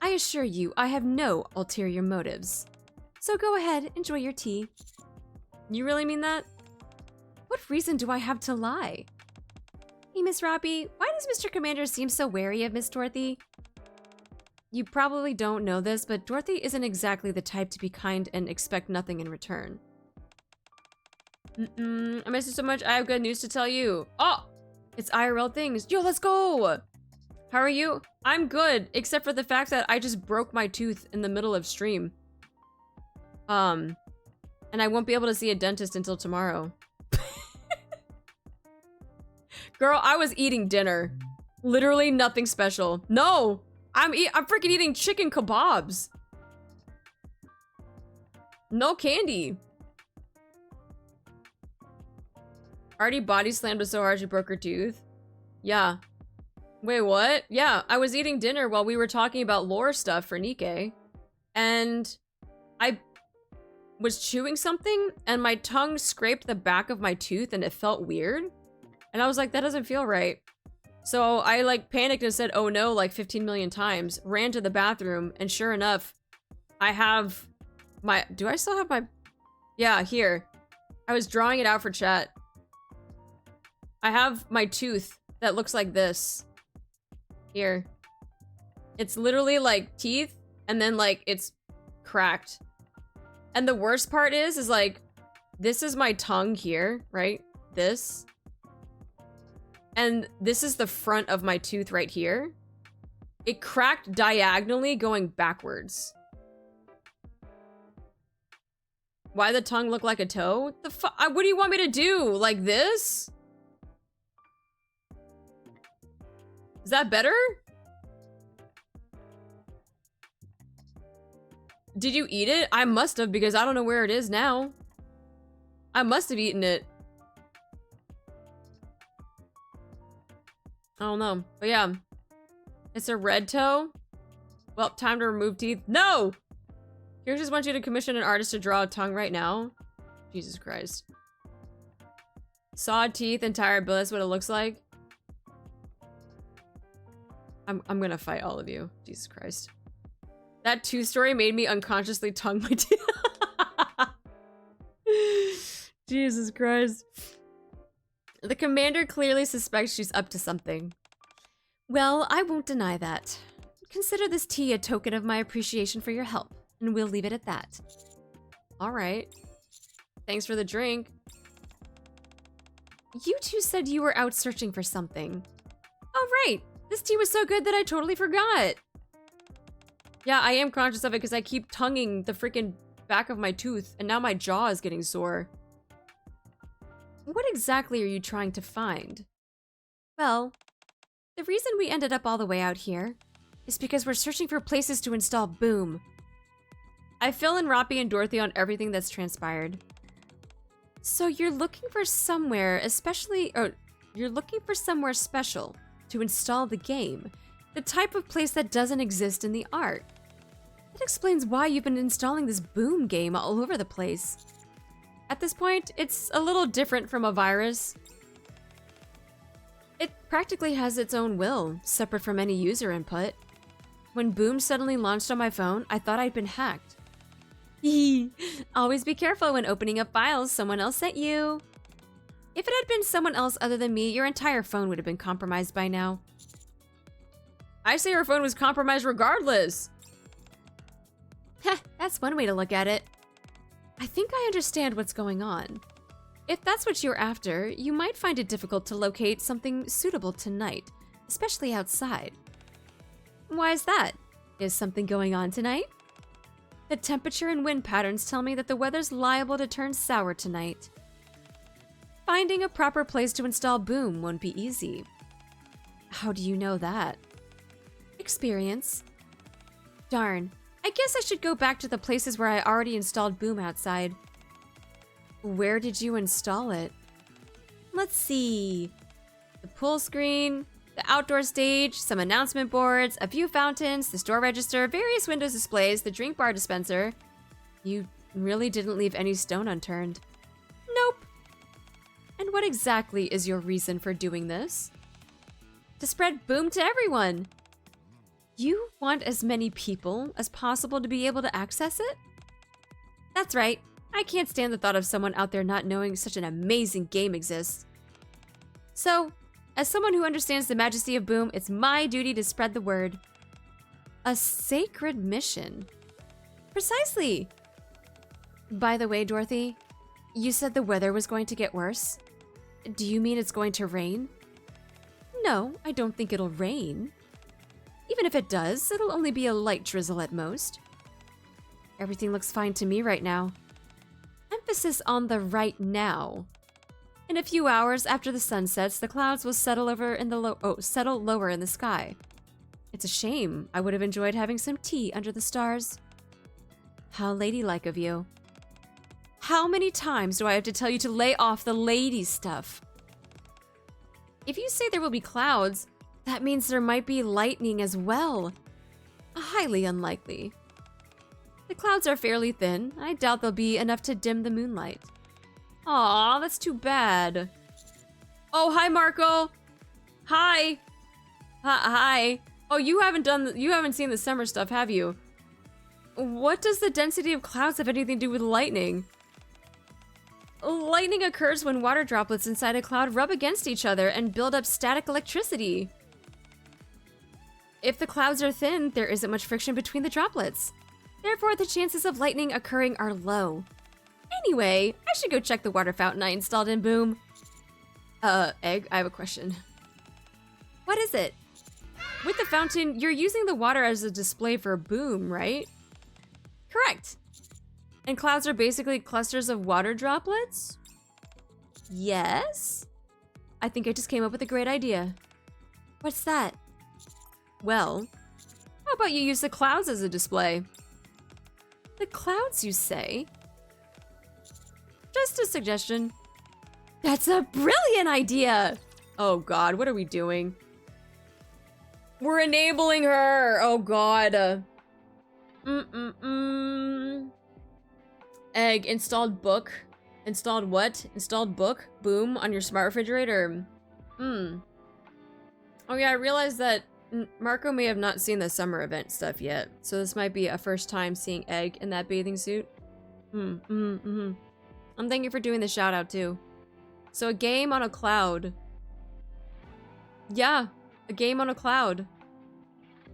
I assure you, I have no ulterior motives. So go ahead, enjoy your tea. You really mean that? What reason do I have to lie? Hey, Miss Robbie, why does Mr. Commander seem so wary of Miss Dorothy? You probably don't know this, but Dorothy isn't exactly the type to be kind and expect nothing in return. I miss you so much. I have good news to tell you. Oh, it's IRL things. Yo, let's go. How are you? I'm good, except for the fact that I just broke my tooth in the middle of stream. And I won't be able to see a dentist until tomorrow. Girl, I was eating dinner. Literally nothing special. No, I'm freaking eating chicken kabobs. No candy. Arty body slammed her so hard she broke her tooth. Yeah. Wait, what? Yeah, I was eating dinner while we were talking about lore stuff for NIKKE. And I was chewing something and my tongue scraped the back of my tooth and it felt weird. And I was like, that doesn't feel right. So I like panicked and said, oh no, like 15 million times, ran to the bathroom, and sure enough, I have my, do I still have my, yeah, here. I was drawing it out for chat. I have my tooth that looks like this. Here. It's literally like teeth, and then like it's cracked. And the worst part is like, this is my tongue here, right? This. And this is the front of my tooth right here. It cracked diagonally going backwards. Why the tongue look like a toe? The fu- what do you want me to do? Like this? Is that better? Did you eat it? I must have, because I don't know where it is now. I must have eaten it. I don't know. But yeah. It's a red toe. Well, time to remove teeth. No! Here, just wants you to commission an artist to draw a tongue right now. Jesus Christ. Sawed teeth and tired bill, that's what it looks like. I'm gonna fight all of you. Jesus Christ. That tooth story made me unconsciously tongue my teeth. Jesus Christ. The commander clearly suspects she's up to something. Well, I won't deny that. Consider this tea a token of my appreciation for your help, and we'll leave it at that. Alright. Thanks for the drink. You two said you were out searching for something. Oh, right. This tea was so good that I totally forgot. Yeah, I am conscious of it because I keep tonguing the freaking back of my tooth, and now my jaw is getting sore. What exactly are you trying to find? Well, the reason we ended up all the way out here is because we're searching for places to install Boom. I fill in Roppy and Dorothy on everything that's transpired. So you're looking for somewhere you're looking for somewhere special to install the game. The type of place that doesn't exist in the Ark. That explains why you've been installing this boom game all over the place. At this point, it's a little different from a virus. It practically has its own will, separate from any user input. When Boom suddenly launched on my phone, I thought I'd been hacked. Always be careful when opening up files someone else sent you. If it had been someone else other than me, your entire phone would have been compromised by now. I say her phone was compromised regardless. Heh, that's one way to look at it. I think I understand what's going on. If that's what you're after, you might find it difficult to locate something suitable tonight, especially outside. Why is that? Is something going on tonight? The temperature and wind patterns tell me that the weather's liable to turn sour tonight. Finding a proper place to install Boom won't be easy. How do you know that? Experience. Darn, I guess I should go back to the places where I already installed Boom outside. Where did you install it? Let's see. The pool screen, the outdoor stage, some announcement boards, a few fountains, the store register, various Windows displays, the drink bar dispenser. You really didn't leave any stone unturned. Nope. And what exactly is your reason for doing this? To spread Boom to everyone. You want as many people as possible to be able to access it? That's right. I can't stand the thought of someone out there not knowing such an amazing game exists. So, as someone who understands the majesty of Boom, it's my duty to spread the word. A sacred mission. Precisely. By the way, Dorothy, you said the weather was going to get worse. Do you mean it's going to rain? No, I don't think it'll rain. Even if it does, it'll only be a light drizzle at most. Everything looks fine to me right now. Emphasis on the right now. In a few hours after the sun sets, the clouds will settle lower in the sky. It's a shame. I would have enjoyed having some tea under the stars. How ladylike of you. How many times do I have to tell you to lay off the lady stuff? If you say there will be clouds, that means there might be lightning as well. Highly unlikely. The clouds are fairly thin. I doubt they'll be enough to dim the moonlight. Aw, that's too bad. Oh, hi, Marco. Hi. Hi. Oh, you haven't seen the summer stuff, have you? What does the density of clouds have anything to do with lightning? Lightning occurs when water droplets inside a cloud rub against each other and build up static electricity. If the clouds are thin, there isn't much friction between the droplets. Therefore, the chances of lightning occurring are low. Anyway, I should go check the water fountain I installed in Boom. Egg, I have a question. What is it? With the fountain, you're using the water as a display for Boom, right? Correct. And clouds are basically clusters of water droplets? Yes? I think I just came up with a great idea. What's that? Well, how about you use the clouds as a display? The clouds, you say? Just a suggestion. That's a brilliant idea! Oh god, what are we doing? We're enabling her! Oh god. Egg, installed book. Installed what? Installed book? Boom, on your smart refrigerator. Oh yeah, I realized that Marco may have not seen the summer event stuff yet, so this might be a first time seeing Egg in that bathing suit. I'm thank you for doing the shout out too. So a game on a cloud. Yeah, a game on a cloud.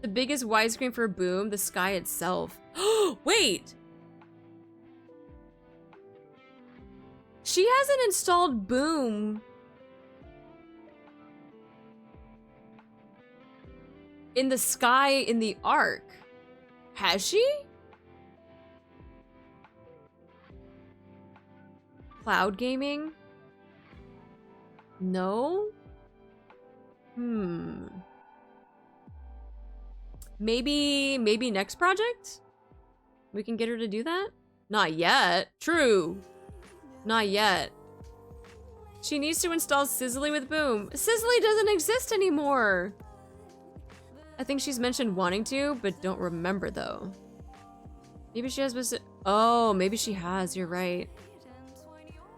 The biggest widescreen for Boom, the sky itself. Wait! She hasn't installed Boom in the sky in the Ark. Has she? Cloud gaming? No? Maybe next project? We can get her to do that? Not yet. True. Not yet. She needs to install Sizzly with Boom. Sizzly doesn't exist anymore. I think she's mentioned wanting to, but don't remember though. Maybe she has oh, maybe she has, you're right.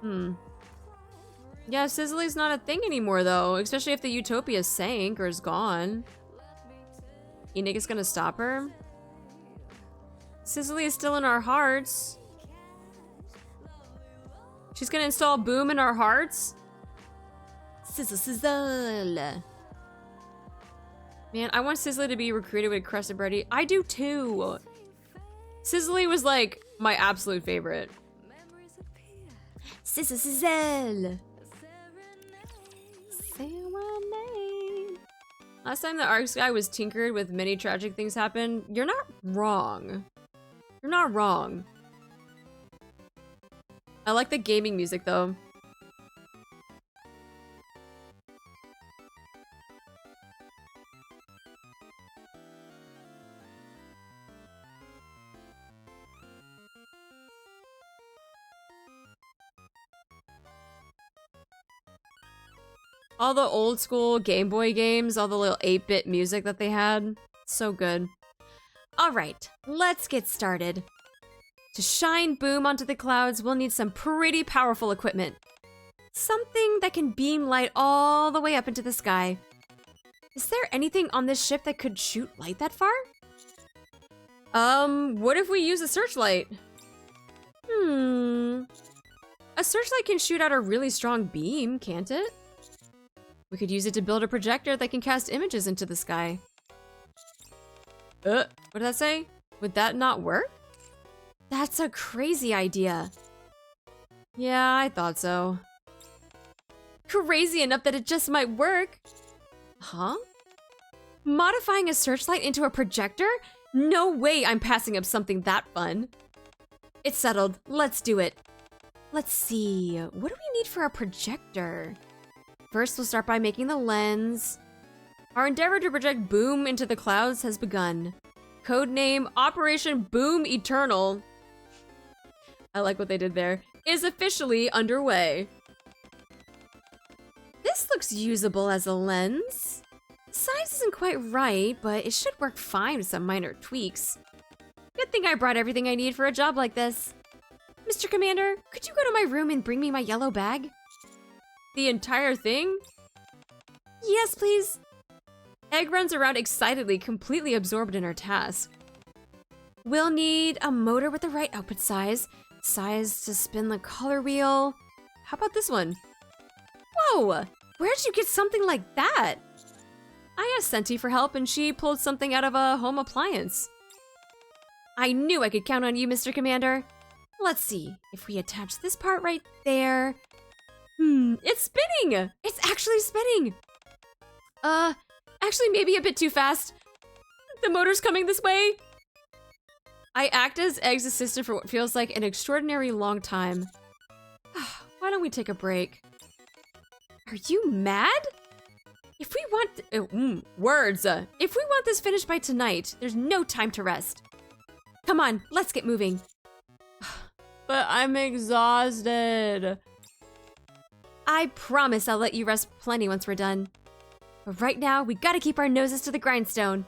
Yeah, Sizzly's not a thing anymore though, especially if the Utopia sank or is gone. Enig is gonna stop her? Sizzly is still in our hearts. She's gonna install Boom in our hearts? Sizzle. Man, I want Sizzly to be recruited with Crescent Ready. I do too. Sizzly was like my absolute favorite. Sizzle. Last time the Arc Sky was tinkered with many tragic things happen. You're not wrong. You're not wrong. I like the gaming music though. All the old school Game Boy games, all the little 8-bit music that they had. So good. All right, let's get started. To shine Boom onto the clouds, we'll need some pretty powerful equipment. Something that can beam light all the way up into the sky. Is there anything on this ship that could shoot light that far? What if we use a searchlight? A searchlight can shoot out a really strong beam, can't it? We could use it to build a projector that can cast images into the sky. What did that say? Would that not work? That's a crazy idea. Yeah, I thought so. Crazy enough that it just might work. Huh? Modifying a searchlight into a projector? No way I'm passing up something that fun. It's settled. Let's do it. Let's see. What do we need for a projector? First, we'll start by making the lens. Our endeavor to project Boom into the clouds has begun. Codename Operation Boom Eternal. I like what they did there. Is officially underway. This looks usable as a lens. Size isn't quite right, but it should work fine with some minor tweaks. Good thing I brought everything I need for a job like this. Mr. Commander, could you go to my room and bring me my yellow bag? The entire thing? Yes, please. Egg runs around excitedly, completely absorbed in her task. We'll need a motor with the right output size to spin the color wheel. How about this one? Whoa! Where'd you get something like that? I asked Senti for help and she pulled something out of a home appliance. I knew I could count on you, Mr. Commander. Let's see, if we attach this part right there. It's spinning! It's actually spinning! Actually maybe a bit too fast. The motor's coming this way. I act as Egg's assistant for what feels like an extraordinary long time. Why don't we take a break? Are you mad? If we want if we want this finished by tonight, there's no time to rest. Come on, let's get moving. But I'm exhausted. I promise I'll let you rest plenty once we're done. But right now, we gotta keep our noses to the grindstone.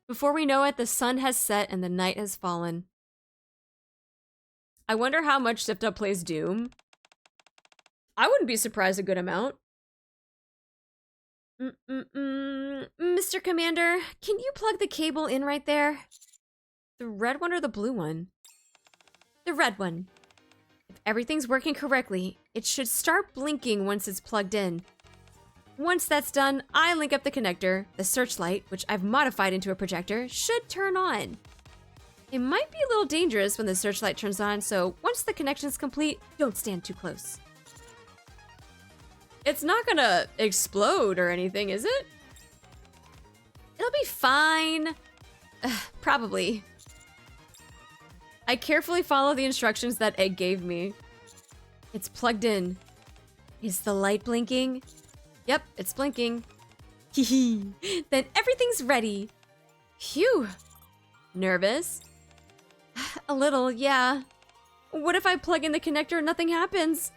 Before we know it, the sun has set and the night has fallen. I wonder how much Sifta plays Doom. I wouldn't be surprised a good amount. Mr. Commander, can you plug the cable in right there? The red one or the blue one? The red one. If everything's working correctly, it should start blinking once it's plugged in. Once that's done, I link up the connector. The searchlight, which I've modified into a projector, should turn on. It might be a little dangerous when the searchlight turns on, so once the connection's complete, don't stand too close. It's not gonna explode or anything, is it? It'll be fine. Probably. I carefully follow the instructions that Egg gave me. It's plugged in. Is the light blinking? Yep, it's blinking. Hehe. Then everything's ready. Phew. Nervous? A little, yeah. What if I plug in the connector and nothing happens?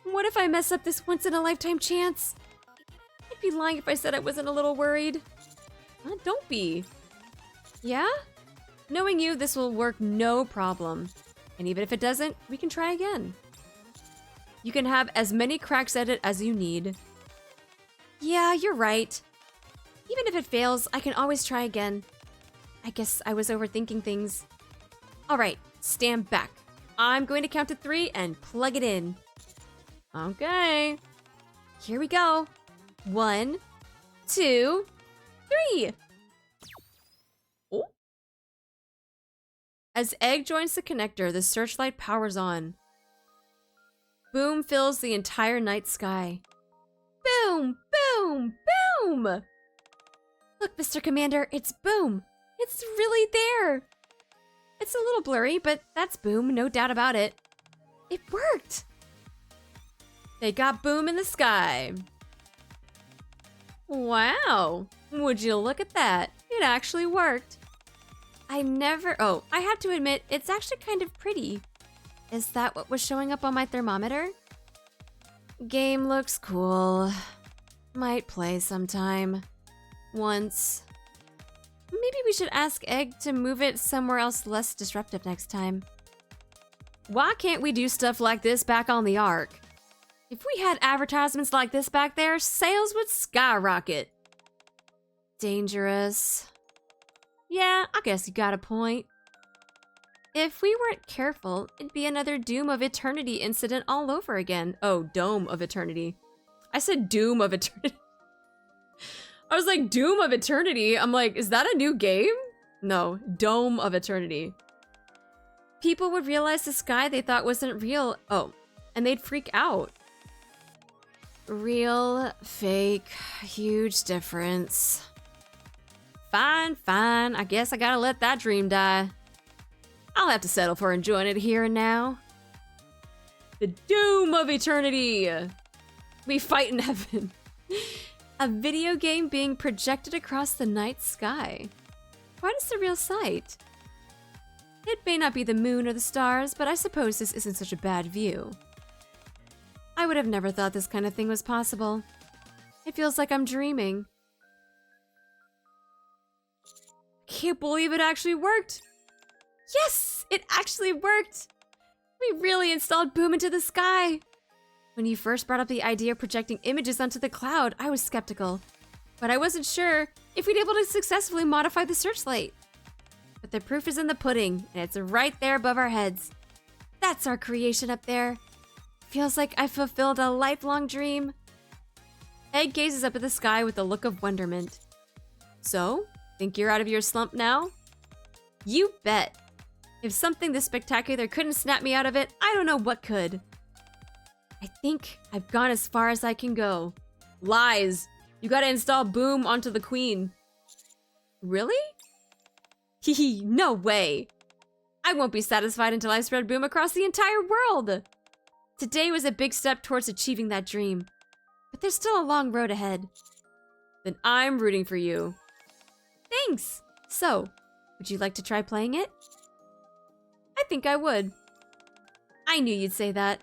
What if I mess up this once-in-a-lifetime chance? I'd be lying if I said I wasn't a little worried. Don't be. Yeah? Knowing you, this will work no problem. And even if it doesn't, we can try again. You can have as many cracks at it as you need. Yeah, you're right. Even if it fails, I can always try again. I guess I was overthinking things. All right, stand back. I'm going to count to 3 and plug it in. Okay. Here we go. 1, 2, 3. Oh. As Egg joins the connector, the searchlight powers on. Boom fills the entire night sky. Boom, boom, boom! Look, Mr. Commander, it's Boom. It's really there. It's a little blurry, but that's Boom, no doubt about it. It worked. They got Boom in the sky. Wow, would you look at that? It actually worked. I have to admit, it's actually kind of pretty. Is that what was showing up on my thermometer? Game looks cool. Might play sometime. Once. Maybe we should ask Egg to move it somewhere else less disruptive next time. Why can't we do stuff like this back on the Ark? If we had advertisements like this back there, sales would skyrocket. Dangerous. Yeah, I guess you got a point. If we weren't careful, it'd be another Doom of Eternity incident all over again. Oh, Dome of Eternity. I said Doom of Eternity. I was like, Doom of Eternity? I'm like, is that a new game? No, Dome of Eternity. People would realize the sky they thought wasn't real. Oh, and they'd freak out. Real, fake, huge difference. Fine, fine. I guess I gotta let that dream die. I'll have to settle for enjoying it here and now. The Doom of Eternity. We fight in heaven. A video game being projected across the night sky. Quite a surreal sight. It may not be the moon or the stars, but I suppose this isn't such a bad view. I would have never thought this kind of thing was possible. It feels like I'm dreaming. Can't believe it actually worked. Yes, it actually worked. We really installed Boom into the sky. When you first brought up the idea of projecting images onto the cloud, I was skeptical. But I wasn't sure if we'd be able to successfully modify the searchlight. But the proof is in the pudding, and it's right there above our heads. That's our creation up there. Feels like I fulfilled a lifelong dream. Egg gazes up at the sky with a look of wonderment. So, think you're out of your slump now? You bet. If something this spectacular couldn't snap me out of it, I don't know what could. I think I've gone as far as I can go. Lies. You gotta install Boom onto the Queen. Really? Hehe, no way. I won't be satisfied until I spread Boom across the entire world. Today was a big step towards achieving that dream. But there's still a long road ahead. Then I'm rooting for you. Thanks. So, would you like to try playing it? I think I would. I knew you'd say that.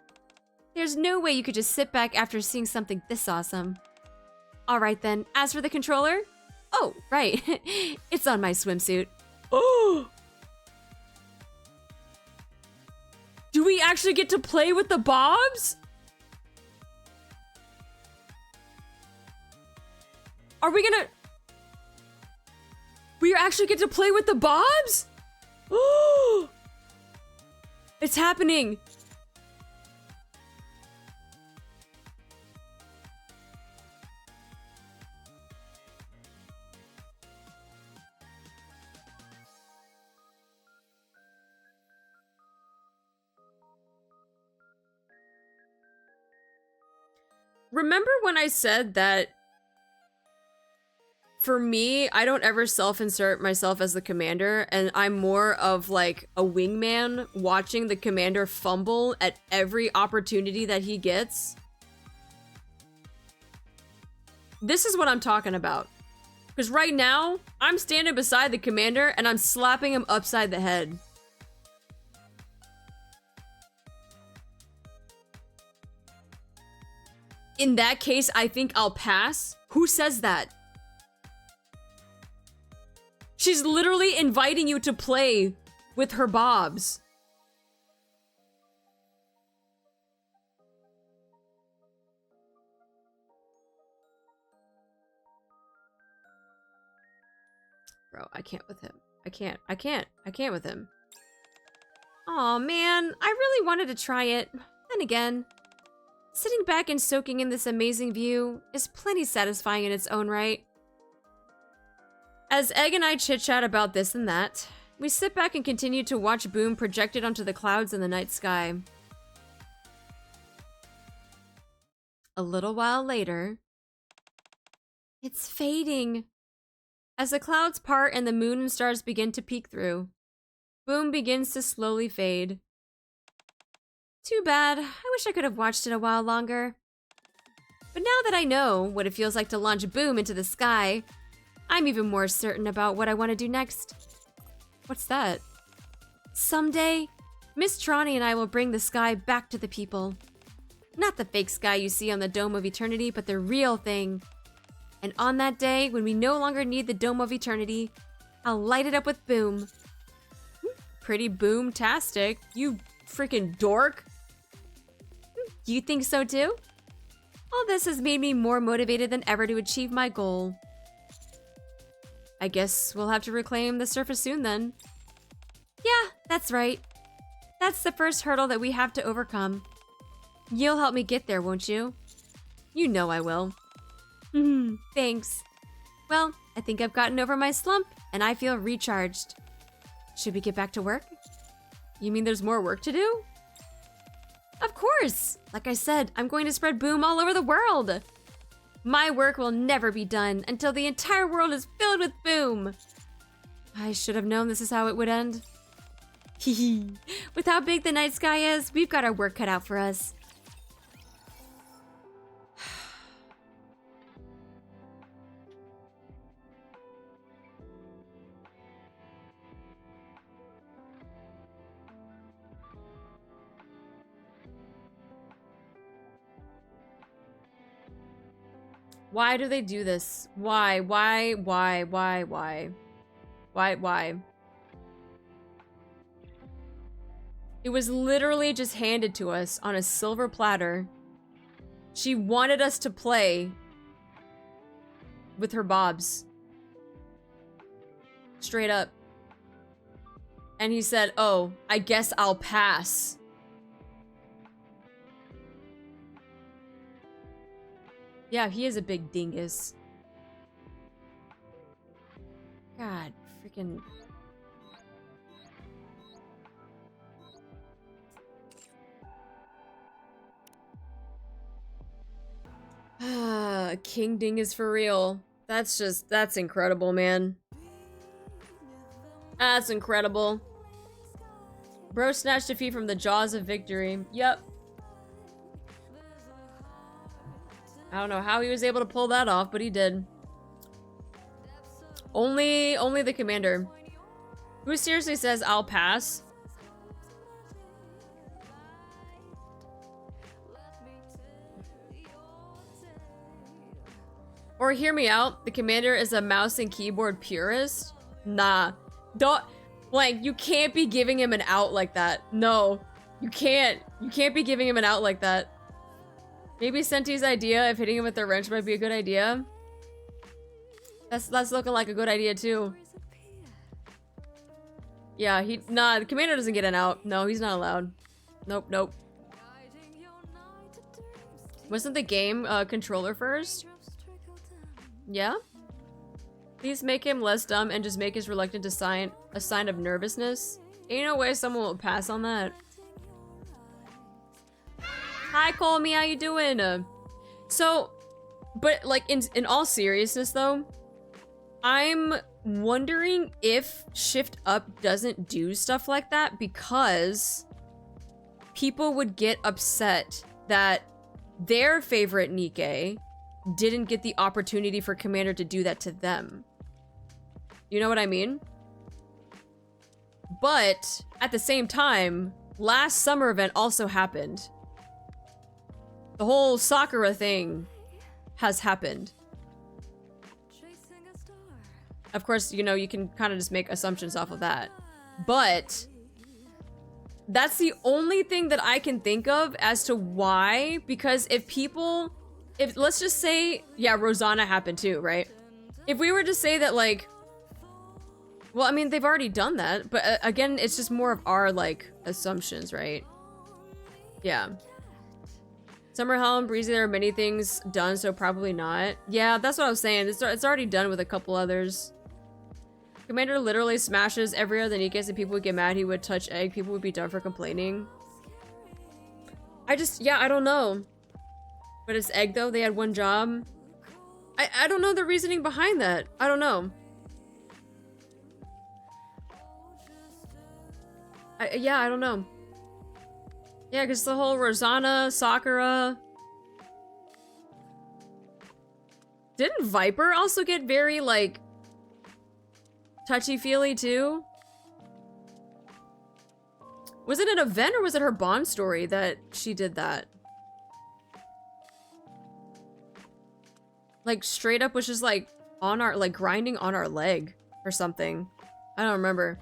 There's no way you could just sit back after seeing something this awesome. Alright then, as for the controller? Oh, right. It's on my swimsuit. Oh! Do we actually get to play with the bobs? Are we gonna... We actually get to play with the bobs? Oh! It's happening. Remember when I said that for me, I don't ever self-insert myself as the commander, and I'm more of like a wingman watching the commander fumble at every opportunity that he gets? This is what I'm talking about. Because right now, I'm standing beside the commander and I'm slapping him upside the head. In that case, I think I'll pass. Who says that? She's literally inviting you to play with her bobs. Bro, I can't with him. I can't with him. Aw, man. I really wanted to try it. Then again, sitting back and soaking in this amazing view is plenty satisfying in its own right. As Egg and I chit-chat about this and that, we sit back and continue to watch Boom projected onto the clouds in the night sky. A little while later, it's fading. As the clouds part and the moon and stars begin to peek through, Boom begins to slowly fade. Too bad. I wish I could have watched it a while longer. But now that I know what it feels like to launch Boom into the sky, I'm even more certain about what I want to do next. What's that? Someday, Miss Trani and I will bring the sky back to the people. Not the fake sky you see on the Dome of Eternity, but the real thing. And on that day, when we no longer need the Dome of Eternity, I'll light it up with Boom. Pretty boom-tastic, you freaking dork. Do you think so too? All this has made me more motivated than ever to achieve my goal. I guess we'll have to reclaim the surface soon then. Yeah, that's right. That's the first hurdle that we have to overcome. You'll help me get there, won't you? You know I will. Thanks. Well, I think I've gotten over my slump, and I feel recharged. Should we get back to work? You mean there's more work to do? Of course! Like I said, I'm going to spread Boom all over the world! My work will never be done until the entire world is filled with Boom! I should have known this is how it would end. Hehe. With how big the night sky is, we've got our work cut out for us. Why do they do this? Why? Why? It was literally just handed to us on a silver platter. She wanted us to play with her bobs. Straight up. And he said, oh, I guess I'll pass. Yeah, he is a big dingus. God, freaking... King Dingus for real. That's incredible, man. That's incredible. Bro snatched defeat from the jaws of victory. Yep. I don't know how he was able to pull that off, but he did. Only the commander. Who seriously says I'll pass? Or hear me out, the commander is a mouse and keyboard purist? Nah. Don't, Blank, you can't be giving him an out like that. No, you can't. You can't be giving him an out like that. Maybe Senti's idea of hitting him with the wrench might be a good idea. That's looking like a good idea too. Yeah, nah, the commander doesn't get an out. No, he's not allowed. Nope. Wasn't the game controller first? Yeah? Please make him less dumb and just make his reluctant to sign a sign of nervousness. Ain't no way someone will pass on that. Hi, Colmy, how you doing? So, but like in all seriousness though, I'm wondering if Shift Up doesn't do stuff like that because people would get upset that their favorite NIKKE didn't get the opportunity for Commander to do that to them. You know what I mean? But at the same time, last summer event also happened. The whole Sakura thing has happened. Of course, you know, you can kind of just make assumptions off of that. But that's the only thing that I can think of as to why. Because if let's just say, yeah, Rosanna happened too, right? If we were to say that, like, well, I mean, they've already done that, but again, it's just more of our, like, assumptions, right? Yeah. Summer Helm, Breezy, there are many things done, so probably not. Yeah, that's what I was saying. It's already done with a couple others. Commander literally smashes every other Nikkes and people would get mad he would touch Egg. People would be done for complaining. Yeah, I don't know. But it's Egg, though. They had one job. I don't know the reasoning behind that. I don't know. Yeah, I don't know. Yeah, because the whole Rosanna, Sakura... Didn't Viper also get very, like, touchy-feely, too? Was it an event or was it her Bond story that she did that? Like, straight up was just, like, on our, like, grinding on our leg or something. I don't remember.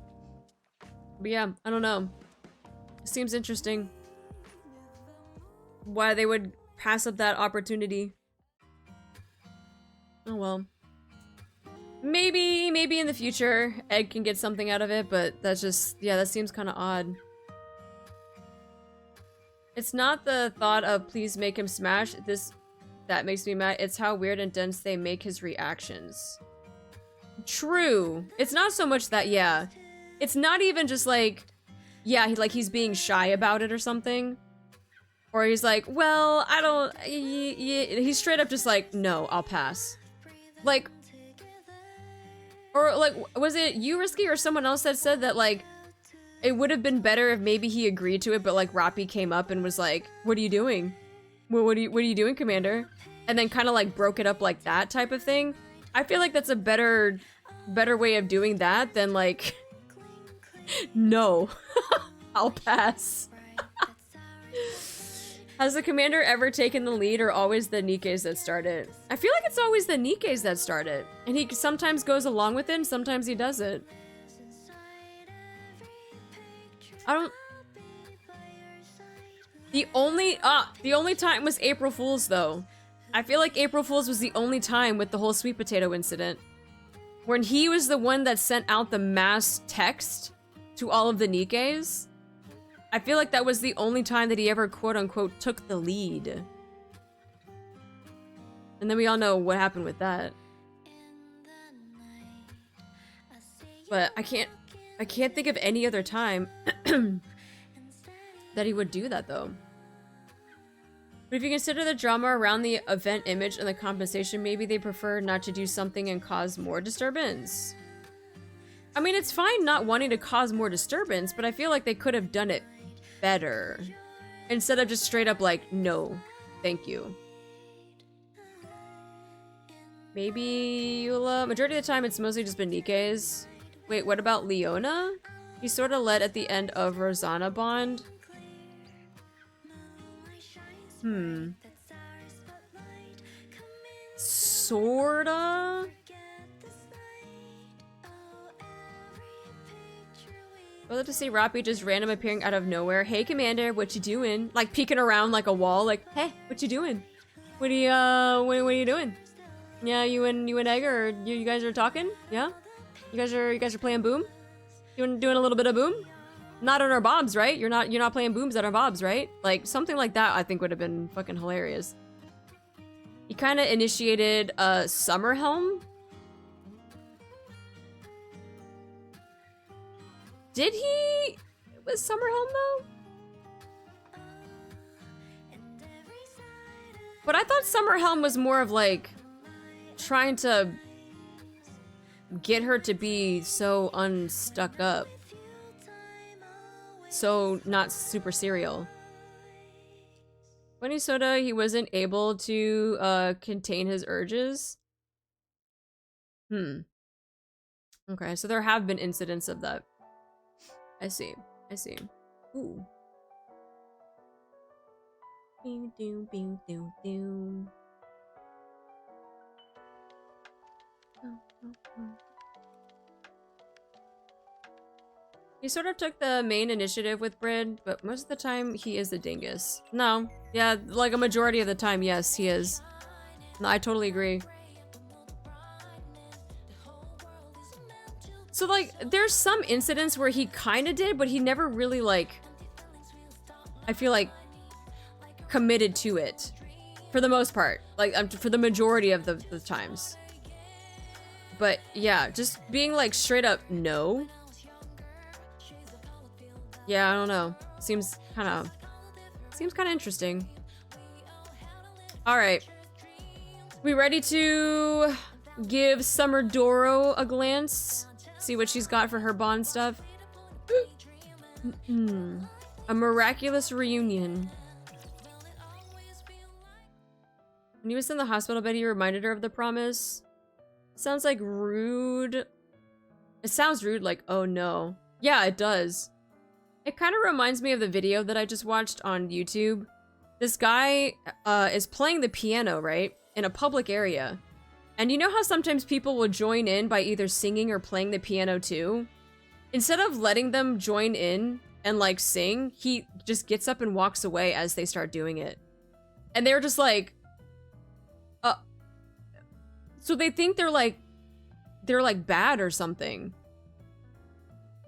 But yeah, I don't know. It seems interesting. Why they would pass up that opportunity. Oh well. Maybe in the future, Egg can get something out of it, but that's just, yeah, that seems kind of odd. It's not the thought of please make him smash that makes me mad. It's how weird and dense they make his reactions. True. It's not so much that, yeah. It's not even just like, yeah, he's being shy about it or something. Or he's like, well, I don't, he's straight up just like, no, I'll pass. Like, or like, was it you, Risky, or someone else that said that, like, it would have been better if maybe he agreed to it, but like Rappi came up and was like, what are you doing? What are you doing, Commander? And then kind of like broke it up like that type of thing. I feel like that's a better way of doing that than like, no, I'll pass. Has the Commander ever taken the lead or always the Nikkes that start it? I feel like it's always the Nikkes that start it. And he sometimes goes along with it and sometimes he doesn't. The only time was April Fool's, though. I feel like April Fool's was the only time with the whole sweet potato incident. When he was the one that sent out the mass text to all of the Nikkes. I feel like that was the only time that he ever, quote-unquote, took the lead. And then we all know what happened with that. But I can't think of any other time that he would do that, though. But if you consider the drama around the event image and the compensation, maybe they prefer not to do something and cause more disturbance. I mean, it's fine not wanting to cause more disturbance, but I feel like they could have done it better. Instead of just straight up like, no, thank you. Maybe Eula. Majority of the time, it's mostly just been Nikkes. Wait, what about Leona? He sort of led at the end of Rosanna Bond. Sorta? I'd love to see Rappi just random appearing out of nowhere. Hey, Commander, what you doing? Like peeking around like a wall, like, hey, what you doing? What are you doing? Yeah, you and Egg, or you guys are talking? Yeah? You guys are playing boom? Doing a little bit of boom? Not on our bobs, right? You're not playing booms on our bobs, right? Like something like that I think would have been fucking hilarious. He kind of initiated Summer Helm. Did he? Was Summer Helm though? But I thought Summer Helm was more of like trying to get her to be so unstuck up. So not super serial. When he soda, he wasn't able to contain his urges. Okay, so there have been incidents of that. I see. Ooh. He sort of took the main initiative with Brid, but most of the time he is the dingus. No, yeah, like a majority of the time, yes, he is. No, I totally agree. So like, there's some incidents where he kind of did, but he never really like, I feel like, committed to it. For the most part. Like, for the majority of the times. But yeah, just being like straight up no. Yeah, I don't know. Seems kind of interesting. All right. We ready to give Summer Doro a glance? See what she's got for her bond stuff? A miraculous reunion. When he was in the hospital bed, he reminded her of the promise. Sounds like rude. It sounds rude, like, oh no. Yeah, it does. It kind of reminds me of the video that I just watched on YouTube. This guy is playing the piano, right? In a public area. And you know how sometimes people will join in by either singing or playing the piano too? Instead of letting them join in and like sing, he just gets up and walks away as they start doing it. And they're just like, so they think they're like bad or something.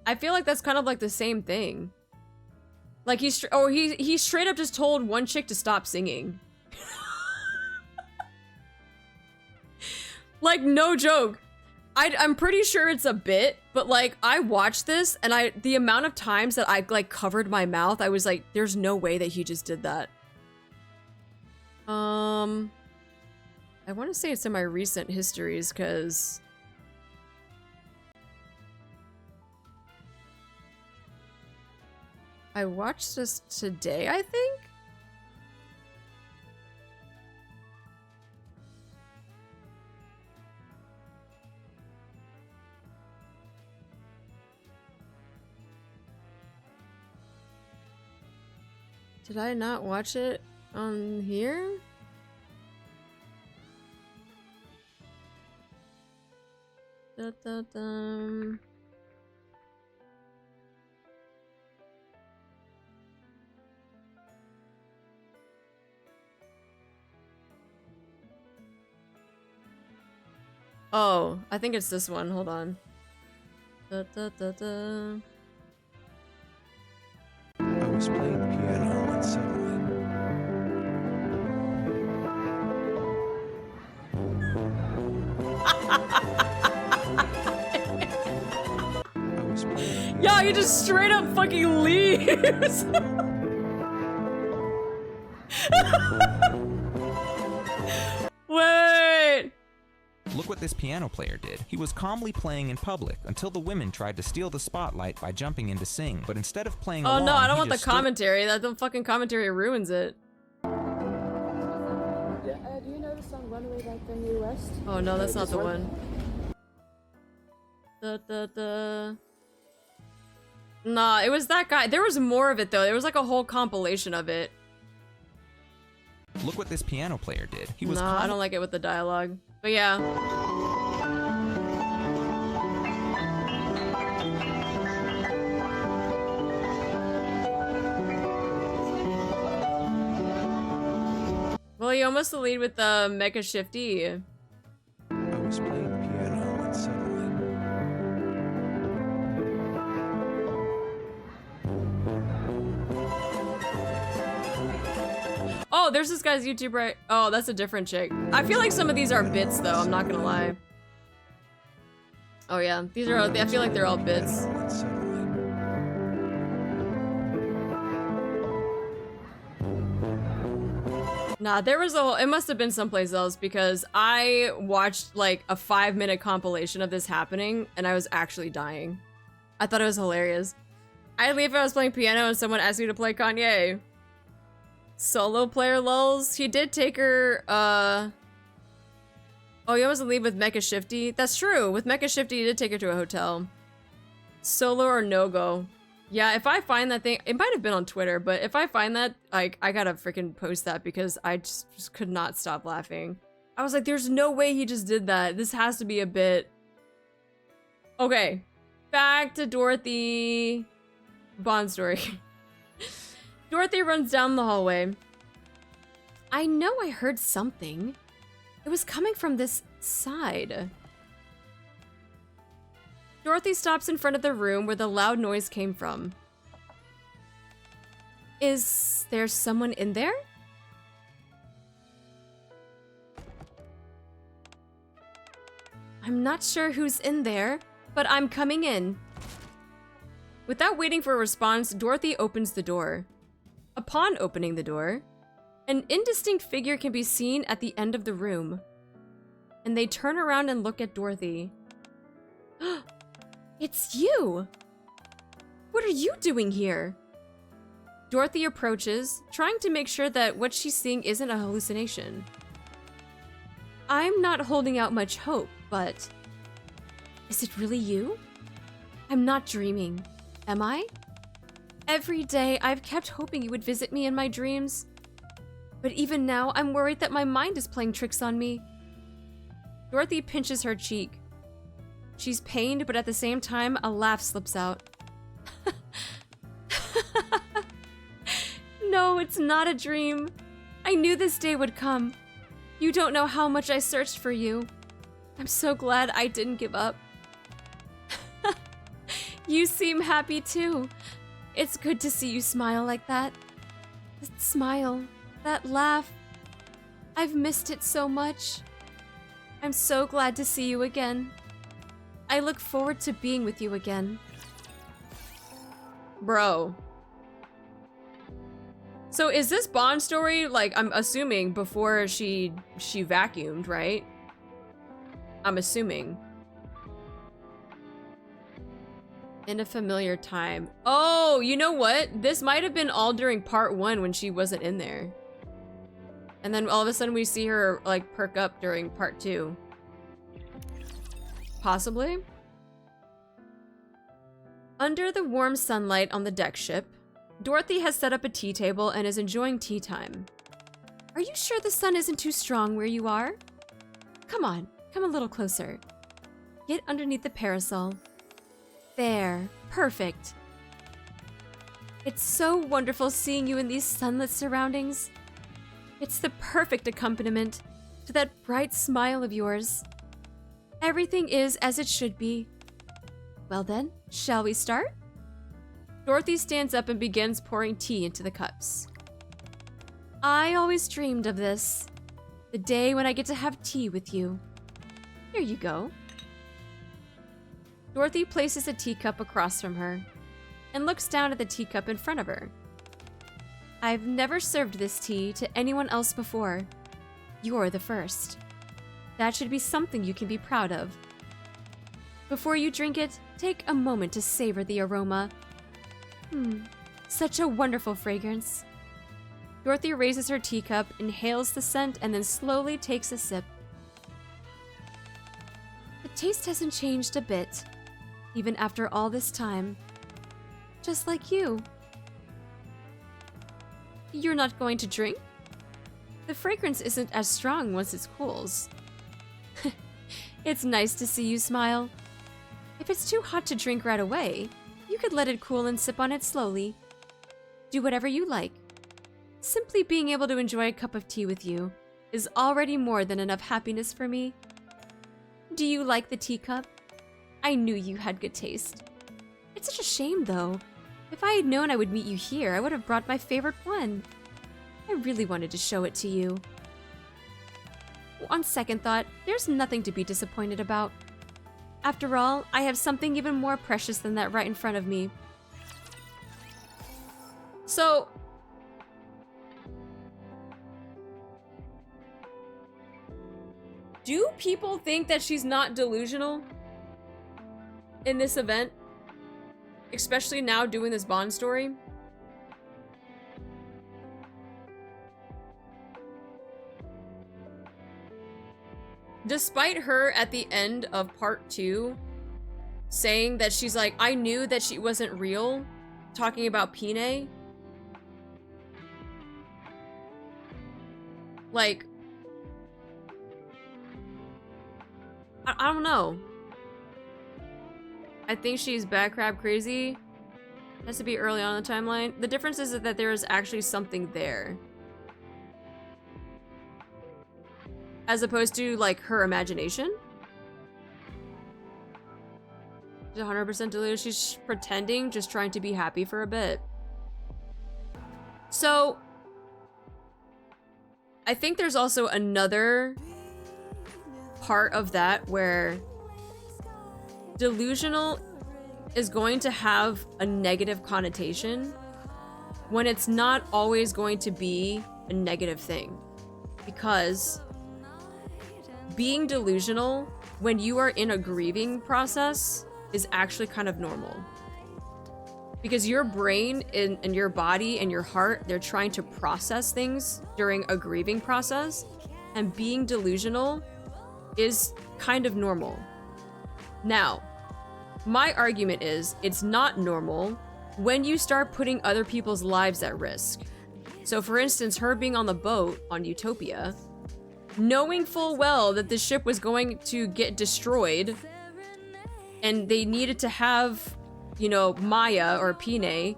I feel like that's kind of like the same thing. Like he straight up just told one chick to stop singing. Like, no joke. I'm pretty sure it's a bit, but like I watched this and the amount of times that I like covered my mouth, I was like, there's no way that he just did that. I want to say it's in my recent histories because I watched this today, I think? Did I not watch it on here? Oh, I think it's this one. Hold on. I was playing the piano and suddenly... Yeah, he just straight up fucking leaves. Wait. Look what this piano player did. He was calmly playing in public until the women tried to steal the spotlight by jumping in to sing. But instead of playing along, no, I don't want the commentary. That the fucking commentary ruins it. Do you know the song Runaway by Kanye West? Oh no, that's not the one. Nah, it was that guy. There was more of it though. There was like a whole compilation of it. Look what this piano player did. He was I don't like it with the dialogue. But yeah. Well, you almost the lead with the Mecha Shifty. I was playing the piano and suddenly... Oh, there's this guy's YouTube, right? Oh, that's a different chick. I feel like some of these are bits, though. I'm not gonna lie. Oh yeah, these are. I feel like they're all bits. Nah, there was a. It must have been someplace else because I watched like a 5-minute compilation of this happening, and I was actually dying. I thought it was hilarious. I'd leave if I was playing piano and someone asked me to play Kanye. Solo player lulz. He did take her, oh, he almost leave with Mecha Shifty. That's true. With Mecha Shifty, he did take her to a hotel. Solo or no-go. Yeah, if I find that thing, it might have been on Twitter, but if I find that, like, I gotta freaking post that because I just could not stop laughing. I was like, there's no way he just did that. This has to be a bit. Okay, back to Dorothy. Bond story. Dorothy runs down the hallway. I know I heard something. It was coming from this side. Dorothy stops in front of the room where the loud noise came from. Is there someone in there? I'm not sure who's in there, but I'm coming in. Without waiting for a response, Dorothy opens the door. Upon opening the door, an indistinct figure can be seen at the end of the room. And they turn around and look at Dorothy. It's you! What are you doing here? Dorothy approaches, trying to make sure that what she's seeing isn't a hallucination. I'm not holding out much hope, but... Is it really you? I'm not dreaming, am I? Every day, I've kept hoping you would visit me in my dreams. But even now, I'm worried that my mind is playing tricks on me. Dorothy pinches her cheek. She's pained, but at the same time, a laugh slips out. No, it's not a dream. I knew this day would come. You don't know how much I searched for you. I'm so glad I didn't give up. You seem happy too. It's good to see you smile like that. That smile, that laugh. I've missed it so much. I'm so glad to see you again. I look forward to being with you again. Bro. So is this Bond story, like, I'm assuming before she vacuumed, right? I'm assuming. In a familiar time. Oh, you know what? This might have been all during part 1 when she wasn't in there. And then all of a sudden we see her, like, perk up during part 2. Possibly? Under the warm sunlight on the deck ship, Dorothy has set up a tea table and is enjoying tea time. Are you sure the sun isn't too strong where you are? Come on, come a little closer. Get underneath the parasol. There, perfect. It's so wonderful seeing you in these sunlit surroundings. It's the perfect accompaniment to that bright smile of yours. Everything is as it should be. Well then, shall we start? Dorothy stands up and begins pouring tea into the cups. I always dreamed of this. The day when I get to have tea with you. Here you go. Dorothy places a teacup across from her and looks down at the teacup in front of her. I've never served this tea to anyone else before. You're the first. That should be something you can be proud of. Before you drink it, take a moment to savor the aroma. Such a wonderful fragrance. Dorothy raises her teacup, inhales the scent, and then slowly takes a sip. The taste hasn't changed a bit, even after all this time. Just like you. You're not going to drink? The fragrance isn't as strong once it cools. It's nice to see you smile. If it's too hot to drink right away, you could let it cool and sip on it slowly. Do whatever you like. Simply being able to enjoy a cup of tea with you is already more than enough happiness for me. Do you like the teacup? I knew you had good taste. It's such a shame, though. If I had known I would meet you here, I would have brought my favorite one. I really wanted to show it to you. On second thought, there's nothing to be disappointed about. After all, I have something even more precious than that right in front of me. So... do people think that she's not delusional in this event? Especially now doing this Bond story? Despite her at the end of part 2 saying that she's like, I knew that she wasn't real, talking about Pine, like, I don't know. I think she's bad crab crazy. Has to be early on in the timeline. The difference is that there is actually something there. As opposed to, like, her imagination. She's 100% deluded. She's pretending, just trying to be happy for a bit. So, I think there's also another part of that where delusional is going to have a negative connotation when it's not always going to be a negative thing. Because being delusional when you are in a grieving process is actually kind of normal. Because your brain and your body and your heart, they're trying to process things during a grieving process, and being delusional is kind of normal. Now, my argument is it's not normal when you start putting other people's lives at risk. So for instance, her being on the boat on Utopia, knowing full well that the ship was going to get destroyed and they needed to have, you know, Maya or Pine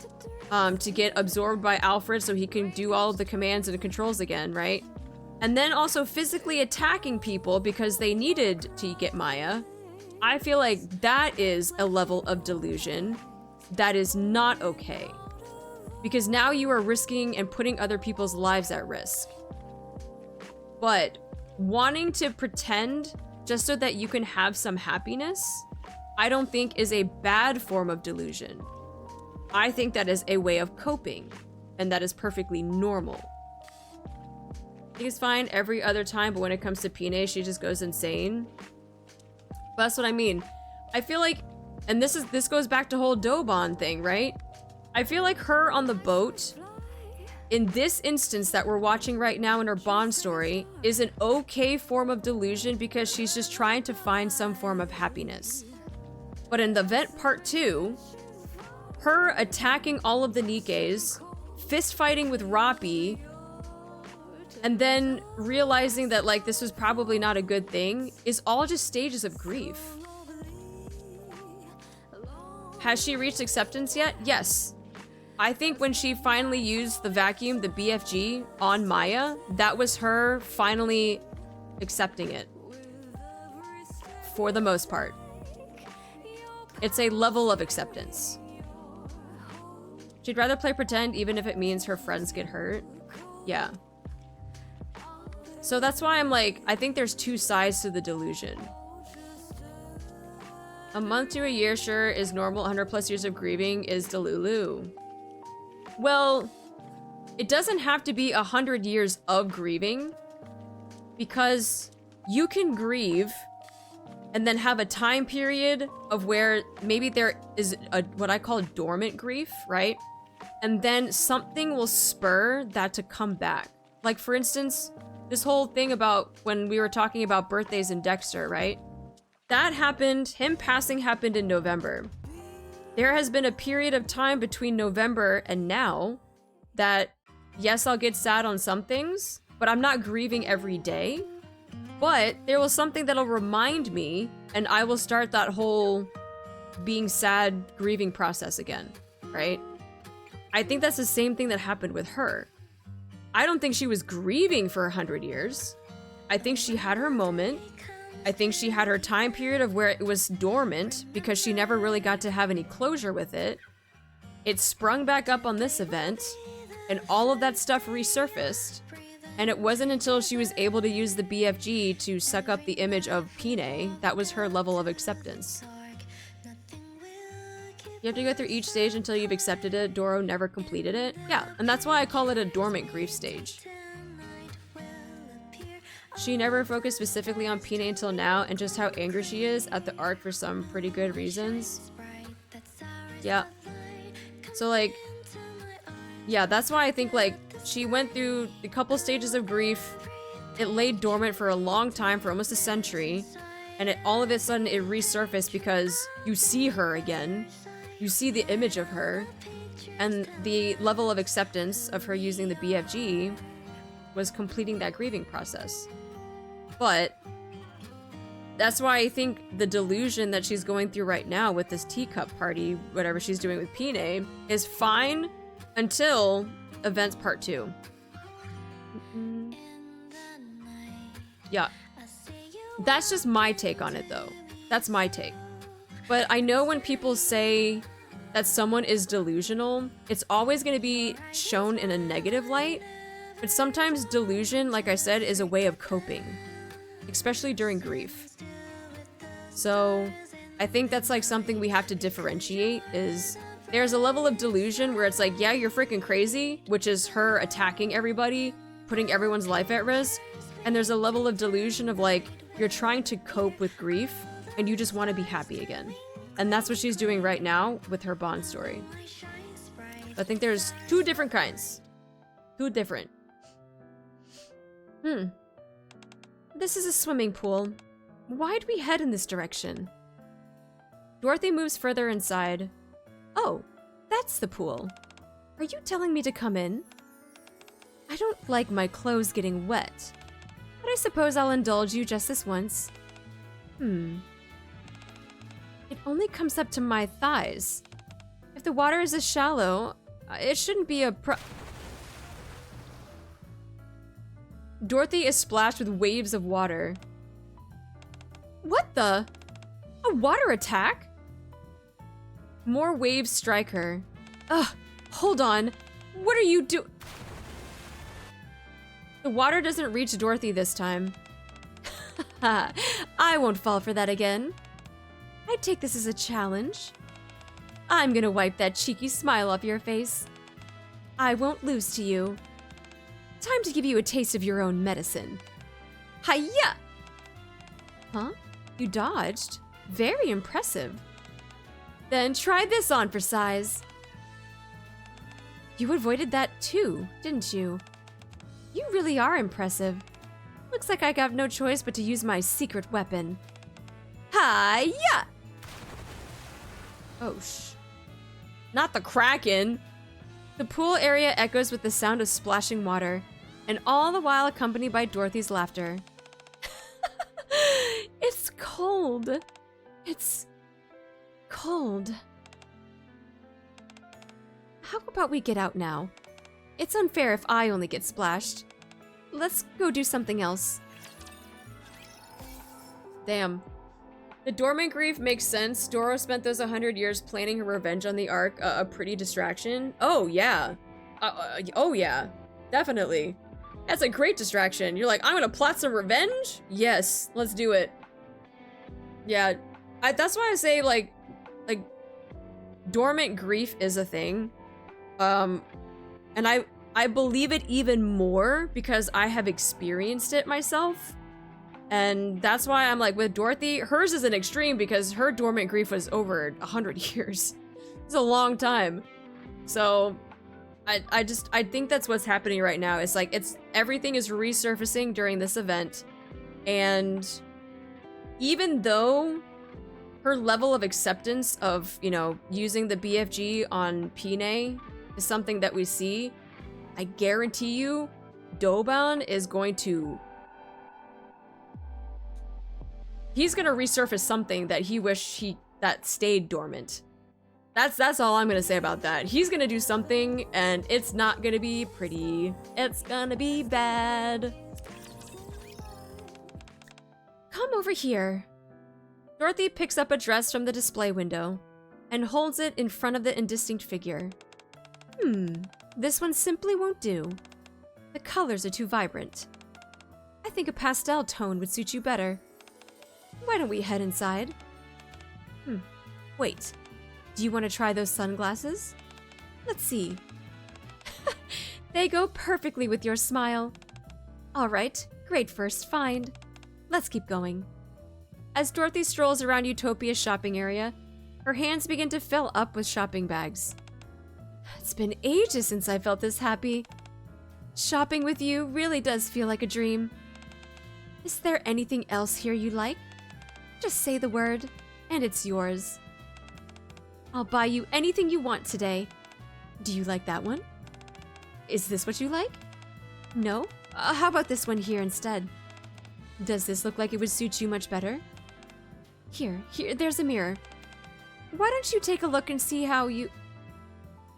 to get absorbed by Alfred so he can do all of the commands and controls again, right? And then also physically attacking people because they needed to get Maya. I feel like that is a level of delusion that is not okay. Because now you are risking and putting other people's lives at risk. But wanting to pretend just so that you can have some happiness, I don't think is a bad form of delusion. I think that is a way of coping, and that is perfectly normal. I think it's fine every other time, but when it comes to Pine, she just goes insane. But that's what I mean. I feel like, and this goes back to whole Doban thing, right? I feel like her on the boat, in this instance that we're watching right now in her Bond story, is an okay form of delusion because she's just trying to find some form of happiness. But in the event part 2, her attacking all of the NIKKEs, fist fighting with Rappi, and then realizing that, like, this was probably not a good thing, is all just stages of grief. Has she reached acceptance yet? Yes. I think when she finally used the vacuum, the BFG, on Maya, that was her finally accepting it. For the most part. It's a level of acceptance. She'd rather play pretend even if it means her friends get hurt. Yeah. So that's why I'm like, I think there's two sides to the delusion. A month to a year, sure, is normal. 100 plus years of grieving is delulu. Well, it doesn't have to be 100 years of grieving, because you can grieve and then have a time period of where maybe there is what I call dormant grief, right? And then something will spur that to come back. Like, for instance, this whole thing about when we were talking about birthdays in Dexter, right? That happened, him passing happened in November. There has been a period of time between November and now that, yes, I'll get sad on some things, but I'm not grieving every day. But there was something that'll remind me, and I will start that whole being sad, grieving process again, right? I think that's the same thing that happened with her. I don't think she was grieving for 100 years. I think she had her moment. I think she had her time period of where it was dormant because she never really got to have any closure with it. It sprung back up on this event, and all of that stuff resurfaced. And it wasn't until she was able to use the BFG to suck up the image of Pine that was her level of acceptance. You have to go through each stage until you've accepted it. Doro never completed it. Yeah, and that's why I call it a dormant grief stage. She never focused specifically on Pine until now, and just how angry she is at the arc for some pretty good reasons. Yeah. So, like, yeah, that's why I think, like, she went through a couple stages of grief. It lay dormant for a long time, for almost a century, and all of a sudden it resurfaced because you see her again. You see the image of her, And the level of acceptance of her using the BFG was completing that grieving process. But that's why I think the delusion that she's going through right now with this teacup party, whatever she's doing with Pine, is fine until events part 2. Yeah. That's just my take on it, though. That's my take. But I know when people say that someone is delusional, it's always going to be shown in a negative light. But sometimes delusion, like I said, is a way of coping, especially during grief. So I think that's like something we have to differentiate is there's a level of delusion where it's like, yeah, you're freaking crazy, which is her attacking everybody, putting everyone's life at risk. And there's a level of delusion of like, you're trying to cope with grief and you just want to be happy again. And that's what she's doing right now with her Bond story. I think there's 2 different kinds. 2 different. This is a swimming pool. Why'd we head in this direction? Dorothy moves further inside. Oh, that's the pool. Are you telling me to come in? I don't like my clothes getting wet, but I suppose I'll indulge you just this once. It only comes up to my thighs. If the water is this shallow, it shouldn't be a Dorothy is splashed with waves of water. What the? A water attack? More waves strike her. Ugh, hold on. What are you do- The water doesn't reach Dorothy this time. I won't fall for that again. I take this as a challenge. I'm gonna wipe that cheeky smile off your face. I won't lose to you. Time to give you a taste of your own medicine. Hiya! Huh? You dodged? Very impressive. Then try this on for size. You avoided that too, didn't you? You really are impressive. Looks like I got no choice but to use my secret weapon. Hiya! Oh, Not the Kraken! The pool area echoes with the sound of splashing water, and all the while accompanied by Dorothy's laughter. It's cold. It's cold. How about we get out now? It's unfair if I only get splashed. Let's go do something else. Damn. The dormant grief makes sense. Doro spent those 100 years planning her revenge on the Ark, a pretty distraction. Oh, yeah. Oh, yeah. Definitely. That's a great distraction. You're like, I'm gonna plot some revenge? Yes, let's do it. Yeah, that's why I say, like, dormant grief is a thing. And I believe it even more because I have experienced it myself. And that's why I'm like, with Dorothy, hers is an extreme because her dormant grief was over 100 years. It's a long time. So I think that's what's happening right now. It's like, everything is resurfacing during this event. And even though her level of acceptance of, you know, using the BFG on Pine is something that we see, I guarantee you, Doban is going to... He's gonna resurface something that he wished that stayed dormant. That's all I'm gonna say about that. He's gonna do something, and it's not gonna be pretty. It's gonna be bad. Come over here. Dorothy picks up a dress from the display window and holds it in front of the indistinct figure. This one simply won't do. The colors are too vibrant. I think a pastel tone would suit you better. Why don't we head inside? Wait. Do you want to try those sunglasses? Let's see. They go perfectly with your smile. All right, great first find. Let's keep going. As Dorothy strolls around Utopia's shopping area, her hands begin to fill up with shopping bags. It's been ages since I felt this happy. Shopping with you really does feel like a dream. Is there anything else here you like? Just say the word, and it's yours. I'll buy you anything you want today. Do you like that one? Is this what you like? No? How about this one here instead? Does this look like it would suit you much better? Here, there's a mirror. Why don't you take a look and see how you...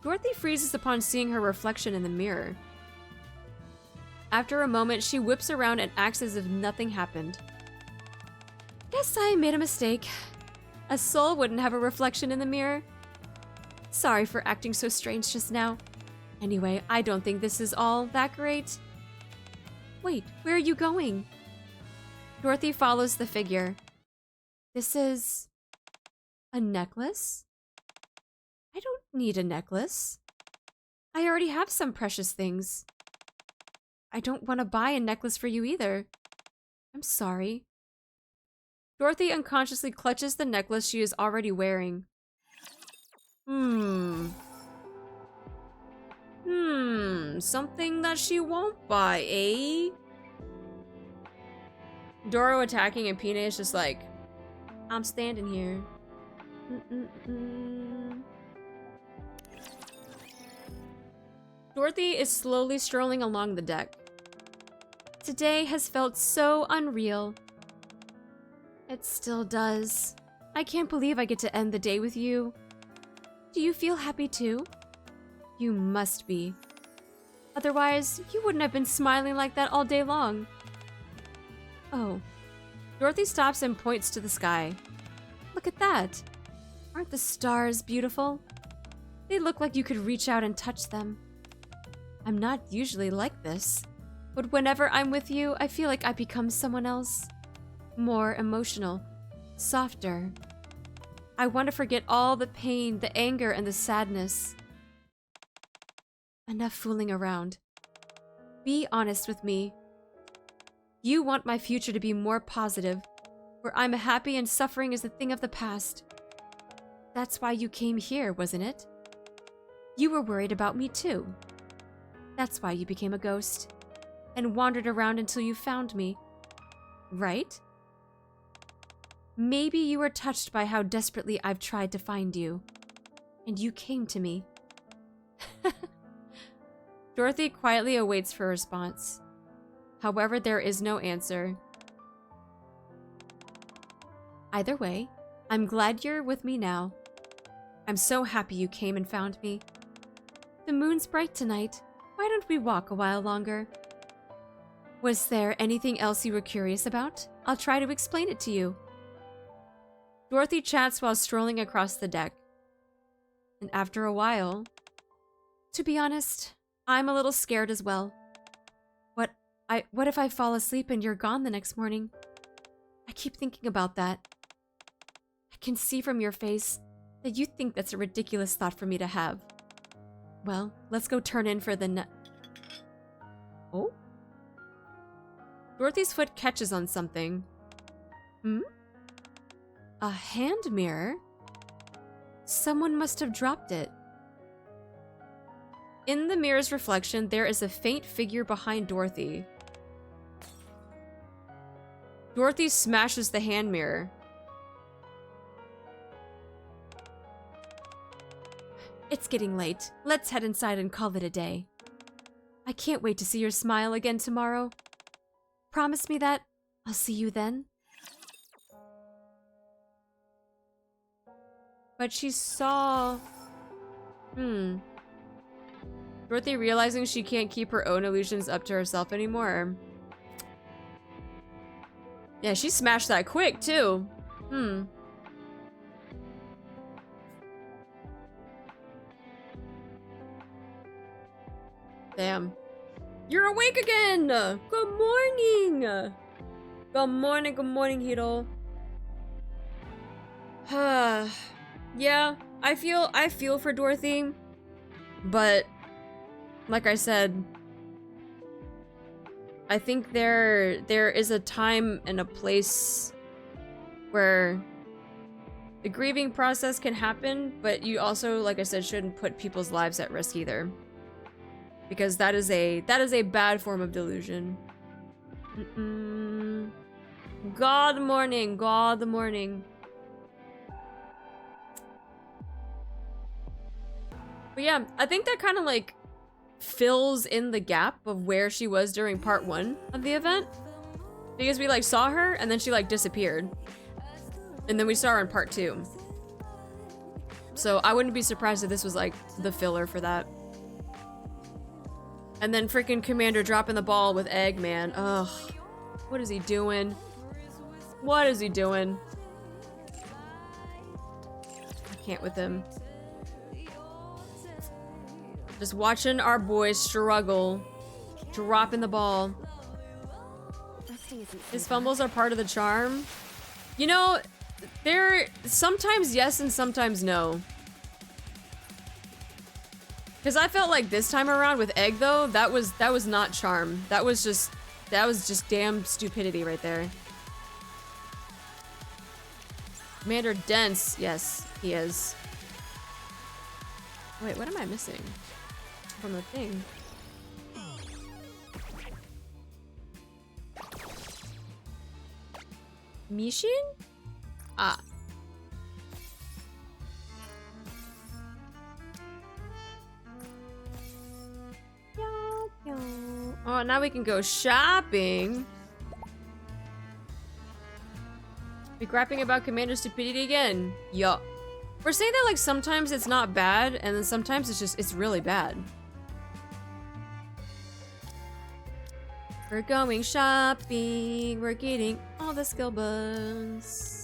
Dorothy freezes upon seeing her reflection in the mirror. After a moment, she whips around and acts as if nothing happened. Guess I made a mistake. A soul wouldn't have a reflection in the mirror. Sorry for acting so strange just now. Anyway, I don't think this is all that great. Wait, where are you going? Dorothy follows the figure. This is... a necklace? I don't need a necklace. I already have some precious things. I don't want to buy a necklace for you either. I'm sorry. Dorothy unconsciously clutches the necklace she is already wearing. Something that she won't buy, eh? Doro attacking and Pina is just like, I'm standing here. Dorothy is slowly strolling along the deck. Today has felt so unreal. It still does. I can't believe I get to end the day with you. Do you feel happy too? You must be. Otherwise, you wouldn't have been smiling like that all day long. Oh. Dorothy stops and points to the sky. Look at that. Aren't the stars beautiful? They look like you could reach out and touch them. I'm not usually like this, but whenever I'm with you, I feel like I become someone else. More emotional, softer. I want to forget all the pain, the anger, and the sadness. Enough fooling around. Be honest with me. You want my future to be more positive, where I'm happy and suffering is a thing of the past. That's why you came here, wasn't it? You were worried about me too. That's why you became a ghost, and wandered around until you found me. Right? Maybe you were touched by how desperately I've tried to find you, and you came to me. Dorothy quietly awaits for a response. However, there is no answer. Either way, I'm glad you're with me now. I'm so happy you came and found me. The moon's bright tonight. Why don't we walk a while longer? Was there anything else you were curious about? I'll try to explain it to you. Dorothy chats while strolling across the deck. And after a while... To be honest, I'm a little scared as well. What if I fall asleep and you're gone the next morning? I keep thinking about that. I can see from your face that you think that's a ridiculous thought for me to have. Well, let's go turn in for the Oh? Dorothy's foot catches on something. A hand mirror? Someone must have dropped it. In the mirror's reflection, there is a faint figure behind Dorothy. Dorothy smashes the hand mirror. It's getting late. Let's head inside and call it a day. I can't wait to see your smile again tomorrow. Promise me that. I'll see you then. But she saw... Dorothy realizing she can't keep her own illusions up to herself anymore. Yeah, she smashed that quick, too. Damn. You're awake again! Good morning! Good morning, Hiro. Yeah, I feel for Dorothy. But, like I said, I think there is a time and a place where the grieving process can happen, but you also, like I said, shouldn't put people's lives at risk either. Because that is a bad form of delusion. God morning, God morning. But yeah, I think that kind of like fills in the gap of where she was during part 1 of the event. Because we like saw her and then she like disappeared. And then we saw her in part 2. So I wouldn't be surprised if this was like the filler for that. And then freaking Commander dropping the ball with Egg, man. Ugh. What is he doing? What is he doing? I can't with him. Just watching our boys struggle. Dropping the ball. His fumbles are part of the charm. You know, they're sometimes yes and sometimes no. Because I felt like this time around with Egg though, that was not charm. That was just damn stupidity right there. Commander dense, yes, he is. Wait, what am I missing from the thing? Mishin? Ah. Oh, now we can go shopping. Be grapping about Commander stupidity again. Yup. We're saying that like sometimes it's not bad, and then sometimes it's really bad. We're going shopping. We're getting all the skill buns.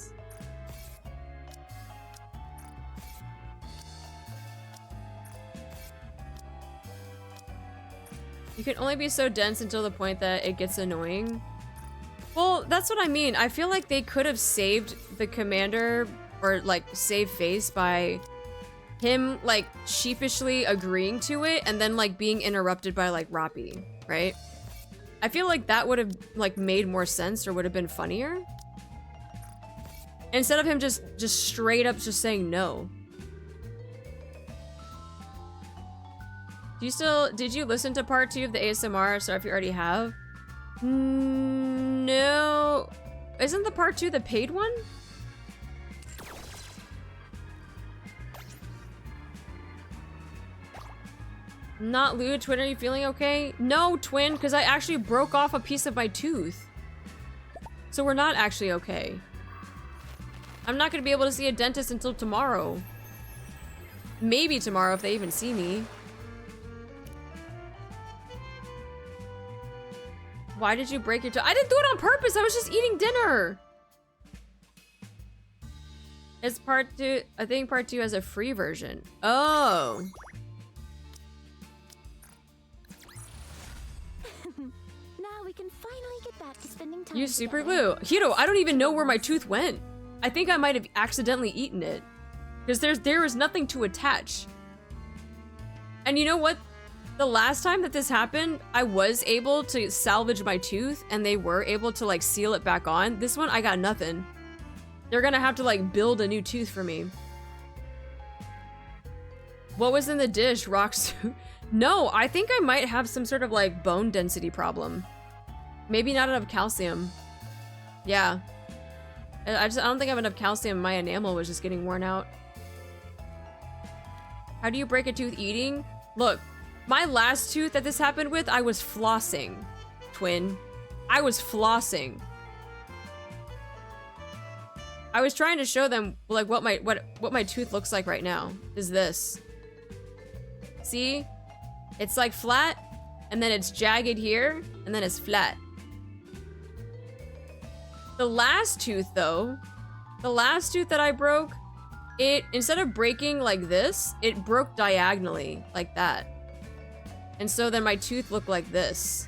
You can only be so dense until the point that it gets annoying. Well, that's what I mean. I feel like they could have saved the commander or like save face by him like sheepishly agreeing to it and then like being interrupted by like Rappi, right? I feel like that would have like made more sense or would have been funnier. Instead of him just straight up just saying no. Did you listen to part 2 of the ASMR? Sorry if you already have. No. Isn't the part 2 the paid one? Not Lou, Twin, are you feeling okay? No, Twin, because I actually broke off a piece of my tooth. So we're not actually okay. I'm not going to be able to see a dentist until tomorrow. Maybe tomorrow if they even see me. Why did you break your toe? I didn't do it on purpose. I was just eating dinner. It's part 2. I think part 2 has a free version. Oh. Now we can finally get back to spending time Use super together. glue. Hiro, I don't even know where my tooth went. I think I might have accidentally eaten it. Because there is nothing to attach. And you know what? The last time that this happened, I was able to salvage my tooth and they were able to like seal it back on. This one, I got nothing. They're gonna have to like build a new tooth for me. What was in the dish? Rocks? No, I think I might have some sort of like bone density problem. Maybe not enough calcium. Yeah. I don't think I have enough calcium. My enamel was just getting worn out. How do you break a tooth eating? Look. My last tooth that this happened with, I was flossing, Twin. I was flossing. I was trying to show them like what my tooth looks like right now. Is this. See? It's like flat, and then it's jagged here, and then it's flat. The last tooth though, the last tooth that I broke, it instead of breaking like this, it broke diagonally like that. And so then my tooth looked like this.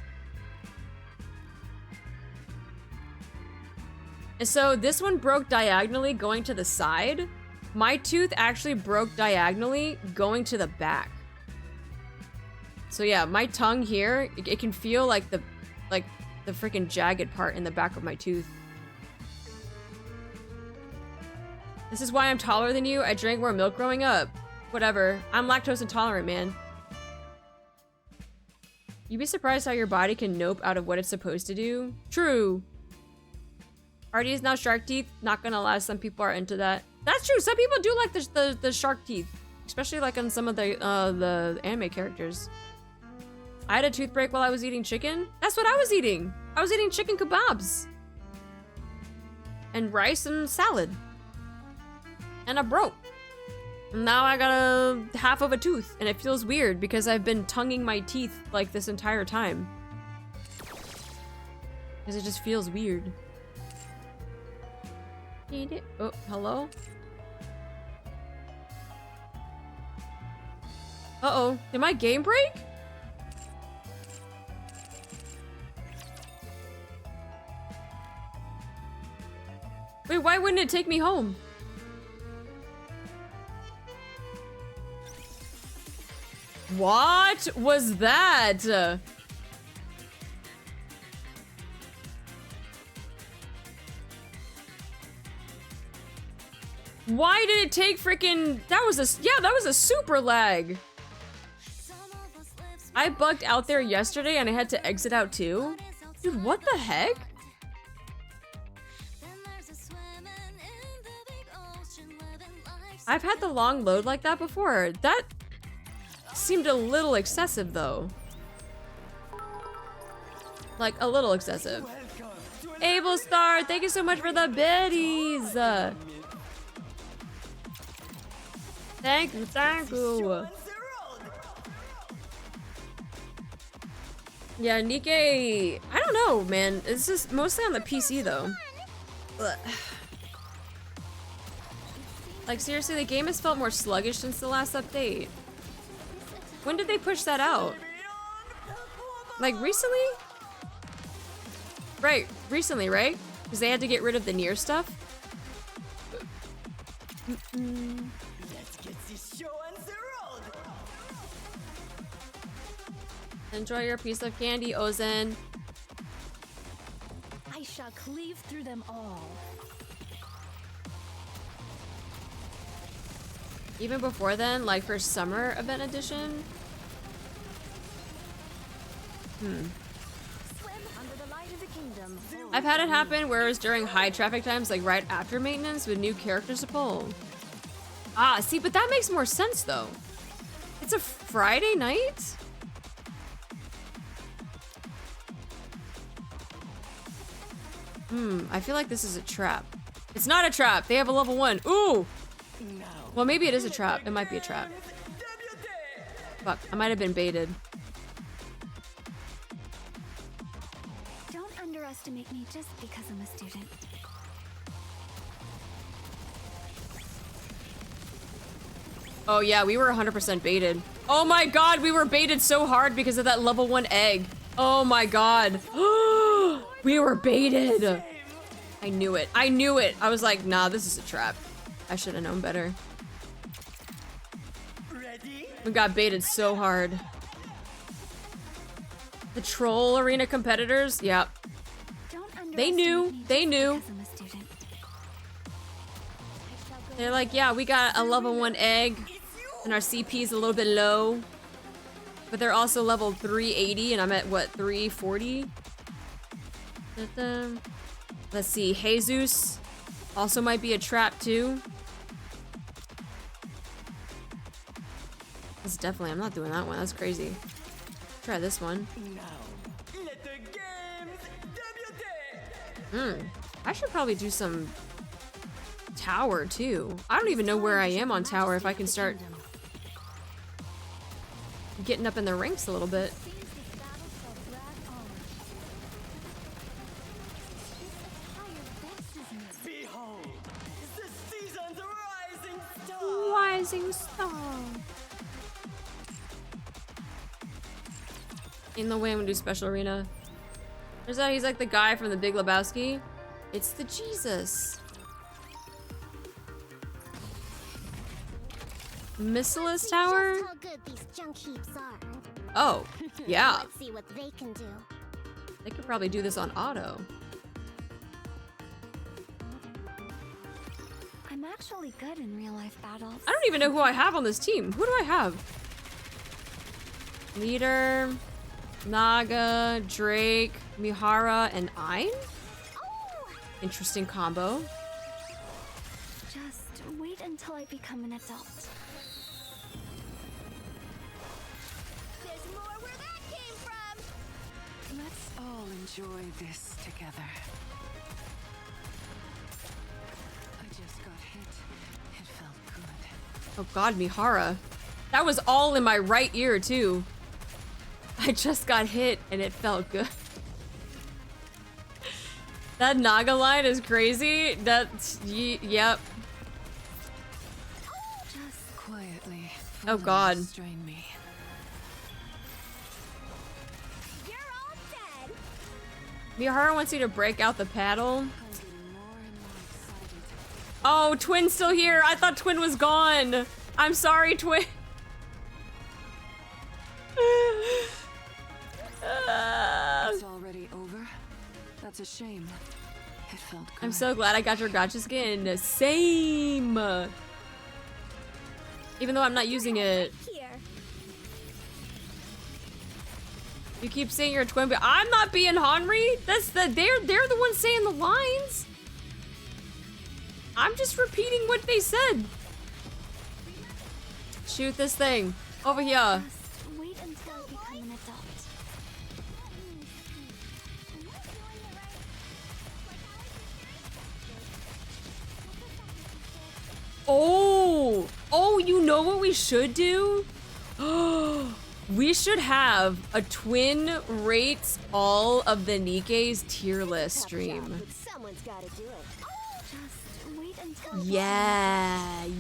And so this one broke diagonally going to the side. My tooth actually broke diagonally going to the back. So yeah, my tongue here, it can feel like the freaking jagged part in the back of my tooth. This is why I'm taller than you. I drank more milk growing up. Whatever. I'm lactose intolerant, man. You'd be surprised how your body can nope out of what it's supposed to do. True. Arty is now shark teeth. Not gonna lie, some people are into that. That's true. Some people do like the shark teeth. especially like on some of the anime characters. I had a tooth break while I was eating chicken. That's what I was eating. I was eating chicken kebabs and rice and salad, and I broke. And now I got a half of a tooth, and it feels weird because I've been tonguing my teeth like this entire time. Because it just feels weird. Oh, hello? Uh-oh, did my game break? Wait, why wouldn't it take me home? What was that? Why did it take freaking... That was a super lag. I bugged out there yesterday and I had to exit out too. Dude, what the heck? I've had the long load like that before. That seemed a little excessive though. Like a little excessive. Able Star, thank you so much for the biddies. Thank you, thank you. Yeah, NIKKE, I don't know, man. It's just mostly on the PC though. Ugh. Like seriously, the game has felt more sluggish since the last update. When did they push that out? Like recently? Right, recently, right? Because they had to get rid of the near stuff. Let's get this show on the road. Enjoy your piece of candy, Ozen. I shall cleave through them all. Even before then, like for summer event edition. I've had it happen where it was during high traffic times, like right after maintenance with new characters to pull. Ah, see, but that makes more sense though. It's a Friday night? I feel like this is a trap. It's not a trap. They have a level 1. Ooh! Well, maybe it is a trap. It might be a trap. Fuck, I might have been baited. Don't underestimate me just because I'm a student. Oh yeah, we were 100% baited. Oh my god, we were baited so hard because of that level 1 egg. Oh my god. We were baited. I knew it. I knew it. I was like, nah, this is a trap. I should have known better. We got baited so hard. The troll arena competitors, yep. They knew. They knew. They're like, yeah, we got a level 1 egg, and our CP is a little bit low. But they're also level 380, and I'm at, what, 340? Let's see, Jesus also might be a trap, too. This definitely, I'm not doing that one, that's crazy. Try this one. I should probably do some tower too. I don't even know where I am on tower if I can start getting up in the ranks a little bit. Behold, the season's rising star. Rising star. In the way I'm gonna do special arena. Turns out he's like the guy from the Big Lebowski. It's the Jesus. Missilus Tower? How good these junk heaps are. Oh, yeah. Let's see what they can do. They could probably do this on auto. I'm actually good in real life battles. I don't even know who I have on this team. Who do I have? Leader, Naga, Drake, Mihara, and Ein? Interesting combo. Just wait until I become an adult. enjoy this together. I just got hit. It felt good. Oh god, Mihara. That was all in my right ear too. I just got hit and it felt good. That Naga line is crazy. That's yep. Just quietly. Oh god. Restrain me. Mihara wants you to break out the paddle. Oh, Twin's still here. I thought Twin was gone. I'm sorry, Twin. It's already over. That's a shame. It felt good. I'm so glad I got your gotcha skin. Same. Even though I'm not using it. You keep saying you're a twin, but I'm not being Henry. They're the ones saying the lines. I'm just repeating what they said. Shoot this thing over here. Wait until I become an adult. Oh, you know what we should do? We should have a Twin rates all of the Nikke's tier list stream. Someone's gotta do it. Just wait until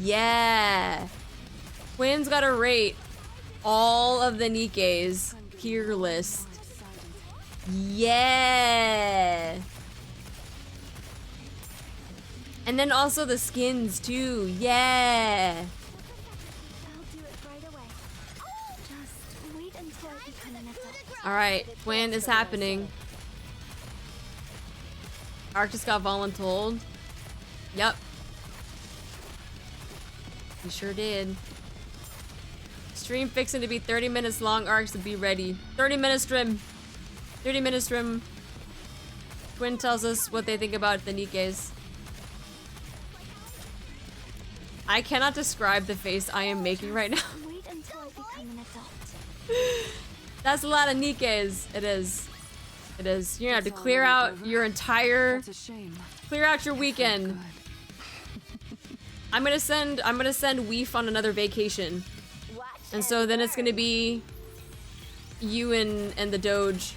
Yeah. Twin's gotta rate all of the Nikke's tier list. Yeah. And then also the skins too. Yeah. Alright, Twin is happening. Ark just got voluntold. Yep. He sure did. Stream fixing to be 30 minutes long, Ark, so be ready. 30-minute stream. 30-minute stream. Twin tells us what they think about the Nikke's. I cannot describe the face I am making right now. Wait until I become an adult. That's a lot of Nikke's. It is. It is. You're gonna have to clear out your entire. Clear out your weekend. I'm gonna send Weef on another vacation, and so then it's gonna be you and the Doge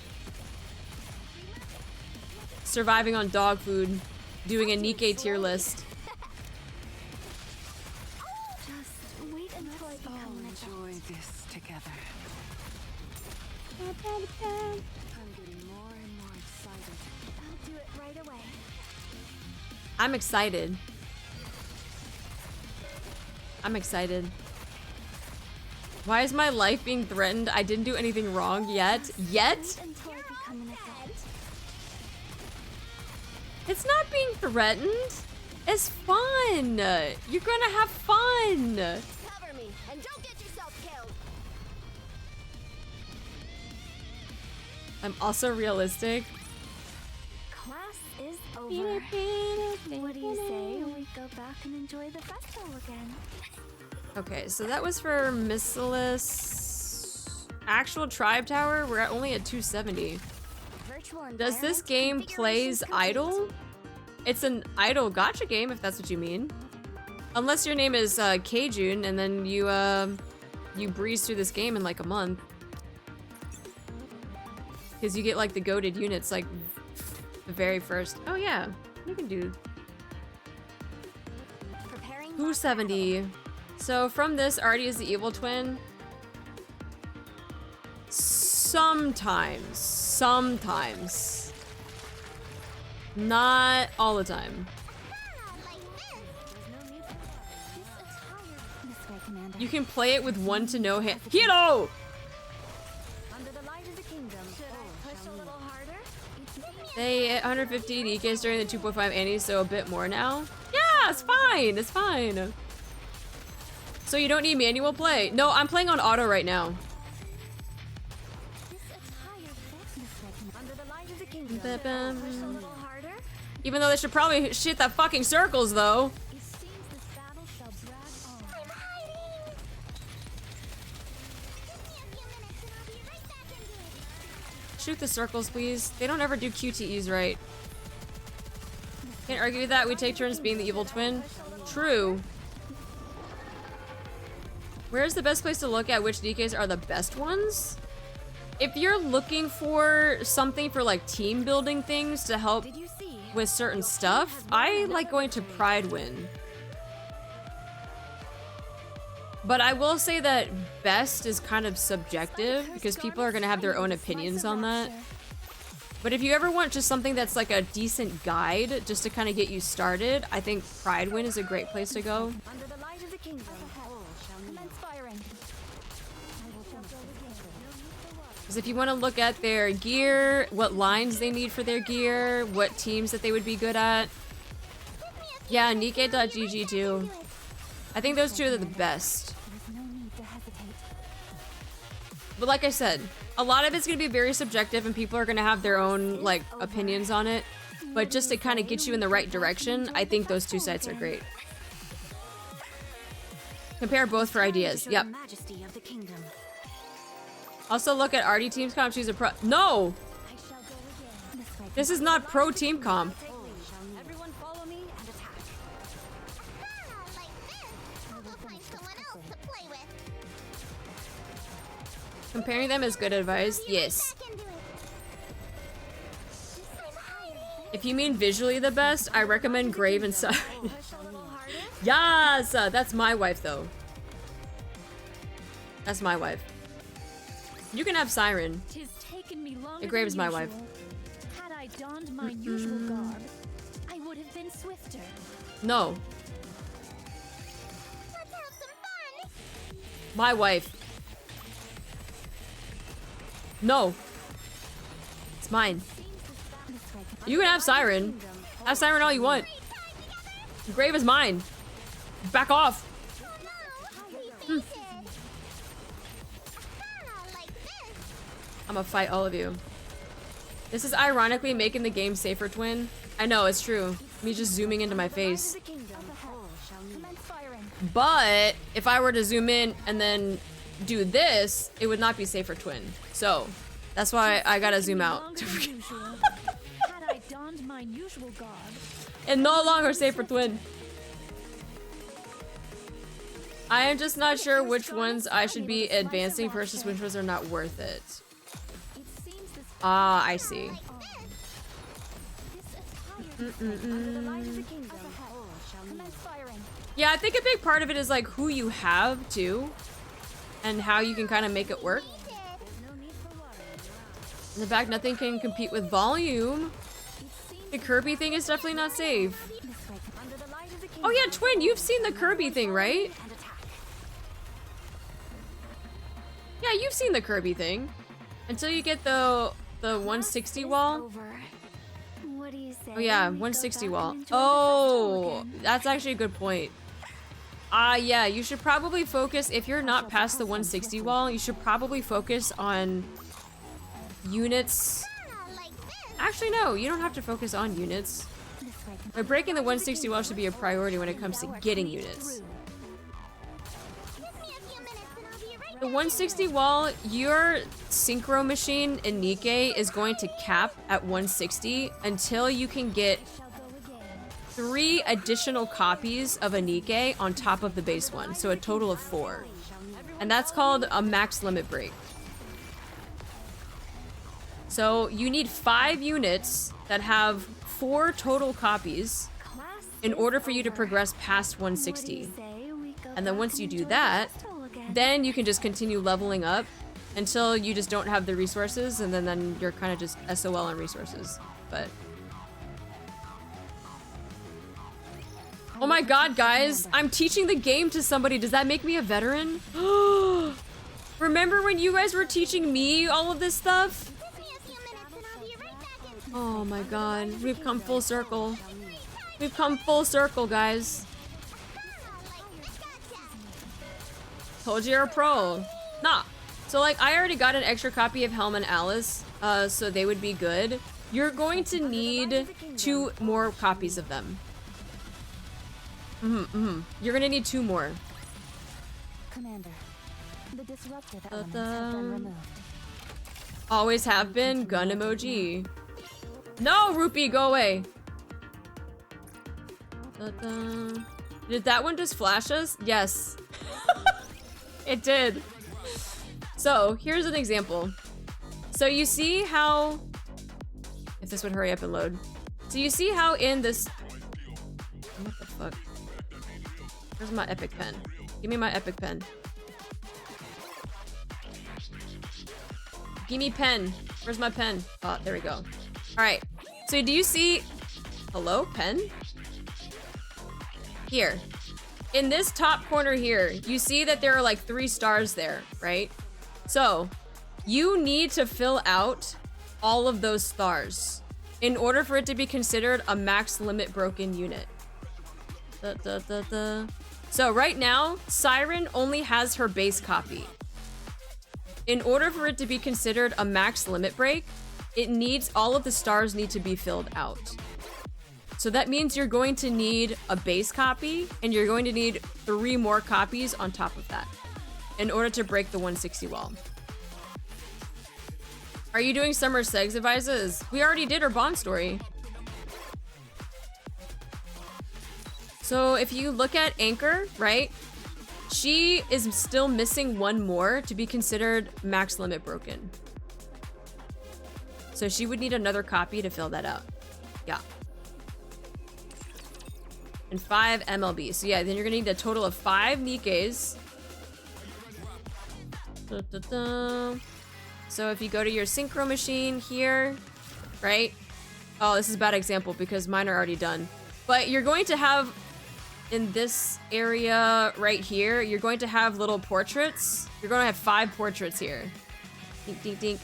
surviving on dog food, doing a Nikke tier list. Just wait until I become an adult. Enjoy this together. I'm getting more and more excited. I'll do it right away. I'm excited. I'm excited. Why is my life being threatened? I didn't do anything wrong yet. Yet? Until I become an adult. It's not being threatened. It's fun. You're gonna have fun. Cover me and don't get yourself killed. I'm also realistic. Class is over. What do you say we go back and enjoy the festival again? Okay, so that was for Missilus. Actual Tribe Tower, we're only at 270. Does this game plays idle? It's an idle gacha game, if that's what you mean. Unless your name is Keijun, and then you breeze through this game in like a month. Because you get like the goated units like the very first. Oh yeah, you can do. 270. So from this, Arty is the evil twin. Sometimes. Not all the time. You can play it with 1 to no hand. Hiro! They 150 DKs during the 2.5 annies, so a bit more now. Yeah, it's fine. It's fine. So you don't need manual play. No, I'm playing on auto right now. Even though they should probably shit that fucking circles though. shoot the circles, please? They don't ever do QTEs right. Can't argue with that. We take turns being the evil twin. True. Where's the best place to look at which NIKKEs are the best ones? If you're looking for something for like team building things to help with certain stuff, I like going to Pride Win. But I will say that best is kind of subjective because people are gonna have their own opinions on that. But if you ever want just something that's like a decent guide just to kind of get you started, I think Pride Win is a great place to go. Because if you want to look at their gear, what lines they need for their gear, what teams that they would be good at. Yeah, Nikke.gg too. I think those two are the best. But like I said, a lot of it's going to be very subjective and people are going to have their own like opinions on it. But just to kind of get you in the right direction, I think those two sites are great. Compare both for ideas. Yep. Also look at Arty teams comp. She's a pro. No! This is not pro team comp. Comparing them is good advice. Yes. If you mean visually the best, I recommend Grave and Siren. Yes! That's my wife, though. That's my wife. You can have Siren. The Grave is my wife. Had I donned my usual garb, I would have been swifter. No. My wife. No. It's mine. You can have Siren. Have Siren all you want. The Grave is mine. Back off. I'm gonna fight all of you. This is ironically making the game safer, twin. I know, it's true. Me just zooming into my face. But if I were to zoom in and then do this, it would not be safer, twin. So that's why I gotta zoom out. And no longer safer, twin. I am just not sure which ones I should be advancing versus which ones are not worth it. Ah, I see. Yeah, I think a big part of it is like who you have too, and how you can kind of make it work. In the back, nothing can compete with volume. The Kirby thing is definitely not safe. Oh yeah, twin, you've seen the Kirby thing, right? Yeah, you've seen the Kirby thing. Until you get the 160 wall. What do you say? Oh yeah, 160 wall. Oh, that's actually a good point. Yeah, you should probably focus, if you're not past the 160 wall, you should probably focus on units. Actually, no, you don't have to focus on units. But breaking the 160 wall should be a priority when it comes to getting units. The 160 wall, your synchro machine in NIKKE is going to cap at 160 until you can get 3 additional copies of a NIKKE on top of the base one, so a total of 4. And that's called a max limit break. So you need 5 units that have 4 total copies in order for you to progress past 160. And then once you do that, then you can just continue leveling up until you just don't have the resources, and then you're kind of just SOL on resources. But oh my god, guys, I'm teaching the game to somebody. Does that make me a veteran? Remember when you guys were teaching me all of this stuff? Oh my god, we've come full circle. We've come full circle, guys. Told you you're a pro. Nah. So like, I already got an extra copy of Helm and Alice, so they would be good. You're going to need 2 more copies of them. You're gonna need 2 more. Commander, the disruptive elements have been removed. Always have been. Gun emoji. No, Rupee, go away. Da-da. Did that one just flash us? Yes. It did. So, here's an example. So you see how... If this would hurry up and load. So you see how in this... What the fuck? Where's my epic pen? Give me my epic pen. Give me pen. Where's my pen? Oh, there we go. Alright. So do you see... Hello, pen? Here. In this top corner here, you see that there are like 3 stars there, right? So, you need to fill out all of those stars in order for it to be considered a max limit broken unit. So right now, Siren only has her base copy. In order for it to be considered a max limit break, it needs all of the stars need to be filled out. So that means you're going to need a base copy and you're going to need 3 more copies on top of that in order to break the 160 wall. Are you doing summer sex advices? We already did our Bond story. So if you look at Anchor, right? She is still missing 1 more to be considered max limit broken. So she would need another copy to fill that out. Yeah. And 5 MLB. So yeah, then you're gonna need a total of 5 NIKKEs. So if you go to your synchro machine here, right? Oh, this is a bad example because mine are already done. But you're going to have, in this area right here, you're going to have little portraits. You're going to have 5 portraits here. Dink, dink, dink.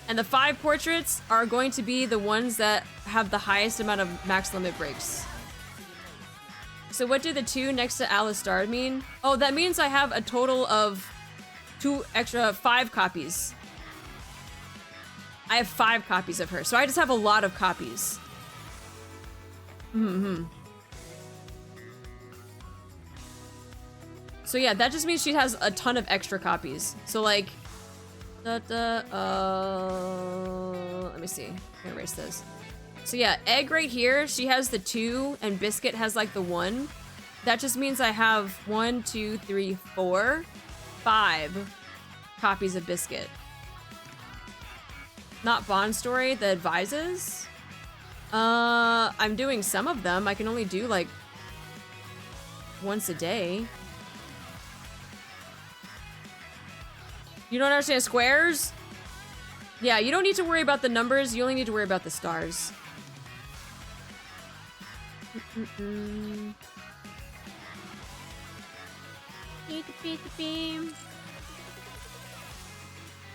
And the 5 portraits are going to be the ones that have the highest amount of max limit breaks. So what do the 2 next to Alistar mean? Oh, that means I have a total of 5 copies. I have 5 copies of her, so I just have a lot of copies. So yeah, that just means she has a ton of extra copies. So like, let me see. I'm gonna erase this. So yeah, Egg right here, she has the 2, and Biscuit has like the 1. That just means I have 1, 2, 3, 4, 5 copies of Biscuit. Not Bond Story, the advises. I'm doing some of them. I can only do like once a day. You don't understand squares? Yeah, you don't need to worry about the numbers. You only need to worry about the stars.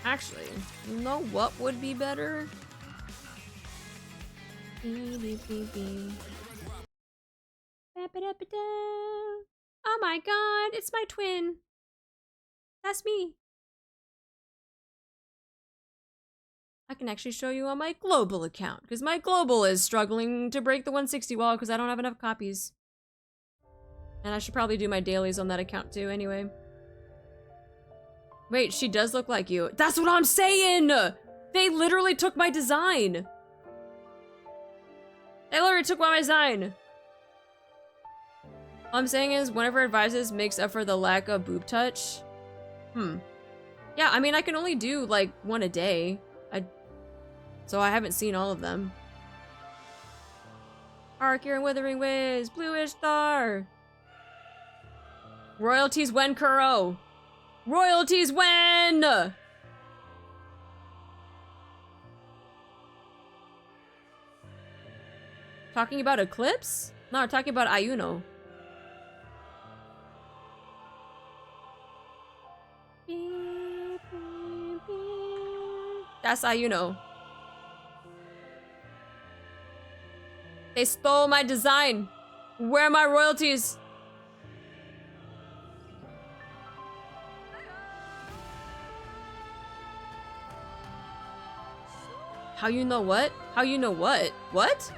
Actually, you know what would be better? Oh my god, it's my twin. That's me. I can actually show you on my global account, because my global is struggling to break the 160 wall because I don't have enough copies. And I should probably do my dailies on that account too, anyway. Wait, she does look like you. That's what I'm saying! They literally took my design! They literally took my design! All I'm saying is, one of her advices makes up for the lack of boob touch. Yeah, I mean, I can only do, like, 1 a day. So I haven't seen all of them. Arky and Withering Waves, Bluish Star! Royalties when, Kuro? Royalties when? Talking about Eclipse? No, we're talking about Ayuno. That's Ayuno. They stole my design. Where are my royalties? How you know what? How you know what? What?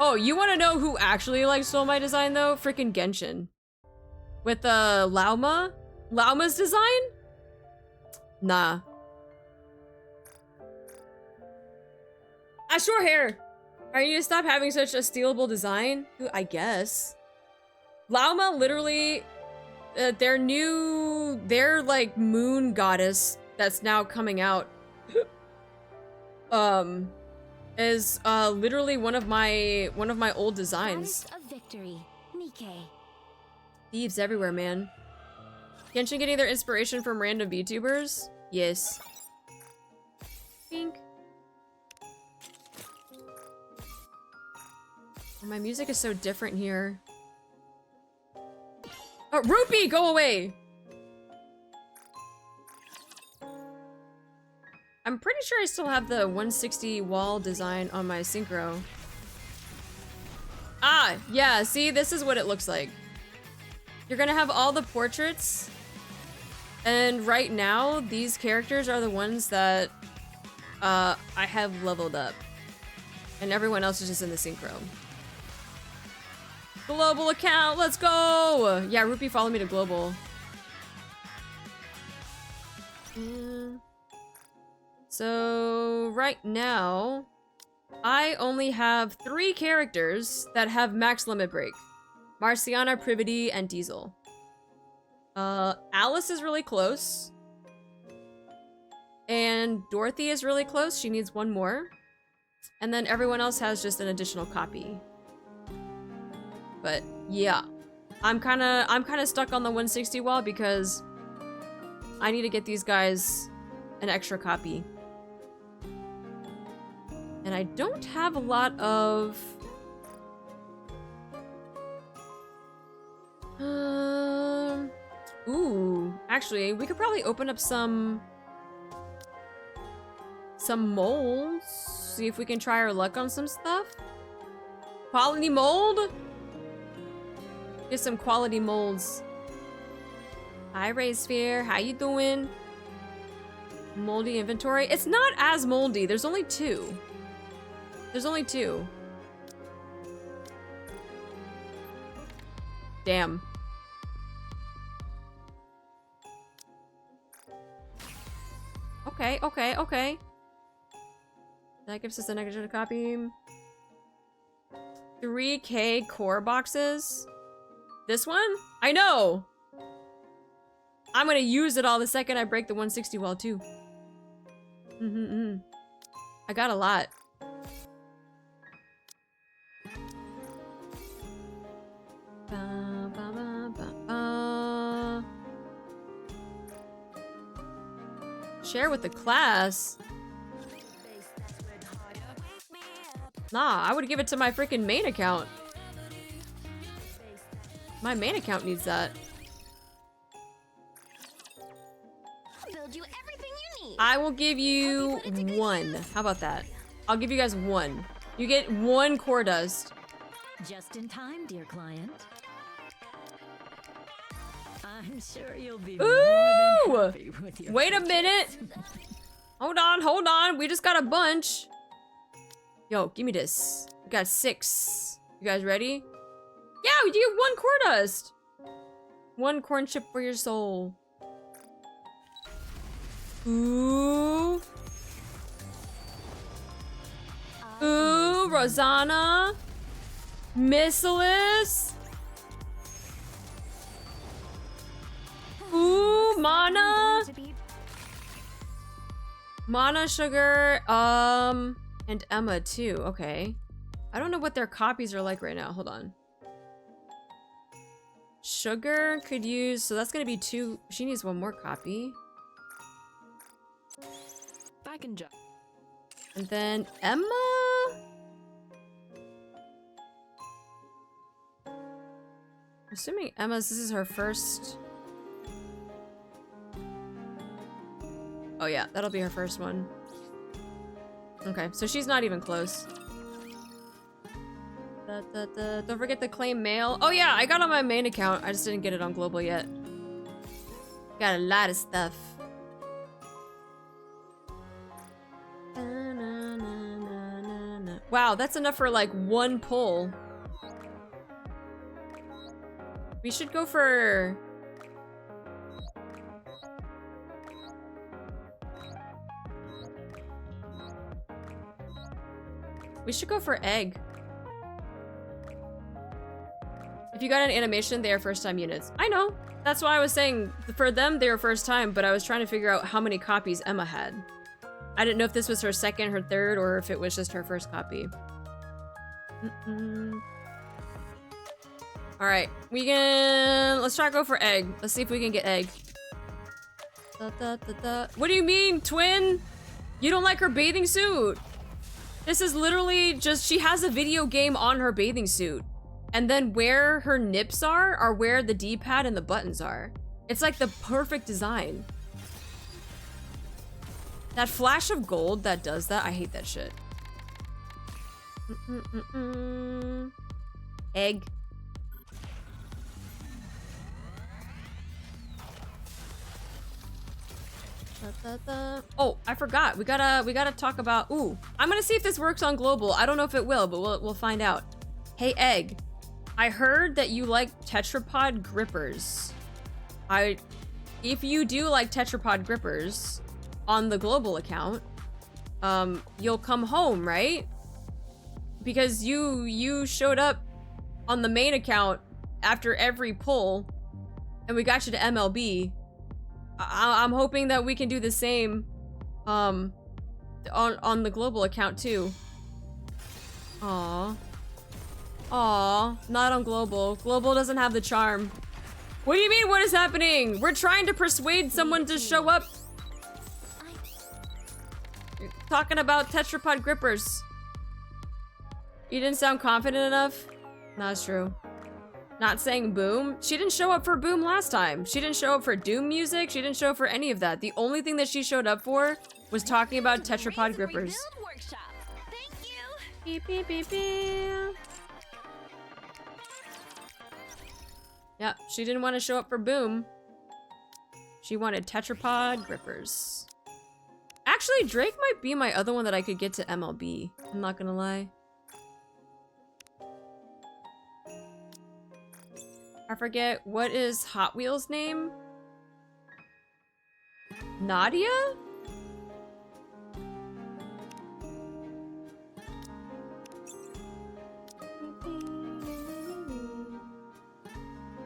Oh, Oh, you want to know who actually like stole my design though? Freaking Genshin. With the Lauma's design? Nah. Short hair. Are you gonna stop having such a stealable design? I guess. Lauma literally, their like moon goddess that's now coming out, is literally one of my old designs. Of victory, NIKKE. Thieves everywhere, man. Genshin getting their inspiration from random VTubers? Yes. Pink. My music is so different here. Oh, Rupee, go away! I'm pretty sure I still have the 160 wall design on my synchro. Ah, yeah, see, this is what it looks like. You're gonna have all the portraits, and right now, these characters are the ones that I have leveled up. And everyone else is just in the synchro. Global account, let's go! Yeah, Rupee followed me to global. So, right now, I only have 3 characters that have max limit break. Marciana, Privity, and Diesel. Alice is really close. And Dorothy is really close, she needs 1 more. And then everyone else has just an additional copy. But yeah, I'm kind of stuck on the 160 wall because I need to get these guys an extra copy. And I don't have a lot of ooh, actually, we could probably open up some molds. See if we can try our luck on some stuff. Quality mold? Get some quality molds. Hi, Ray Sphere. How you doing? Moldy inventory. It's not as moldy. There's only 2. There's only 2. Damn. Okay, okay, okay. That gives us an extra copy. 3K core boxes. This one? I know! I'm gonna use it all the second I break the 160 wall too. I got a lot. Share with the class? Nah, I would give it to my freaking main account. My main account needs that. Build you everything you need. I will give you 1. How about that? I'll give you guys 1. You get 1 core dust. Just in time, dear client. I'm sure you'll be Ooh! more than happy with your Wait a minute. Hold on. We just got a bunch. Yo, give me this. We got 6. You guys ready? Yeah, we do get 1 core dust. 1 corn chip for your soul. Ooh. Ooh, Rosanna. Missilis. Ooh, Mana. Mana, Sugar, and Emma too. Okay. I don't know what their copies are like right now. Hold on. Sugar could use, so that's gonna be 2. She needs 1 more copy. Back and jump. And then Emma. Assuming Emma's, this is her first. Oh yeah, that'll be her first one. Okay, so she's not even close. Don't forget to claim mail. Oh yeah, I got on my main account. I just didn't get it on global yet. Got a lot of stuff. Wow, that's enough for like one pull. We should go for... We should go for egg. If you got an animation, they are first time units. I know. That's why I was saying for them, they were first time, but I was trying to figure out how many copies Emma had. I didn't know if this was her second, her third, or if it was just her first copy. Alright, we can... Let's try to go for egg. Let's see if we can get egg. What do you mean, twin? You don't like her bathing suit? This is literally just... She has a video game on her bathing suit. And then where her nips are where the D-pad and the buttons are. It's like the perfect design. That flash of gold that does that, I hate that shit. Egg. Oh, I forgot. We gotta talk about... Ooh, I'm gonna see if this works on global. I don't know if it will, but we'll find out. Hey, Egg. I heard that you like tetrapod grippers. If you do like tetrapod grippers on the global account, you'll come home, right? Because you showed up on the main account after every pull, and we got you to MLB. I'm hoping that we can do the same on the global account too. Aww. Aw, not on global. Global doesn't have the charm. What do you mean, what is happening? We're trying to persuade someone to show up. You're talking about tetrapod grippers. You didn't sound confident enough? Not true. Not saying boom. She didn't show up for boom last time. She didn't show up for doom music. She didn't show up for any of that. The only thing that she showed up for was talking about tetrapod grippers. Beep, beep, beep, beep. Yeah, she didn't want to show up for boom. She wanted tetrapod grippers. Actually, Drake might be my other one that I could get to MLB. I'm not gonna lie. I forget, what is Hot Wheels' name? Nadia?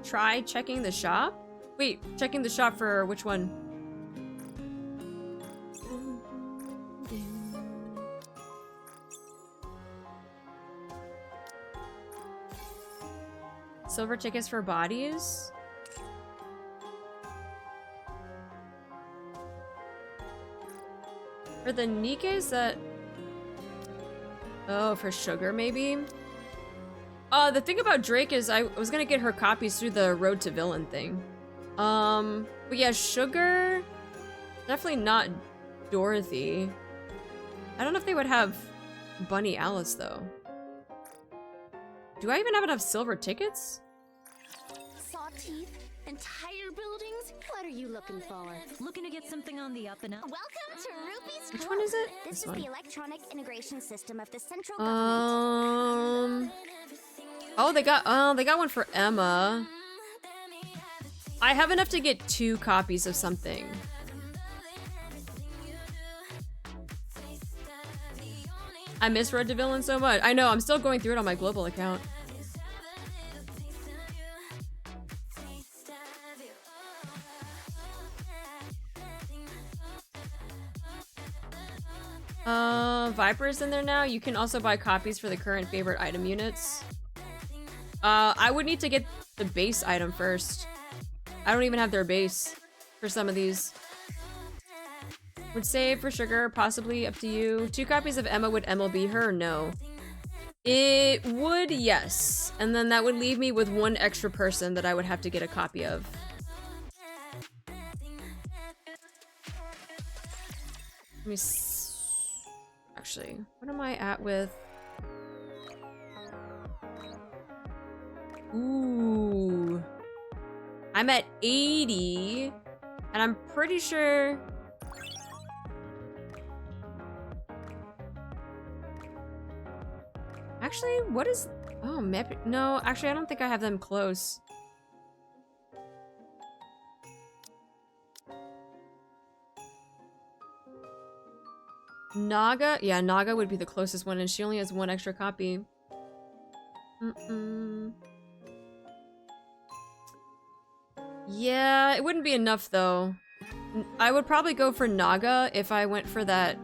Try checking the shop? Wait, checking the shop for which one? Silver tickets for bodies? For the NIKKEs that... Oh, for sugar maybe? The thing about Drake is I was gonna get her copies through the Road to Villain thing. But yeah, sugar... Definitely not Dorothy. I don't know if they would have Bunny Alice though. Do I even have enough silver tickets? Saw teeth? Entire buildings? What are you looking for? Looking to get something on the up and up? Welcome to Ruby's Which one is it? This is one. the electronic integration system of the central government. Oh, they got one for Emma. I have enough to get 2 copies of something. I miss Road to Villain so much. I know, I'm still going through it on my global account. Viper's in there now. You can also buy copies for the current favorite item units. I would need to get the base item first. I don't even have their base for some of these. Would save for sugar, possibly, up to you. 2 copies of Emma, would MLB her or no? It would, yes. And then that would leave me with 1 extra person that I would have to get a copy of. Let me actually, what am I at with? Ooh. I'm at 80, and I'm pretty sure... Actually, what is... Oh, maybe... No, actually, I don't think I have them close. Naga? Yeah, Naga would be the closest one, and she only has one extra copy. Yeah, it wouldn't be enough, though. I would probably go for Naga if I went for that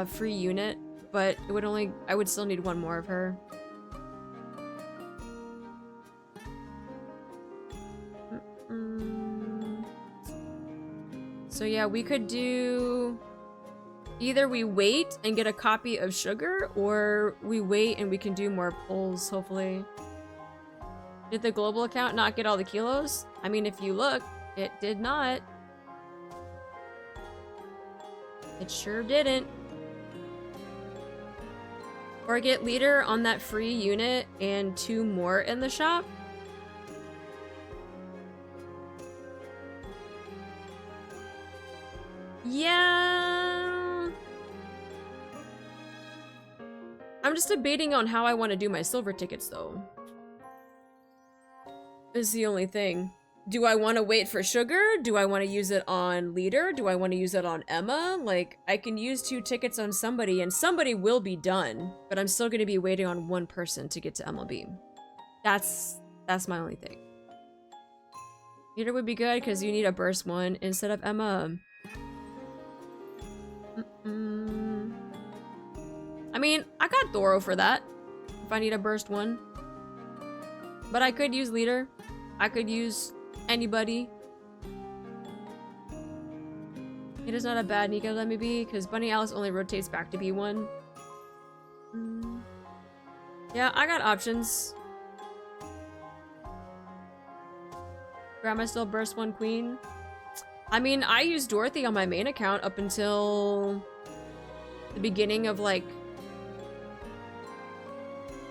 free unit, but it would only... I would still need one more of her. So yeah, we could do... Either we wait and get a copy of Sugar, or we wait and we can do more pulls, hopefully. Did the global account not get all the kilos? I mean, if you look, it did not. It sure didn't. Or get leader on that free unit and 2 more in the shop. Yeah. I'm just debating on how I want to do my silver tickets, though. Is the only thing. Do I want to wait for Sugar? Do I want to use it on leader? Do I want to use it on Emma? Like, I can use 2 tickets on somebody, and somebody will be done, but I'm still going to be waiting on one person to get to MLB. That's my only thing. Leader would be good because you need a burst 1 instead of Emma. I mean, I got Doro for that, if I need a burst 1. But I could use leader. I could use anybody. It is not a bad Nico, let me be, because Bunny Alice only rotates back to B1. Yeah, I got options. Grandma still burst 1 queen. I mean, I used Dorothy on my main account up until the beginning of, like,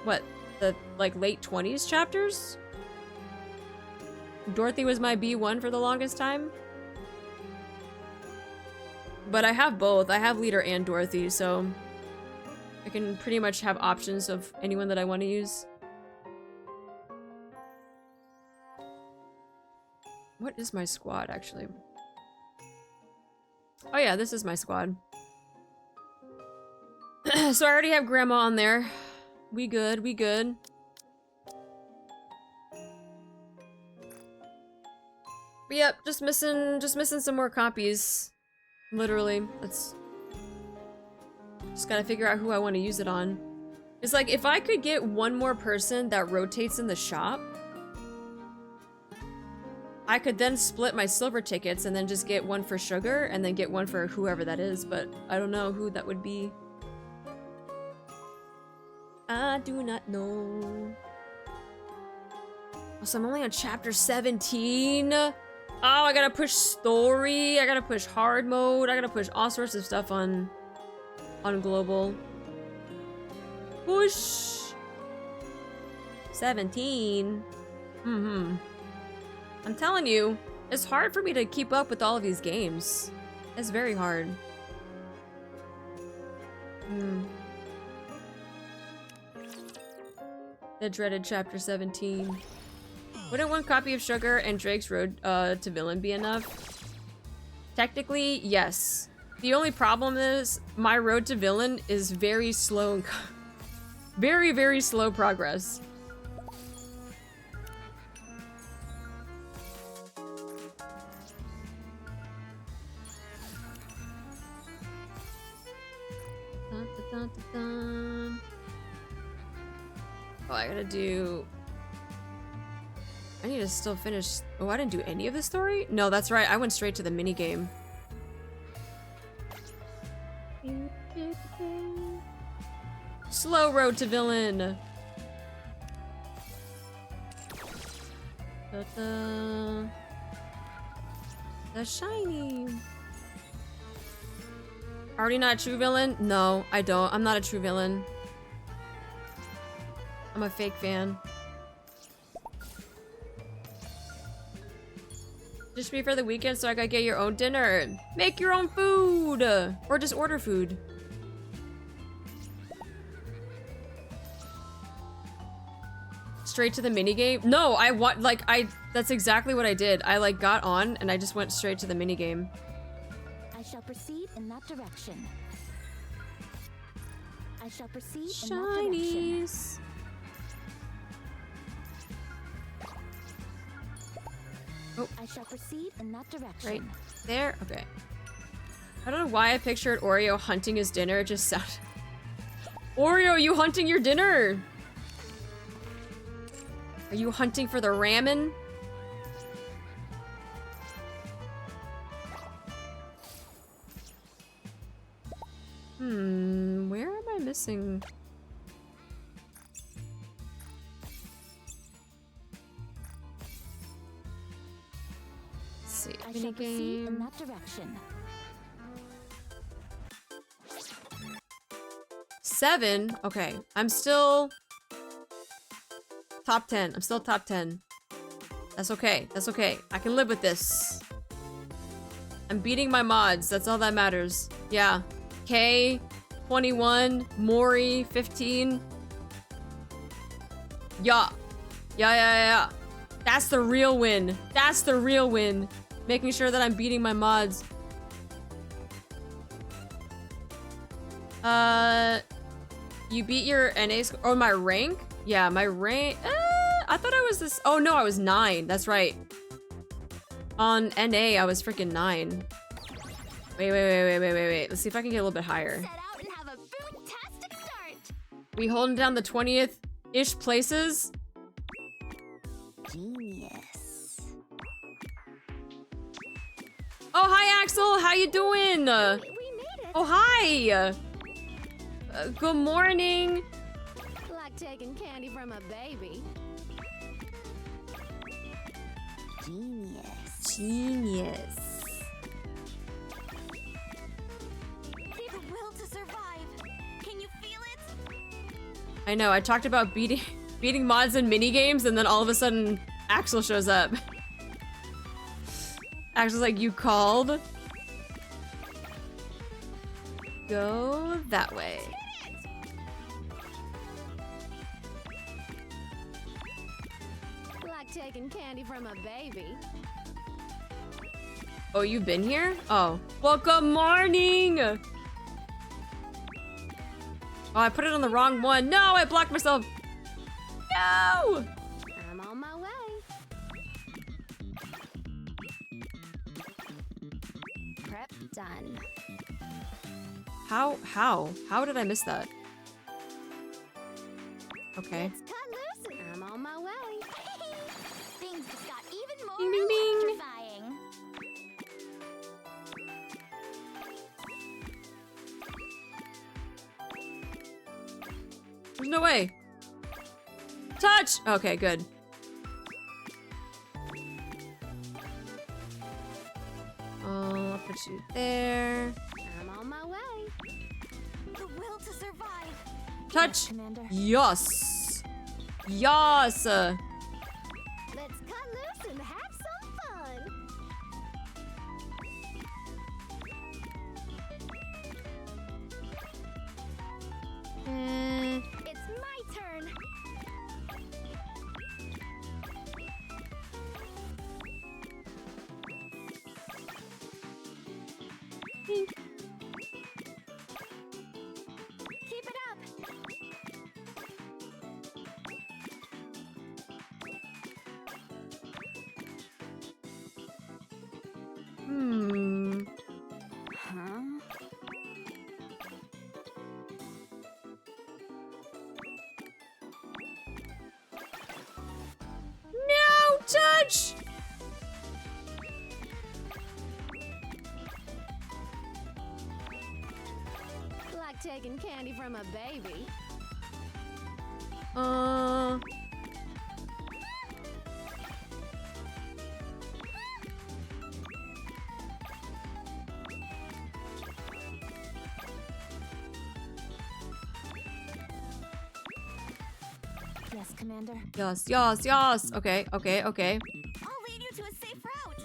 what, the, like, late 20s chapters? Dorothy was my B1 for the longest time. But I have both. I have leader and Dorothy, so I can pretty much have options of anyone that I want to use. What is my squad, actually? Oh yeah, this is my squad. So I already have Grandma on there. We good, we good. But yep, just missing some more copies. Literally, that's... Just gotta figure out who I want to use it on. It's like, if I could get one more person that rotates in the shop, I could then split my silver tickets and then just get one for Sugar and then get one for whoever that is, but I don't know who that would be. I do not know. So I'm only on chapter 17. Oh, I gotta push story. I gotta push hard mode. I gotta push all sorts of stuff on global. Push. 17. I'm telling you, it's hard for me to keep up with all of these games. It's very hard. The dreaded chapter 17. Wouldn't one copy of Sugar and Drake's Road to Villain be enough? Technically, yes. The only problem is my road to Villain is very slow. Very, very slow progress. Oh, I gotta do... I need to still finish... Oh, I didn't do any of the story? No, that's right. I went straight to the minigame. Slow road to Villain. The shiny. Already not a true villain? No, I don't. I'm not a true villain. I'm a fake fan. Just be for the weekend so I gotta get your own dinner. Make your own food! Or just order food. straight to the minigame? No, I want, like, that's exactly what I did. I, like, got on, and I just went straight to the minigame. I shall proceed in that direction. I shall proceed in that direction. Shinies. Oh. I shall proceed in that direction. Right there? Okay. I don't know why I pictured Oreo hunting his dinner. It just sounded... Oreo, you hunting your dinner? Are you hunting for the ramen? Where am I missing? Let's see. I shall proceed in that direction. 7? Okay. I'm still... top 10. I'm still top 10. That's okay. That's okay. I can live with this. I'm beating my mods. That's all that matters. Yeah. K, 21, Mori, 15. Yeah. Yeah. That's the real win. That's the real win. Making sure that I'm beating my mods. You beat your NA score? Oh, my rank? Yeah, my rank. I thought I was this. Oh, no, I was 9. That's right. On NA, I was freaking 9. Wait. Let's see if I can get a little bit higher. Set out and have a fantastic start. We holding down the 20th-ish places. Genius. Oh, hi, Axel. How you doing? We made it. Oh, hi. Good morning. Like taking candy from a baby. Genius. See the will to survive. Can you feel it? I know. I talked about beating mods and minigames, and then all of a sudden, Axel shows up. Axel's like, you called? Go that way. Like taking candy from a baby. Oh, you've been here? Oh. Well, good morning! Oh, I put it on the wrong one. No, I blocked myself. No! I'm on my way. Prep done. How did I miss that? Okay. Let's cut loose. I'm on my way. Things just got even more Bing, bing, bing. electrifying. There's no way. Touch! Okay, good. I'll put you there. I'm on my way. The will to survive. Touch! Commander. Yes! Yes! Let's cut loose and have some fun. It's my turn. Keep it up. Huh? No! Touch! Like taking candy from a baby. Yes, Commander. Yes. Okay. I'll lead you to a safe route.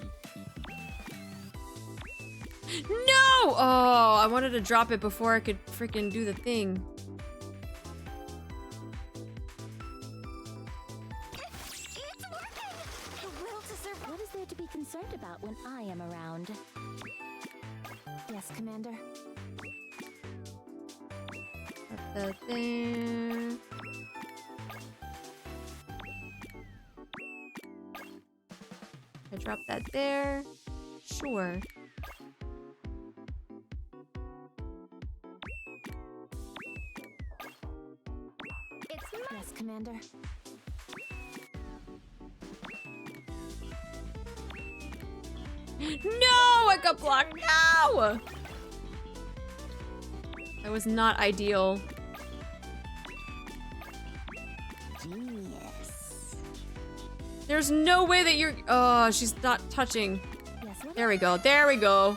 No! Oh, I wanted to drop it before I could freaking do the thing. What is there to be concerned about when I am around? Yes, Commander. Put that there. I drop that there. Sure. Yes, Commander. No! I got blocked. No! That was not ideal. Genius. There's no way that you're... Oh, she's not touching. There we go. There we go.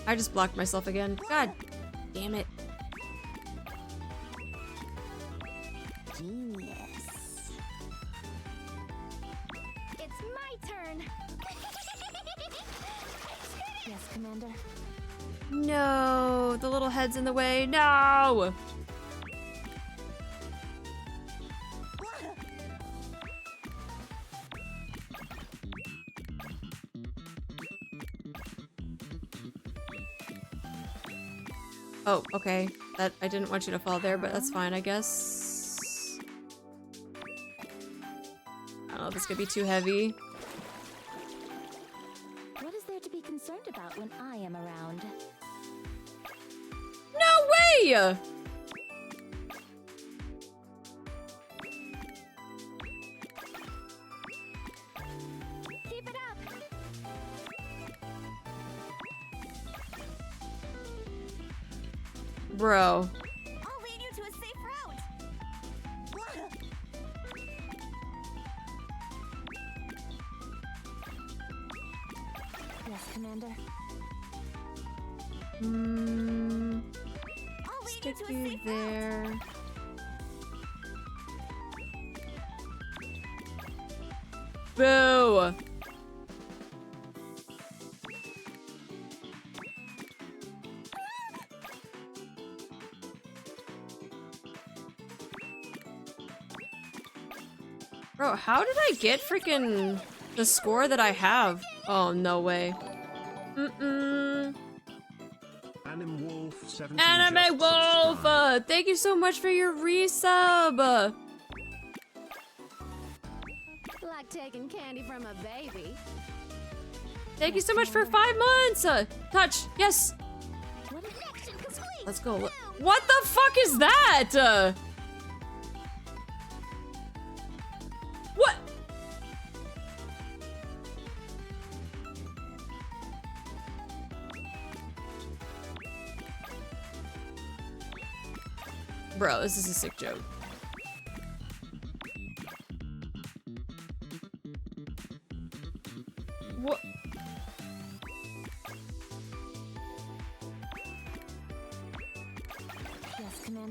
I just blocked myself again. God damn it. Genius. It's my turn. Yes, Commander. No, the little head's in the way. No! Oh, okay. That I didn't want you to fall there, but that's fine, I guess. I don't know if this could be too heavy. What is there to be concerned about when I am around? No way! Keep it up. Bro. I'll lead you to a safe route. Yes, Commander. Stick you there. Boo! Bro, how did I get freaking the score that I have? Oh, no way. Anime Wolf 17. Anime Wolf! Thank you so much for your resub! Like taking candy from a baby. Thank you so much for 5 months! Touch! Yes! Let's go. What the fuck is that? What? Bro, this is a sick joke. What?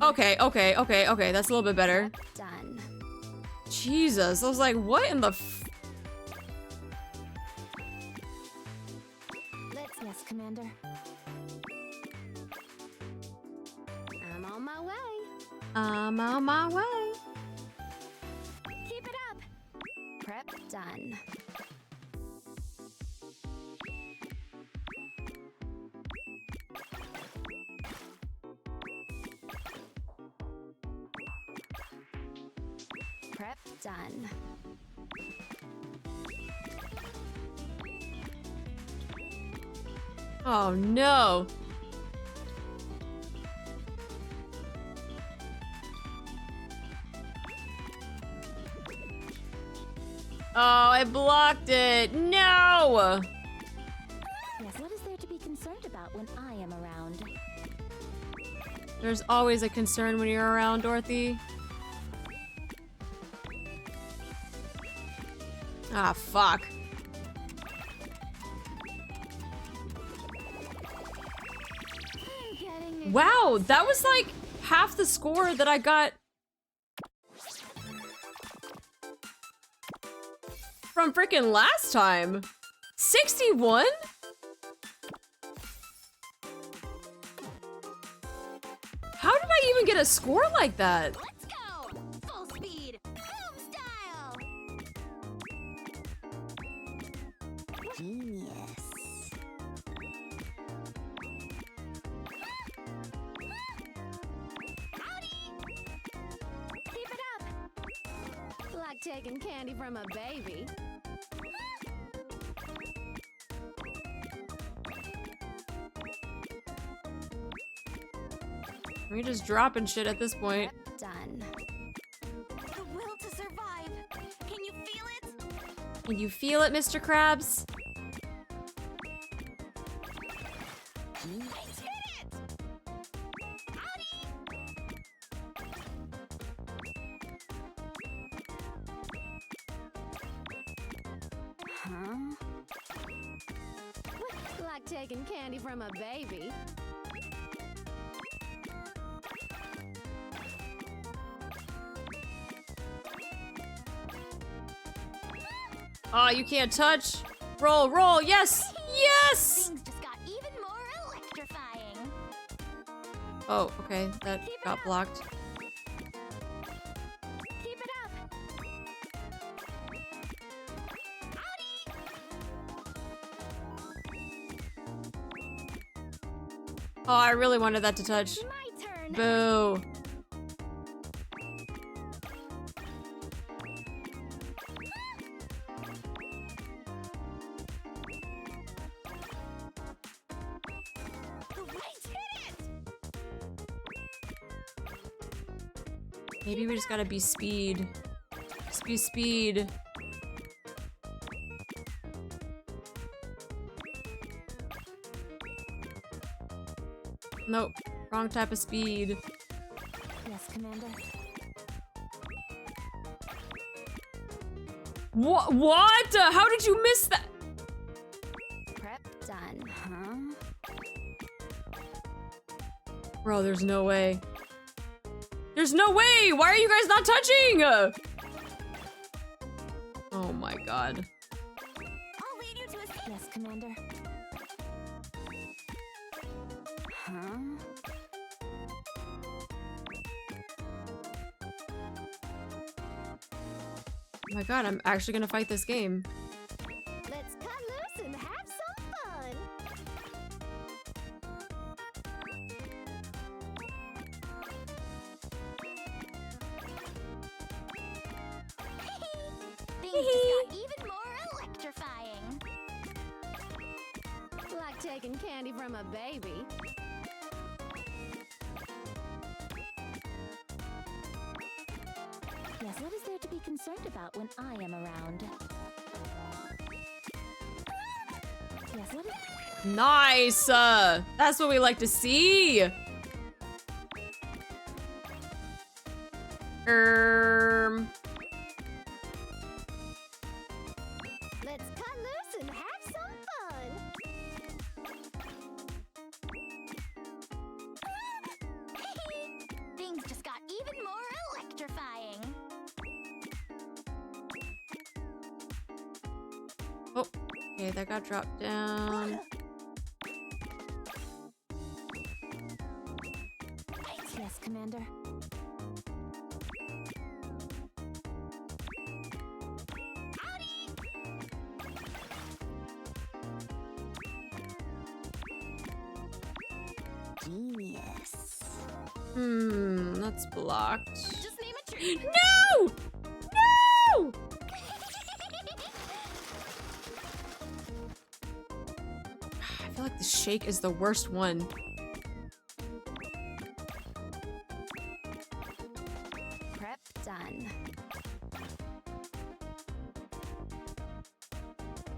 Okay, okay, okay, okay. That's a little bit better. Done. Jesus, I was like, what in the f- Yes, Commander. I'm on my way. I'm on my way. Keep it up. Prep done. Prep done. Oh no. Oh, I blocked it. No. Yes, what is there to be concerned about when I am around? There's always a concern when you're around, Dorothy. Ah, fuck. Wow, that was like half the score that I got from freaking last time. 61? even get a score like that? Let's go! Full speed! Boom style! Genius. Keep it up! Like taking candy from a baby. We're just dropping shit at this point. Done. The will to survive. Can you feel it? Can you feel it, Mr. Krabs? I did it! Howdy! Huh? Like taking candy from a baby. Oh, you can't touch. Roll, roll, yes! Yes! Things just got even more electrifying. Oh, okay, that got blocked. Keep it up. Oh, I really wanted that to touch. My turn. Boo. Maybe we just gotta be speed. Just be speed. Nope. Wrong type of speed. Yes, Commander. What? How did you miss that? Prep done, huh? Bro, there's no way. There's no way! Why are you guys not touching? Oh my god. I'll lead you to a... Yes, Commander. Huh? Oh my god, I'm actually gonna fight this game. Let's cut loose and have some fun. Things just got even more electrifying. Like taking candy from a baby. Yes, what is there to be concerned about when I am around? Yes, what is... Nice! That's what we like to see! Let's cut loose and have some fun. Things just got even more electrifying. Oh, okay, that got dropped down. Yes, Commander. Genius. That's blocked. Just name a tree. No! No! I feel like the shake is the worst one. Prep done.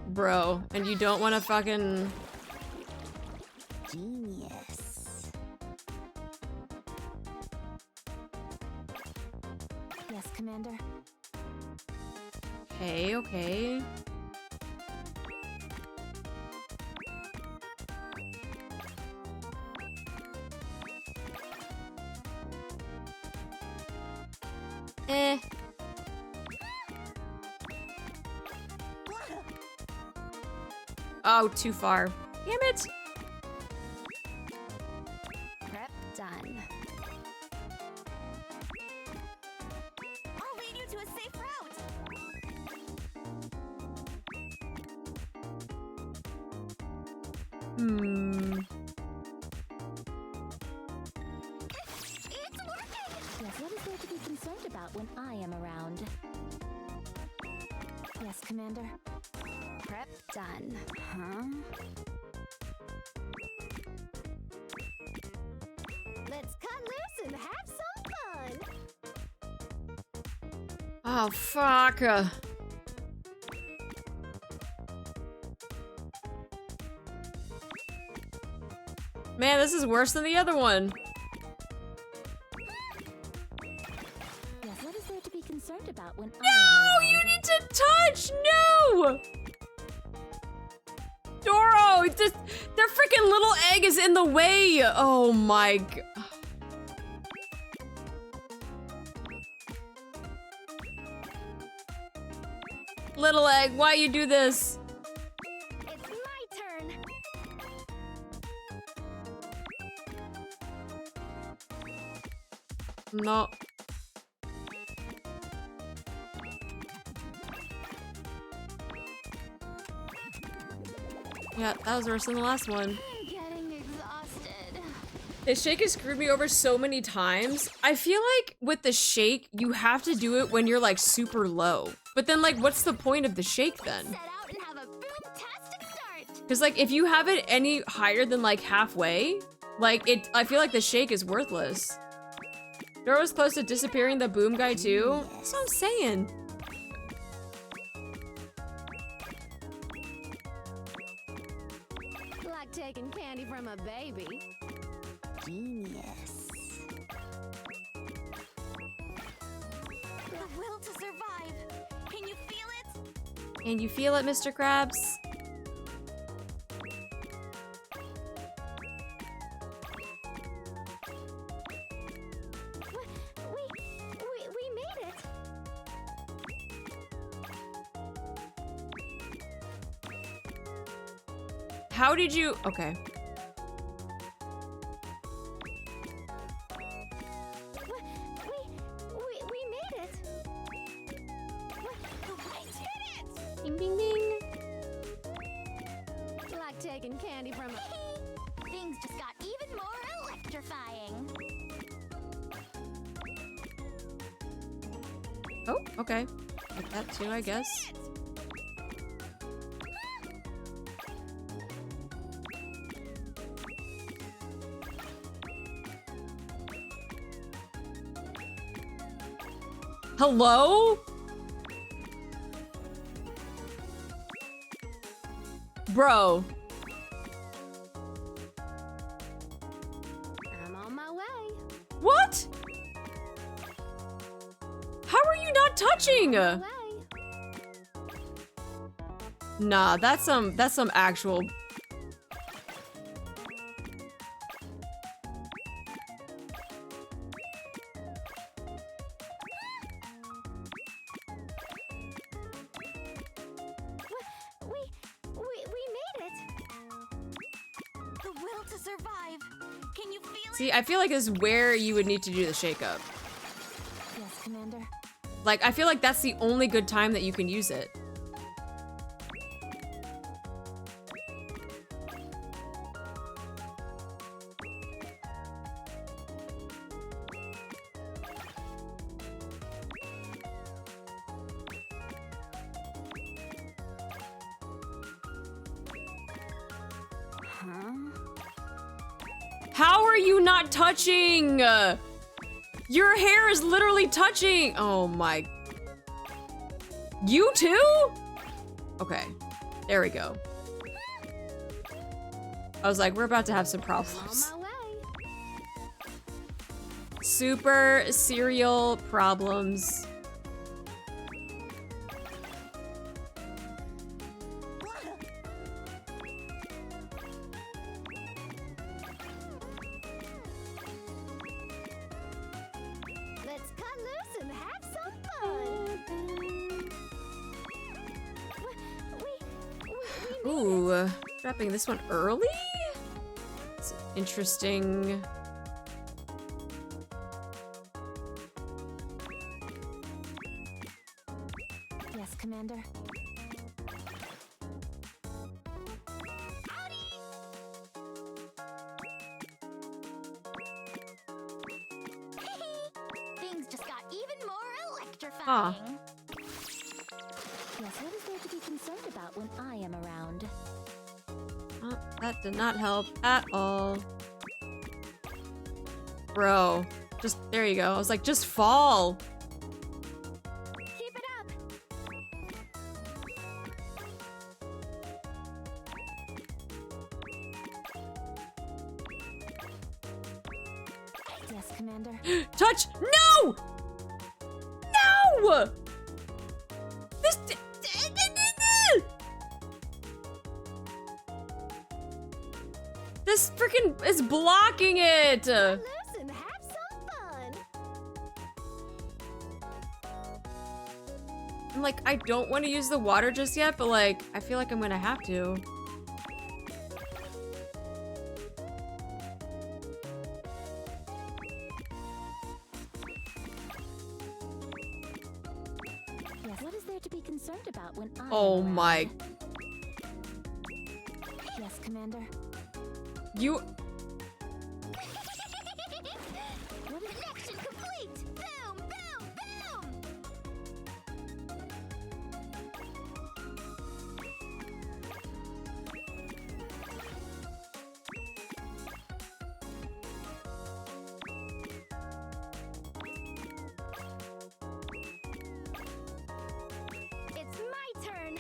Bro, and you don't want to fucking... Genius. Yes, Commander. Okay, okay. Eh. Oh, too far. Damn it! Prep done. It's working! Yes, what is there to be concerned about when I am around? Yes, Commander. Prep done. Huh? Let's cut loose and have some fun! Oh, fuck. Man, this is worse than the other one. Yes, what is there to be concerned about when No, you need to touch. No, Doro, their freaking little egg is in the way. Oh my god. Little egg, why you do this? It's my turn. No. Yeah, that was worse than the last one. I'm getting exhausted. The shake has screwed me over so many times. I feel like with the shake, you have to do it when you're like super low. But then like, what's the point of the shake then? Set out and have a fantastic start. Because like, if you have it any higher than like halfway, like I feel like the shake is worthless. Doro's close to disappearing the boom guy too. That's what I'm saying. Like taking candy from a baby. Genius. The will to survive. Can you feel it? Can you feel it, Mr. Krabs? We made it. How did you? Okay. We made it. We did it. Ding ding ding. Like taking candy from a. Things just got even more electrifying. Oh, okay. Like that too, I guess. Hello? Bro. I'm on my way. What? How are you not touching? Nah, that's some actual. We made it. The will to survive. Can you feel See, I feel like this is where you would need to do the shake up. Yes, Commander. Like, I feel like that's the only good time that you can use it. How are you not touching? Your hair is literally touching. Oh my. You too? Okay, there we go. I was like, we're about to have some problems. Super serial problems. Let's cut loose and have some fun. Ooh, dropping this one early? It's interesting. Yes, Commander. Yes, what is there to be concerned about when I am around? That did not help at all. Bro, just, there you go. I was like, just fall. Keep it up. Yes, Commander. Touch! No! No! This. This freaking is blocking it! Listen, have some fun. I'm like, I don't want to use the water just yet, but like, I feel like I'm gonna have to. Yes, what is there to be concerned about when I Oh am my. around? Yes, Commander. You. Connection complete! Boom, boom, boom! It's my turn!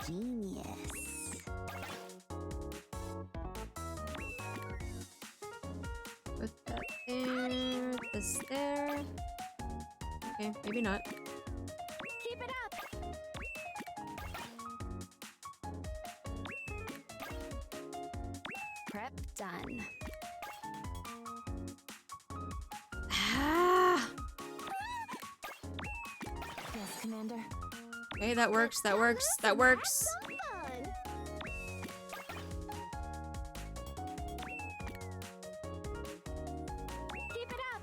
Genius. Put that there, this there. Okay, maybe not. Keep it up! Prep done. Ah. Yes, Commander. Okay, that works, that works, that works. Fun! Keep it up!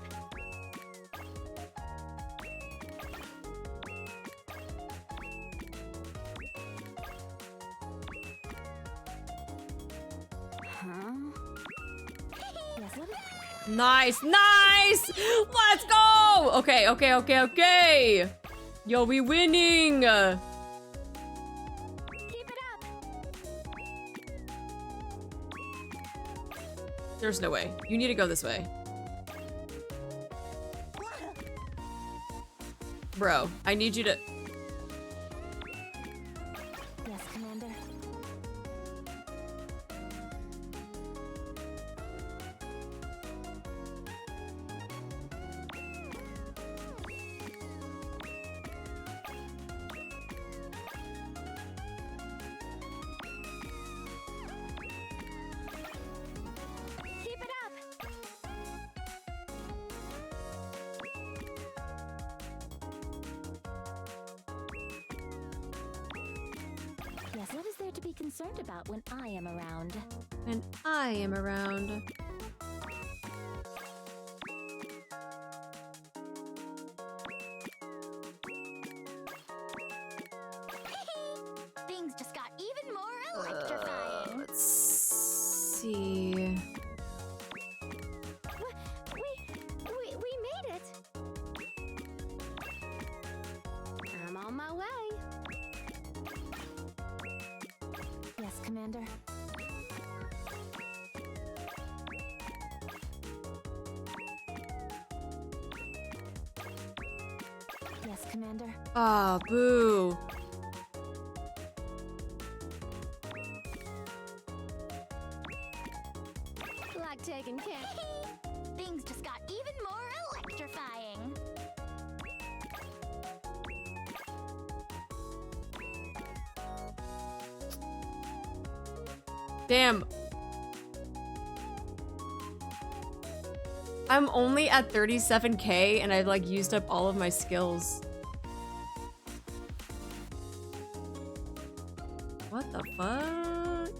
Huh? Yes, what is Nice, nice! Let's go! Okay, okay, okay, okay! Yo, we winning! Keep it up! There's no way. You need to go this way. Bro, I need you to... Yes, Commander. Keep it up! Yes, what is there to be concerned about when I am around? And I am around. Things just got even more electrifying. Let's see. We made it. I'm on my way. Yes, Commander. Yes, Commander. Ah, boo. Like taking care. Things just got even more electrifying. Damn. I'm only at 37k and I've like used up all of my skills. What the fuck?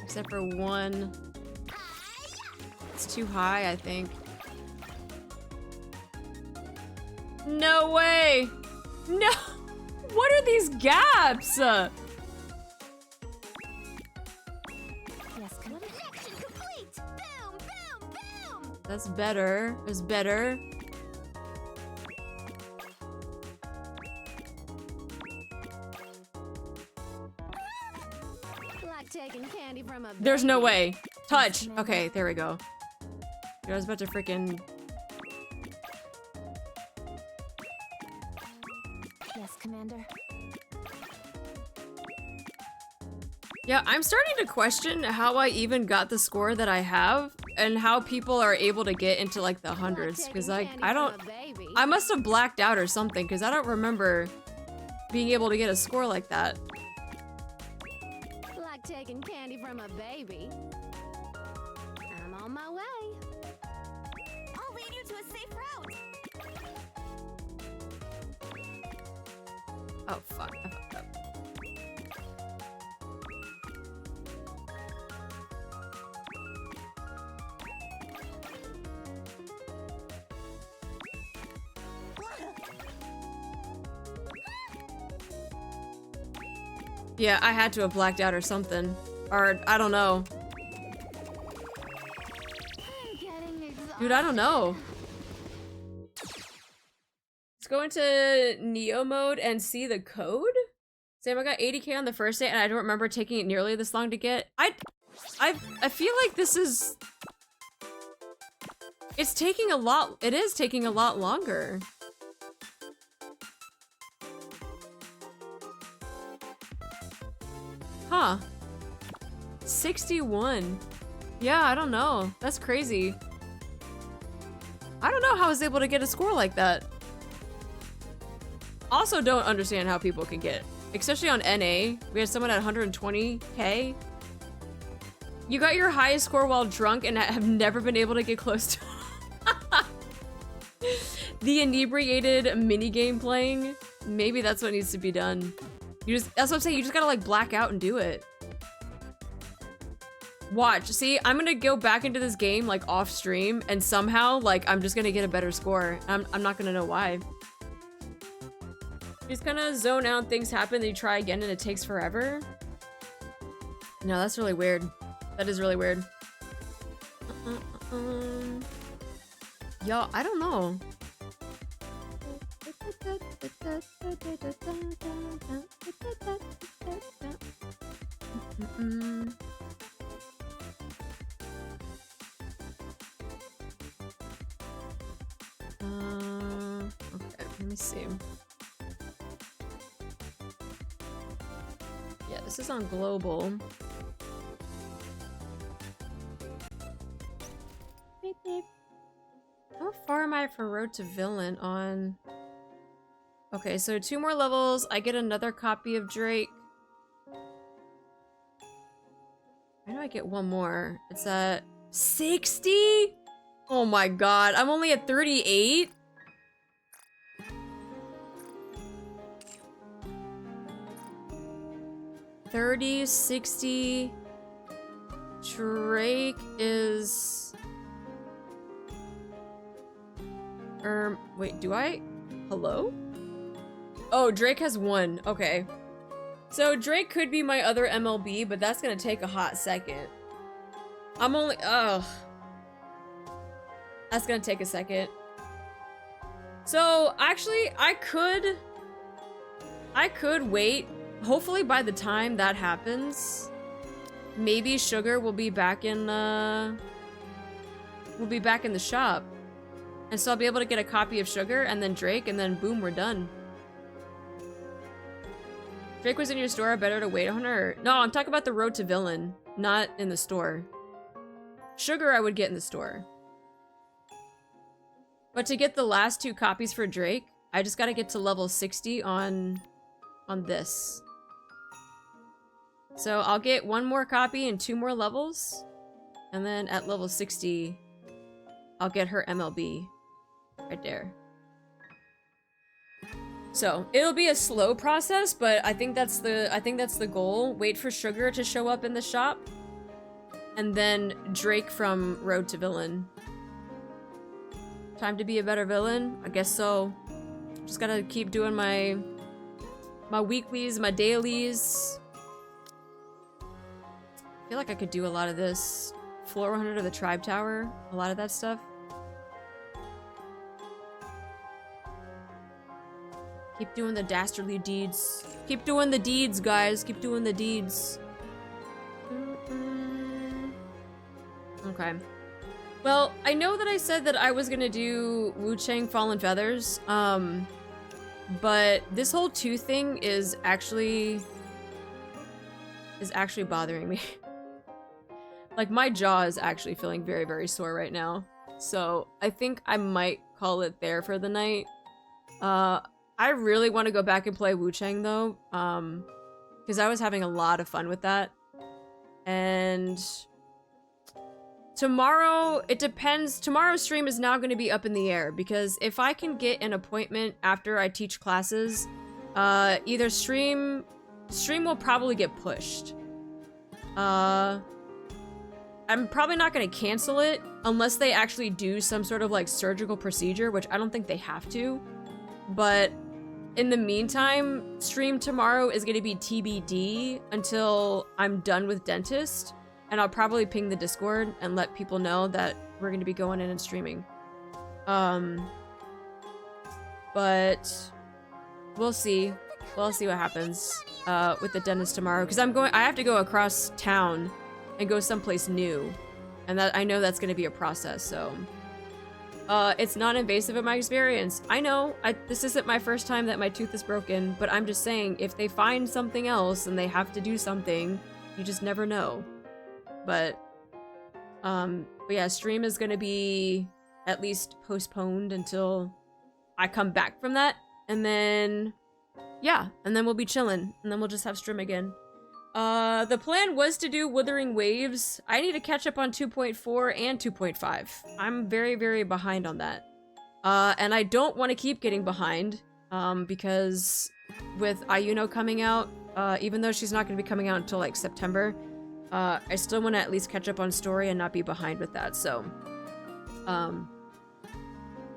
Except for one. It's too high, I think. No way! No! What are these gaps? Yes, connection complete. That's better. It's better. Like taking candy from a There's no baby. way. Touch. Okay, there we go. I was about to freaking. Yes, Commander. Yeah, I'm starting to question how I even got the score that I have and how people are able to get into like the hundreds, because like I must have blacked out or something, because I don't remember being able to get a score like that. Like taking candy from a baby. I'm on my way. I'll lead you to a safe route. Oh fuck, I fucked up. Yeah, I had to have blacked out or something. Or, I don't know. Dude, I don't know. Let's go into Neo mode and see the code. Sam, I got 80k on the first day and I don't remember taking it nearly this long to get. I feel like this is... It's taking a lot... It is taking a lot longer. Huh. 61. Yeah, I don't know. That's crazy. I don't know how I was able to get a score like that. Also don't understand how people can get, especially on NA. We had someone at 120k. You got your highest score while drunk and have never been able to get close to the inebriated minigame playing. Maybe that's what needs to be done. That's what I'm saying, you just gotta like black out and do it. Watch, see, I'm gonna go back into this game like off stream and somehow like I'm just gonna get a better score. I'm not gonna know why. You just kinda zone out, things happen, then you try again and it takes forever. No, that's really weird. That is really weird. Yo, I don't know. Okay, let me see. Yeah, this is on global. Beep, beep. How far am I for Road to Villain on... Okay, so 2 more levels, I get another copy of Drake. I know I get 1 more. It's at 60? Oh my god, I'm only at 38? $30, 60. Drake is... wait, do I? Hello? Oh, Drake has 1. Okay. So Drake could be my other MLB, but that's gonna take a hot second. I'm only... Ugh. That's gonna take a second. So, actually, I could wait. Hopefully by the time that happens, maybe Sugar will be back in the shop. And so I'll be able to get a copy of Sugar and then Drake and then boom, we're done. Drake was in your store, better to wait on her? No, I'm talking about the Road to Villain, not in the store. Sugar I would get in the store. But to get the last 2 copies for Drake, I just gotta get to level 60 on this. So I'll get 1 more copy and 2 more levels. And then at level 60, I'll get her MLB. Right there. So it'll be a slow process, but I think that's the goal. Wait for Sugar to show up in the shop. And then Drake from Road to Villain. Time to be a better villain? I guess so. Just gotta keep doing my weeklies, my dailies. I feel like I could do a lot of this. Floor 100 of the Tribe Tower. A lot of that stuff. Keep doing the dastardly deeds. Keep doing the deeds, guys. Keep doing the deeds. Okay. Well, I know that I said that I was gonna do Wu Chang Fallen Feathers, but this whole tooth thing is actually bothering me. Like, my jaw is actually feeling very, very sore right now. So, I think I might call it there for the night. I really want to go back and play Wu Chang, though, because I was having a lot of fun with that. And tomorrow, it depends. Tomorrow's stream is now going to be up in the air, because if I can get an appointment after I teach classes, either stream will probably get pushed. I'm probably not going to cancel it unless they actually do some sort of like surgical procedure, which I don't think they have to. But in the meantime, stream tomorrow is going to be TBD until I'm done with dentist. And I'll probably ping the Discord and let people know that we're going to be going in and streaming. But we'll see. We'll see what happens with the dentist tomorrow. Because I have to go across town and go someplace new. And that I know that's going to be a process, so. It's non-invasive in my experience. I know, this isn't my first time that my tooth is broken, but I'm just saying, if they find something else and they have to do something, you just never know. But yeah, stream is gonna be at least postponed until I come back from that. And then, yeah, and then we'll be chilling. And then we'll just have stream again. The plan was to do Wuthering Waves. I need to catch up on 2.4 and 2.5. I'm very, very behind on that. And I don't want to keep getting behind, because with Ayuno coming out, even though she's not going to be coming out until like September, I still want to at least catch up on story and not be behind with that, so.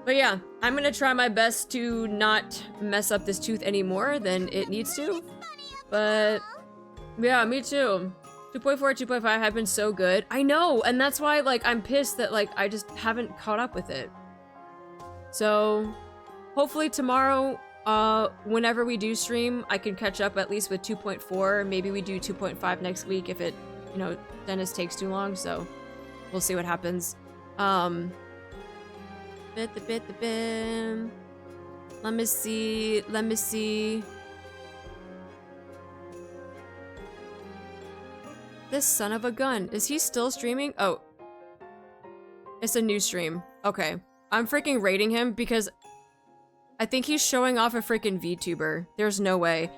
But yeah, I'm going to try my best to not mess up this tooth any more than it needs to. But yeah, me too. 2.4, 2.5 have been so good. I know, and that's why, like, I'm pissed that, like, I just haven't caught up with it. So, hopefully tomorrow, whenever we do stream, I can catch up at least with 2.4. Maybe we do 2.5 next week if it, you know, dentist takes too long, so we'll see what happens. Let me see. This son of a gun. Is he still streaming? Oh. It's a new stream. Okay. I'm freaking rating him because I think he's showing off a freaking VTuber. There's no way.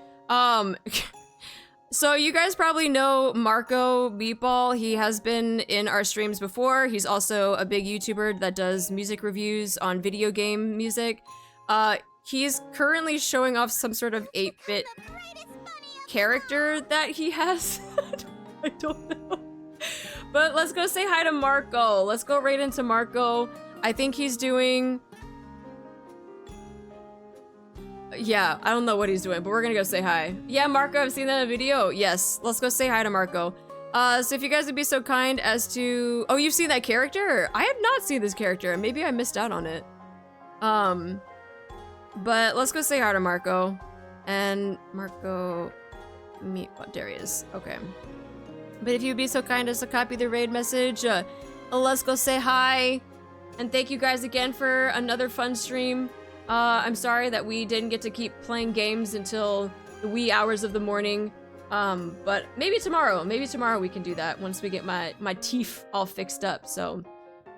So you guys probably know Marco Meatball. He has been in our streams before. He's also a big YouTuber that does music reviews on video game music. He's currently showing off some sort of 8-bit character that he has. I don't know. But let's go say hi to Marco. Let's go right into Marco. I think he's doing... Yeah, I don't know what he's doing, but we're gonna go say hi. Yeah, Marco, I've seen that in a video. Yes, let's go say hi to Marco. So if you guys would be so kind as to... Oh, you've seen that character? I have not seen this character. Maybe I missed out on it. But let's go say hi to Marco. And Marco... there he is. Okay. But if you'd be so kind as to copy the raid message, let's go say hi. And thank you guys again for another fun stream. I'm sorry that we didn't get to keep playing games until the wee hours of the morning. But maybe tomorrow we can do that once we get my teeth all fixed up. So,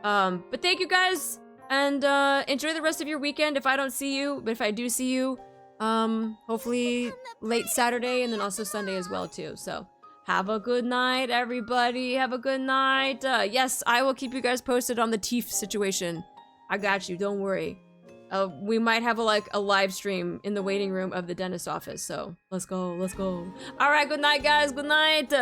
but thank you guys, and enjoy the rest of your weekend if I don't see you. But if I do see you, hopefully late Saturday and then also Sunday as well too. So have a good night, everybody. Have a good night. Yes, I will keep you guys posted on the teeth situation. I got you. Don't worry. We might have a live stream in the waiting room of the dentist office. So let's go. Let's go. All right. Good night, guys. Good night.